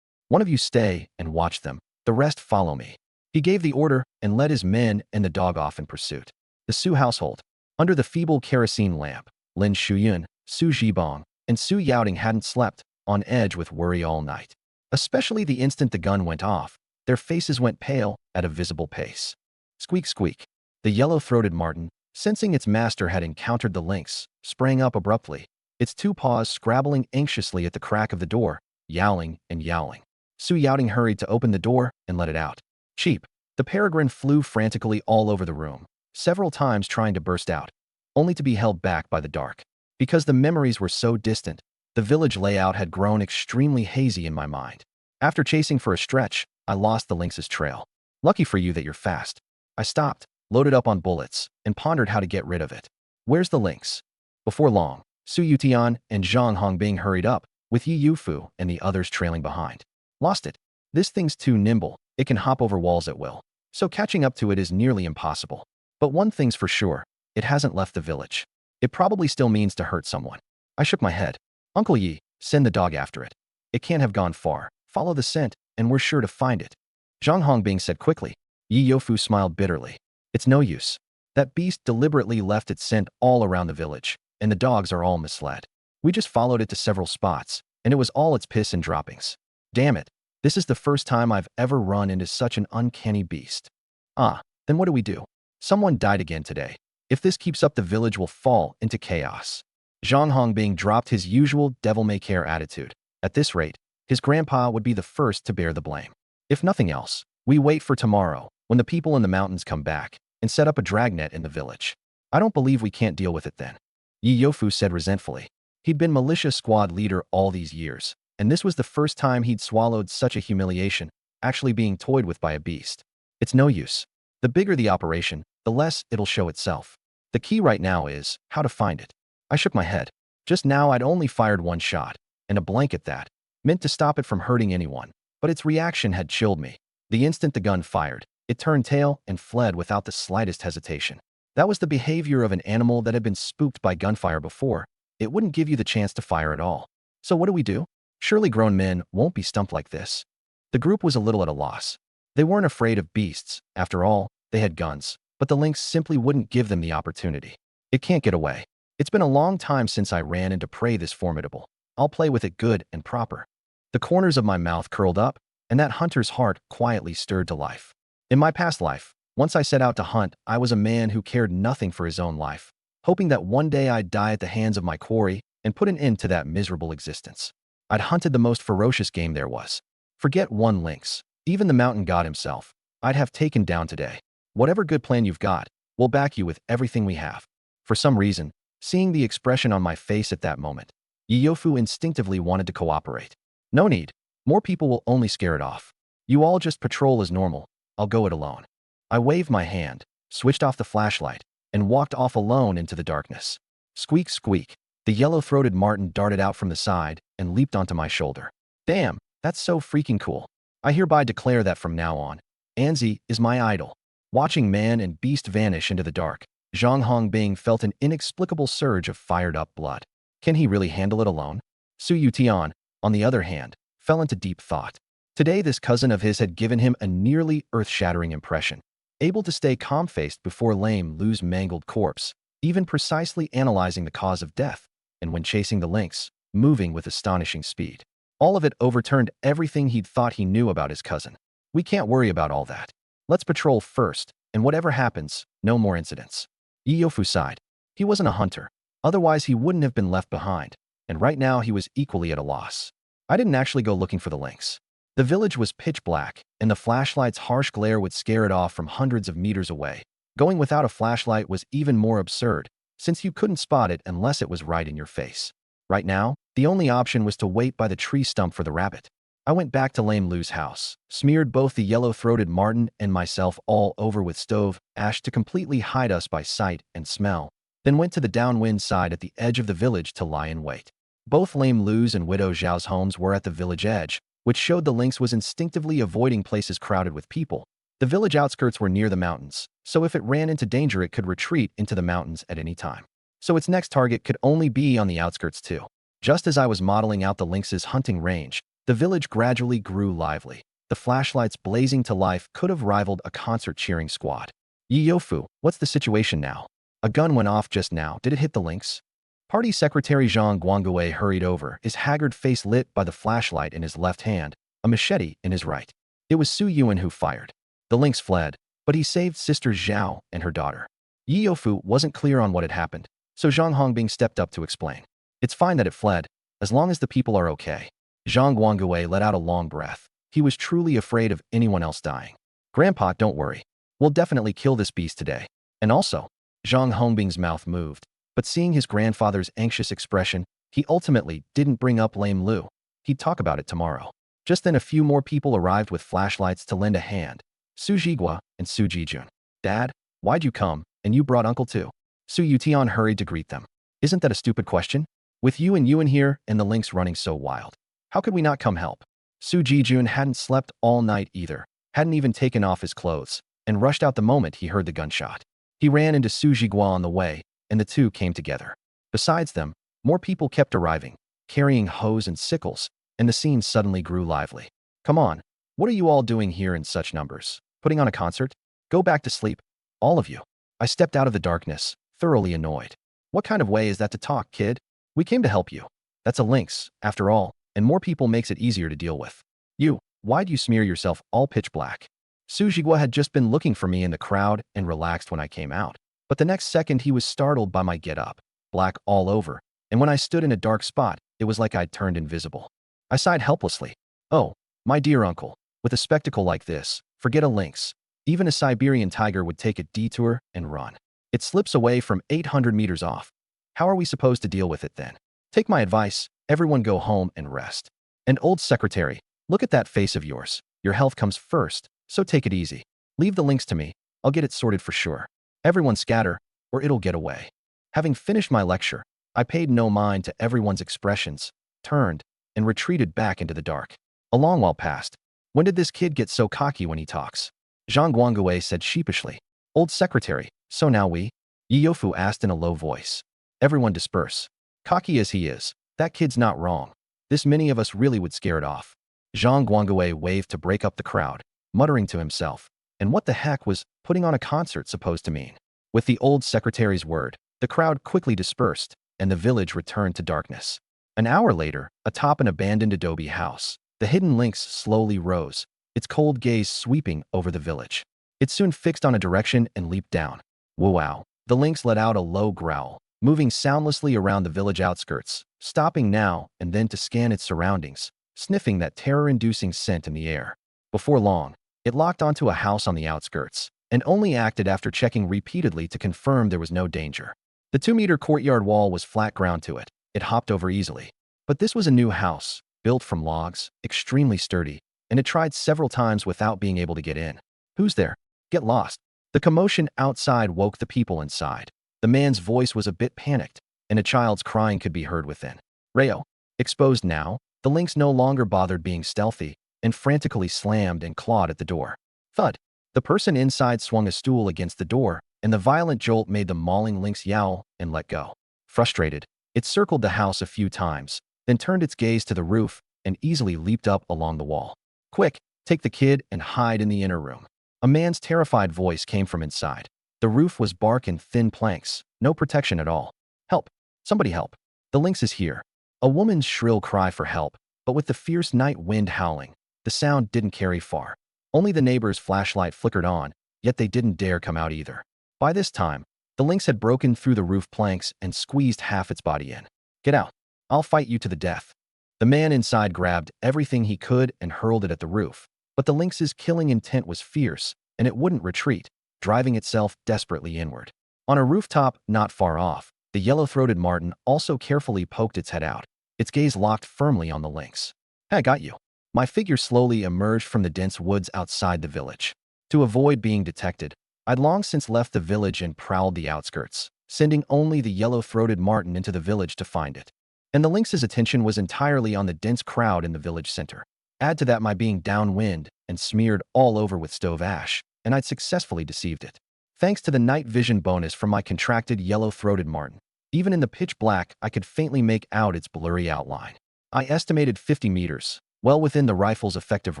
One of you stay and watch them. The rest follow me. He gave the order and led his men and the dog off in pursuit. The Su household. Under the feeble kerosene lamp, Lin Shuyun, Su Zhibong, and Su Yaoting hadn't slept, on edge with worry all night. Especially the instant the gun went off, their faces went pale at a visible pace. Squeak squeak. The yellow-throated marten, sensing its master had encountered the lynx, sprang up abruptly, its two paws scrabbling anxiously at the crack of the door, yowling and yowling. Su Yaoting hurried to open the door and let it out. Cheap. The peregrine flew frantically all over the room, several times trying to burst out, only to be held back by the dark. Because the memories were so distant, the village layout had grown extremely hazy in my mind. After chasing for a stretch, I lost the lynx's trail. Lucky for you that you're fast. I stopped, loaded up on bullets, and pondered how to get rid of it. Where's the lynx? Before long, Su Yutian and Zhang Hongbing hurried up, with Yi Youfu and the others trailing behind. Lost it. This thing's too nimble, it can hop over walls at will. So catching up to it is nearly impossible. But one thing's for sure, it hasn't left the village. It probably still means to hurt someone. I shook my head. Uncle Yi, send the dog after it. It can't have gone far. Follow the scent, and we're sure to find it. Zhang Hongbing said quickly. Yi Youfu smiled bitterly. It's no use. That beast deliberately left its scent all around the village, and the dogs are all misled. We just followed it to several spots, and it was all its piss and droppings. Damn it. This is the first time I've ever run into such an uncanny beast. Then what do we do? Someone died again today. If this keeps up, the village will fall into chaos. Zhang Hongbing dropped his usual devil-may-care attitude. At this rate, his grandpa would be the first to bear the blame. If nothing else, we wait for tomorrow, when the people in the mountains come back, and set up a dragnet in the village. I don't believe we can't deal with it then. Yi Youfu said resentfully. He'd been militia squad leader all these years, and this was the first time he'd swallowed such a humiliation, actually being toyed with by a beast. It's no use. The bigger the operation, the less it'll show itself. The key right now is how to find it. I shook my head. Just now I'd only fired one shot, and a blank at that, meant to stop it from hurting anyone, but its reaction had chilled me. The instant the gun fired, it turned tail and fled without the slightest hesitation. That was the behavior of an animal that had been spooked by gunfire before. It wouldn't give you the chance to fire at all. So what do? Surely grown men won't be stumped like this. The group was a little at a loss. They weren't afraid of beasts. After all, they had guns, but the lynx simply wouldn't give them the opportunity. It can't get away. It's been a long time since I ran into prey this formidable. I'll play with it good and proper. The corners of my mouth curled up, and that hunter's heart quietly stirred to life. In my past life, Once I set out to hunt, I was a man who cared nothing for his own life, hoping that one day I'd die at the hands of my quarry and put an end to that miserable existence. I'd hunted the most ferocious game there was. Forget one lynx, even the mountain god himself, I'd have taken down today. Whatever good plan you've got, we'll back you with everything we have. For some reason, seeing the expression on my face at that moment, Yiyofu instinctively wanted to cooperate. No need. More people will only scare it off. You all just patrol as normal. I'll go it alone. I waved my hand, switched off the flashlight, and walked off alone into the darkness. Squeak, squeak. The yellow-throated marten darted out from the side and leaped onto my shoulder. Damn, that's so freaking cool. I hereby declare that from now on, Anzi is my idol. Watching man and beast vanish into the dark, Zhang Hongbing felt an inexplicable surge of fired-up blood. Can he really handle it alone? Su Yutian, on the other hand, fell into deep thought. Today this cousin of his had given him a nearly earth-shattering impression. Able to stay calm-faced before Lame Lu's mangled corpse, even precisely analyzing the cause of death, and when chasing the lynx, moving with astonishing speed. All of it overturned everything he'd thought he knew about his cousin. We can't worry about all that. Let's patrol first, and whatever happens, no more incidents. Yiyofu sighed. He wasn't a hunter. Otherwise he wouldn't have been left behind, and right now he was equally at a loss. I didn't actually go looking for the lynx. The village was pitch black, and the flashlight's harsh glare would scare it off from hundreds of meters away. Going without a flashlight was even more absurd, since you couldn't spot it unless it was right in your face. Right now, the only option was to wait by the tree stump for the rabbit. I went back to Lame Lu's house, smeared both the yellow-throated marten and myself all over with stove ash to completely hide us by sight and smell, then went to the downwind side at the edge of the village to lie in wait. Both Lame Lu's and Widow Zhao's homes were at the village edge, which showed the lynx was instinctively avoiding places crowded with people. The village outskirts were near the mountains, so if it ran into danger it could retreat into the mountains at any time. So its next target could only be on the outskirts too. Just as I was modeling out the lynx's hunting range, the village gradually grew lively. The flashlights blazing to life could have rivaled a concert cheering squad. Yiyofu, what's the situation now? A gun went off just now. Did it hit the lynx? Party Secretary Zhang Guangwei hurried over, his haggard face lit by the flashlight in his left hand, a machete in his right. It was Su Yuan who fired. The lynx fled, but he saved Sister Zhao and her daughter. Yiyofu wasn't clear on what had happened, so Zhang Hongbing stepped up to explain. It's fine that it fled, as long as the people are okay. Zhang Guangwei let out a long breath. He was truly afraid of anyone else dying. Grandpa, don't worry. We'll definitely kill this beast today. And also, Zhang Hongbing's mouth moved, but seeing his grandfather's anxious expression, he ultimately didn't bring up Lame Lu. He'd talk about it tomorrow. Just then a few more people arrived with flashlights to lend a hand. Su Jigua and Su Jijun. Dad, why'd you come, and you brought Uncle too? Su Yutian hurried to greet them. Isn't that a stupid question? With you and Yuan here and the lynx running so wild, how could we not come help? Su Jijun hadn't slept all night either, hadn't even taken off his clothes, and rushed out the moment he heard the gunshot. He ran into Su Jigua on the way, and the two came together. Besides them, more people kept arriving, carrying hoes and sickles, and the scene suddenly grew lively. Come on, what are you all doing here in such numbers? Putting on a concert? Go back to sleep, all of you. I stepped out of the darkness, thoroughly annoyed. What kind of way is that to talk, kid? We came to help you. That's a lynx, after all, and more people makes it easier to deal with. You, why'd you smear yourself all pitch black? Su Jigua had just been looking for me in the crowd and relaxed when I came out. But the next second he was startled by my get-up, black all over, and when I stood in a dark spot, it was like I'd turned invisible. I sighed helplessly. Oh, my dear uncle, with a spectacle like this, forget a lynx. Even a Siberian tiger would take a detour and run. It slips away from 800 meters off. How are we supposed to deal with it then? Take my advice, everyone go home and rest. And old secretary, look at that face of yours. Your health comes first, so take it easy. Leave the lynx to me. I'll get it sorted for sure. Everyone scatter, or it'll get away. Having finished my lecture, I paid no mind to everyone's expressions, turned, and retreated back into the dark. A long while passed. When did this kid get so cocky when he talks? Zhang Guangwei said sheepishly. Old secretary, so now we? Yiyofu asked in a low voice. Everyone disperse. Cocky as he is, that kid's not wrong. This many of us really would scare it off. Zhang Guangwei waved to break up the crowd, muttering to himself. And what the heck was putting on a concert supposed to mean? With the old secretary's word, the crowd quickly dispersed, and the village returned to darkness. An hour later, atop an abandoned adobe house, the hidden lynx slowly rose, its cold gaze sweeping over the village. It soon fixed on a direction and leaped down. Wow. The lynx let out a low growl, moving soundlessly around the village outskirts, stopping now and then to scan its surroundings, sniffing that terror-inducing scent in the air. Before long, it locked onto a house on the outskirts, and only acted after checking repeatedly to confirm there was no danger. The 2-meter courtyard wall was flat ground to it. It hopped over easily. But this was a new house, built from logs, extremely sturdy, and it tried several times without being able to get in. Who's there? Get lost. The commotion outside woke the people inside. The man's voice was a bit panicked, and a child's crying could be heard within. Rayo. Exposed now, the lynx no longer bothered being stealthy, and frantically slammed and clawed at the door. Thud. The person inside swung a stool against the door, and the violent jolt made the mauling lynx yowl and let go. Frustrated, it circled the house a few times, then turned its gaze to the roof and easily leaped up along the wall. Quick, take the kid and hide in the inner room. A man's terrified voice came from inside. The roof was bark and thin planks, no protection at all. Help! Somebody help! The lynx is here. A woman's shrill cry for help, but with the fierce night wind howling, the sound didn't carry far. Only the neighbor's flashlight flickered on, yet they didn't dare come out either. By this time, the lynx had broken through the roof planks and squeezed half its body in. Get out. I'll fight you to the death. The man inside grabbed everything he could and hurled it at the roof. But the lynx's killing intent was fierce, and it wouldn't retreat, driving itself desperately inward. On a rooftop not far off, the yellow-throated marten also carefully poked its head out, its gaze locked firmly on the lynx. I got you. My figure slowly emerged from the dense woods outside the village. To avoid being detected, I'd long since left the village and prowled the outskirts, sending only the yellow-throated marten into the village to find it. And the lynx's attention was entirely on the dense crowd in the village center. Add to that my being downwind and smeared all over with stove ash, and I'd successfully deceived it. Thanks to the night vision bonus from my contracted yellow-throated marten, even in the pitch black I could faintly make out its blurry outline. I estimated 50 meters, well within the rifle's effective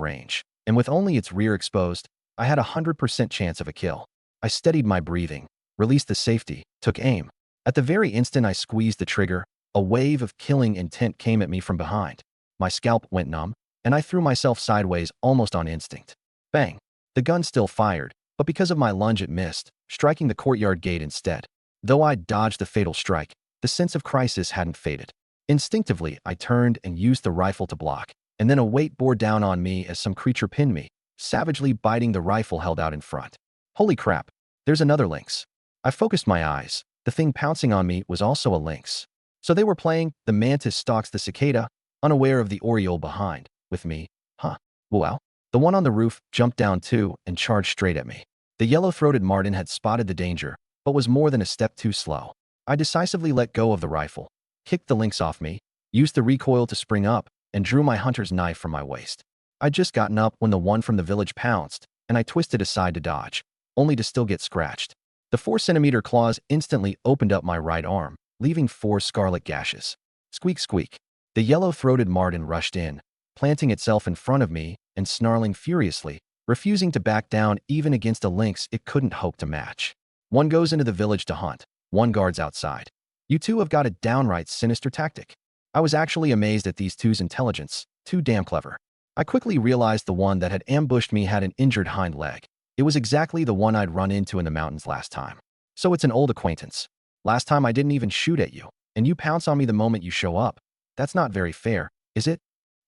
range, and with only its rear exposed, I had a 100% chance of a kill. I steadied my breathing, released the safety, took aim. At the very instant I squeezed the trigger, a wave of killing intent came at me from behind. My scalp went numb, and I threw myself sideways almost on instinct. Bang! The gun still fired, but because of my lunge it missed, striking the courtyard gate instead. Though I dodged the fatal strike, the sense of crisis hadn't faded. Instinctively, I turned and used the rifle to block, and then a weight bore down on me as some creature pinned me, savagely biting the rifle held out in front. Holy crap! There's another lynx. I focused my eyes. The thing pouncing on me was also a lynx. So they were playing the mantis stalks the cicada, unaware of the oriole behind, with me. Huh. Wow. The one on the roof jumped down too and charged straight at me. The yellow-throated marten had spotted the danger, but was more than a step too slow. I decisively let go of the rifle, kicked the lynx off me, used the recoil to spring up, and drew my hunter's knife from my waist. I'd just gotten up when the one from the village pounced, and I twisted aside to dodge, only to still get scratched. The 4-centimeter claws instantly opened up my right arm, leaving 4 scarlet gashes. Squeak, squeak. The yellow-throated marten rushed in, planting itself in front of me and snarling furiously, refusing to back down even against a lynx it couldn't hope to match. One goes into the village to hunt, one guards outside. You two have got a downright sinister tactic. I was actually amazed at these two's intelligence, too damn clever. I quickly realized the one that had ambushed me had an injured hind leg. It was exactly the one I'd run into in the mountains last time. So it's an old acquaintance. Last time I didn't even shoot at you, and you pounce on me the moment you show up. That's not very fair, is it?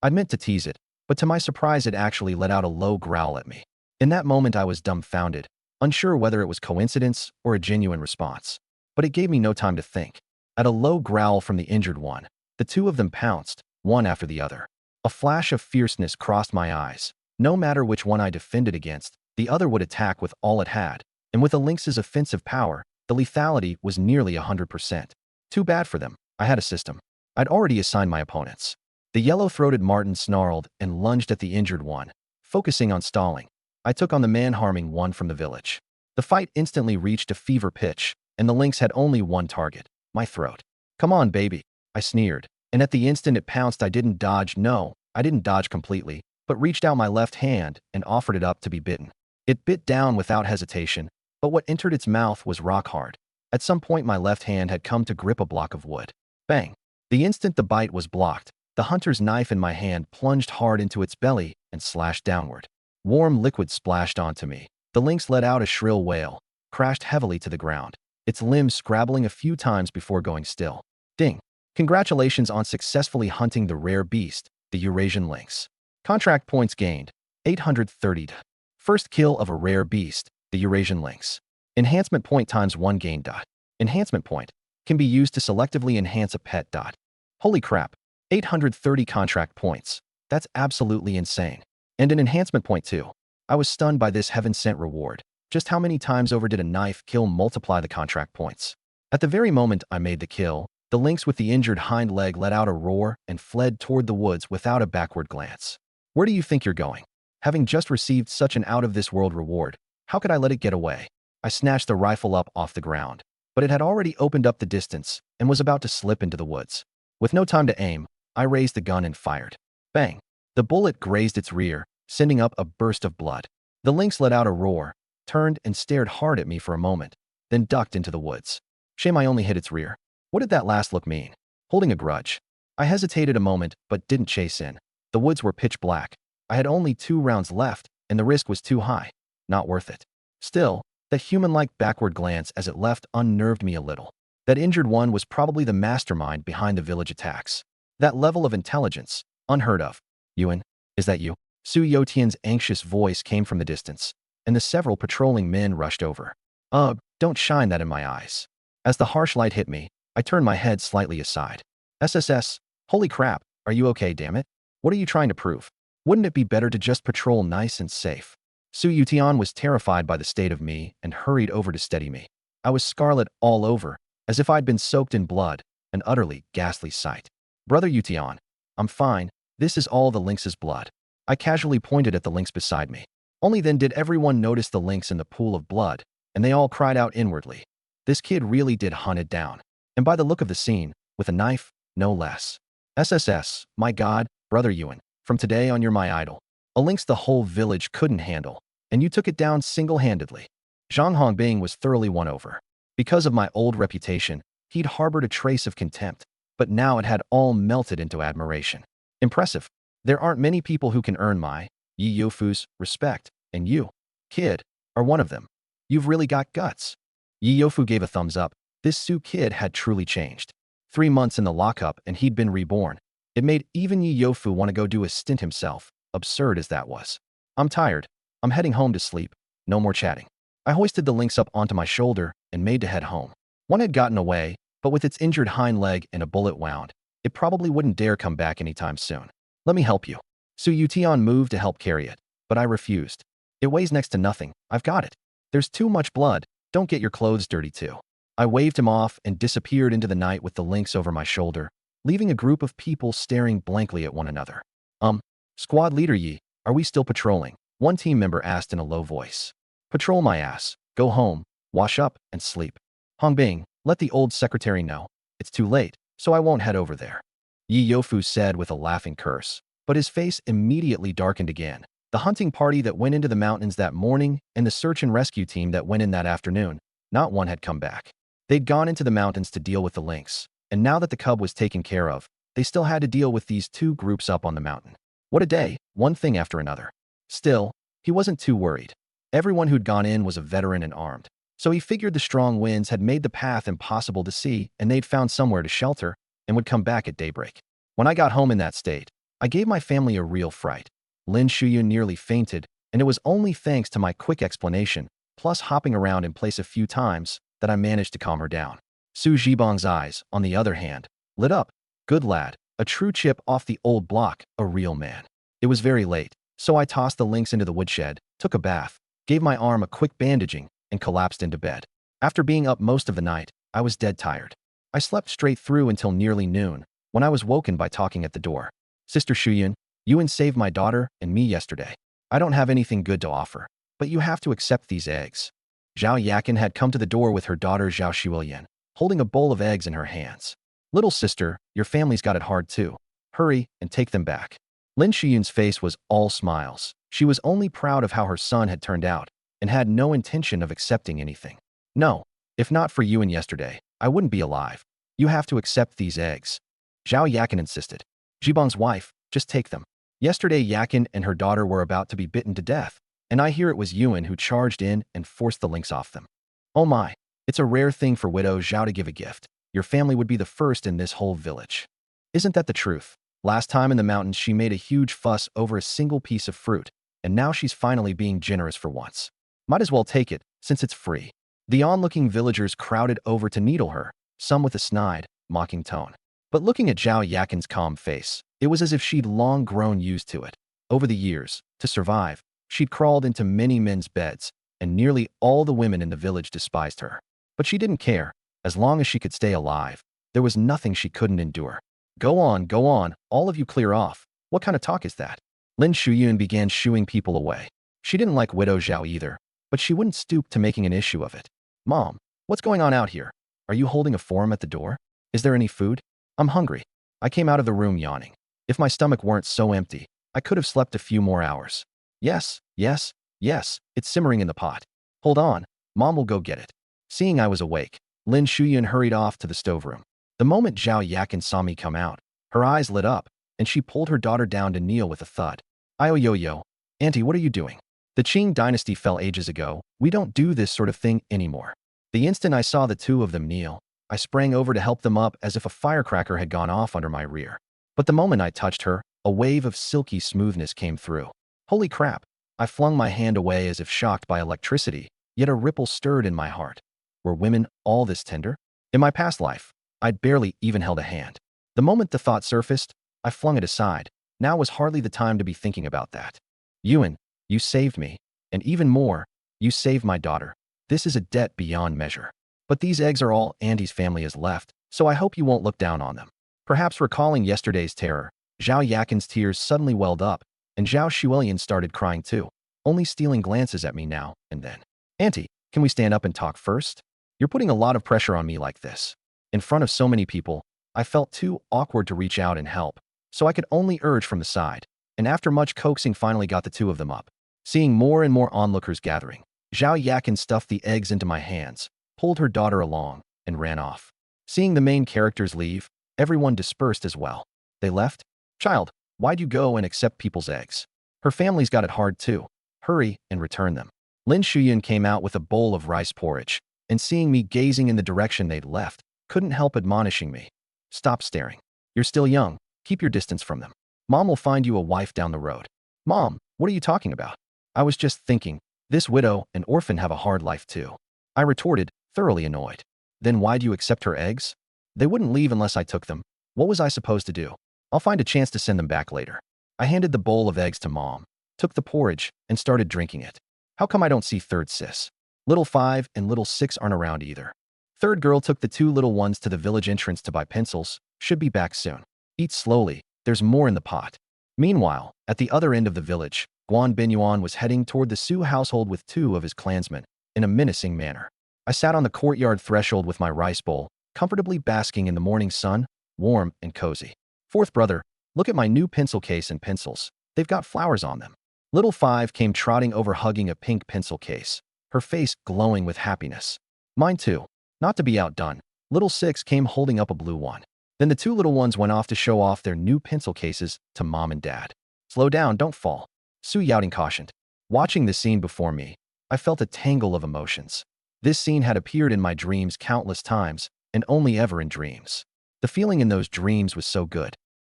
I'd meant to tease it, but to my surprise it actually let out a low growl at me. In that moment I was dumbfounded, unsure whether it was coincidence or a genuine response. But it gave me no time to think. At a low growl from the injured one, the two of them pounced, one after the other. A flash of fierceness crossed my eyes. No matter which one I defended against, the other would attack with all it had, and with a lynx's offensive power, the lethality was nearly 100%. Too bad for them. I had a system. I'd already assigned my opponents. The yellow-throated marten snarled and lunged at the injured one, focusing on stalling. I took on the man-harming one from the village. The fight instantly reached a fever pitch, and the lynx had only one target, my throat. Come on, baby, I sneered, and at the instant it pounced I didn't dodge. No, I didn't dodge completely, but reached out my left hand and offered it up to be bitten. It bit down without hesitation, but what entered its mouth was rock hard. At some point my left hand had come to grip a block of wood. Bang! The instant the bite was blocked, the hunter's knife in my hand plunged hard into its belly and slashed downward. Warm liquid splashed onto me, The lynx let out a shrill wail, crashed heavily to the ground, its limbs scrabbling a few times before going still. Ding! Congratulations on successfully hunting the rare beast, the Eurasian lynx. Contract points gained, 830. First kill of a rare beast, the Eurasian lynx. Enhancement point times 1 gain. Enhancement point can be used to selectively enhance a pet. Holy crap, 830 contract points. That's absolutely insane. And an enhancement point too. I was stunned by this heaven-sent reward. Just how many times over did a knife kill multiply the contract points? At the very moment I made the kill, the lynx with the injured hind leg let out a roar and fled toward the woods without a backward glance. Where do you think you're going? Having just received such an out-of-this-world reward, how could I let it get away? I snatched the rifle up off the ground, but it had already opened up the distance and was about to slip into the woods. With no time to aim, I raised the gun and fired. Bang! The bullet grazed its rear, sending up a burst of blood. The lynx let out a roar, turned and stared hard at me for a moment, then ducked into the woods. Shame I only hit its rear. What did that last look mean? Holding a grudge. I hesitated a moment but didn't chase in. The woods were pitch black. I had only 2 rounds left, and the risk was too high. Not worth it. Still, that human-like backward glance as it left unnerved me a little. That injured one was probably the mastermind behind the village attacks. That level of intelligence, unheard of. Yuan, is that you? Su Yotian's anxious voice came from the distance, and the several patrolling men rushed over. Don't shine that in my eyes. As the harsh light hit me, I turned my head slightly aside. SSS, holy crap, are you okay, damn it? What are you trying to prove? Wouldn't it be better to just patrol nice and safe? Su Yutian was terrified by the state of me and hurried over to steady me. I was scarlet all over, as if I'd been soaked in blood, an utterly ghastly sight. Brother Yutian, I'm fine, this is all the lynx's blood. I casually pointed at the lynx beside me. Only then did everyone notice the lynx in the pool of blood, and they all cried out inwardly. This kid really did hunt it down. And by the look of the scene, with a knife, no less. SSS, my God, Brother Yuan, from today on you're my idol. A lynx the whole village couldn't handle, and you took it down single-handedly. Zhang Hongbing was thoroughly won over. Because of my old reputation, he'd harbored a trace of contempt, but now it had all melted into admiration. Impressive. There aren't many people who can earn my, Yi Youfu's, respect, and you, kid, are one of them. You've really got guts. Yi Youfu gave a thumbs up. This Su kid had truly changed. 3 months in the lockup and he'd been reborn. It made even Yi Youfu want to go do a stint himself, absurd as that was. I'm tired. I'm heading home to sleep. No more chatting. I hoisted the lynx up onto my shoulder and made to head home. One had gotten away, but with its injured hind leg and a bullet wound, it probably wouldn't dare come back anytime soon. Let me help you. Su Yutian moved to help carry it, but I refused. It weighs next to nothing. I've got it. There's too much blood. Don't get your clothes dirty too. I waved him off and disappeared into the night with the lynx over my shoulder, leaving a group of people staring blankly at one another. Squad leader Yi, are we still patrolling? One team member asked in a low voice. Patrol my ass. Go home, wash up, and sleep. Hongbing, let the old secretary know. It's too late, so I won't head over there. Yi Youfu said with a laughing curse, but his face immediately darkened again. The hunting party that went into the mountains that morning and the search and rescue team that went in that afternoon, not one had come back. They'd gone into the mountains to deal with the lynx, and now that the cub was taken care of, they still had to deal with these 2 groups up on the mountain. What a day, one thing after another. Still, he wasn't too worried. Everyone who'd gone in was a veteran and armed, so he figured the strong winds had made the path impossible to see and they'd found somewhere to shelter and would come back at daybreak. When I got home in that state, I gave my family a real fright. Lin Shuyu nearly fainted, and it was only thanks to my quick explanation, plus hopping around in place a few times, that I managed to calm her down. Su Zhibang's eyes, on the other hand, lit up. Good lad, a true chip off the old block, a real man. It was very late, so I tossed the lynx into the woodshed, took a bath, gave my arm a quick bandaging, and collapsed into bed. After being up most of the night, I was dead tired. I slept straight through until nearly noon, when I was woken by talking at the door. Sister Shuyun, Yuan saved my daughter and me yesterday. I don't have anything good to offer, but you have to accept these eggs. Zhao Yakin had come to the door with her daughter Zhao Shuilian, holding a bowl of eggs in her hands. Little sister, your family's got it hard too. Hurry and take them back. Lin Shiyun's face was all smiles. She was only proud of how her son had turned out and had no intention of accepting anything. No, if not for Yuan yesterday, I wouldn't be alive. You have to accept these eggs. Zhao Yakin insisted. Zhibang's wife, just take them. Yesterday Yakin and her daughter were about to be bitten to death, and I hear it was Yuan who charged in and forced the links off them. Oh my, it's a rare thing for Widow Zhao to give a gift. Your family would be the first in this whole village. Isn't that the truth? Last time in the mountains, she made a huge fuss over a single piece of fruit, and now she's finally being generous for once. Might as well take it, since it's free. The onlooking villagers crowded over to needle her, some with a snide, mocking tone. But looking at Zhao Yakin's calm face, it was as if she'd long grown used to it. Over the years, to survive, she'd crawled into many men's beds, and nearly all the women in the village despised her. But she didn't care. As long as she could stay alive, there was nothing she couldn't endure. Go on, all of you clear off. What kind of talk is that? Lin Shuyun began shooing people away. She didn't like Widow Zhao either, but she wouldn't stoop to making an issue of it. Mom, what's going on out here? Are you holding a forum at the door? Is there any food? I'm hungry. I came out of the room yawning. If my stomach weren't so empty, I could have slept a few more hours. Yes, it's simmering in the pot. Hold on, Mom will go get it. Seeing I was awake, Lin Shuyun hurried off to the stoveroom. The moment Zhao Yakin saw me come out, her eyes lit up, and she pulled her daughter down to kneel with a thud. Yo, Auntie, what are you doing? The Qing dynasty fell ages ago. We don't do this sort of thing anymore. The instant I saw the two of them kneel, I sprang over to help them up as if a firecracker had gone off under my rear. But the moment I touched her, a wave of silky smoothness came through. Holy crap! I flung my hand away as if shocked by electricity, yet a ripple stirred in my heart. Were women all this tender? In my past life, I'd barely even held a hand. The moment the thought surfaced, I flung it aside. Now was hardly the time to be thinking about that. Yuan, you saved me. And even more, you saved my daughter. This is a debt beyond measure. But these eggs are all Auntie's family has left, so I hope you won't look down on them. Perhaps recalling yesterday's terror, Zhao Yakin's tears suddenly welled up, and Zhao Shuilian started crying too, only stealing glances at me now and then. Auntie, can we stand up and talk first? You're putting a lot of pressure on me like this. In front of so many people, I felt too awkward to reach out and help, so I could only urge from the side, and after much coaxing finally got the two of them up. Seeing more and more onlookers gathering, Zhao Yakin stuffed the eggs into my hands, pulled her daughter along, and ran off. Seeing the main characters leave, everyone dispersed as well. They left? Child, why'd you go and accept people's eggs? Her family's got it hard too. Hurry and return them. Lin Shuyun came out with a bowl of rice porridge, and seeing me gazing in the direction they'd left, couldn't help admonishing me. Stop staring. You're still young. Keep your distance from them. Mom will find you a wife down the road. Mom, what are you talking about? I was just thinking, this widow and orphan have a hard life too. I retorted, thoroughly annoyed. Then why'd you accept her eggs? They wouldn't leave unless I took them. What was I supposed to do? I'll find a chance to send them back later. I handed the bowl of eggs to Mom, took the porridge, and started drinking it. How come I don't see third sis? Little 5 and little 6 aren't around either. Third girl took the two little ones to the village entrance to buy pencils. Should be back soon. Eat slowly, there's more in the pot. Meanwhile, at the other end of the village, Guan Binyuan was heading toward the Su household with two of his clansmen, in a menacing manner. I sat on the courtyard threshold with my rice bowl, comfortably basking in the morning sun, warm and cozy. Fourth brother, look at my new pencil case and pencils. They've got flowers on them. Little 5 came trotting over hugging a pink pencil case, her face glowing with happiness. Mine too. Not to be outdone, little 6 came holding up a blue one. Then the two little ones went off to show off their new pencil cases to Mom and Dad. Slow down, don't fall, Su Yaoting cautioned. Watching the scene before me, I felt a tangle of emotions. This scene had appeared in my dreams countless times, and only ever in dreams. The feeling in those dreams was so good,